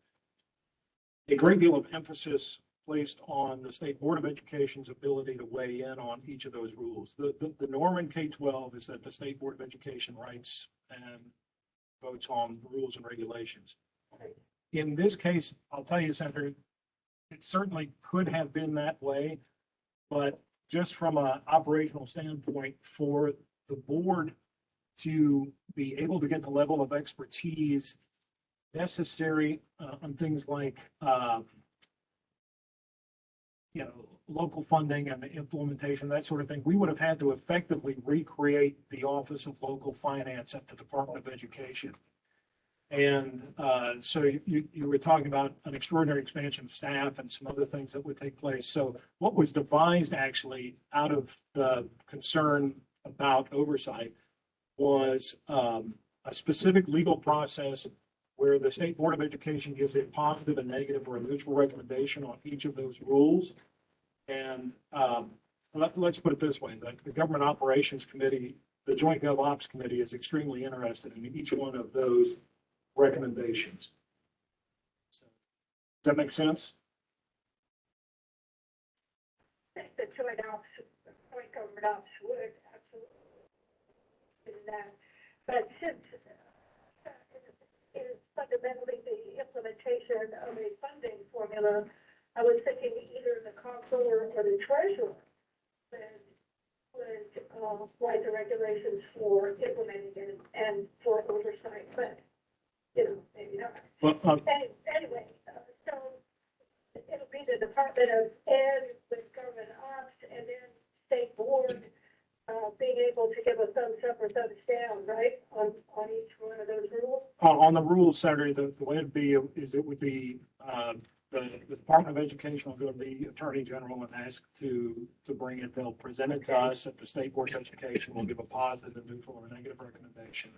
a great deal of emphasis placed on the State Board of Education's ability to weigh in on each of those rules. The norm in K-12 is that the State Board of Education writes and votes on rules and regulations. In this case, I'll tell you, Senator, it certainly could have been that way, but just from an operational standpoint, for the board to be able to get the level of expertise necessary on things like, local funding and the implementation, that sort of thing, we would have had to effectively recreate the Office of Local Finance at the Department of Education. And so you were talking about an extraordinary expansion of staff and some other things that would take place. So what was devised actually out of the concern about oversight was a specific legal process where the State Board of Education gives a positive, a negative, or a neutral recommendation on each of those rules. And let's put it this way, the Government Operations Committee, the Joint Gov Ops Committee is extremely interested in each one of those recommendations. So, does that make sense? The joint ops, joint government ops would absolutely do that. But since it is fundamentally the implementation of a funding formula, I was thinking either the comptroller or the treasurer would write the regulations for implementing it and for oversight, but, you know, maybe not. Well, Anyway, so it'll be the Department of Ed with government ops and then state board being able to give a thumbs up or thumbs down, right, on each one of those rules? on the rules, Secretary, the way it'd be is it would be, the Department of Education will go to the Attorney General and ask to bring it. They'll present it to us at the State Board of Education. We'll give a positive, neutral, or negative recommendation.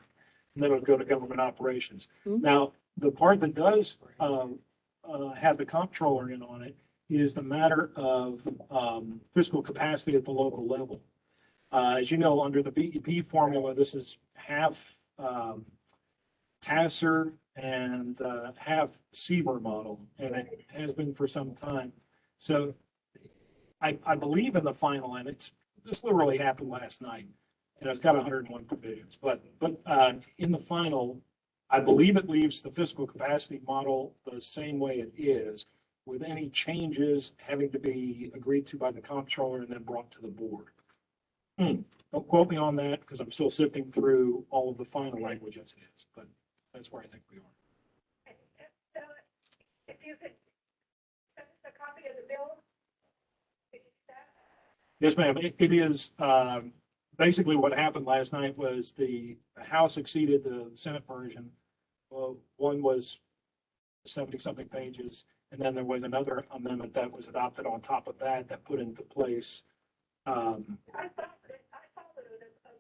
And then it'll go to Government Operations. Now, the part that does have the comptroller in on it is the matter of fiscal capacity at the local level. As you know, under the BEP formula, this is half TASER and half CBER model, and it has been for some time. So I believe in the final, and this literally happened last night, and it's got 101 provisions. But in the final, I believe it leaves the fiscal capacity model the same way it is, with any changes having to be agreed to by the comptroller and then brought to the board. Don't quote me on that because I'm still sifting through all of the final language as it is, but that's where I think we are. So if you could send us a copy of the bill? Yes, ma'am. It is, basically what happened last night was the House exceeded the Senate version. Well, one was 70-something pages, and then there was another amendment that was adopted on top of that put into place. I followed it as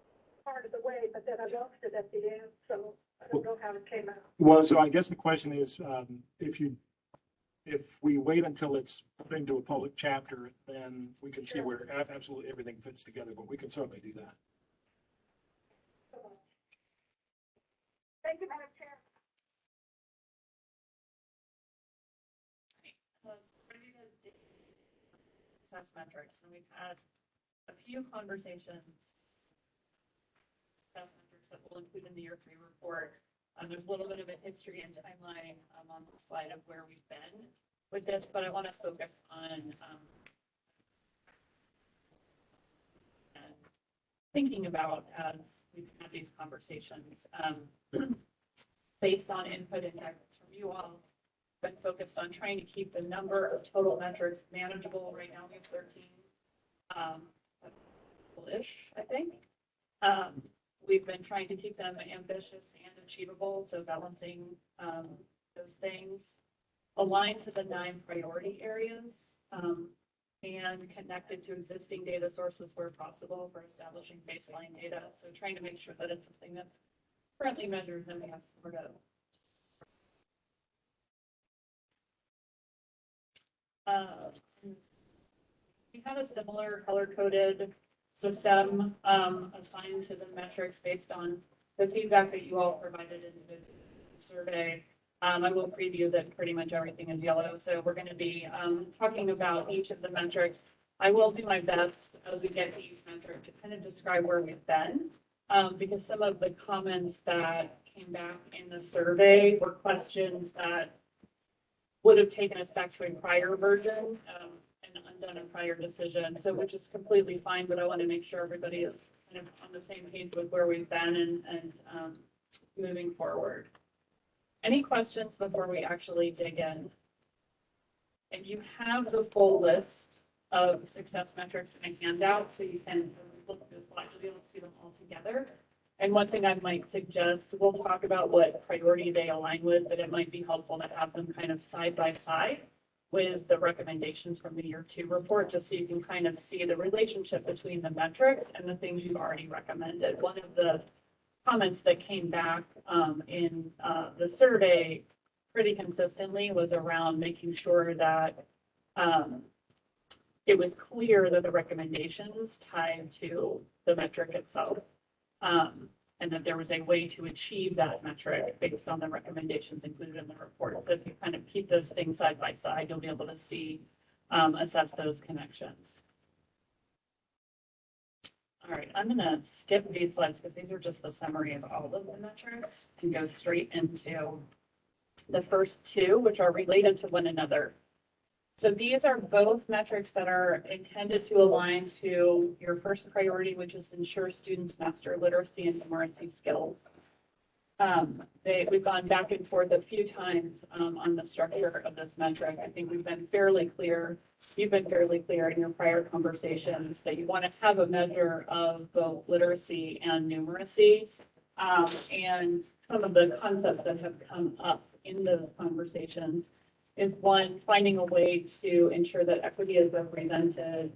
part of the way, but then I lost it at the end, so I don't know how it came out. Well, so I guess the question is, if we wait until it's put into a public chapter, then we can see where absolutely everything fits together, but we can certainly do that. Thank you, Madam Chair. Success metrics, and we've had a few conversations. Success metrics that we'll include in the year 3 report. There's a little bit of a history and timeline on the slide of where we've been with this, but I want to focus on thinking about as we've had these conversations. Based on input and guidance from you all, been focused on trying to keep the number of total metrics manageable. Right now we have 13 ish, I think. We've been trying to keep them ambitious and achievable, so balancing those things, aligned to the 9 priority areas, and connected to existing data sources where possible for establishing baseline data. So trying to make sure that it's something that's currently measured and we have sort of we have a similar color-coded system assigned to the metrics based on the feedback that you all provided in the survey. I will preview that pretty much everything is yellow. So we're going to be talking about each of the metrics. I will do my best as we get to each metric to kind of describe where we've been, because some of the comments that came back in the survey were questions that would have taken us back to a prior version and undone a prior decision. So which is completely fine, but I want to make sure everybody is kind of on the same page with where we've been and moving forward. Any questions before we actually dig in? And you have the full list of success metrics in a handout, so you can look at this slide to be able to see them all together. And one thing I might suggest, we'll talk about what priority they align with, but it might be helpful to have them kind of side by side with the recommendations from the year 2 report, just so you can kind of see the relationship between the metrics and the things you've already recommended. One of the comments that came back in the survey pretty consistently was around making sure that it was clear that the recommendations tied to the metric itself. And that there was a way to achieve that metric based on the recommendations included in the report. So if you kind of keep those things side by side, you'll be able to see, assess those connections. All right, I'm gonna skip these slides because these are just the summary of all of the metrics and go straight into the first two, which are related to one another. So these are both metrics that are intended to align to your first priority, which is ensure students master literacy and numeracy skills. We've gone back and forth a few times on the structure of this metric. I think we've been fairly clear. You've been fairly clear in your prior conversations that you want to have a measure of both literacy and numeracy. And some of the concepts that have come up in those conversations is one, finding a way to ensure that equity is represented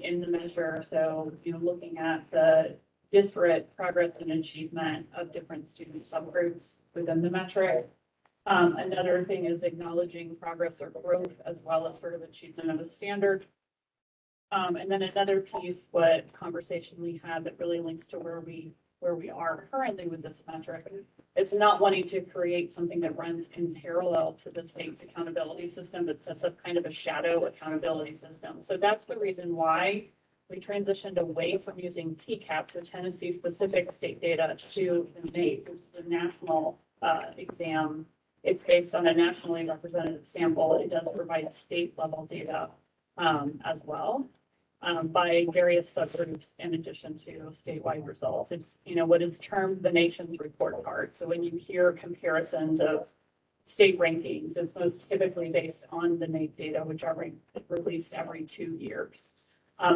in the measure. So, looking at the disparate progress and achievement of different student subgroups within the metric. Another thing is acknowledging progress or growth as well as sort of achievement of a standard. And then another piece, what conversation we had that really links to where we are currently with this metric, is not wanting to create something that runs in parallel to the state's accountability system that sets up kind of a shadow accountability system. So that's the reason why we transitioned away from using TCAP, so Tennessee specific state data, to the NAEP, which is a national exam. It's based on a nationally representative sample. It does provide state level data as well. By various subgroups in addition to statewide results. It's, what is termed the nation's report card. So when you hear comparisons of state rankings, it's most typically based on the NAEP data, which are released every 2 years.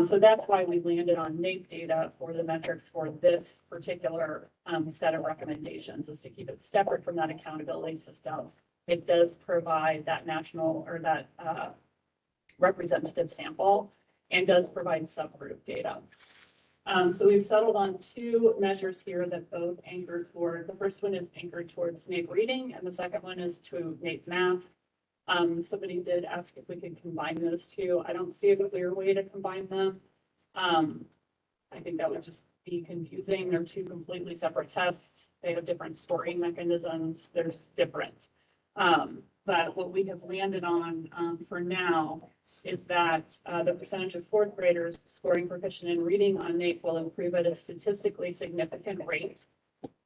So that's why we landed on NAEP data for the metrics for this particular set of recommendations, is to keep it separate from that accountability system. It does provide that national or that representative sample, and does provide subgroup data. So we've settled on 2 measures here that both anchor toward, the first one is anchored towards NAEP reading, and the second one is to NAEP math. Somebody did ask if we could combine those 2. I don't see a clear way to combine them. I think that would just be confusing. They're 2 completely separate tests. They have different scoring mechanisms. There's different. But what we have landed on for now is that the percentage of 4th graders scoring proficient in reading on NAEP will improve at a statistically significant rate.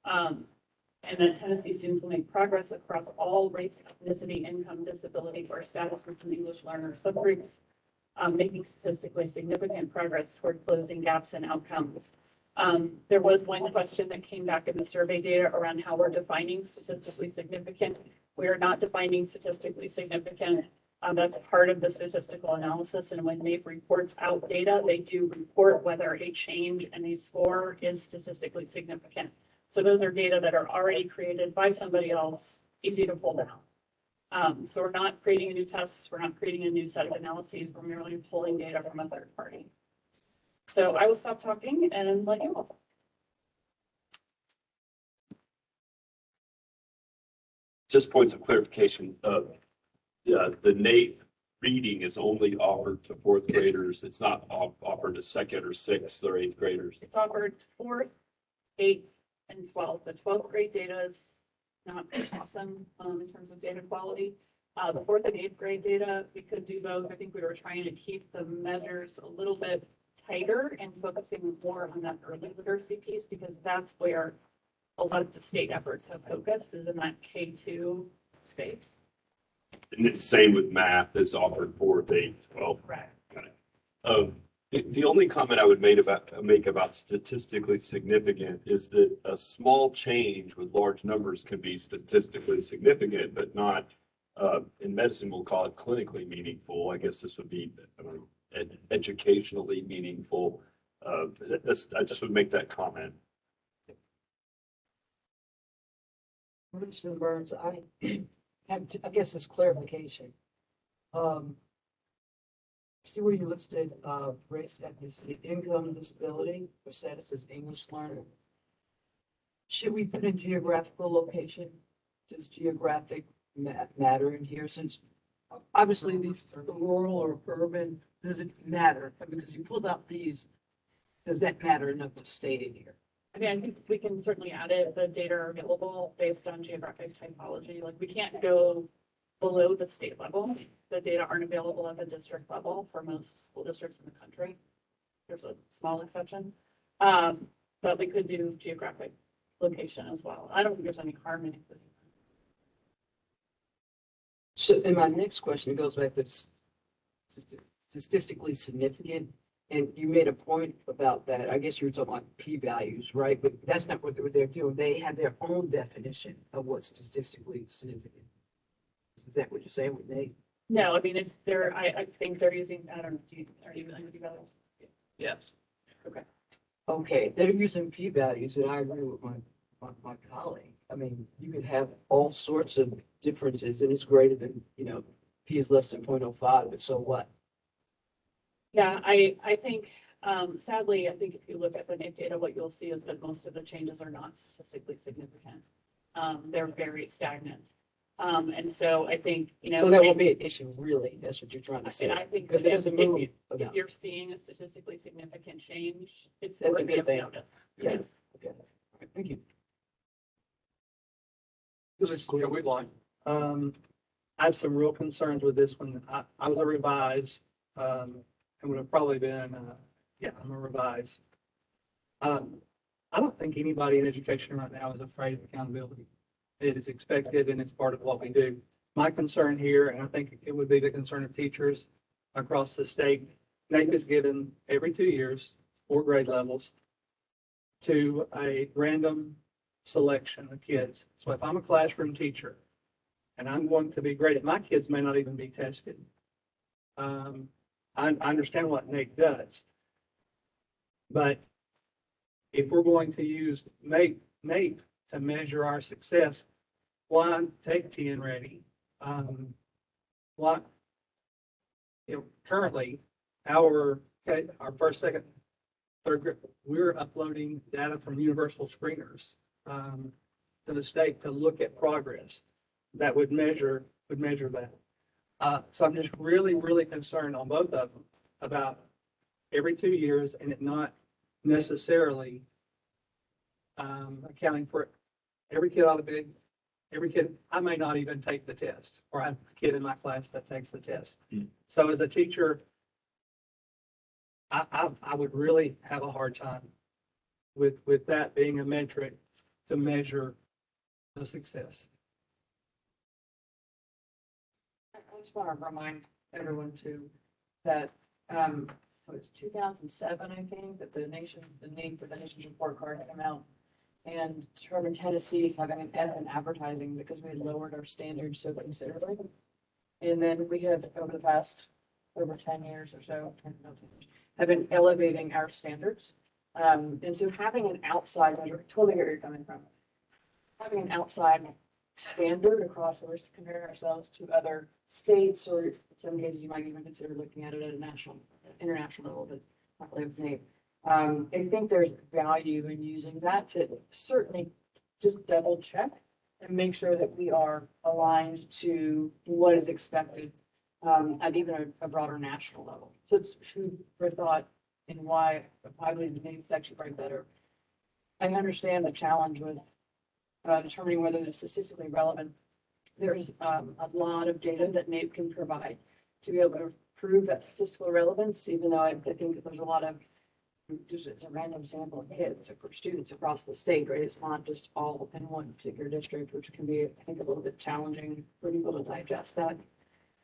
And that Tennessee students will make progress across all race, ethnicity, income, disability, or status within English learner subgroups, making statistically significant progress toward closing gaps in outcomes. There was one question that came back in the survey data around how we're defining statistically significant. We are not defining statistically significant. That's part of the statistical analysis. And when NAEP reports out data, they do report whether a change in a score is statistically significant. So those are data that are already created by somebody else, easy to pull down. So we're not creating a new test. We're not creating a new set of analyses. We're merely pulling data from a third party. So I will stop talking and let you all. Just points of clarification. The NAEP reading is only offered to 4th graders. It's not offered to 2nd or 6th or 8th graders. It's offered 4th, 8th, and 12th. The 12th grade data is not awesome in terms of data quality. The 4th and 8th grade data, we could do both. I think we were trying to keep the measures a little bit tighter and focusing more on that early literacy piece, because that's where a lot of the state efforts have focused, is in that K2 space. And it's same with math, is offered 4th, 8th, 12th. Correct. Got it. The only comment I would make about statistically significant is that a small change with large numbers can be statistically significant, but not, in medicine, we'll call it clinically meaningful. I guess this would be educationally meaningful. I just would make that comment. Mr. Burns, I guess this clarification. See where you listed race, ethnicity, income, disability, or status as English learner. Should we put in geographical location? Does geographic matter in here? Since obviously these rural or urban does it matter? Because you pulled out these, does that matter enough to state in here? I mean, I think we can certainly add it, the data are available based on geographic typology, like we can't go below the state level. The data aren't available at the district level for most school districts in the country. There's a small exception. But we could do geographic location as well. I don't think there's any harm in it. So, and my next question goes back to statistically significant. And you made a point about that. I guess you were talking about p-values, right? But that's not what they're doing. They have their own definition of what's statistically significant. Is that what you're saying with Nate? No, I mean, it's there, I think they're using, I don't know, are you using p-values? Yes. Okay. Okay, they're using p-values, and I agree with my colleague. I mean, you could have all sorts of differences, and it's greater than, p is less than 0.05, but so what? Yeah, I think, sadly, I think if you look at the NAEP data, what you'll see is that most of the changes are not statistically significant. They're very stagnant. And so I think, So that won't be an issue, really, that's what you're trying to say. and I think Because that it doesn't move. if you're seeing a statistically significant change, it's That's a worthy good of thing. notice. Yeah. Yes. Okay, all right, thank you. This is clear, we line. I have some real concerns with this one. I was a revise, and would have probably been, I'm a revise. I don't think anybody in education right now is afraid of accountability. It is expected and it's part of what we do. My concern here, and I think it would be the concern of teachers across the state, NAEP is given every 2 years, 4 grade levels, to a random selection of kids. So if I'm a classroom teacher and I'm going to be graded, my kids may not even be tested. I understand what NAEP does. But if we're going to use NAEP to measure our success, why take TN Ready? Currently, our first, second, third grade, we're uploading data from universal screeners to the state to look at progress that would measure that. So I'm just really, really concerned on both of them about every 2 years and it not necessarily accounting for it. Every kid ought to be, I may not even take the test, or I have a kid in my class that takes the test. So as a teacher, I would really have a hard time with that being a metric to measure the success. I just want to remind everyone too, that, it was 2007, I think, that the need for the nation's report card came out and determined Tennessee is having an ebb in advertising because we had lowered our standards so considerably. And then we have, over the past, over 10 years or so, have been elevating our standards. And so having an outside measure, totally get where you're coming from. Having an outside standard across where to compare ourselves to other states, or in some cases you might even consider looking at it at a international level, but not really with NAEP. I think there's value in using that to certainly just double check and make sure that we are aligned to what is expected at even a broader national level. So it's food for thought and why I believe the NAEP is actually probably better. I understand the challenge with determining whether it's statistically relevant. There's a lot of data that NAEP can provide to be able to prove that statistical relevance, even though I think that there's a lot of, just it's a random sample of kids or students across the state, right? It's not just all in one particular district, which can be, I think, a little bit challenging for people to digest that.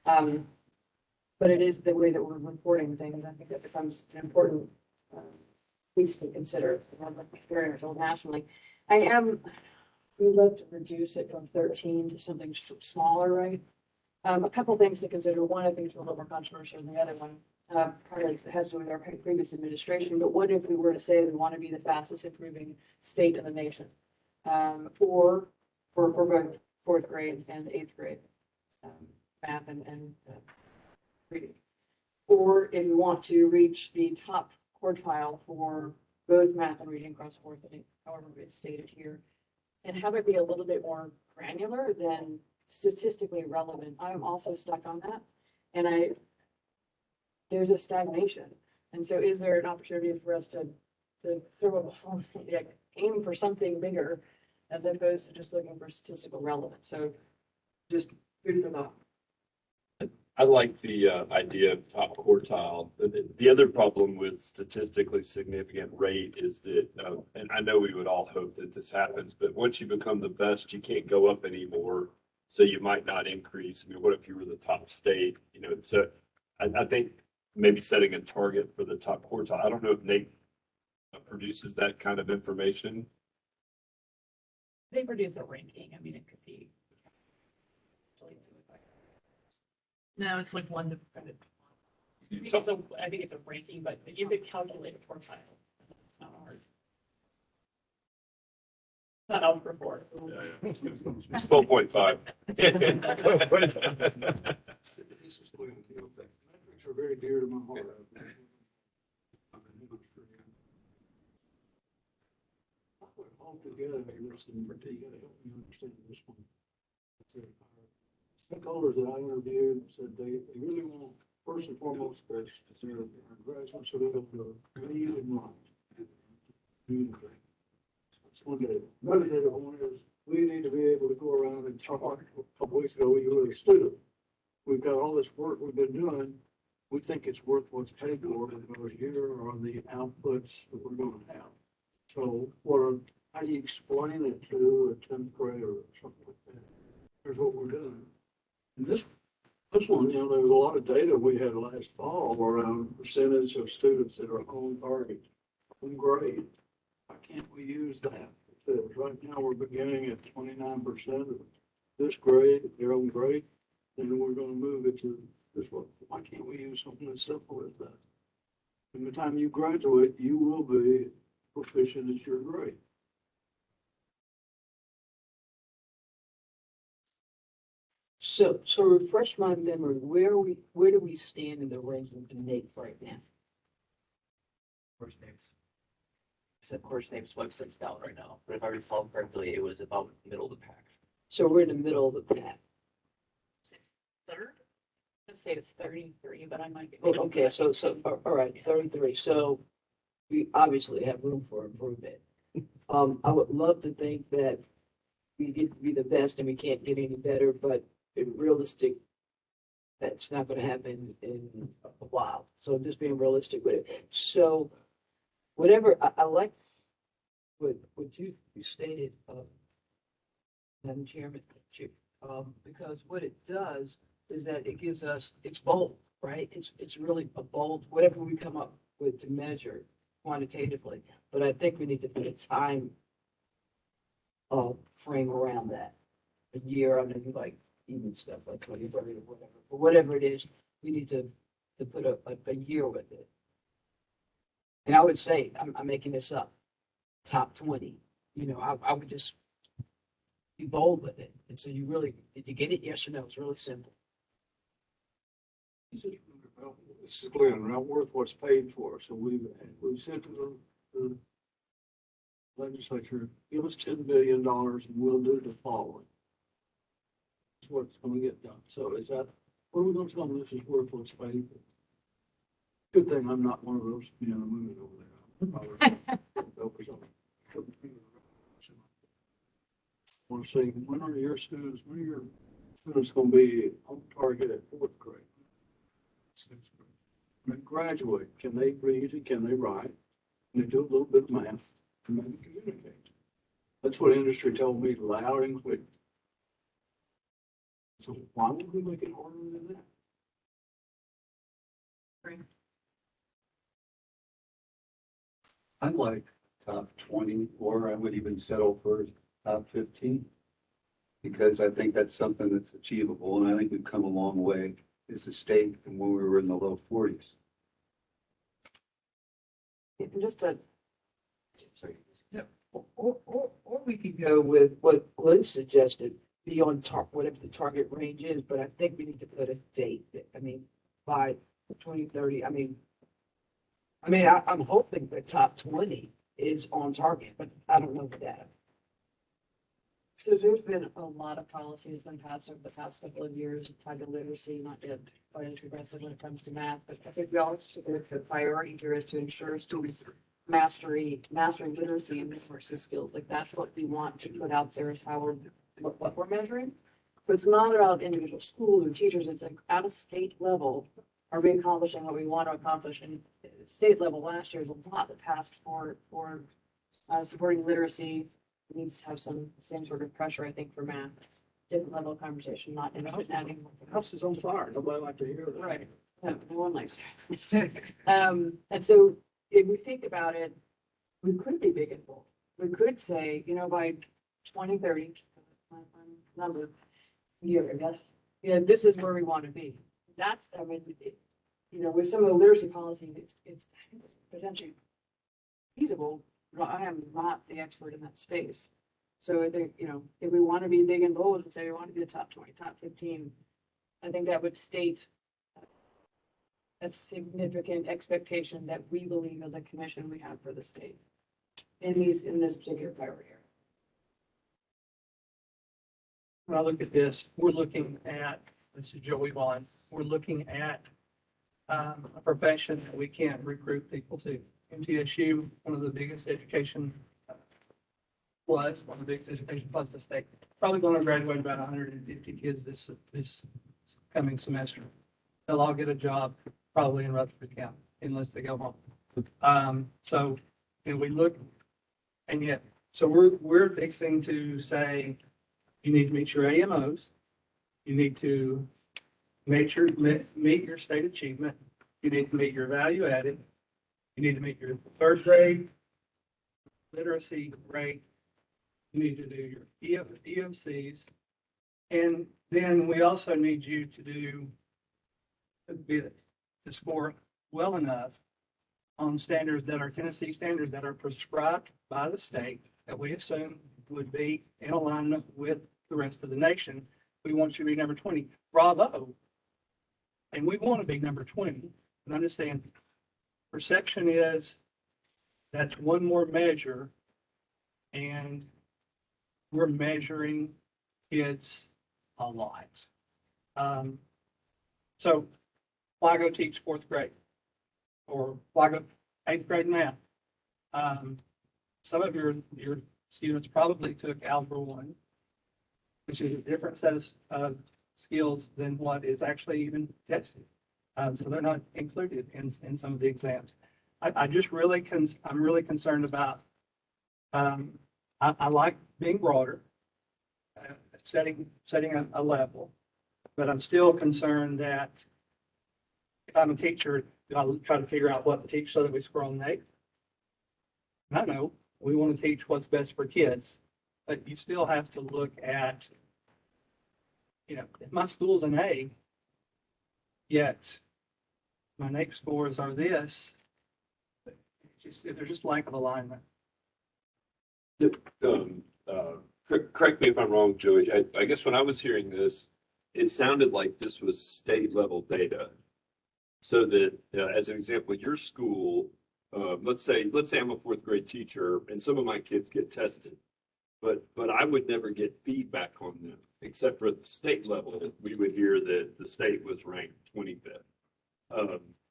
But it is the way that we're reporting things. I think that becomes an important piece to consider when we're comparing ourselves nationally. We'd love to reduce it from 13 to something smaller, right? A couple things to consider. One, I think is a little more controversial than the other one. Partly it has to do with our previous administration, but what if we were to say we want to be the fastest improving state in the nation? Or for both 4th grade and 8th grade math and reading. Or if we want to reach the top quartile for both math and reading across 4th and 8th, however it's stated here, and have it be a little bit more granular than statistically relevant. I'm also stuck on that. And there's a stagnation. And so is there an opportunity for us to throw a ball, like, aim for something bigger as opposed to just looking for statistical relevance? So just food for thought. I like the idea of top quartile. The other problem with statistically significant rate is that, and I know we would all hope that this happens, but once you become the best, you can't go up anymore. So you might not increase. I mean, what if you were the top state? You know, so I think maybe setting a target for the top quartile. I don't know if Nate produces that kind of information. They produce a ranking. I mean, it could be. No, it's like one to. I think it's a ranking, but you could calculate a quartile. It's not hard. Not algebra 4. It's 12.5. Metrics are very dear to my heart. Altogether, you gotta help me understand this one. Stakeholders that I interviewed said they really want, first and foremost, that their graduates are able to read and write. Let's look at it. Another data point is we need to be able to go around and talk. A couple weeks ago, we were a student. We've got all this work we've been doing. We think it's worth what's paid for, and over here are the outputs that we're going to have. So how do you explain it to a 10th grader or something like that? Here's what we're doing. And this one, there was a lot of data we had last fall around percentage of students that are on target, on grade. Why can't we use that? Because right now we're beginning at 29% of this grade, their own grade, and we're going to move it to this one. Why can't we use something as simple as that? By the time you graduate, you will be proficient at your grade. So refresh my memory, where do we stand in the ranking of NAEP right now? Course names. Except course names website's down right now, but if I recall correctly, it was about middle of the pack. So we're in the middle of the pack. Third? Let's say it's 33, but I might be. Oh, okay, so, all right, 33. So we obviously have room for improvement. I would love to think that we get to be the best and we can't get any better, but in realistic, that's not going to happen in a while. So just being realistic with it. So whatever, I like what you stated, Madam Chairman, because what it does is that it gives us, it's bold, right? It's really a bold, whatever we come up with to measure quantitatively. But I think we need to put a time frame around that. A year, I mean, like even stuff like 2030 or whatever. But whatever it is, we need to put a year with it. And I would say, I'm making this up, top 20. You know, I would just be bold with it. And so you really, did you get it? Yes or no? It's really simple. This is Glenn, not worth what's paid for. So we've said to the legislature, give us $10 billion and we'll do the following. That's what's going to get done. So is that, what are we going to tell them this is worth what's paid for? Good thing I'm not one of those, women over there. I want to say, when are your students going to be on target at 4th grade? When they graduate, can they read and can they write? Can they do a little bit of math? And then communicate. That's what industry told me loud and quick. So why would we make it harder than that? I'd like top 20, or I would even settle for top 15. Because I think that's something that's achievable, and I think we've come a long way as a state from when we were in the low 40s. Just or we could go with what Glenn suggested, be on top, whatever the target range is, but I think we need to put a date. By 2030, I'm hoping the top 20 is on target, but I don't know the data. So there's been a lot of policies been passed over the past couple of years tied to literacy, not yet quite as aggressive when it comes to math, but I think we all should the priority here is to ensure students mastering literacy and numeracy skills. Like that's what we want to put out there is how what we're measuring. But it's not about individual schools or teachers. It's like at a state level, are we accomplishing what we want to accomplish? And state level last year is a lot that passed for supporting literacy. It needs to have same sort of pressure, I think, for math. It's a different level of conversation, not instant adding. The house is on fire. Nobody like to hear that. Right. No one likes that. And so if we think about it, we could be big and bold. We could say, by 2030, number year, I guess, this is where we want to be. That's, with some of the literacy policy, it's potentially feasible. I am not the expert in that space. So I think, if we want to be big and bold and say we want to be the top 20, top 15, I think that would state a significant expectation that we believe as a commission we have for the state in this particular priority area. When I look at this, we're looking at, this is Joey Vaughn, we're looking at a profession that we can't recruit people to. MTSU, one of the biggest education floods, one of the biggest education floods in the state. Probably going to graduate about 150 kids this coming semester. They'll all get a job probably in Rutherford County unless they go home. So, we look, and yet, so we're fixing to say, you need to meet your AMOs. You need to meet your state achievement. You need to meet your value added. You need to meet your third grade literacy rate. You need to do your EOCs. And then we also need you to score well enough on standards that are Tennessee standards that are prescribed by the state that we assume would be in alignment with the rest of the nation. We want you to be number 20. Bravo. And we want to be number 20. And understand, perception is that's one more measure, and we're measuring kids a lot. So why go teach fourth grade? Or why go eighth grade math? Some of your students probably took Algebra 1, which is a different set of skills than what is actually even tested. So they're not included in some of the exams. I'm really concerned about, I like being broader, setting a level, but I'm still concerned that if I'm a teacher, I'll try to figure out what to teach so that we score on the eighth. And I know we want to teach what's best for kids, but you still have to look at, if my school's an A, yet my NAEP scores are this, there's just lack of alignment. Correct me if I'm wrong, Joey. I guess when I was hearing this, it sounded like this was state level data. So that, as an example, your school, let's say I'm a fourth grade teacher and some of my kids get tested, but I would never get feedback on them, except for at the state level. We would hear that the state was ranked 25th.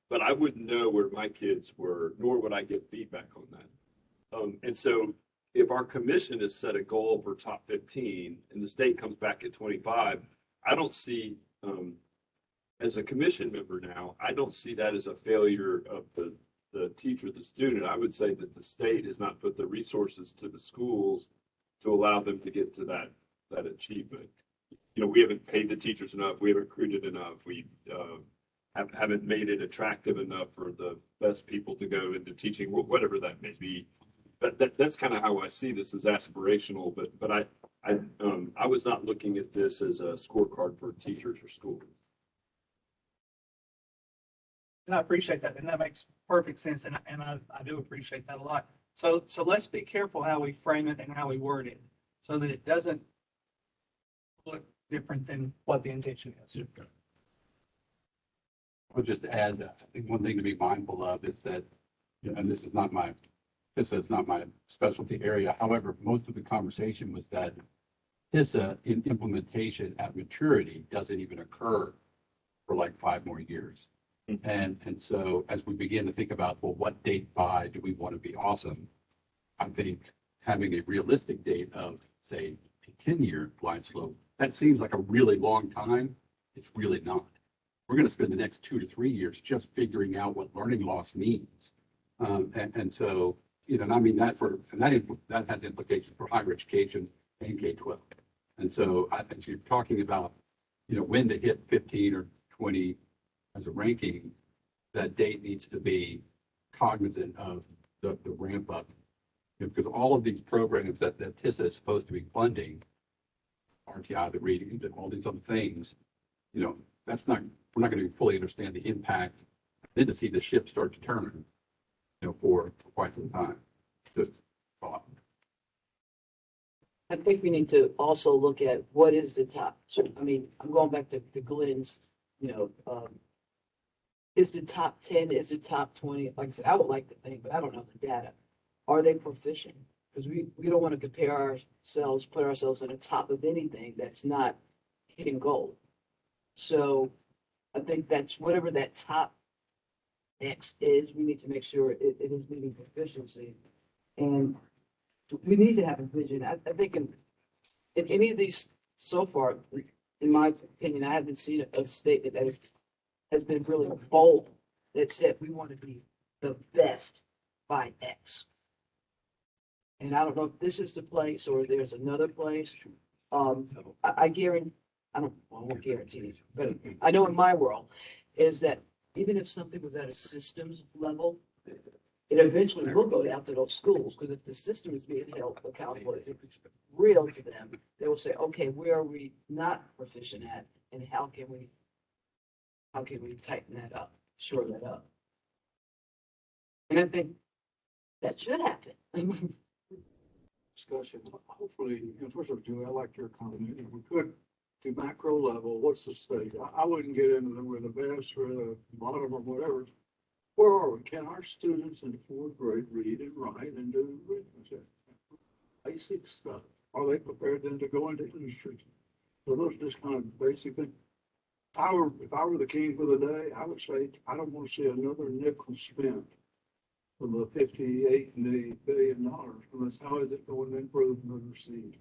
But I wouldn't know where my kids were, nor would I get feedback on that. And so if our commission has set a goal for top 15 and the state comes back at 25, I don't see, as a commission member now, I don't see that as a failure of the teacher, the student. I would say that the state has not put the resources to the schools to allow them to get to that achievement. We haven't paid the teachers enough. We haven't recruited enough. We haven't made it attractive enough for the best people to go into teaching, whatever that may be. But that's kind of how I see this as aspirational. But I was not looking at this as a scorecard for teachers or schools. And I appreciate that, and that makes perfect sense, and I do appreciate that a lot. So let's be careful how we frame it and how we word it, so that it doesn't look different than what the intention is. I'll just add, I think one thing to be mindful of is that, and this is not my specialty area. However, most of the conversation was that TISA in implementation at maturity doesn't even occur for like 5 more years. And so as we begin to think about, well, what date by do we want to be awesome? I think having a realistic date of, say, a 10-year glide slope, that seems like a really long time. It's really not. We're going to spend the next 2 to 3 years just figuring out what learning loss means. And so, and I mean that that has implications for higher education and K-12. And so I think you're talking about, when to hit 15 or 20 as a ranking, that date needs to be cognizant of the ramp up. Because all of these programs that TISA is supposed to be funding, RTI, the reading, and all these other things, we're not going to fully understand the impact, then to see the ship start to turn, for quite some time. Just thought. I think we need to also look at what is the top. So, I mean, I'm going back to Glenn's, is the top 10, is the top 20? Like I said, I would like to think, but I don't know the data. Are they proficient? Because we don't want to compare ourselves, put ourselves on the top of anything that's not hitting goal. So I think that's whatever that top X is, we need to make sure it is meeting proficiency. And we need to have a vision. I think in any of these so far, in my opinion, I haven't seen a statement that has been really bold that said we want to be the best by X. And I don't know if this is the place or there's another place. I guarantee, I won't guarantee it, but I know in my world is that even if something was at a systems level, it eventually will go down to those schools, because if the system is being held accountable, if it's real to them, they will say, okay, where are we not proficient at, and how can we tighten that up, shore that up? And I think that should happen. Discussion, hopefully, first of all, Julie, I like your comment. If we could do macro level, what's the state? I wouldn't get into the, we're the best, we're the bottom or whatever. Where are we? Can our students in the 4th grade read and write and do arithmetic? Basic stuff. Are they prepared then to go into industry? So those are just kind of basic things. If I were the king for the day, I would say, I don't want to see another nickel spent for the $58 billion. Unless how is it going to improve literacy?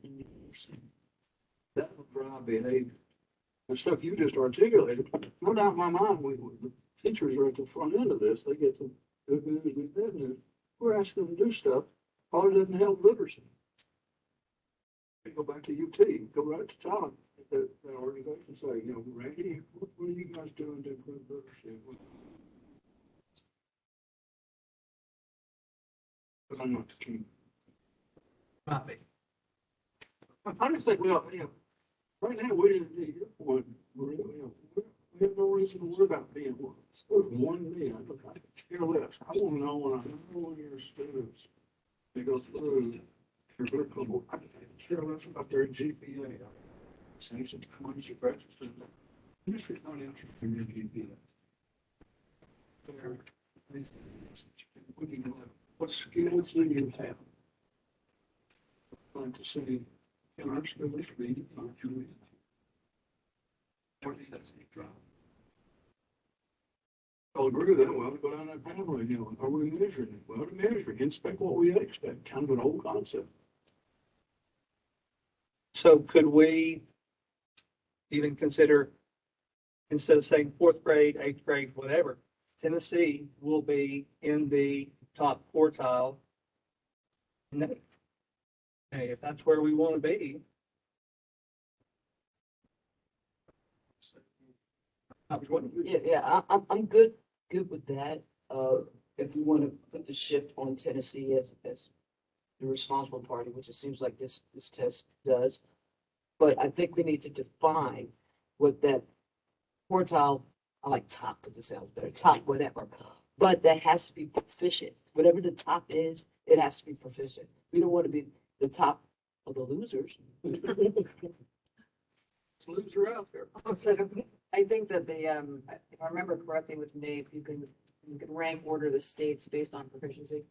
That would drive behavior. The stuff you just articulated, no doubt in my mind, the teachers are at the front end of this. They get the good news and bad news. We're asking them to do stuff. Probably doesn't help literacy. Go back to UT, go right to Tom, that organization, say, Randy, what are you guys doing to improve literacy? But I'm not the king. Might be. I just think, right now, we didn't need one. We have no reason to worry about being one. There's one me. I could care less. I want to know when I know one of your students, they go through your couple, I could care less about their GPA. Since it's money to graduate student, I'm just not interested in your GPA. What skills do you have? I'm going to say, can our students read and Julie? Or that's a drop. I'll agree with that. Well, go down that pathway, are we measuring it? Well, to measure, inspect what we expect, kind of an old concept. So could we even consider, instead of saying 4th grade, 8th grade, whatever, Tennessee will be in the top quartile? Hey, if that's where we want to be. Yeah, I'm good with that. If we want to put the shift on Tennessee as the responsible party, which it seems like this test does. But I think we need to define what that quartile, I like top because it sounds better, top whatever, but that has to be proficient. Whatever the top is, it has to be proficient. We don't want to be the top of the losers. Loser out there. So I think that if I remember correctly with NAEP, you can rank order the states based on proficiency.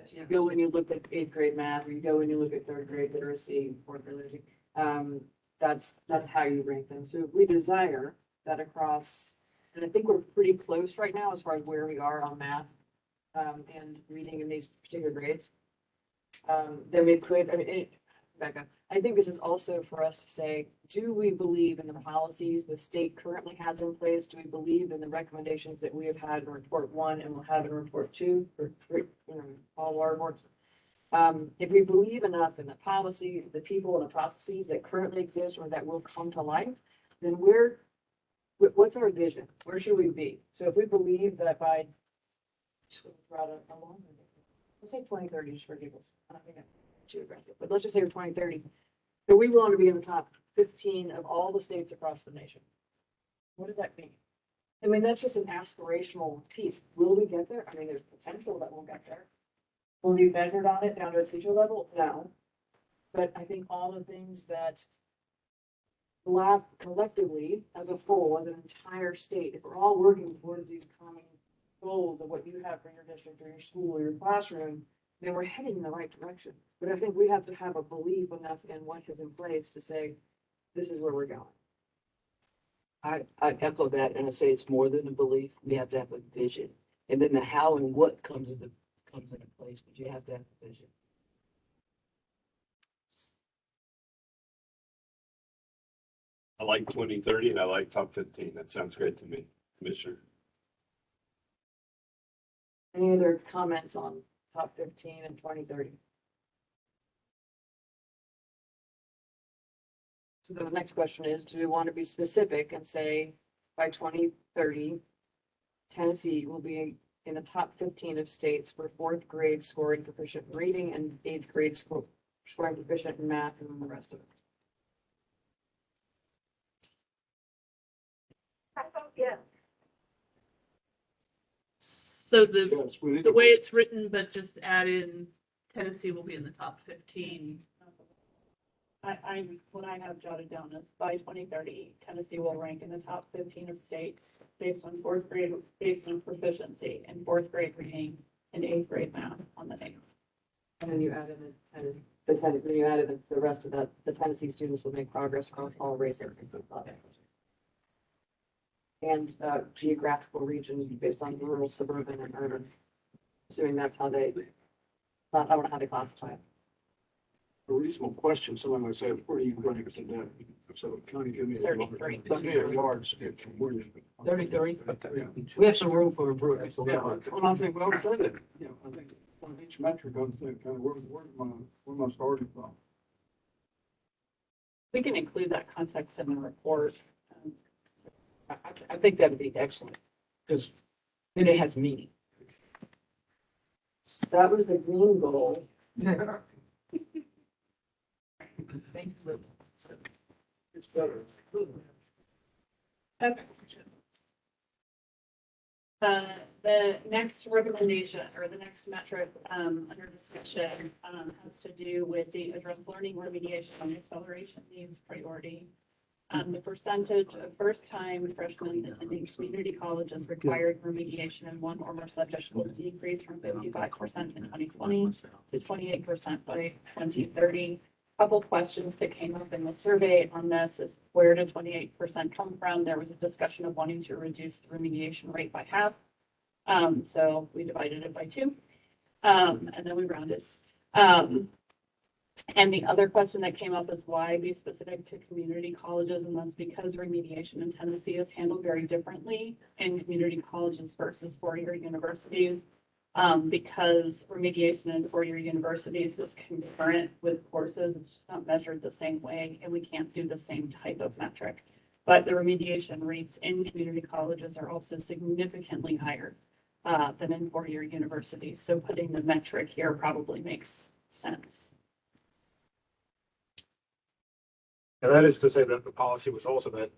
So you go when you look at 8th grade math, or you go when you look at 3rd grade literacy, 4th grade literacy. That's how you rank them. So if we desire that across, and I think we're pretty close right now as far as where we are on math, and reading in these particular grades. Then we could, I mean, back up. I think this is also for us to say, do we believe in the policies the state currently has in place? Do we believe in the recommendations that we have had in report 1 and will have in report 2 or 3, all our reports? If we believe enough in the policy, the people and the processes that currently exist or that will come to life, then what's our vision? Where should we be? So if we believe that by, let's say 2030, just for giggles. I don't think I'm too aggressive, but let's just say 2030. So we want to be in the top 15 of all the states across the nation. What does that mean? I mean, that's just an aspirational piece. Will we get there? I mean, there's potential that we'll get there. Will we be measured on it down to a teacher level? No. But I think all the things that lab collectively, as a whole, as an entire state, if we're all working towards these common goals of what you have for your district or your school or your classroom, then we're heading in the right direction. But I think we have to have a belief enough in what is in place to say, this is where we're going. I echo that, and I say it's more than a belief. We have to have a vision, and then the how and what comes into place. But you have to have the vision. I like 2030 and I like top 15. That sounds great to me, Commissioner. Any other comments on top 15 and 2030? So the next question is, do we want to be specific and say by 2030, Tennessee will be in the top 15 of states for 4th grade scoring proficient in reading and 8th grade scoring proficient in math and then the rest of it? I vote yes. So Yes, we need the to- way it's written, but just add in Tennessee will be in the top 15. What I have jotted down is by 2030, Tennessee will rank in the top 15 of states based on 4th grade, based on proficiency in 4th grade reading and 8th grade math on the NAEP. And then you add in then you added the rest of that, the Tennessee students will make progress across all races. And geographical regions based on rural, suburban, and urban. Assuming that's how they, I don't know how they classify it. A reasonable question, someone might say, where are you going to get that? So county give me. 33. 38 yards. From where you- 33. Yeah. We have some room for improvement. Yeah, well, I think, well, said that, you know, I think on each metric, I would think, kind of, where am I starting from? We can include that context in the report. I think that'd be excellent, because then it has meaning. That was the green goal. Thank you. It's better. The next recommendation or the next metric under discussion has to do with the address learning remediation and acceleration needs priority. The percentage of first-time freshmen attending community colleges required remediation in one or more subjects will decrease from 55% in 2020 to 28% by 2030. Couple questions that came up in the survey on this is where did 28% come from? There was a discussion of wanting to reduce the remediation rate by half. So we divided it by 2, and then we rounded. And the other question that came up is why be specific to community colleges, and that's because remediation in Tennessee is handled very differently in community colleges versus four-year universities. Because remediation in four-year universities is concurrent with courses, it's just not measured the same way, and we can't do the same type of metric. But the remediation rates in community colleges are also significantly higher than in four-year universities. So putting the metric here probably makes sense. And that is to say that the policy was also that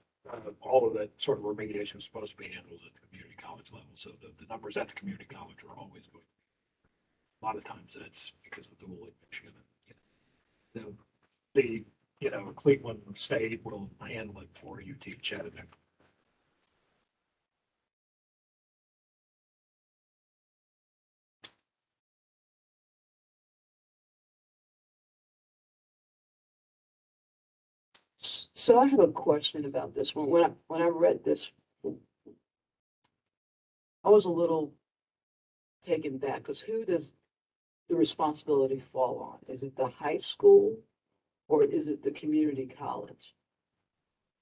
all of that sort of remediation is supposed to be handled at the community college level. So the numbers at the community college are always going. A lot of times that's because of dual admission. Cleveland State will handle it for UT Chattanooga. So I have a question about this one. When I read this, I was a little taken back because who does the responsibility fall on? Is it the high school or is it the community college?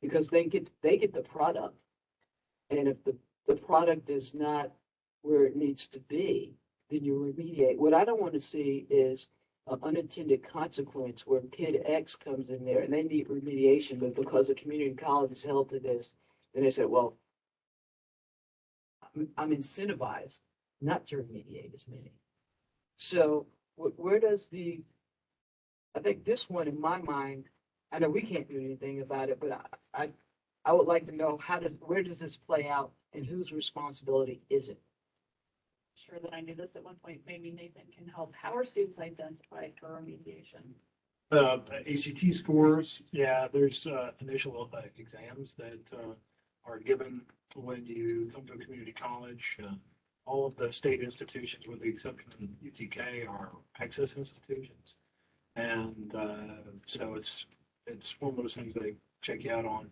Because they get the product. And if the product is not where it needs to be, then you remediate. What I don't want to see is an unintended consequence where kid X comes in there and they need remediation, but because the community college is held to this, then they say, well, I'm incentivized not to remediate as many. So where does I think this one in my mind, I know we can't do anything about it, but I would like to know where does this play out and whose responsibility is it? Sure that I knew this at one point. Maybe Nathan can help. How are students identified for remediation? ACT scores, yeah, there's initial exams that are given when you come to a community college. All of the state institutions, with the exception of UTK, are access institutions. And so it's one of those things they check you out on.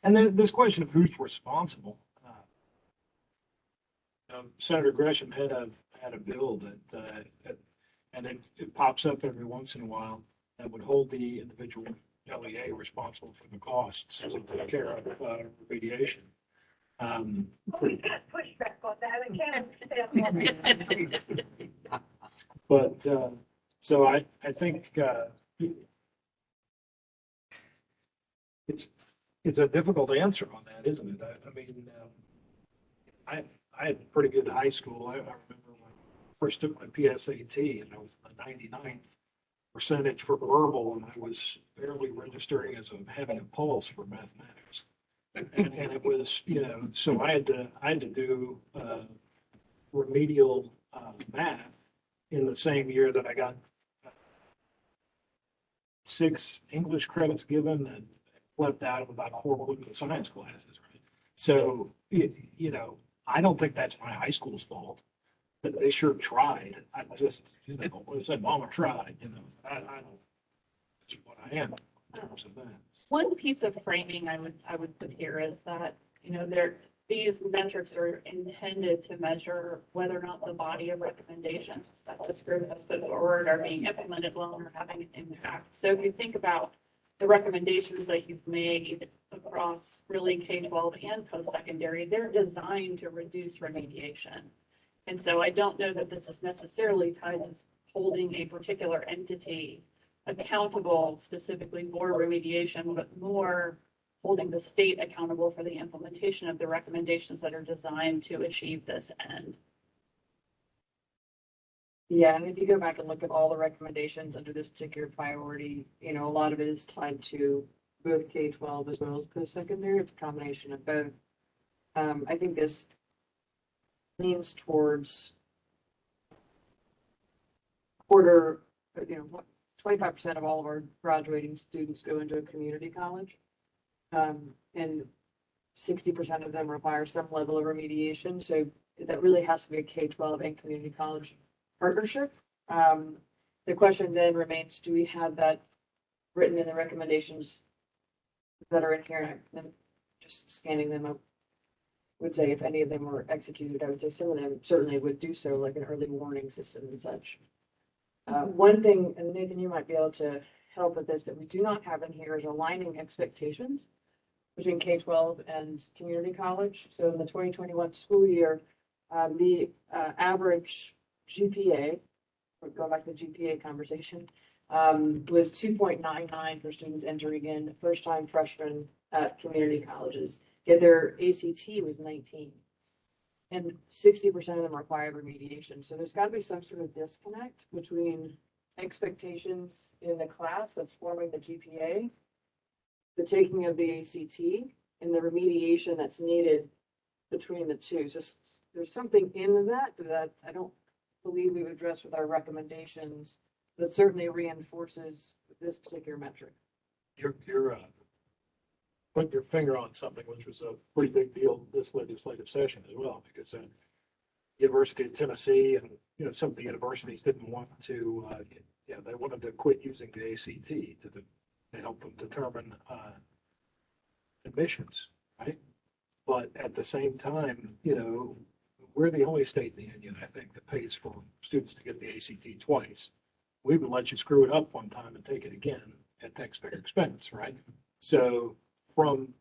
And then this question of who's responsible. Senator Gresham had a bill that and it pops up every once in a while that would hold the individual LEA responsible for the costs to take care of remediation. We got pushback on that. I can't understand. But so I think it's a difficult answer on that, isn't it? I mean, I had a pretty good high school. I remember when I first took my PSAT and I was in the 99th percentage for verbal, and I was barely registering as having a pulse for mathematics. And it was, so I had to do remedial math in the same year that I got 6 English credits given and left out of about 4 political science classes, right? So, I don't think that's my high school's fault, but they sure tried. I just, I said, Mama tried, I don't, that's what I am in terms of that. One piece of framing I would put here is that, these metrics are intended to measure whether or not the body of recommendations that this group has put forward are being implemented well or having an impact. So if you think about the recommendations that you've made across really K-12 and post-secondary, they're designed to reduce remediation. And so I don't know that this is necessarily tied to holding a particular entity accountable specifically for remediation, but more holding the state accountable for the implementation of the recommendations that are designed to achieve this end. Yeah, and if you go back and look at all the recommendations under this particular priority, a lot of it is tied to both K-12 as well as post-secondary. It's a combination of both. I think this leans towards 25% of all of our graduating students go into a community college. And 60% of them require some level of remediation. So that really has to be a K-12 and community college partnership. The question then remains, do we have that written in the recommendations that are in here? And just scanning them up would say if any of them were executed, I would say some of them certainly would do so, like an early warning system and such. One thing, and Nathan, you might be able to help with this, that we do not have in here is aligning expectations between K-12 and community college. So in the 2021 school year, the average GPA, we're going back to the GPA conversation, was 2.99 for students entering in first-time freshmen at community colleges. Yet their ACT was 19. And 60% of them require remediation. So there's got to be some sort of disconnect between expectations in the class that's forming the GPA, the taking of the ACT, and the remediation that's needed between the two. So there's something in that I don't believe we've addressed with our recommendations that certainly reinforces this particular metric. You're putting your finger on something which was a pretty big deal this legislative session as well, because University of Tennessee and some of the universities didn't want to, they wanted to quit using the ACT to to help them determine admissions, right? But at the same time, we're the only state in the union, I think, that pays for students to get the ACT twice. We even let you screw it up one time and take it again at taxpayer expense, right? So from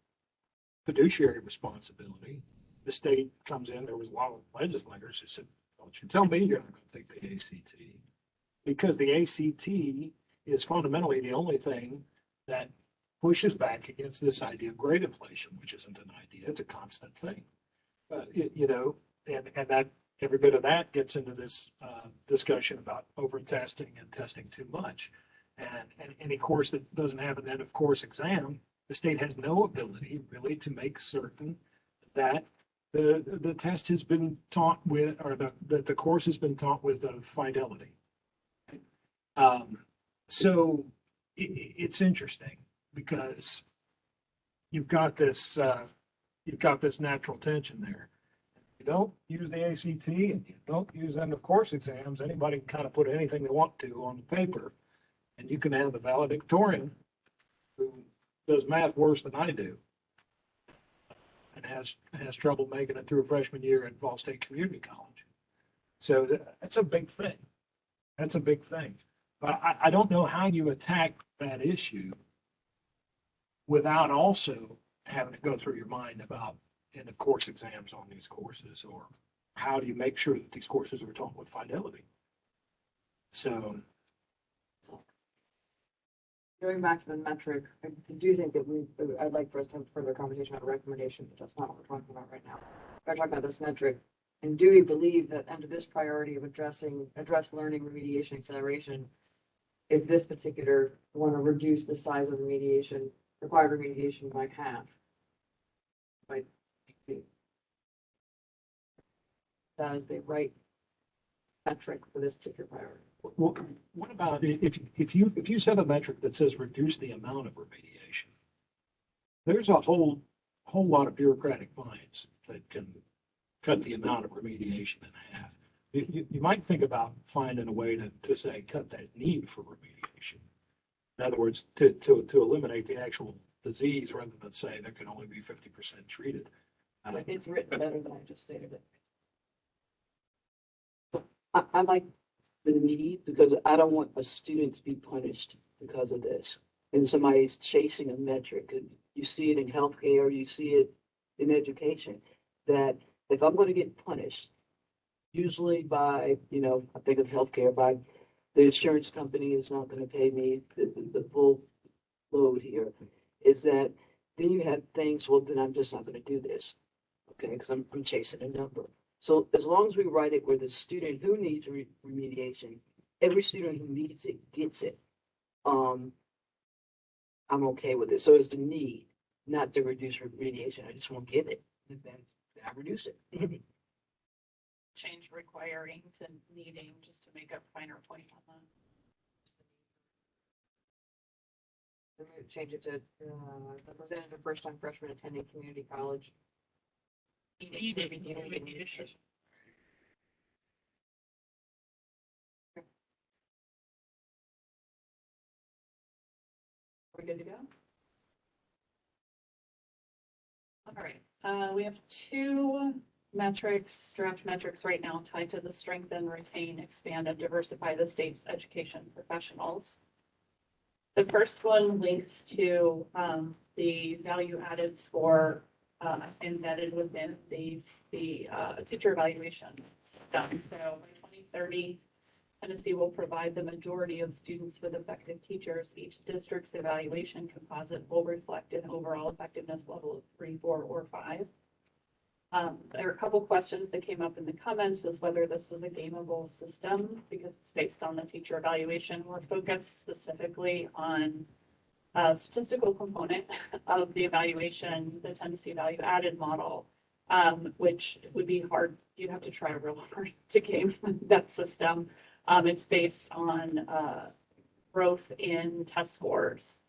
fiduciary responsibility, the state comes in, there was a lot of legislators who said, don't you tell me you're not going to take the ACT. Because the ACT is fundamentally the only thing that pushes back against this idea of grade inflation, which isn't an idea, it's a constant thing. And that every bit of that gets into this discussion about over testing and testing too much. And any course that doesn't have an end of course exam, the state has no ability really to make certain that the test has been taught with, or that the course has been taught with fidelity. So it's interesting because you've got this natural tension there. You don't use the ACT and you don't use end of course exams. Anybody can kind of put anything they want to on the paper, and you can have the valedictorian who does math worse than I do and has trouble making it through a freshman year at Vol State Community College. So that's a big thing. That's a big thing. But I don't know how you attack that issue without also having to go through your mind about end of course exams on these courses, or how do you make sure that these courses are taught with fidelity? So. Going back to the metric, I do think that I'd like for us to have further conversation about recommendation, but that's not what we're talking about right now. We're talking about this metric. And do we believe that under this priority of address learning, remediation, acceleration, if this particular want to reduce the size of remediation, required remediation by half? That is the right metric for this particular priority. Well, what about if you set a metric that says reduce the amount of remediation? There's a whole lot of bureaucratic minds that can cut the amount of remediation in half. You might think about finding a way to say cut that need for remediation. In other words, to eliminate the actual disease rather than say there can only be 50% treated. It's written better than I just stated it. I like the need because I don't want a student to be punished because of this. And somebody's chasing a metric. And you see it in healthcare, you see it in education, that if I'm going to get punished, usually by, I think of healthcare, by the insurance company is not going to pay me the full load here, is that then you have things, well, then I'm just not going to do this. Okay, because I'm chasing a number. So as long as we write it where the student who needs remediation, every student who needs it gets it, I'm okay with it. So it's the need, not to reduce remediation. I just won't give it, and then I reduce it. Change requiring to needing, just to make a finer point on that. I'm gonna change it to the percentage of first-time freshmen attending community college. Needing remediation. We're good to go? All right, we have two metrics, draft metrics right now tied to the strengthen, retain, expand, and diversify the state's education professionals. The first one links to the value added score embedded within the teacher evaluation system. So by 2030, Tennessee will provide the majority of students with effective teachers. Each district's evaluation composite will reflect an overall effectiveness level of 3, 4, or 5. There are a couple questions that came up in the comments, was whether this was a gameable system because it's based on the teacher evaluation. We're focused specifically on a statistical component of the evaluation, the Tennessee value added model, which would be hard. You'd have to try real hard to game that system. It's based on growth in test scores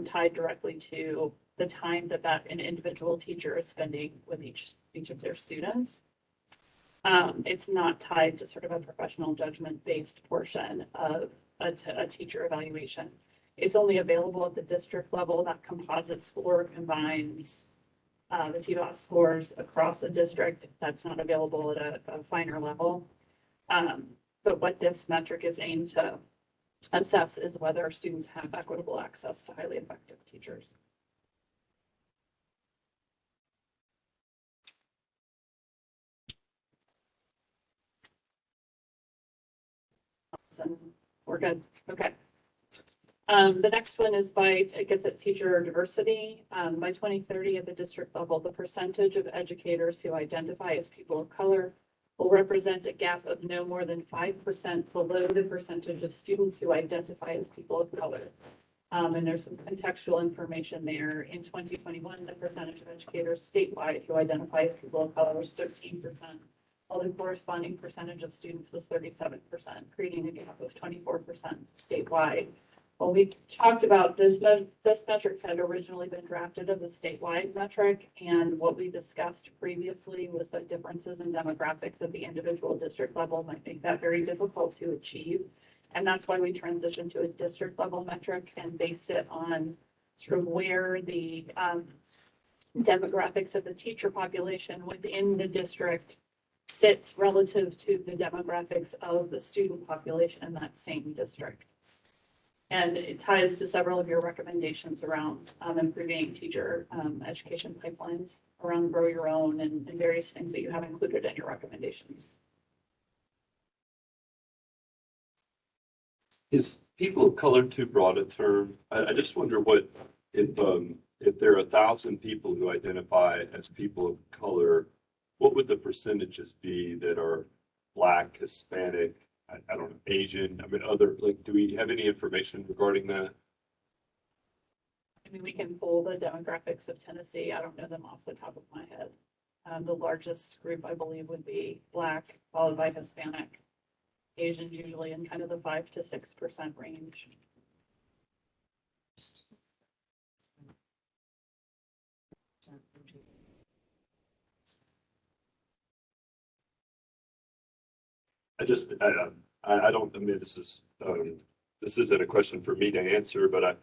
tied directly to the time that an individual teacher is spending with each of their students. It's not tied to sort of a professional judgment based portion of a teacher evaluation. It's only available at the district level. That composite score combines the TDOS scores across a district. That's not available at a finer level. But what this metric is aimed to assess is whether students have equitable access to highly effective teachers. So we're good. Okay. The next one is it gets at teacher diversity. By 2030 at the district level, the percentage of educators who identify as people of color will represent a gap of no more than 5% below the percentage of students who identify as people of color. And there's some contextual information there. In 2021, the percentage of educators statewide who identify as people of color was 13%, while the corresponding percentage of students was 37%, creating a gap of 24% statewide. Well, we talked about this metric had originally been drafted as a statewide metric, and what we discussed previously was that differences in demographics at the individual district level might make that very difficult to achieve. And that's why we transitioned to a district level metric and based it on sort of where the demographics of the teacher population within the district sits relative to the demographics of the student population in that same district. And it ties to several of your recommendations around improving teacher education pipelines, around grow your own and various things that you have included in your recommendations. Is people of color too broad a term? I just wonder if there are 1,000 people who identify as people of color, what would the percentages be that are Black, Hispanic, I don't know, Asian, I mean, do we have any information regarding that? I mean, we can pull the demographics of Tennessee. I don't know them off the top of my head. The largest group, I believe, would be Black, followed by Hispanic. Asians usually in kind of the 5 to 6% range. I don't, I mean, this isn't a question for me to answer, but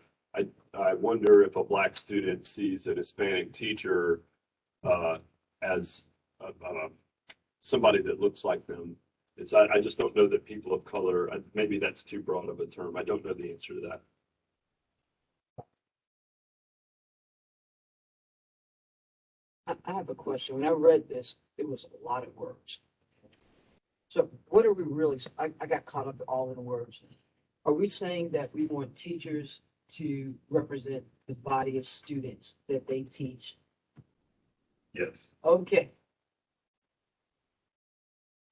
I wonder if a Black student sees an Hispanic teacher as somebody that looks like them. I just don't know that people of color, maybe that's too broad of a term. I don't know the answer to that. I have a question. When I read this, it was a lot of words. So what are we really, I got caught up all in the words. Are we saying that we want teachers to represent the body of students that they teach? Yes. Okay.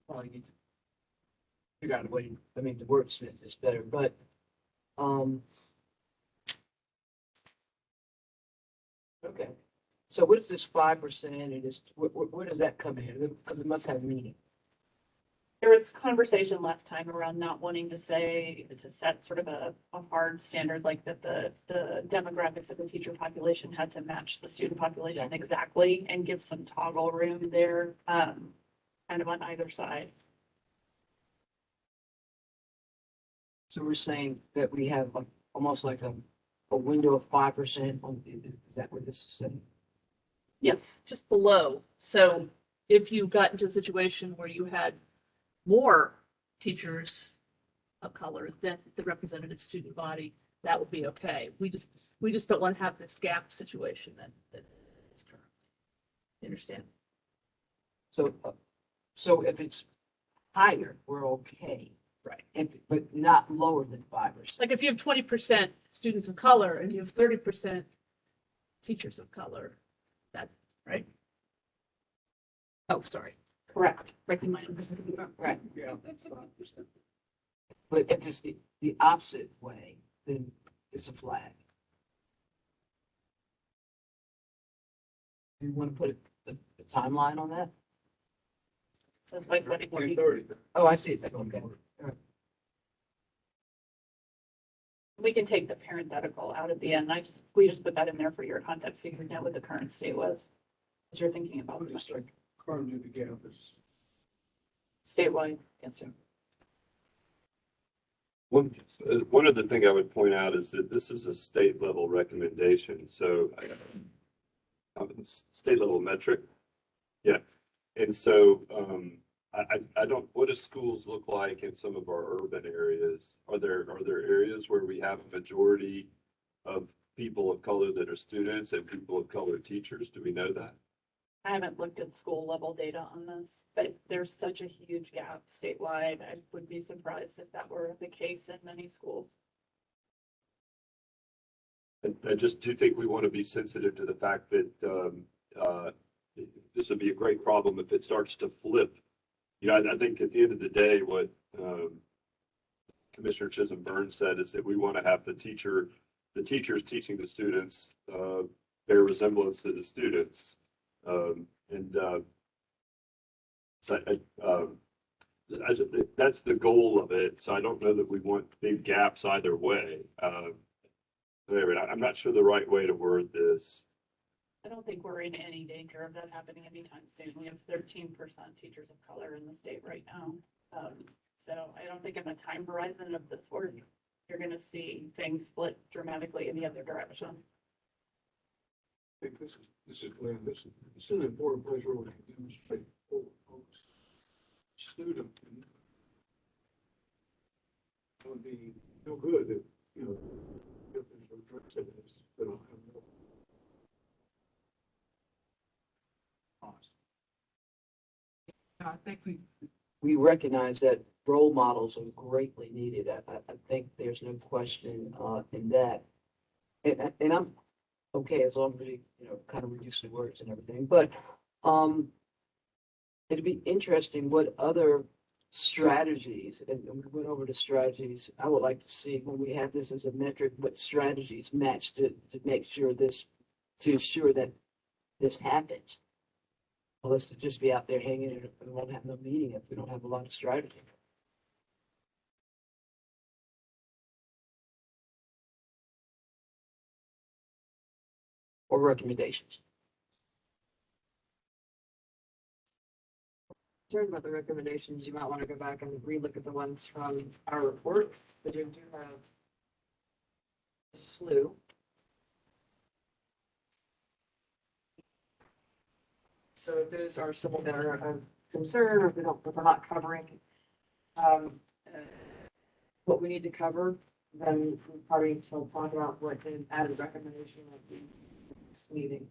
Well, you need to figure out a way. I mean, the wordsmith is better, but, okay. So what is this 5% and this, where does that come in? Because it must have meaning. There was conversation last time around not wanting to set sort of a hard standard like that the demographics of the teacher population had to match the student population exactly and give some toggle room there, kind of on either side. So we're saying that we have like, almost like a window of 5% on, is that what this is saying? Yes, just below. So if you got into a situation where you had more teachers of color than the representative student body, that would be okay. We just don't want to have this gap situation that is currently. You understand? So if it's higher, we're okay. Right. But not lower than 5%. Like if you have 20% students of color and you have 30% teachers of color, that, right? Oh, sorry. Correct. Recognize. Right. Yeah. But if it's the opposite way, then it's a flag. You want to put a timeline on that? Says by 2040. 2030. Oh, I see it. Okay. We can take the parenthetical out at the end. We just put that in there for your context so you know what the current state was as you're thinking about the Just metric. like currently the gap is. Statewide, yes, sir. One other thing I would point out is that this is a state level recommendation, so state level metric. Yeah. And so I don't, what do schools look like in some of our urban areas? Are there areas where we have a majority of people of color that are students and people of color teachers? Do we know that? I haven't looked at school level data on this, but there's such a huge gap statewide. I would be surprised if that were the case in many schools. I just do think we want to be sensitive to the fact that this would be a great problem if it starts to flip. You know, I think at the end of the day, what Commissioner Chisholm Burns said is that we want to have the teachers teaching the students bear resemblance to the students. So that's the goal of it. So I don't know that we want big gaps either way. Anyway, I'm not sure the right way to word this. I don't think we're in any danger of that happening anytime soon. We have 13% teachers of color in the state right now. So I don't think in the time horizon of this work, you're going to see things split dramatically in the other direction. I think this is Glenn. This is an important place where we can demonstrate for folks. Student it would be no good if, you know, if there's a drug sentence, they don't have no. I think we recognize that role models are greatly needed. I think there's no question in that. And I'm okay as long as we, you know, kind of reduce the words and everything. But it'd be interesting what other strategies, and we went over the strategies. I would like to see when we have this as a metric, what strategies match to make sure this, to ensure that this happens. Unless to just be out there hanging and won't have no meaning if we don't have a lot of strategy. Or recommendations. Talking about the recommendations, you might want to go back and relook at the ones from our report, but you do have a slew. So if those are some that are of concern, or if we're not covering what we need to cover, then we probably need to talk about what an added recommendation would be next meeting.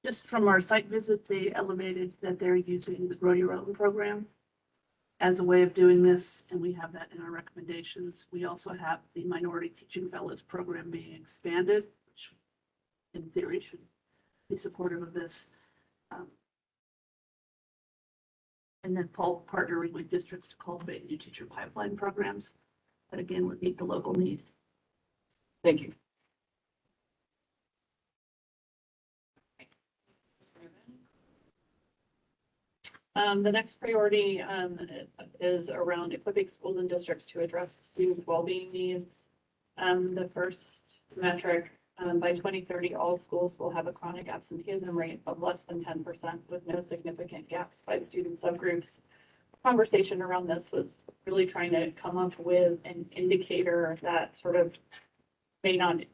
Just from our site visit, they elevated that they're using the Grow Your Own program as a way of doing this, and we have that in our recommendations. We also have the Minority Teaching Fellows program being expanded, which in theory should be supportive of this. And then Paul partnering with districts to cultivate new teacher pipeline programs that again would meet the local need. Thank you. The next priority is around equipping schools and districts to address students' well-being needs. The first metric, by 2030, all schools will have a chronic absenteeism rate of less than 10% with no significant gaps by student subgroups. Conversation around this was really trying to come up with an indicator that sort of may not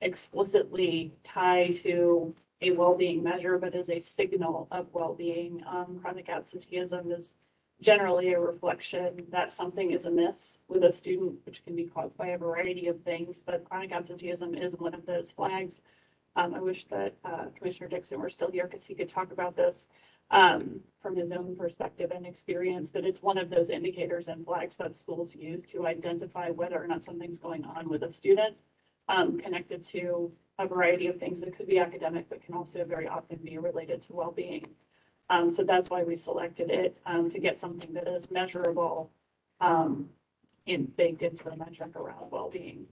explicitly tie to a well-being measure, but is a signal of well-being. Chronic absenteeism is generally a reflection that something is amiss with a student, which can be caused by a variety of things, but chronic absenteeism is one of those flags. I wish that Commissioner Dixon were still here because he could talk about this from his own perspective and experience, but it's one of those indicators and flags that schools use to identify whether or not something's going on with a student, connected to a variety of things that could be academic, but can also very often be related to well-being. So that's why we selected it, to get something that is measurable and baked into the metric around well-being.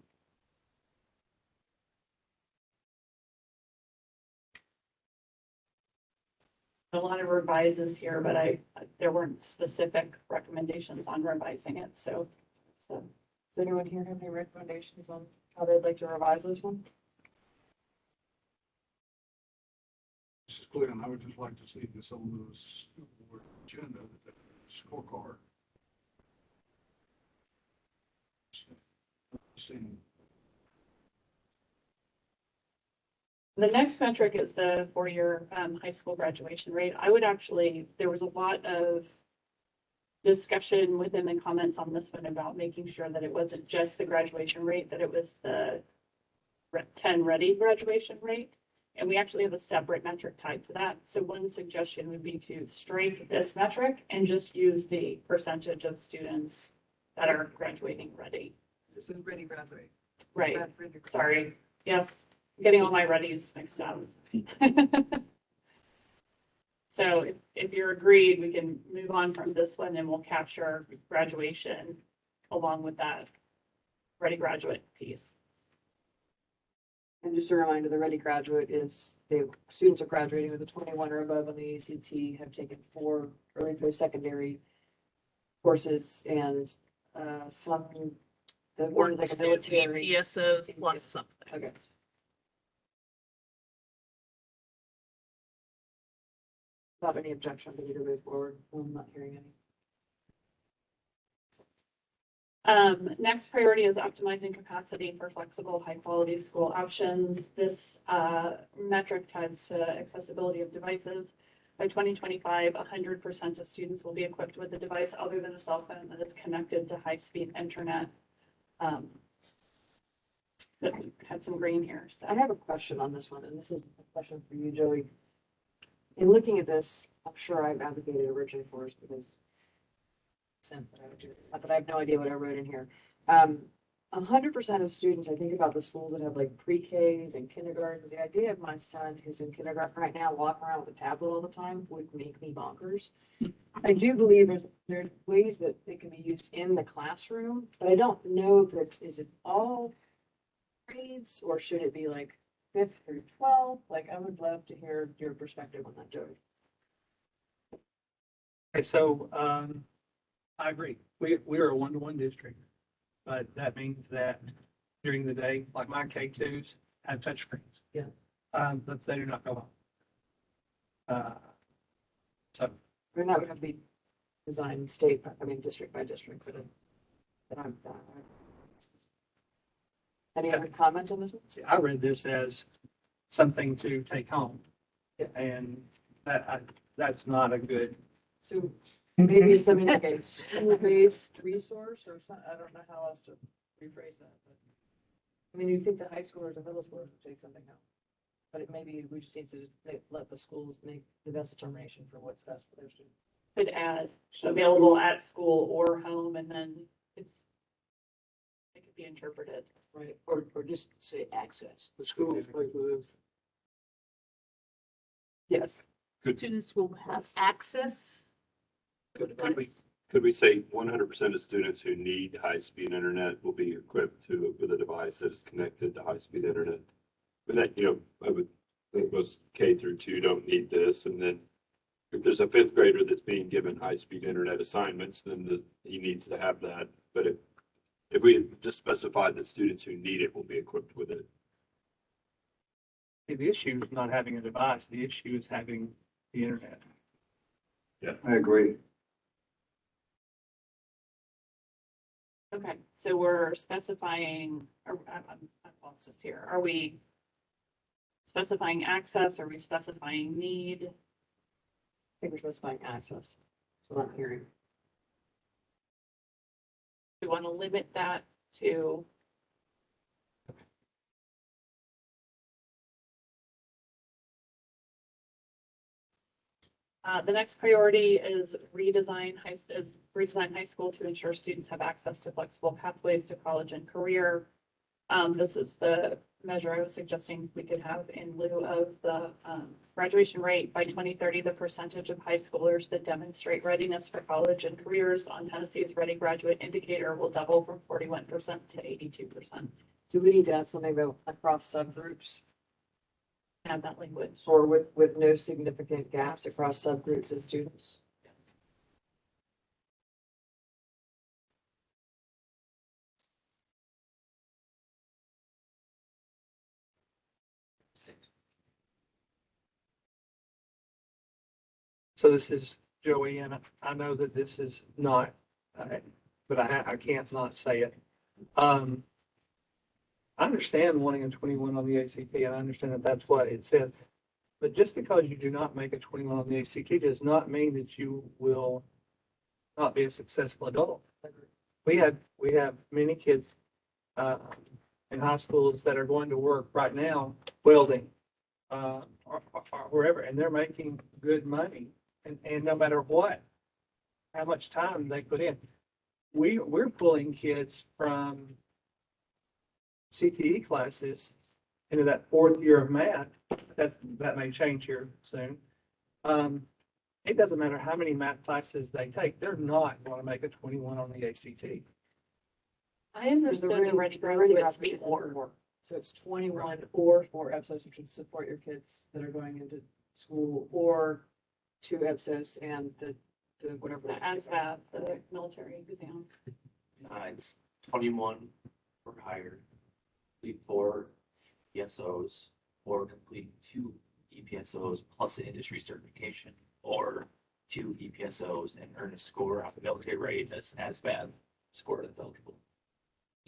A lot of revises here, but there weren't specific recommendations on revising it. So does anyone here have any recommendations on how they'd like to revise this one? This is Glenn. I would just like to see this on the school board agenda, the scorecard. The next metric is the four-year high school graduation rate. I would actually, there was a lot of discussion within the comments on this one about making sure that it wasn't just the graduation rate, that it was the 10 ready graduation rate. And we actually have a separate metric tied to that. So one suggestion would be to strike this metric and just use the percentage of students that are graduating ready. This is ready graduate. Right, sorry, yes, getting all my readies mixed up. So if you're agreed, we can move on from this one and we'll capture graduation along with that ready graduate piece. And just a reminder, the ready graduate is the students are graduating with a 21 or above on the ACT, have taken 4 early post-secondary courses and some, the one is like a military. PSOs plus something. Okay. Without any objection, to either move forward. I'm not hearing any. Next priority is optimizing capacity for flexible, high-quality school options. This metric ties to accessibility of devices. By 2025, 100% of students will be equipped with a device other than a cell phone that is connected to high-speed internet. That had some green here. So I have a question on this one, and this is a question for you, Joey. In looking at this, I'm sure I've advocated originally for us because but I have no idea what I wrote in here. 100% of students, I think about the schools that have like pre-Ks and kindergartens. The idea of my son who's in kindergarten right now walking around with a tablet all the time would make me bonkers. I do believe there's ways that they can be used in the classroom, but I don't know if is it all grades or should it be like 5th through 12th? Like I would love to hear your perspective on that, Joey. Okay, so, I agree. We are a one-to-one district, but that means that during the day, like my K2s have touchscreens. Yeah. But they do not go on. So. And that would have to be designed district by district, but I'm. Any other comments on this one? See, I read this as something to take home. Yeah. And that's not a good. So maybe it's something like a school-based resource or something. I don't know how else to rephrase that. But I mean, you think the high schoolers and middle schoolers would take something home, but maybe we just need to let the schools make the best determination for what's best for their students. could add available at school or home, and then it could be interpreted. Right, or just say access. The schools like this. Yes. Students will have access. Could we say 100% of students who need high-speed internet will be equipped with a device that is connected to high-speed internet? But that, I would think most K through 2 don't need this. And then if there's a 5th grader that's being given high-speed internet assignments, then he needs to have that. But if we just specified that students who need it will be equipped with it. The issue is not having a device. The issue is having the internet. Yeah, I agree. Okay, so we're specifying, I've lost this here. Are we specifying access? Are we specifying need? I think we're specifying access. That's what I'm hearing. We want to limit that to. The next priority is redesign high school to ensure students have access to flexible pathways to college and career. This is the measure I was suggesting we could have in lieu of the graduation rate. By 2030, the percentage of high schoolers that demonstrate readiness for college and careers on Tennessee's Ready Graduate Indicator will double from 41% to 82%. Do we need to add something about across subgroups? Add that language. Or with no significant gaps across subgroups of students? So this is Joey, and I know that this is not, but I can't not say it. I understand wanting a 21 on the ACT, and I understand that that's what it says. But just because you do not make a 21 on the ACT does not mean that you will not be a successful adult. We have many kids in high schools that are going to work right now welding or wherever, and they're making good money. And no matter what, how much time they put in, we're pulling kids from CTE classes into that fourth year of math. That may change here soon. It doesn't matter how many math classes they take, they're not going to make a 21 on the ACT. I understood the ready graduate to be more. So it's 21 or 4 EPSOs, which would support your kids that are going into school, or 2 EPSOs and the whatever. The ASVAB, the military exam. It's 21 or higher, complete 4 EPSOs, or complete 2 EPSOs plus an industry certification, or 2 EPSOs and earn a score on the military rate as ASVAB score that's eligible.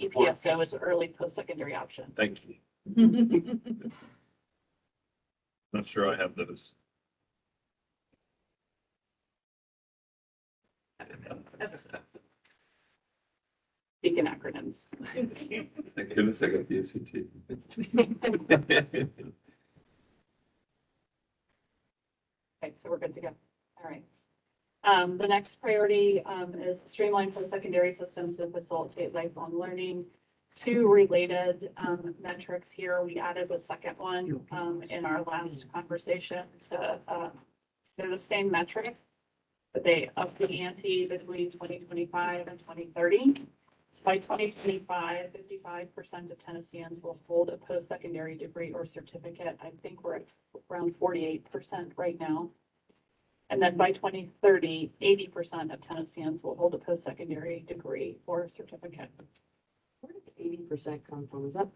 EPSO is an early post-secondary option. Thank you. Not sure I have those. Speaking acronyms. Thank goodness I got the ACT. Okay, so we're good to go. All right. The next priority is streamline post-secondary systems to facilitate lifelong learning. 2 related metrics here. We added the second one in our last conversation. They're the same metric, but they up the ante between 2025 and 2030. So by 2025, 55% of Tennesseans will hold a post-secondary degree or certificate. I think we're at around 48% right now. And then by 2030, 80% of Tennesseans will hold a post-secondary degree or certificate. Where did the 80% come from? Is that?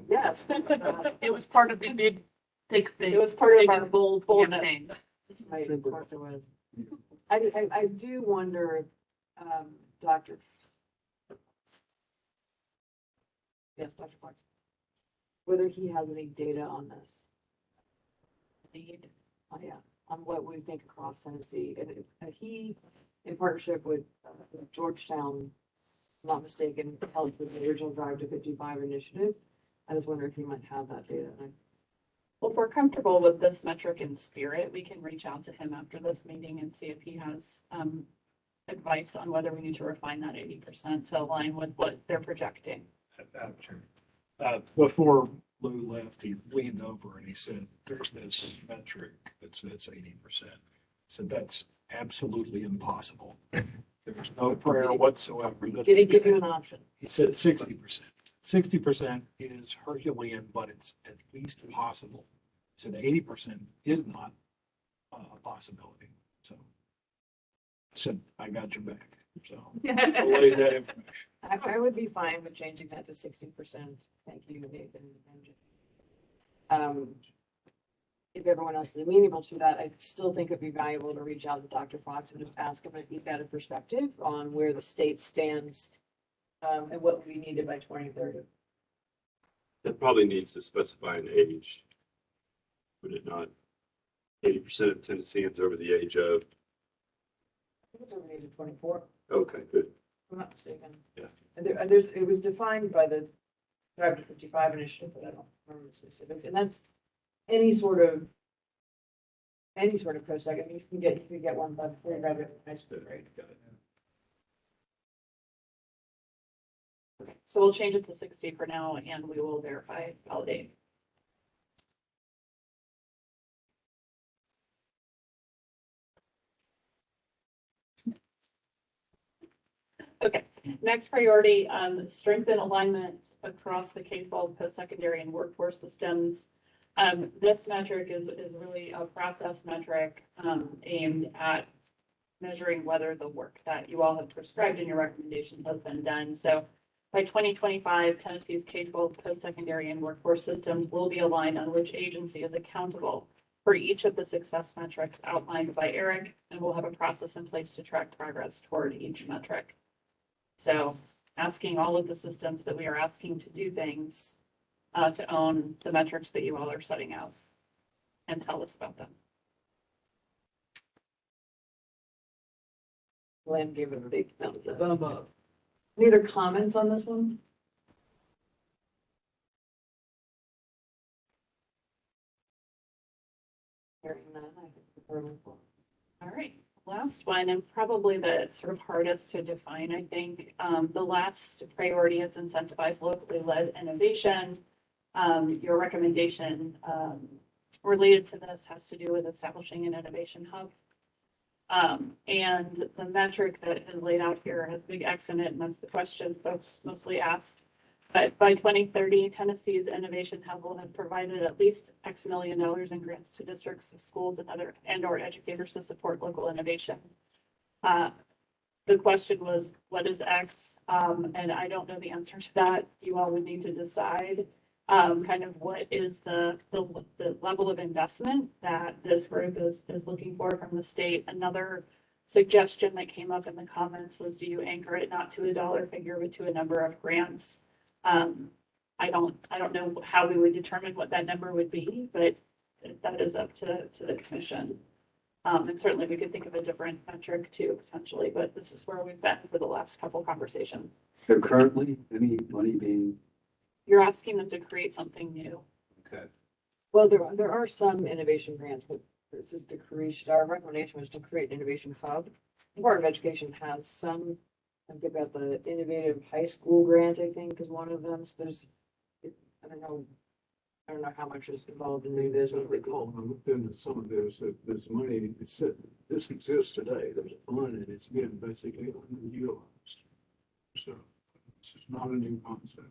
Yes. It was part of the big, thick, It was part of our bold boldness. campaign. Right, of course it was. I do wonder, Dr. Yes, Dr. Parks, whether he has any data on this. Yeah, on what we think across Tennessee. And he, in partnership with Georgetown, not mistaken, helped with the original Drive to 55 initiative. I was wondering if he might have that data. Well, if we're comfortable with this metric in spirit, we can reach out to him after this meeting and see if he has advice on whether we need to refine that 80% to align with what they're projecting. Before Lou left, he leaned over and he said, there's this metric that says 80%. So that's absolutely impossible. There's no prayer whatsoever. Did he give you an option? He said 60%. 60% is Herculean, but it's at least possible. He said 80% is not a possibility. So I said, I got your back. So I'll lay that information. I would be fine with changing that to 60%. Thank you, Nathan. If everyone else is amenable to that, I still think it'd be valuable to reach out to Dr. Fox and just ask him if he's got a perspective on where the state stands and what will be needed by 2030. That probably needs to specify an age. Would it not? 80% of Tennesseans over the age of, I think it's over the age of 24. okay, good. If I'm not mistaken. Yeah. And it was defined by the Drive to 55 initiative, but I don't remember the specifics. And that's any sort of post-second. You can get one by before you graduate from high school, right? So we'll change it to 60 for now and we will verify, validate. Okay, next priority, strengthen alignment across the K-12 post-secondary and workforce systems. This metric is really a process metric aimed at measuring whether the work that you all have prescribed in your recommendations has been done. So by 2025, Tennessee's K-12 post-secondary and workforce systems will be aligned on which agency is accountable for each of the success metrics outlined by Eric, and we'll have a process in place to track progress toward each metric. So asking all of the systems that we are asking to do things, to own the metrics that you all are setting out and tell us about them. Glenn gave it a big thumb up. Any other comments on this one? Hearing none, I think we're moving forward. All right, last one, and probably the sort of hardest to define, I think. The last priority is incentivize locally led innovation. Your recommendation related to this has to do with establishing an innovation hub. And the metric that is laid out here has big X in it, and that's the question folks mostly asked. But by 2030, Tennessee's innovation hub will have provided at least X million in grants to districts, schools, and/or educators to support local innovation. The question was, what is X? And I don't know the answer to that. You all would need to decide kind of what is the level of investment that this group is looking for from the state. Another suggestion that came up in the comments was, do you anchor it not to a dollar figure, but to a number of grants? I don't know how we would determine what that number would be, but that is up to the commission. And certainly we could think of a different metric too, potentially, but this is where we've been for the last couple conversations. There currently any money being, You're asking them to create something new. okay, Well, there are some innovation grants, but this is the creation, our recommendation was to create an innovation hub. The Board of Education has some, I think about the innovative high school grant, I think is one of them. So there's, I don't know how much is involved in this. As I recall, I looked into some of this, that there's money, it said, this exists today, there's a fund, and it's been basically underutilized. So this is not a new concept.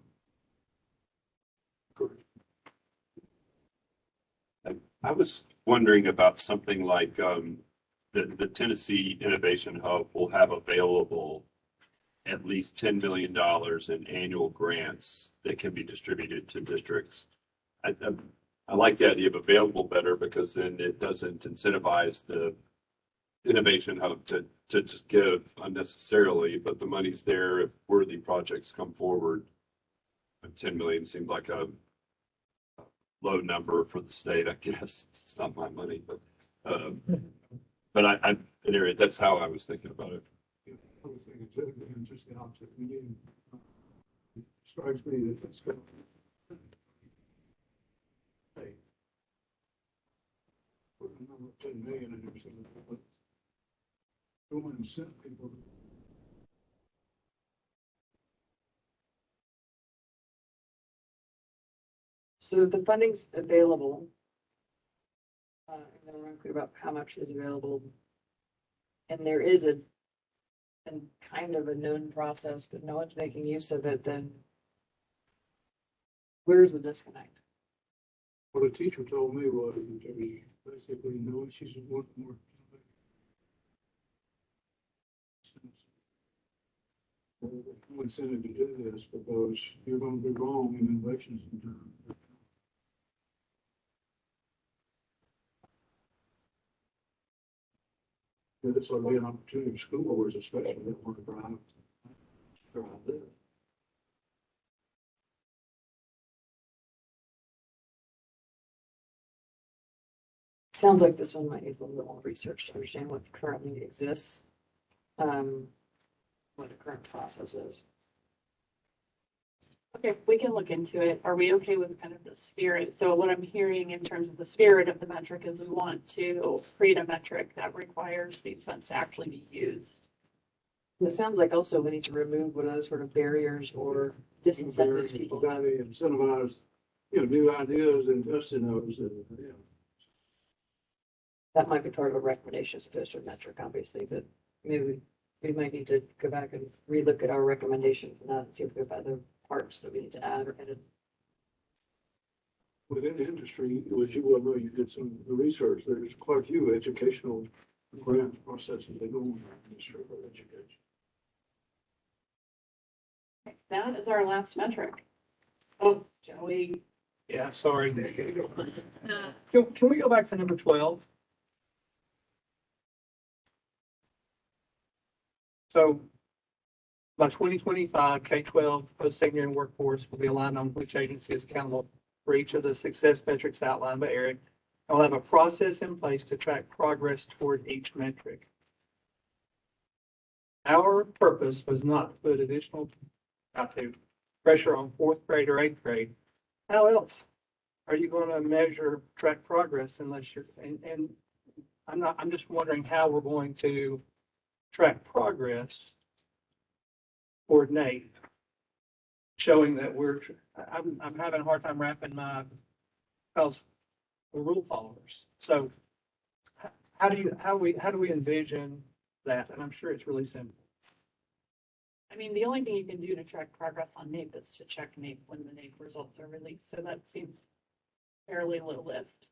I was wondering about something like, the Tennessee Innovation Hub will have available at least $10 million in annual grants that can be distributed to districts. I like the idea of available better because then it doesn't incentivize the Innovation Hub to just give unnecessarily, but the money's there if worthy projects come forward. 10 million seemed like a low number for the state, I guess. It's not my money, but I, anyway, that's how I was thinking about it. I was thinking just the opposite. Again, strikes me that it's going to hey, put a number of 10 million in there, so go and send people. So the funding's available. And then we're unclear about how much is available. And there is a kind of a known process, but no one's making use of it, then where's the disconnect? What a teacher told me was that there was basically no issues with one more. We incentive to do this because you're going to be wrong in elections. This will be an opportunity for school boards, especially that want to drive this. Sounds like this one might need a little bit more research to understand what currently exists. What the current process is. Okay, we can look into it. Are we okay with kind of the spirit? So what I'm hearing in terms of the spirit of the metric is we want to create a metric that requires these funds to actually be used. And it sounds like also we need to remove what those sort of barriers or disincentives people Got have. to incentivize, new ideas and testing those, and, That might be part of a recommendation as opposed to a metric, obviously, but maybe we might need to go back and relook at our recommendation for that and see if we have other parts that we need to add or edit. within the industry, as you well know, you did some of the research, there's quite a few educational grant processes that go on in the industry for education. That is our last metric. Oh, Joey. Yeah, sorry. Can we go back to number 12? So By 2025, K-12 post-secondary workforce will be aligned on which agency is accountable for each of the success metrics outlined by Eric. And we'll have a process in place to track progress toward each metric. Our purpose was not to put additional pressure on fourth grade or eighth grade. How else are you going to measure, track progress unless you're, and I'm just wondering how we're going to track progress, coordinate, showing that I'm having a hard time wrapping because we're rule followers. So how do we envision that? And I'm sure it's really simple. I mean, the only thing you can do to track progress on NAEP is to check NAEP when the NAEP results are released. So that seems fairly low lift.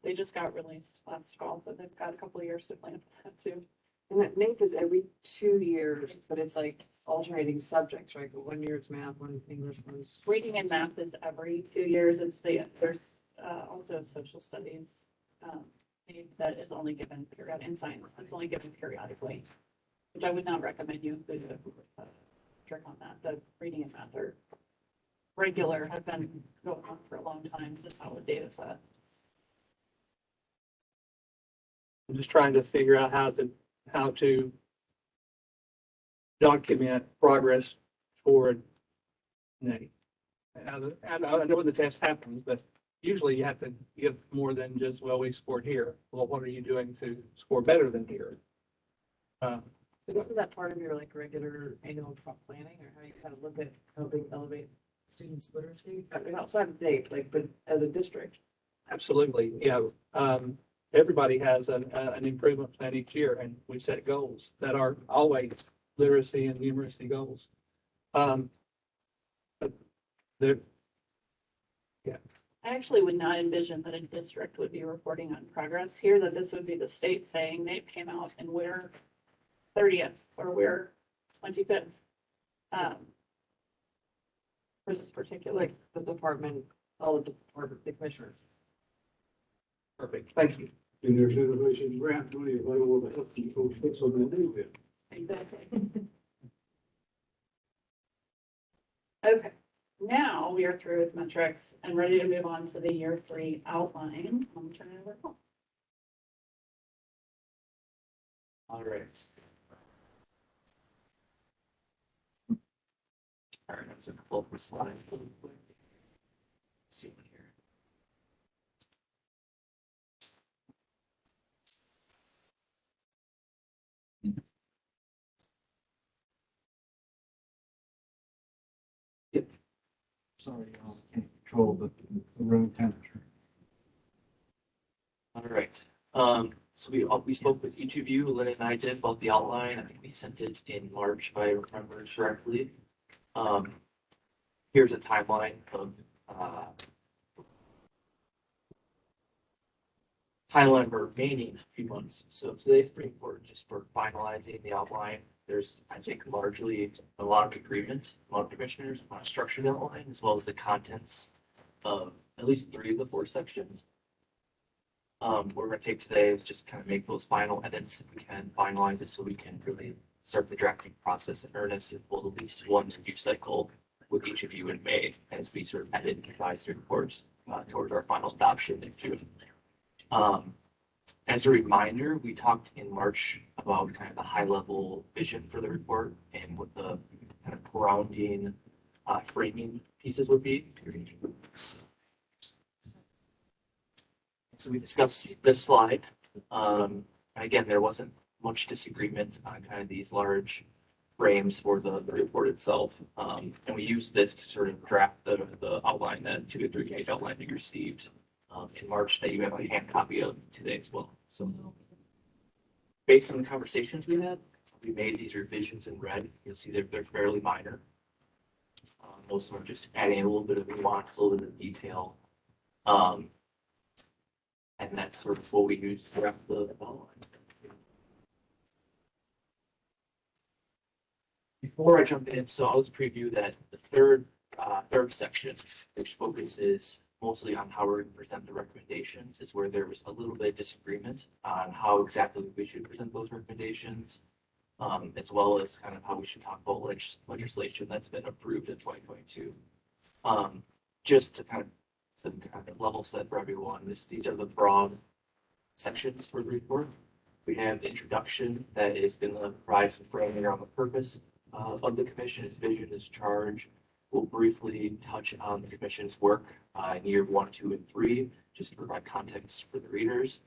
They just got released last fall, so they've got a couple of years to plan for that too. And that NAEP is every 2 years, but it's like alternating subjects, right? But 1 year it's math, 1 English, one's. Reading and math is every 2 years. There's also social studies NAEP that is only given in science. It's only given periodically, which I would not recommend you include a trick on that. The reading and math are regular, have been going on for a long time. It's a solid data set. I'm just trying to figure out how to document progress toward NAEP. And I know when the test happens, but usually you have to give more than just, well, we scored here. Well, what are you doing to score better than here? But isn't that part of your like regular annual planning, or how you kind of look at helping elevate students' literacy? I mean, outside of NAEP, like, but as a district. Absolutely, yeah. Everybody has an improvement plan each year, and we set goals that are always literacy and numeracy goals. But they're, yeah. I actually would not envision that a district would be reporting on progress here, that this would be the state saying NAEP came out and we're 30th or we're 25th. Versus particular. Like the department, all of the department, the commissioners. Perfect, thank you. And there's innovation grant money available to help people fix on their new bit. Exactly. Okay, now we are through with metrics and ready to move on to the year 3 outline. I'm turning it over. All right. All right, I'm just gonna pull up the slide really quick. Let's see here. Yep. Sorry, I can't control the room temperature. All right. So we spoke with each of you, Lynn and I did, about the outline. I think we sent it in March, if I remember correctly. Here's a timeline of for remaining few months. So today's pretty important just for finalizing the outline. There's, I think, largely a lot of agreement among commissioners on a structured outline, as well as the contents of at least 3 of the 4 sections. What we're going to take today is just kind of make those final edits if we can, finalize it so we can really start the drafting process in earnest and hold at least 1 review cycle with each of you in May as we sort of edit and revise the reports towards our final adoption in June. As a reminder, we talked in March about kind of the high level vision for the report and what the kind of grounding framing pieces would be. So we discussed this slide. Again, there wasn't much disagreement on kind of these large frames for the report itself. And we used this to sort of draft the outline, that 2 to 3 page outline that you received in March that you have a hand copy of today as well. So based on the conversations we had, we made these revisions in red. You'll see they're fairly minor. Most of them are just adding a little bit of nuance, a little bit of detail. And that's sort of what we used to draft the outline. Before I jump in, so I'll just preview that the third section, which focuses mostly on how we're going to present the recommendations, is where there was a little bit of disagreement on how exactly we should present those recommendations. as well as kind of how we should talk about legislation that's been approved in 2022. Just to kind of level set for everyone, these are the broad sections for the report. We have the introduction that is going to provide some framing around the purpose of the commission, its vision, its charge. We'll briefly touch on the commission's work in year 1, 2, and 3, just to provide context for the readers.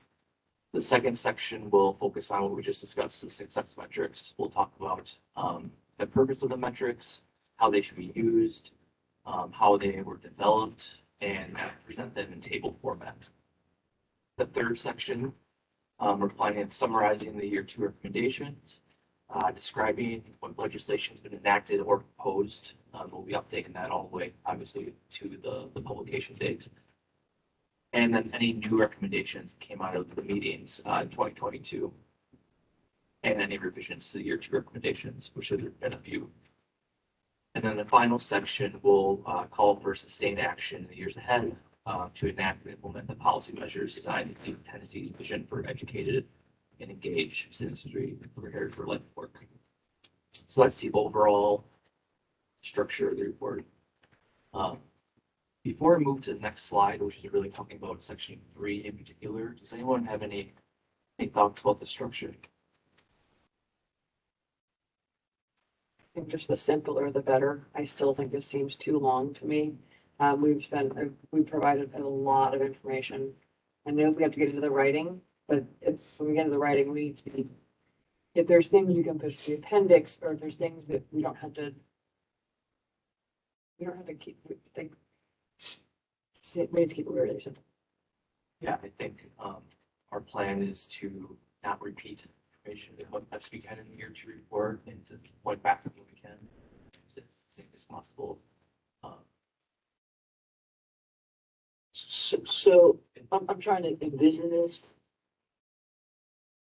The second section will focus on what we just discussed, the success metrics. We'll talk about the purpose of the metrics, how they should be used, how they were developed, and present them in table format. The third section, we're planning on summarizing the year 2 recommendations, describing what legislation has been enacted or proposed. We'll be updating that all the way, obviously, to the publication date. And then any new recommendations that came out of the meetings in 2022. And any revisions to the year 2 recommendations, which have been a few. And then the final section will call for sustained action in the years ahead to enact and implement the policy measures designed to meet Tennessee's vision for educated and engaged citizenry prepared for life work. So that's the overall structure of the report. Before I move to the next slide, which is really talking about section 3 in particular, does anyone have any thoughts about the structure? I think just the simpler, the better. I still think this seems too long to me. We've provided a lot of information. I know we have to get into the writing, but when we get into the writing, we need to be, if there's things you can push to the appendix, or if there's things that we don't have to keep, we need to keep it really simple. Yeah, I think our plan is to not repeat information as much as we can in the year 2 report and to point back when we can. It's the same as possible. So I'm trying to envision this.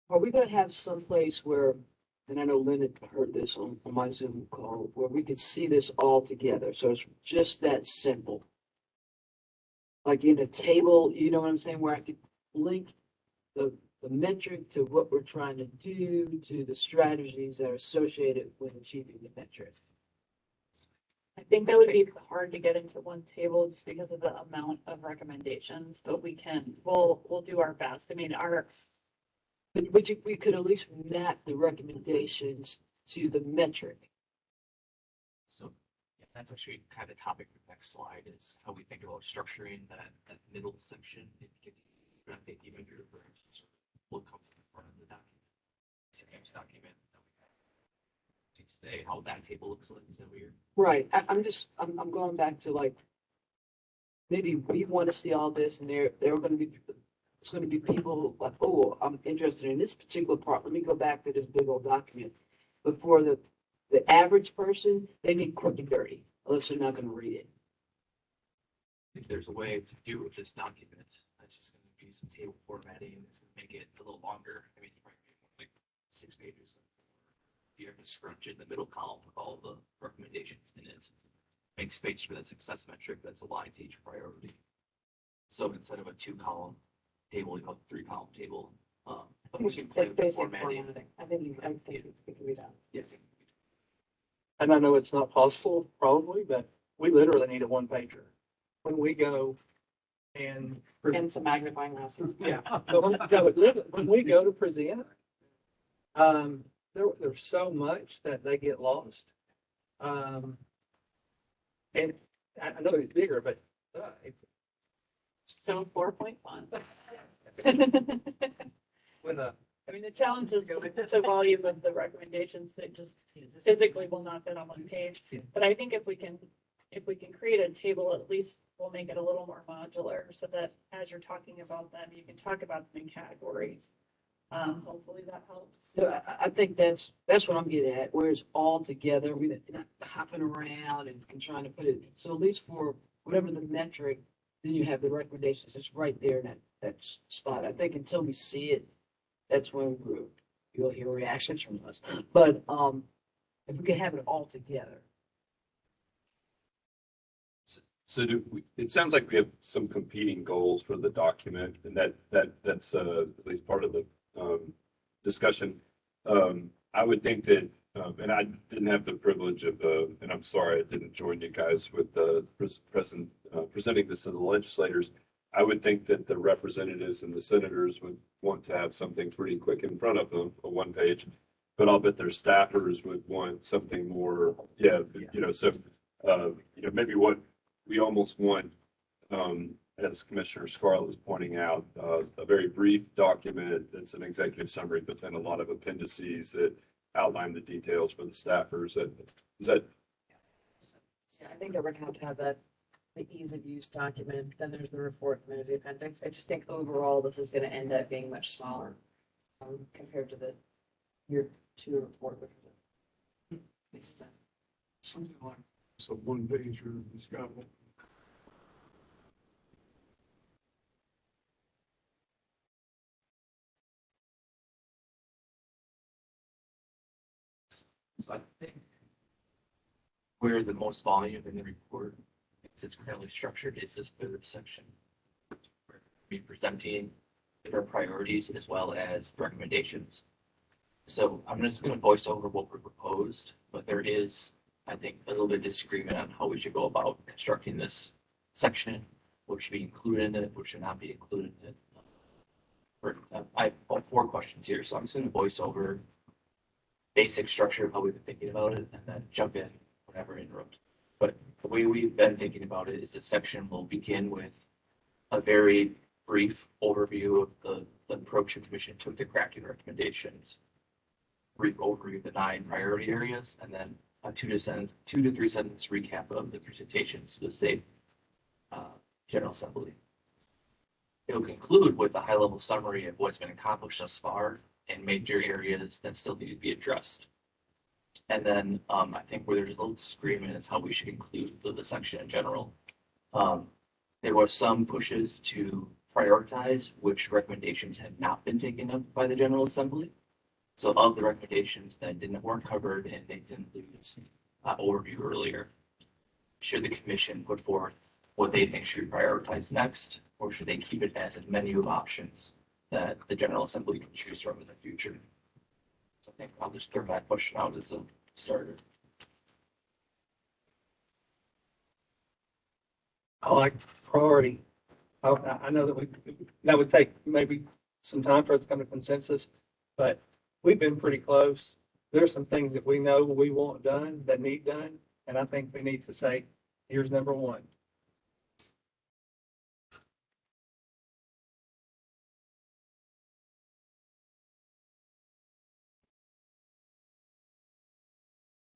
Are we gonna have some place where, and I know Lynn had heard this on my Zoom call, where we could see this all together? So it's just that simple. Like in a table, you know what I'm saying, where I could link the metric to what we're trying to do, to the strategies that are associated with achieving the metric. I think that would be hard to get into one table just because of the amount of recommendations, but we'll do our best. I mean, But we could at least map the recommendations to the metric. So yeah, that's actually kind of topic for the next slide is how we think about structuring that middle section. I think even your what comes in front of the document. Same document that we have today, how that table looks like. Is that weird? Right. I'm going back to like, maybe we want to see all this and it's going to be people like, oh, I'm interested in this particular part. Let me go back to this big old document. But for the average person, they need quick and dirty, unless they're not going to read it. I think there's a way to do with this document. It's just going to be some table formatting. It's going to make it a little longer. I mean, like 6 pages. You have to scrunch in the middle column with all the recommendations in it. Make space for that success metric that's aligned to each priority. So instead of a 2-column table, you have a 3-column table. But we can play with the Basic formatting. I think it can be done. Yeah. And I know it's not possible, probably, but we literally need a 1-pager. When we go and. And some magnifying glasses. Yeah, but when we go to present, there's so much that they get lost. And I know it's bigger, but so 4.1. with a. I mean, the challenge is the volume of the recommendations that just physically will not fit on one page. But I think if we can create a table, at least we'll make it a little more modular so that as you're talking about them, you can talk about them in categories. Hopefully that helps. So I think that's what I'm getting at, where it's all together. We're not hopping around and trying to put it. So at least for whatever the metric, then you have the recommendations. It's right there in that spot. I think until we see it, that's when you'll hear reactions from us. But if we can have it all together. So it sounds like we have some competing goals for the document, and that's at least part of the discussion. I would think that, and I didn't have the privilege of, and I'm sorry I didn't join you guys with the presenting this to the legislators. I would think that the representatives and the senators would want to have something pretty quick in front of them, a one page. But I'll bet their staffers would want something more, so, maybe what we almost want, as Commissioner Scarlett was pointing out, a very brief document that's an executive summary, but then a lot of appendices that outline the details for the staffers. Is that, Yeah, I think that we're gonna have that, the ease of use document, then there's the report, and there's the appendix. I just think overall, this is gonna end up being much smaller, compared to the year two report. Makes sense. Something like, so one page or it's got. So I think where the most volume in the report, as it's currently structured, is this third section. We're be presenting different priorities as well as recommendations. So I'm just going to voice over what we proposed, but there is, I think, a little bit of disagreement on how we should go about constructing this section, what should be included in it, what should not be included in it. I have 4 questions here, so I'm just going to voice over basic structure of how we've been thinking about it, and then jump in whenever interrupt. But the way we've been thinking about it is this section will begin with a very brief overview of the approach the commission took to crafting recommendations, brief overview of the 9 priority areas, and then a 2 to 3 sentence recap of the presentations to the state General Assembly. It will conclude with a high-level summary of what's been accomplished thus far and major areas that still need to be addressed. And then I think where there's a little disagreement is how we should include the section in general. There were some pushes to prioritize which recommendations have not been taken up by the General Assembly. So of the recommendations that weren't covered and they didn't lose overview earlier, should the commission put forth what they think should be prioritized next, or should they keep it as a menu of options that the General Assembly can choose from in the future? So I think I'll just throw that question out as a starter. I like priority. I know that would take maybe some time for us to come to consensus, but we've been pretty close. There's some things that we know we want done, that need done, and I think we need to say, here's number 1.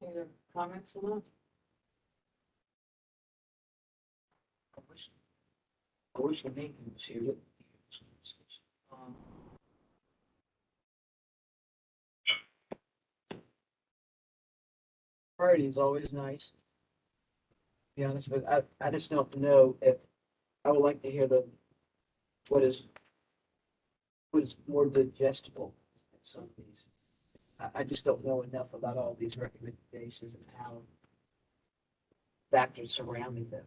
Any other comments on that? I wish the meeting was here. Priority is always nice. To be honest with, I just don't know if, I would like to hear what is more digestible in some of these. I just don't know enough about all these recommendations and how factors surrounding them.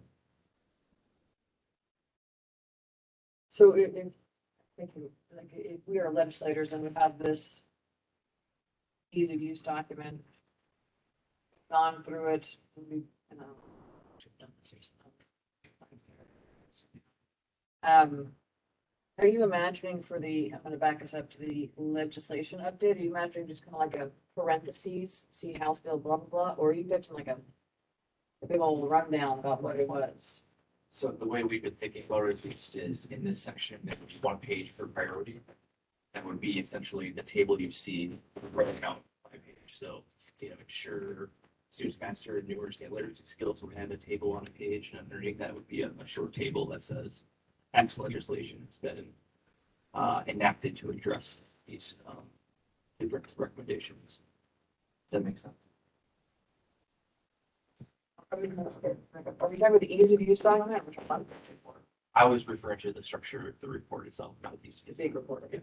So if we are legislators and we have this ease of use document, gone through it, we, are you imagining for I'm gonna back us up to the legislation update, are you imagining just kind of like a parentheses, see House Bill blah, blah, blah, or are you getting like a big old rundown about what it was? So the way we've been thinking about it, at least, is in this section, there would be 1 page for priority. That would be essentially the table you see broken out by page. So, ensure students master numeracy and literacy skills would have a table on a page, and underneath that would be a short table that says X legislation has been enacted to address these different recommendations. Does that make sense? Are we talking about the ease of use document? I was referring to the structure of the report itself, not these. The big report. Okay.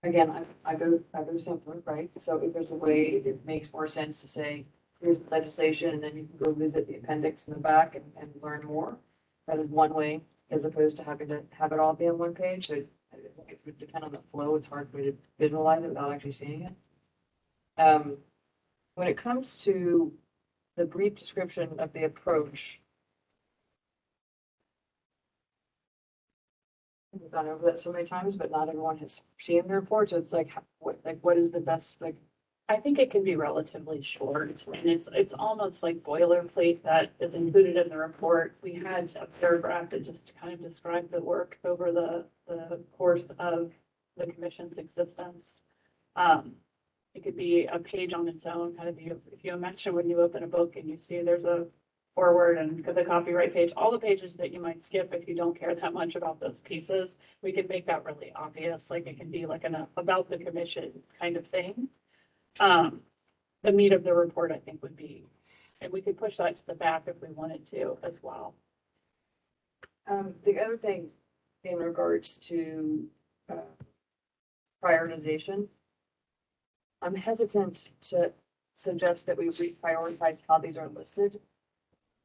Again, I go simpler, right? So if there's a way that makes more sense to say, here's the legislation, and then you can go visit the appendix in the back and learn more. That is one way, as opposed to having to have it all be on 1 page. So it would depend on the flow. It's hard for me to visualize it without actually seeing it. When it comes to the brief description of the approach, we've gone over that so many times, but not everyone has seen the report. So it's like, what is the best, like, I think it can be relatively short, and it's almost like boilerplate that is included in the report. We had a paragraph that just kind of described the work over the course of the commission's existence. It could be a page on its own, kind of if you imagine when you open a book and you see there's a forward and the copyright page, all the pages that you might skip if you don't care that much about those pieces, we could make that really obvious. Like it can be like an about the commission kind of thing. The meat of the report, I think, would be, and we could push that to the back if we wanted to as well. the other thing in regards to prioritization, I'm hesitant to suggest that we reprioritize how these are listed.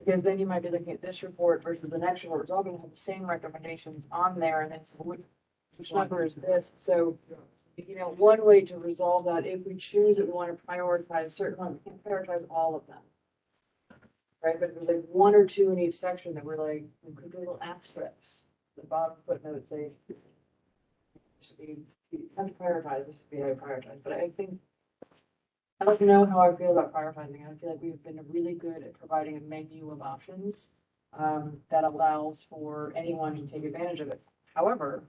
Because then you might be looking at this report versus the next report. It's all going to have the same recommendations on there, and then so which number is this? So, one way to resolve that, if we choose that we want to prioritize certain ones, we can't prioritize all of them. Right, but if there's like one or two in each section that we're like, we could do little asterisks, the bottom footnote say, you have to prioritize, this would be how you prioritize, but I think, I don't know how I feel about prioritizing. I feel like we've been really good at providing a menu of options that allows for anyone to take advantage of it. However,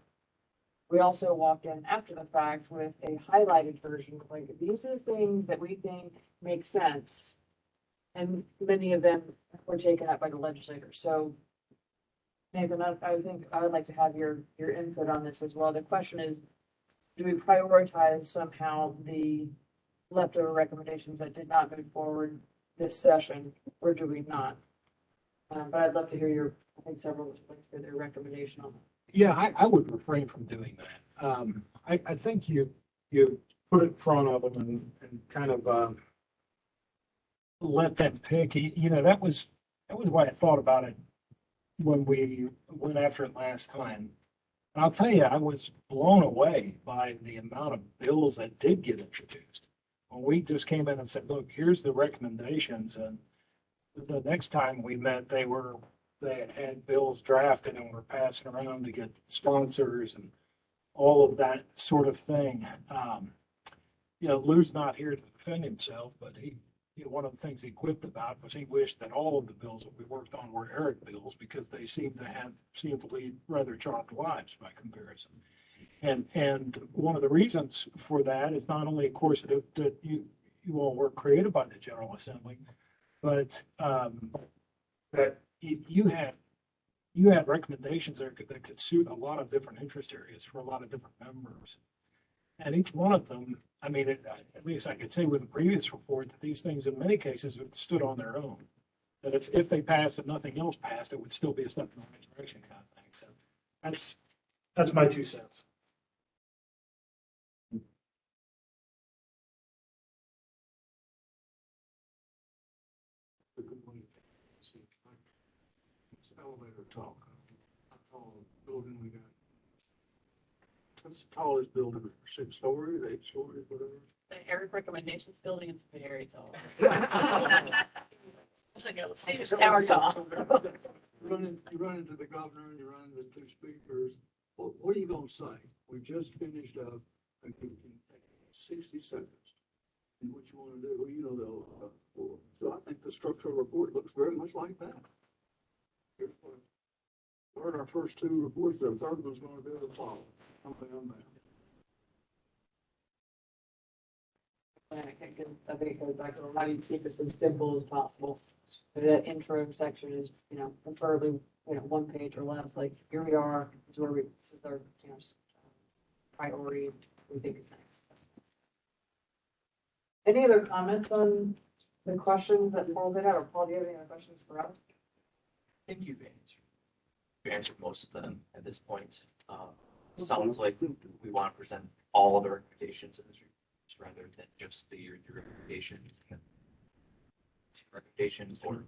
we also walked in after the fact with a highlighted version, like these are things that we think make sense. And many of them were taken up by the legislators. So Nathan, I think I would like to have your input on this as well. The question is, do we prioritize somehow the leftover recommendations that did not move forward this session, or do we not? But I'd love to hear I think several would like to hear their recommendation on that. Yeah, I would refrain from doing that. I think you put it in front of them and kind of let them pick. That was why I thought about it when we went after it last time. And I'll tell you, I was blown away by the amount of bills that did get introduced. When we just came in and said, look, here's the recommendations, and the next time we met, they had bills drafted and were passing around to get sponsors and all of that sort of thing. Lou's not here to defend himself, but one of the things he quipped about was he wished that all of the bills that we worked on were Eric bills because they seem to lead rather charmed lives by comparison. And one of the reasons for that is not only, of course, that you all were created by the General Assembly, but that you had recommendations there that could suit a lot of different interest areas for a lot of different members. And each one of them, I mean, at least I could say with the previous report that these things in many cases stood on their own. That if they passed and nothing else passed, it would still be a step in the right direction kind of thing. So that's my 2 cents. It's elevator talk. How tall building we got? What's the tallest building? 6 stories, 8 stories, whatever. The Eric Recommendations Building is very tall. Seems tower tall. You run into the governor and you run into the 2 speakers. What are you gonna say? We just finished up, I think, in 60 seconds. And what you wanna do, so I think the structural report looks very much like that. We heard our first 2 reports, the third one's gonna be the fall. Something on that. And I think it goes back to how do you keep this as simple as possible. So that intro section is, preferably, 1 page or less, like here we are, this is our, priorities, we think is nice. Any other comments on the questions that Paul did have, or Paul, do you have any other questions for us? I think you've answered most of them at this point. Sounds like we want to present all of the recommendations in this report rather than just the recommendations. Or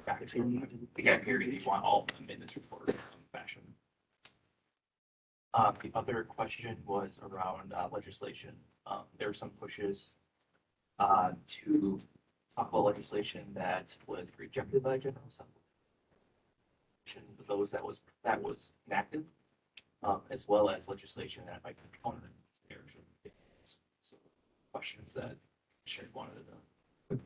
back to the gap period, you want all of them in this report in some fashion. The other question was around legislation. There were some pushes to talk about legislation that was rejected by General Assembly. Those that was enacted, as well as legislation that might be proponent. So questions that shared wanted to.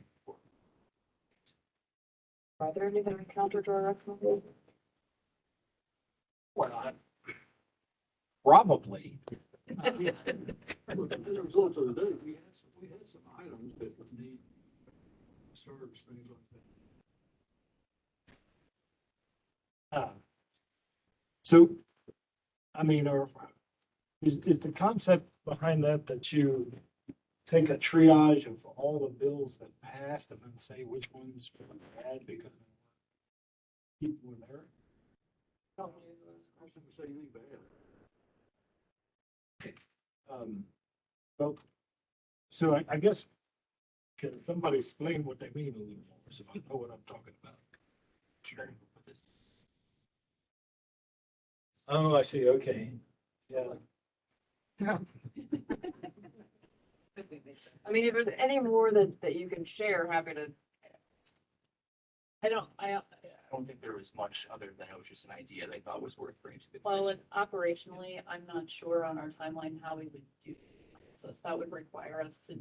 Are there any that are counter to our recommendation? Well, probably. As a result of the day, we had some items that would need service, things like that. So, I mean, is the concept behind that you take a triage of all the bills that passed and then say which ones were bad because people were there? No, I was going to say anything bad. Well, so I guess, can somebody explain what they mean a little more so I know what I'm talking about? Sure. Oh, I see, okay, yeah. I mean, if there's any more that you can share, happy to. I don't think there was much other than it was just an idea they thought was worth bringing to the. well, and operationally, I'm not sure on our timeline how we would do this. That would require us to,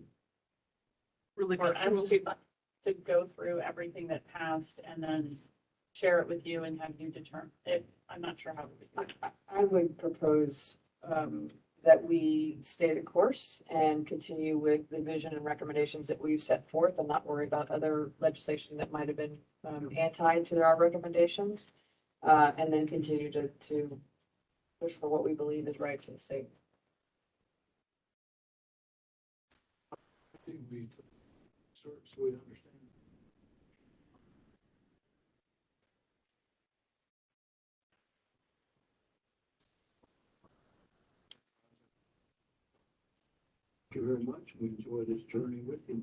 Really for go us through. to go through everything that passed and then share it with you and have you determine it. I'm not sure how we would do it. I would propose that we stay the course and continue with the vision and recommendations that we've set forth and not worry about other legislation that might have been anti to our recommendations. And then continue to push for what we believe is right for the state. I think we start so we understand. Thank you very much. We enjoyed this journey with you.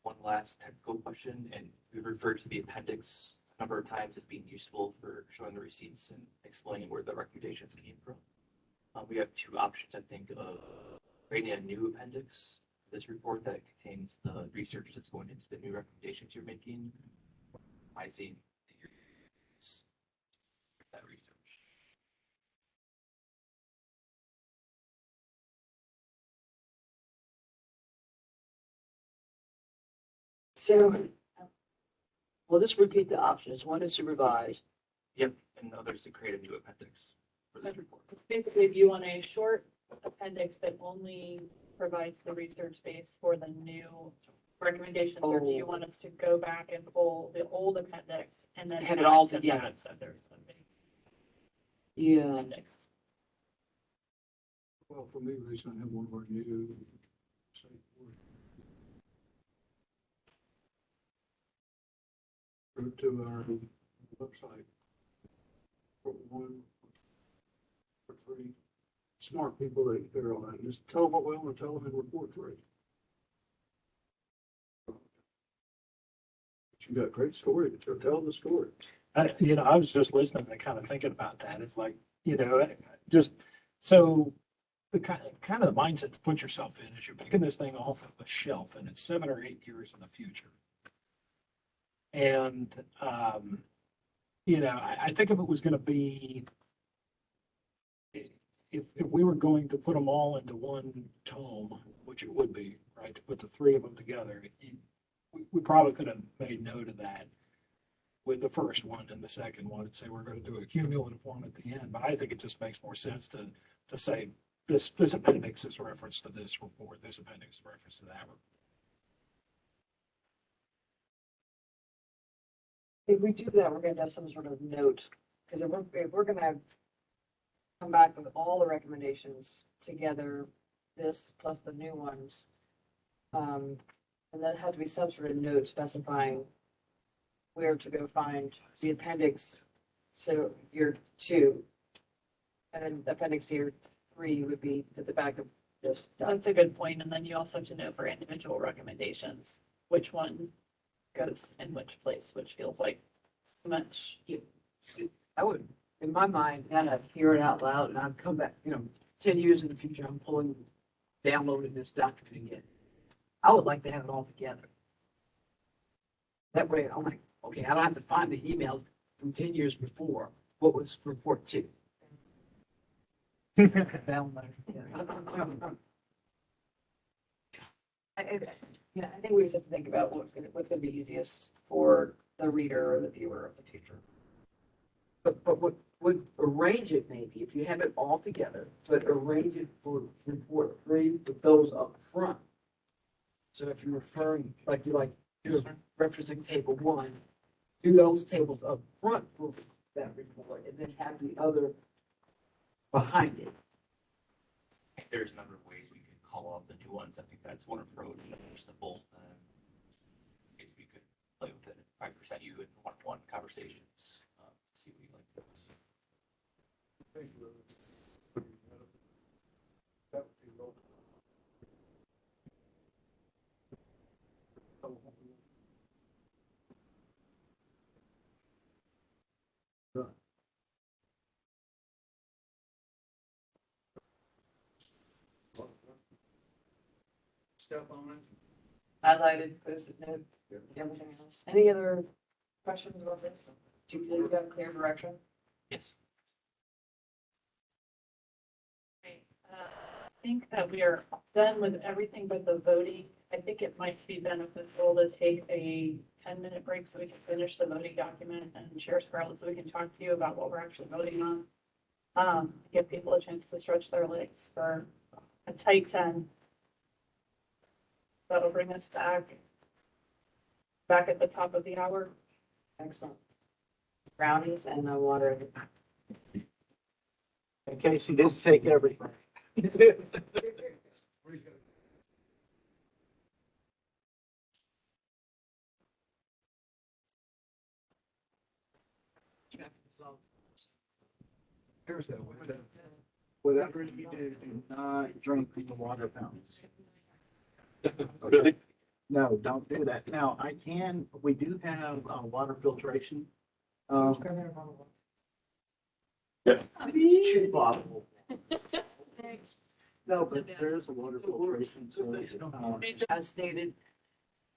One last technical question, and we referred to the appendix a number of times as being useful for showing the receipts and explaining where the recommendations came from. We have two options, I think, of creating a new appendix for this report that contains the research that's going into the new recommendations you're making. I see that research. So, we'll just repeat the options. One is to revise. Yep, and others to create a new appendix for this report. Basically, if you want a short appendix that only provides the research base for the new recommendations, or do you want us to go back and pull the old appendix and then Have it all add to together. that? So there's a big Yeah. appendix. Well, for me, we're just gonna have one of our new. Go to our website. For one, for three, smart people that they're on that. Just tell them what we want to tell them in report three. But you got a great story, so tell the story. I was just listening and kind of thinking about that. It's like, just, so the kind of the mindset to put yourself in is you're picking this thing off of a shelf and it's 7 or 8 years in the future. And, I think if it was going to be, if we were going to put them all into one tome, which it would be, right, to put the three of them together, we probably could have made note of that with the first one and the second one and say we're going to do a cumulative one at the end. But I think it just makes more sense to say this appendix is reference to this report, this appendix is reference to that report. If we do that, we're going to have some sort of note, because if we're going to come back with all the recommendations together, this plus the new ones, and then had to be some sort of note specifying where to go find the appendix. So year 2, and then appendix year 3 would be at the back of this. That's a good point. And then you also have to know for individual recommendations, which one goes in which place, which feels like too much. I would in my mind, and I hear it out loud, and I've come back, 10 years in the future, I'm downloading this document again. I would like to have it all together. That way, I'm like, okay, I don't have to find the emails from 10 years before. What was report 2? Download, yeah. I think we just have to think about what's gonna be easiest for the reader or the viewer of the future. But would arrange it maybe, if you have it all together, but arrange it for report 3 with those up front. So if you're referring, you're referencing table 1, do those tables up front for that report, and then have the other behind it. There's a number of ways we could call up the new ones. I think that's one approach, simple. I guess we could play with it, probably present you in one-on-one conversations, see what you like. Stuff on it. Highlighted, post-it note, everything else. Any other questions about this? Do you feel you got clear direction? Yes. I think that we are done with everything but the voting. I think it might be beneficial to take a 10-minute break so we can finish the voting document and share Scarlett so we can talk to you about what we're actually voting on. Give people a chance to stretch their legs for a tight 10. That'll bring us back at the top of the hour. Excellent. Brownies and no water. In case he didn't take everything. Here's that way. Whatever you do not drink from the water fountains. Really? No, don't do that. Now, we do have water filtration. Yeah. Shoot bottle. No, but there's a water filtration, so, As stated,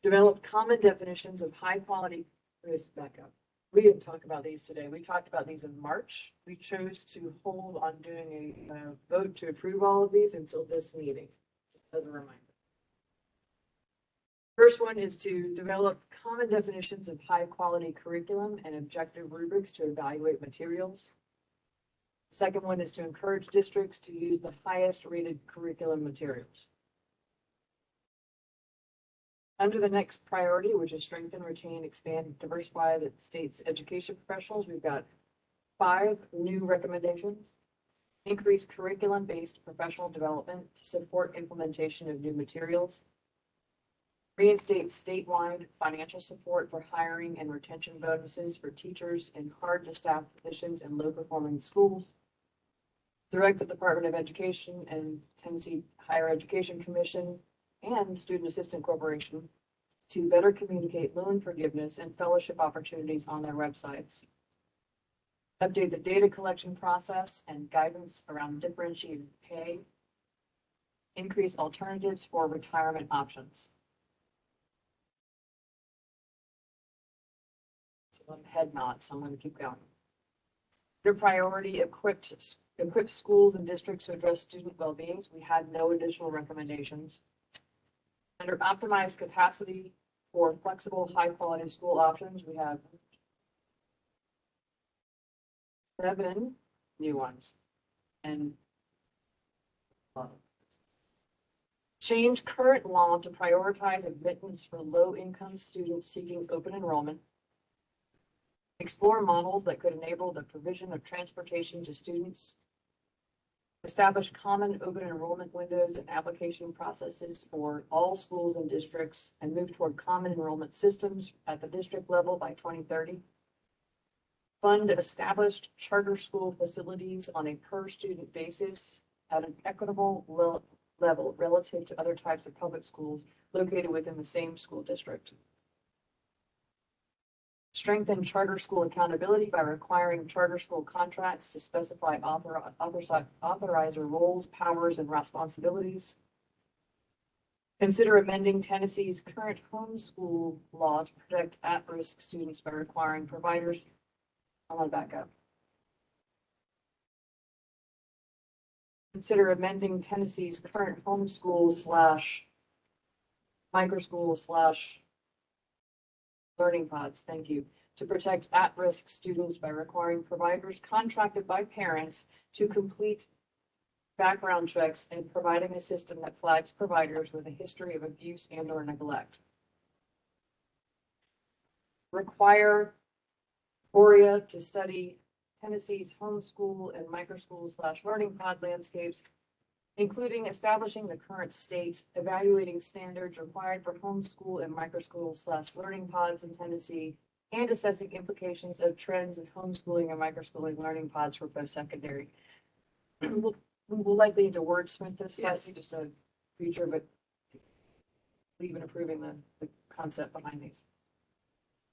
develop common definitions of high quality. Let's back up. We didn't talk about these today. We talked about these in March. We chose to hold on doing a vote to approve all of these until this meeting, as a reminder. First one is to develop common definitions of high quality curriculum and objective rubrics to evaluate materials. Second one is to encourage districts to use the highest rated curriculum materials. Under the next priority, which is strengthen, retain, expand, diversify the state's education professionals, we've got 5 new recommendations. Increase curriculum-based professional development to support implementation of new materials. Reinstate statewide financial support for hiring and retention bonuses for teachers in hard-to-staff positions in low-performing schools. Direct the Department of Education and Tennessee Higher Education Commission and Student Assistant Corporation to better communicate loan forgiveness and fellowship opportunities on their websites. Update the data collection process and guidance around differentiated pay. Increase alternatives for retirement options. It's a head nod, so I'm going to keep going. Under priority, equip schools and districts to address student well-being. We had no additional recommendations. Under optimized capacity for flexible, high-quality school options, we have 7 new ones. And change current law to prioritize admittance for low-income students seeking open enrollment. Explore models that could enable the provision of transportation to students. Establish common open enrollment windows and application processes for all schools and districts and move toward common enrollment systems at the district level by 2030. Fund established charter school facilities on a per student basis at an equitable level relative to other types of public schools located within the same school district. Strengthen charter school accountability by requiring charter school contracts to specify authorizer roles, powers, and responsibilities. Consider amending Tennessee's current homeschool law to protect at-risk students by requiring providers. I want to back up. Consider amending Tennessee's current homeschool / microschool / learning pods, thank you, to protect at-risk students by requiring providers contracted by parents to complete background checks and providing a system that flags providers with a history of abuse and/or neglect. Require ORIA to study Tennessee's homeschool and microschool / learning pod landscapes, including establishing the current state, evaluating standards required for homeschool and microschool / learning pods in Tennessee, and assessing implications of trends in homeschooling and microschooling learning pods for post-secondary. We'll likely need to wordsmith this slightly, just a future, but even approving the concept behind these.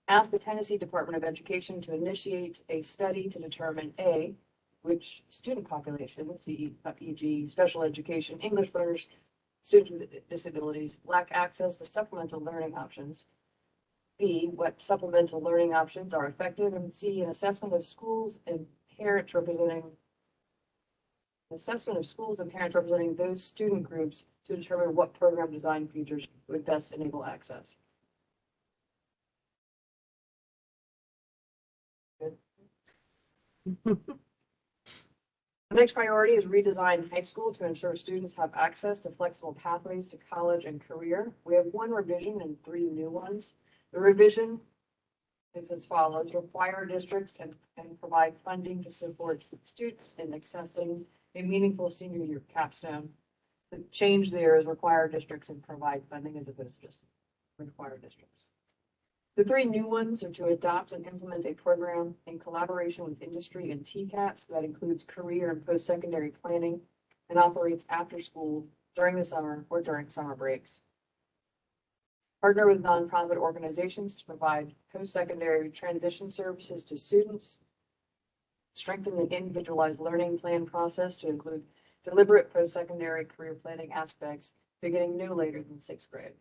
Ask the Tennessee Department of Education to initiate a study to determine A, which student populations, e.g. special education, English learners, students with disabilities, lack access to supplemental learning options. B, what supplemental learning options are effective, and C, an assessment of schools and parents representing those student groups to determine what program design features would best enable access. Good. The next priority is redesign high school to ensure students have access to flexible pathways to college and career. We have one revision and 3 new ones. The revision is as follows: require districts and provide funding to support students in accessing a meaningful senior year capstone. The change there is require districts and provide funding as opposed to just require districts. The 3 new ones are to adopt and implement a program in collaboration with industry and TCAPs that includes career and post-secondary planning and operates after school, during the summer, or during summer breaks. Partner with nonprofit organizations to provide post-secondary transition services to students. Strengthen the individualized learning plan process to include deliberate post-secondary career planning aspects beginning no later than 6th grade.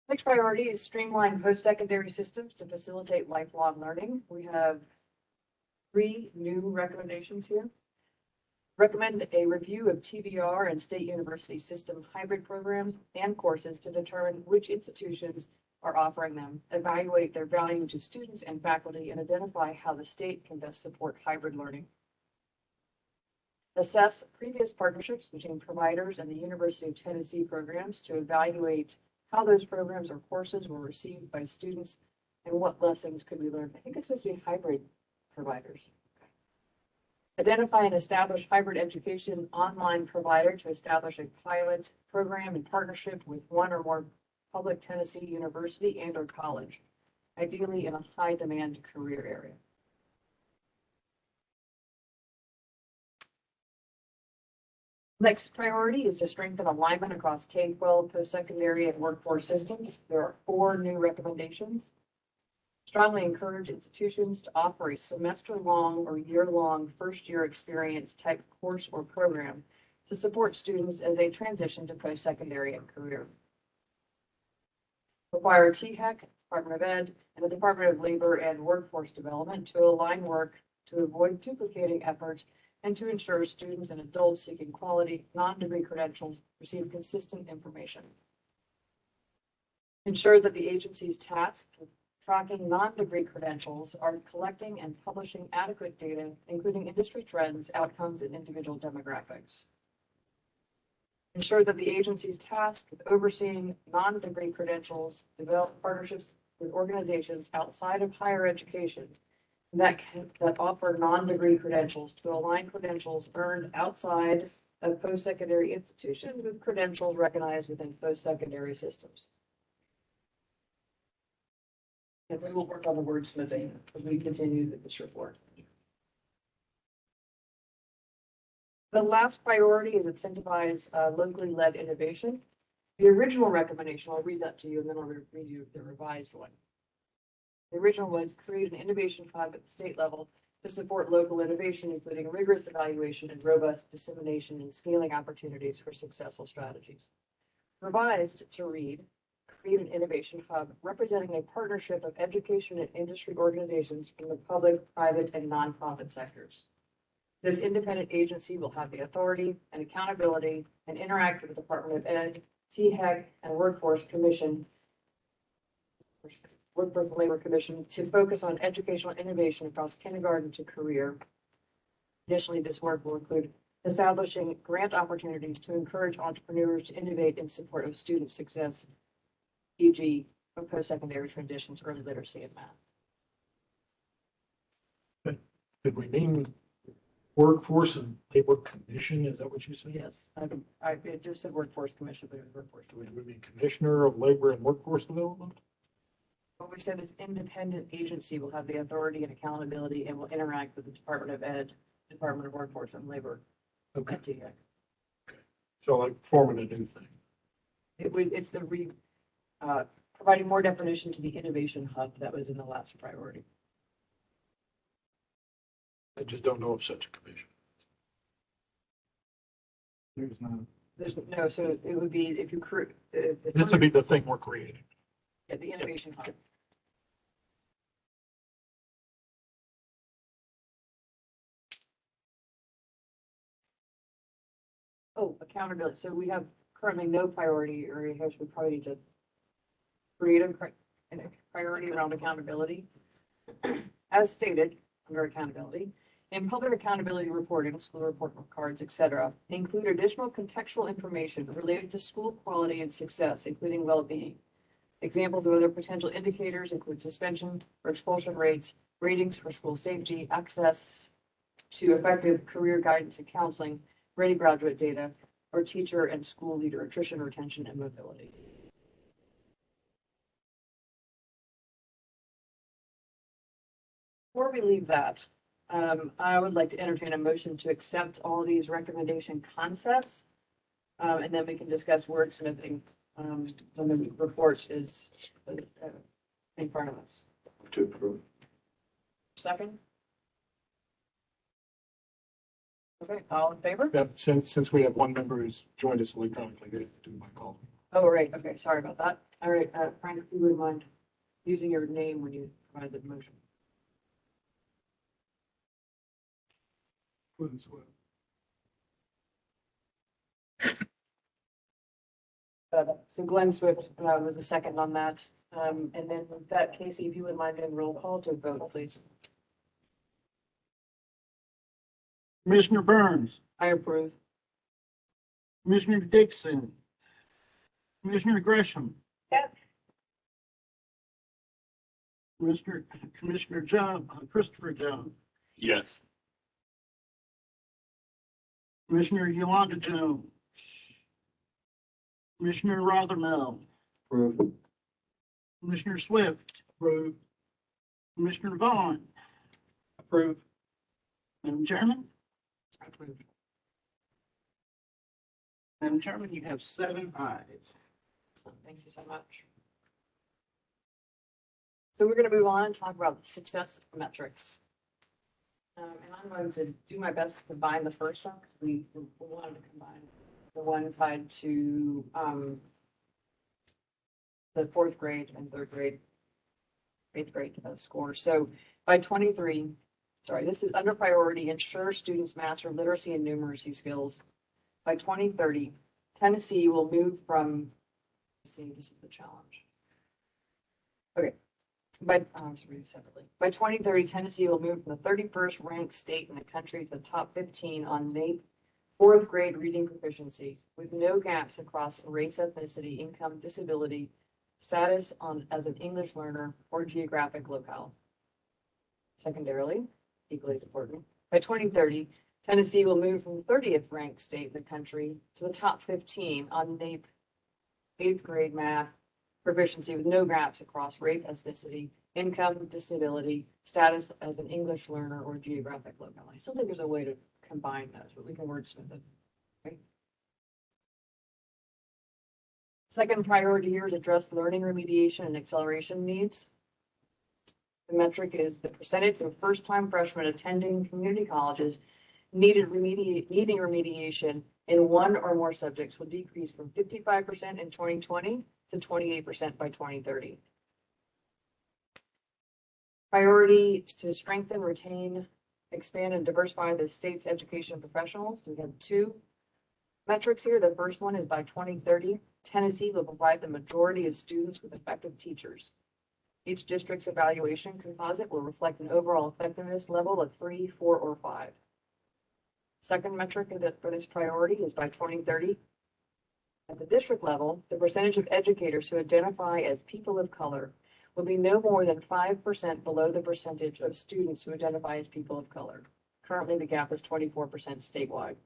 Next priority is streamline post-secondary systems to facilitate lifelong learning. We have 3 new recommendations here. Recommend a review of TBR and state university system hybrid programs and courses to determine which institutions are offering them, evaluate their value to students and faculty, and identify how the state can best support hybrid learning. Assess previous partnerships between providers and the University of Tennessee programs to evaluate how those programs or courses were received by students and what lessons could be learned. I think it's supposed to be hybrid providers. Identify and establish hybrid education online provider to establish a pilot program in partnership with 1 or more public Tennessee university and or college, ideally in a high demand career area. Next priority is to strengthen alignment across K-12, post-secondary, and workforce systems. There are 4 new recommendations. Strongly encourage institutions to offer a semester-long or year-long first-year experience type course or program to support students as they transition to post-secondary and career. Require THEC, Department of Ed, and the Department of Labor and Workforce Development to align work to avoid duplicating efforts and to ensure students and adults seeking quality non-degree credentials receive consistent information. Ensure that the agency's tasked with tracking non-degree credentials are collecting and publishing adequate data, including industry trends, outcomes, and individual demographics. Ensure that the agency's tasked with overseeing non-degree credentials develop partnerships with organizations outside of higher education that offer non-degree credentials to align credentials earned outside of post-secondary institutions with credentials recognized within post-secondary systems. And we will work on the wordsmithing as we continue this report. The last priority is incentivize locally led innovation. The original recommendation, I'll read that to you and then I'll read you the revised one. The original was create an innovation hub at the state level to support local innovation, including rigorous evaluation and robust dissemination and scaling opportunities for successful strategies. Revised to read, create an innovation hub representing a partnership of education and industry organizations from the public, private, and nonprofit sectors. This independent agency will have the authority and accountability and interact with the Department of Ed, THEC, and Workforce and Labor Commission to focus on educational innovation across kindergarten to career. Additionally, this work will include establishing grant opportunities to encourage entrepreneurs to innovate in support of student success, e.g. post-secondary transitions, early literacy, and math. Did we mean Workforce and Labor Commission? Is that what you said? Yes, it just said Workforce Commission, but it was Workforce Do we Commission. mean Commissioner of Labor and Workforce Development? What we said is independent agency will have the authority and accountability and will interact with the Department of Ed, Department of Workforce and Labor. Okay. And THEC. So like forming a new thing. It's providing more definition to the innovation hub that was in the last priority. I just don't know of such a commission. There's no. There's no, so it would be if you create. This would be the thing we're creating. Yeah, the innovation hub. Oh, accountability. So we have currently no priority area here, so we probably need to create a priority around accountability. As stated, under accountability, in public accountability reporting, school report cards, etc., include additional contextual information related to school quality and success, including well-being. Examples of other potential indicators include suspension or expulsion rates, ratings for school safety, access to effective career guidance and counseling, ready graduate data, or teacher and school leader attrition, retention, and mobility. Before we leave that, I would like to entertain a motion to accept all these recommendation concepts. And then we can discuss wordsmithing when the report is in front of us. To approve. Second? Okay, all in favor? Since we have one member who's joined us electronically, they have to do my call. Oh, right, okay, sorry about that. All right, Frank, if you wouldn't mind using your name when you provide the motion. So Glenn Swift was the second on that. And then with that, Casey, if you would mind doing roll call to vote, please. Commissioner Burns, I approve. Commissioner Dixon, Commissioner Gresham. Yes. Commissioner John, Christopher John, Yes. Commissioner Yolanda Jones, Commissioner Rothermel, Approve. Commissioner Swift, Approve. Commissioner Vaughn, Approve. Madam Chairman. Approved. Madam Chairman, you have 7 ayes. Excellent, thank you so much. So we're going to move on and talk about the success metrics. And I'm going to do my best to combine the first one, because we wanted to combine the one tied to the 4th grade and 3rd grade, 8th grade scores. So by 23, sorry, this is under priority, ensure students master literacy and numeracy skills. By 2030, Tennessee will move from, see, this is the challenge. Okay. I'm just reading separately. By 2030, Tennessee will move from the 31st ranked state in the country to the top 15 on NAEP 4th grade reading proficiency, with no gaps across race, ethnicity, income, disability, status as an English learner, or geographic locale. Secondarily, equally as important, by 2030, Tennessee will move from the 30th ranked state in the country to the top 15 on NAEP 8th grade math proficiency, with no gaps across race, ethnicity, income, disability, status as an English learner, or geographic locale. I still think there's a way to combine those, but we can wordsmith it. Right? Second priority here is address learning remediation and acceleration needs. The metric is the percentage of first-time freshmen attending community colleges needing remediation in one or more subjects will decrease from 55% in 2020 to 28% by 2030. Priority to strengthen, retain, expand, and diversify the state's education professionals. We have two metrics here. The first one is by 2030, Tennessee will provide the majority of students with effective teachers. Each district's evaluation composite will reflect an overall effectiveness level of 3, 4, or 5. Second metric for this priority is by 2030. At the district level, the percentage of educators who identify as people of color will be no more than 5% below the percentage of students who identify as people of color. Currently, the gap is 24% statewide.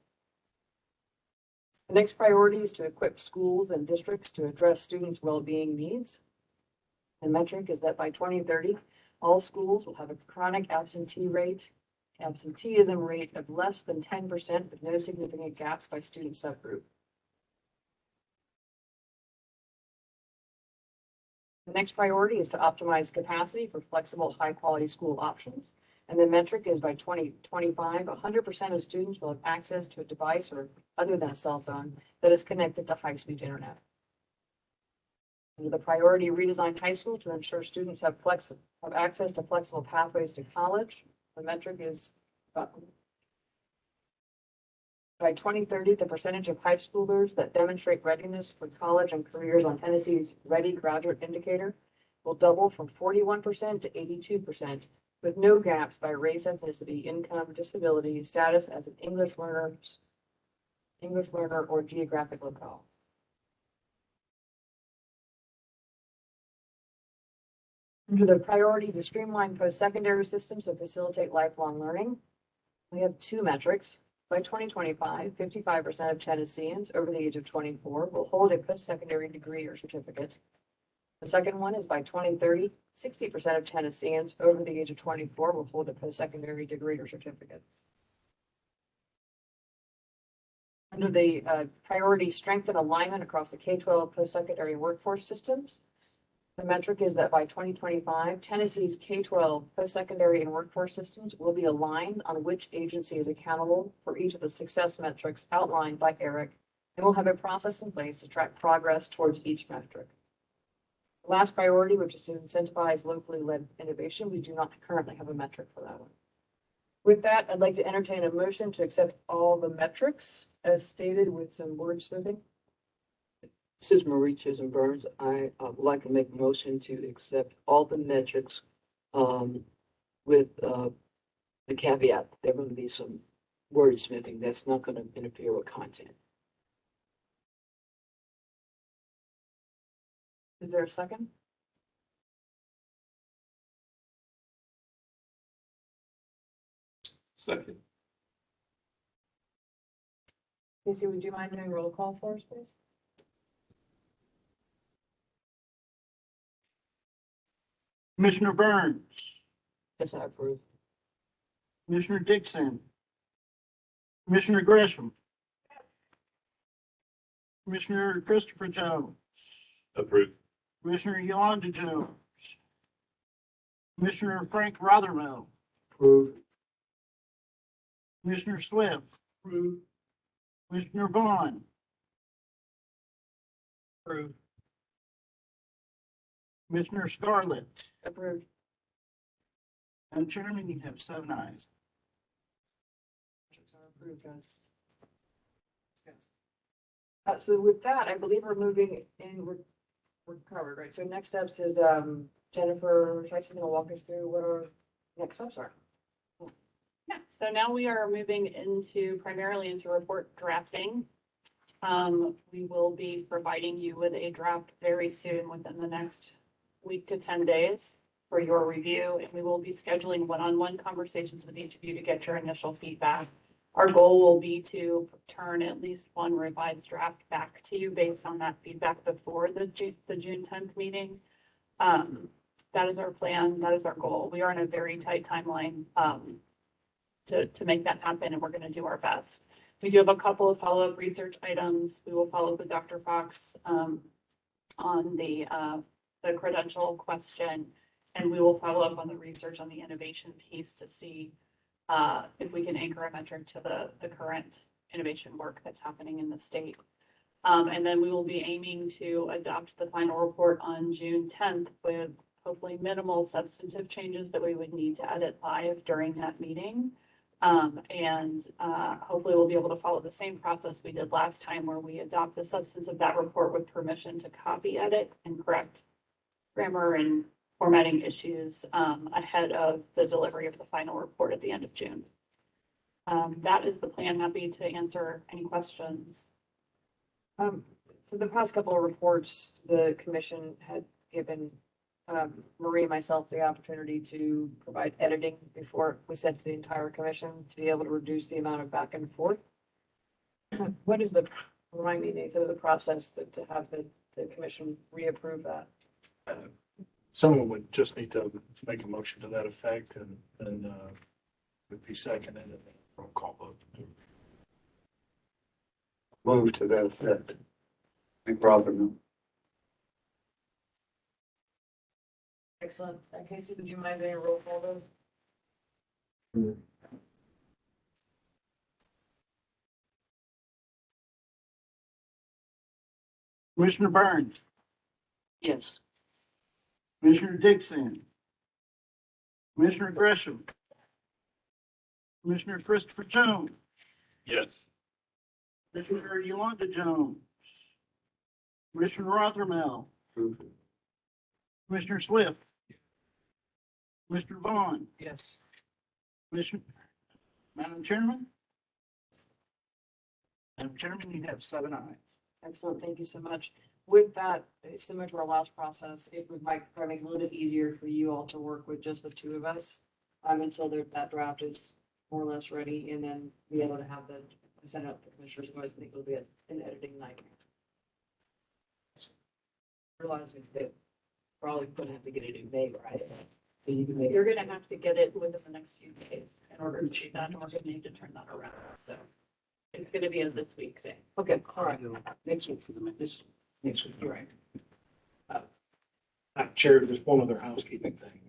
The next priority is to equip schools and districts to address students' well-being needs. The metric is that by 2030, all schools will have a chronic absenteeism rate of less than 10% with no significant gaps by student subgroup. The next priority is to optimize capacity for flexible, high-quality school options. And the metric is by 2025, 100% of students will have access to a device or other than a cell phone that is connected to high-speed internet. Under the priority, redesign high school to ensure students have access to flexible pathways to college. The metric is by 2030, the percentage of high schoolers that demonstrate readiness for college and careers on Tennessee's Ready Graduate Indicator will double from 41% to 82%, with no gaps by race, ethnicity, income, disability, status as an English learner, or geographic locale. Under the priority to streamline post-secondary systems to facilitate lifelong learning, we have two metrics. By 2025, 55% of Tennesseans over the age of 24 will hold a post-secondary degree or certificate. The second one is by 2030, 60% of Tennesseans over the age of 24 will hold a post-secondary degree or certificate. Under the priority strengthen alignment across the K-12 post-secondary workforce systems, the metric is that by 2025, Tennessee's K-12 post-secondary and workforce systems will be aligned on which agency is accountable for each of the success metrics outlined by Eric, and will have a process in place to track progress towards each metric. The last priority, which is to incentivize locally led innovation, we do not currently have a metric for that one. With that, I'd like to entertain a motion to accept all the metrics as stated with some wordsmithing. This is Marie Chisholm Burns. I would like to make a motion to accept all the metrics with the caveat that there are going to be some wordsmithing that's not going to interfere with content. Is there a second? Second. Casey, would you mind doing roll call for us, please? Commissioner Burns, Yes, I approve. Commissioner Dixon, Commissioner Gresham, Commissioner Christopher Jones, Approved. Commissioner Yolanda Jones, Commissioner Frank Rothermel, Approve. Commissioner Swift, Commissioner Vaughn, Approved. Commissioner Scarlett, Approved. and Chairman, you have 7 ayes. Metrics are approved, guys. So with that, I believe we're moving in, we're covered, right? So next steps is Jennifer Tyson will walk us through what our next steps are. Yeah, so now we are moving primarily into report drafting. We will be providing you with a draft very soon, within the next week to 10 days for your review, and we will be scheduling one-on-one conversations with each of you to get your initial feedback. Our goal will be to turn at least one revised draft back to you based on that feedback before the June 10th meeting. That is our plan. That is our goal. We are in a very tight timeline to make that happen, and we're going to do our best. We do have a couple of follow-up research items. We will follow up with Dr. Fox on the credential question. And we will follow up on the research on the innovation piece to see if we can anchor a metric to the current innovation work that's happening in the state. And then we will be aiming to adopt the final report on June 10th with hopefully minimal substantive changes that we would need to edit live during that meeting. Hopefully we'll be able to follow the same process we did last time where we adopt the substance of that report with permission to copy edit and correct grammar and formatting issues ahead of the delivery of the final report at the end of June. That is the plan. Happy to answer any questions. So the past couple of reports, the commission had given Marie and myself the opportunity to provide editing before we sent to the entire commission to be able to reduce the amount of back and forth. What is remind me, Nathan, of the process to have the commission reapprove that? Someone would just need to make a motion to that effect and would be seconded and then roll call vote. Move to that effect. McRothermill. Excellent. Casey, would you mind doing a roll call vote? Commissioner Burns, Yes. Commissioner Dixon, Commissioner Gresham, Commissioner Christopher Jones, Yes. Commissioner Yolanda Jones, Commissioner Rothermel, Commissioner Swift, Commissioner Vaughn, Yes. Commissioner, Madam Chairman? Madam Chairman, you have 7 ayes. Excellent. Thank you so much. With that, similar to our last process, it would make it a little bit easier for you all to work with just the two of us until that draft is more or less ready, and then be able to have send out the commissioners' voice. I think it'll be an editing nightmare. Realizing that probably gonna have to get it in May, right? So you can make. You're gonna have to get it within the next few days in order to achieve that, and we're gonna need to turn that around, so. It's gonna be a this week thing. Okay, all right. Next week for this next week, you're right. Chair, there's one other housekeeping thing.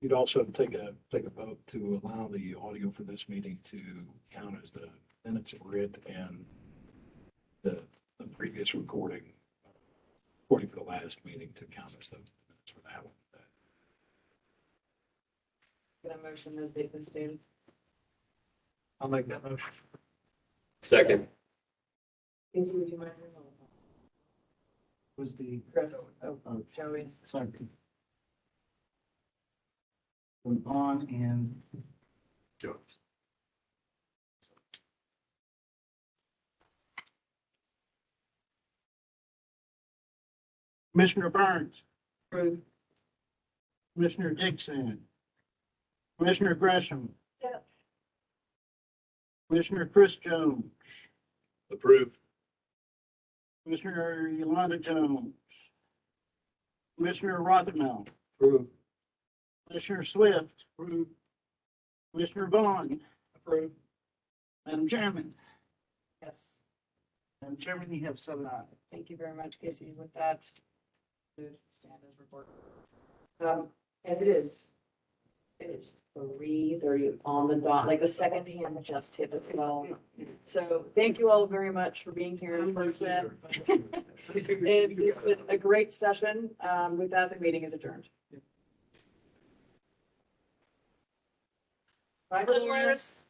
You'd also take a vote to allow the audio for this meeting to count as the minutes of read and the previous recording for the last meeting to count as the minutes for that one. Get a motion as they've been stated. I'll make that motion. Second. Casey, would you mind? Was the Chris, Joey. second? Vaughn and Jones. Commissioner Burns, Approve. Commissioner Dixon, Commissioner Gresham, Yes. Commissioner Chris Jones, Approve. Commissioner Yolanda Jones, Commissioner Rothermel, Approve. Commissioner Swift, Commissioner Vaughn, Approve. Madam Chairman. Yes. Madam Chairman, you have 7 ayes. Thank you very much, Casey. With that, stand as report. And it is 3:30 on the dot, like the second hand just hit the bell. So thank you all very much for being here in person. It's been a great session. With that, the meeting is adjourned. Bye, Dolores.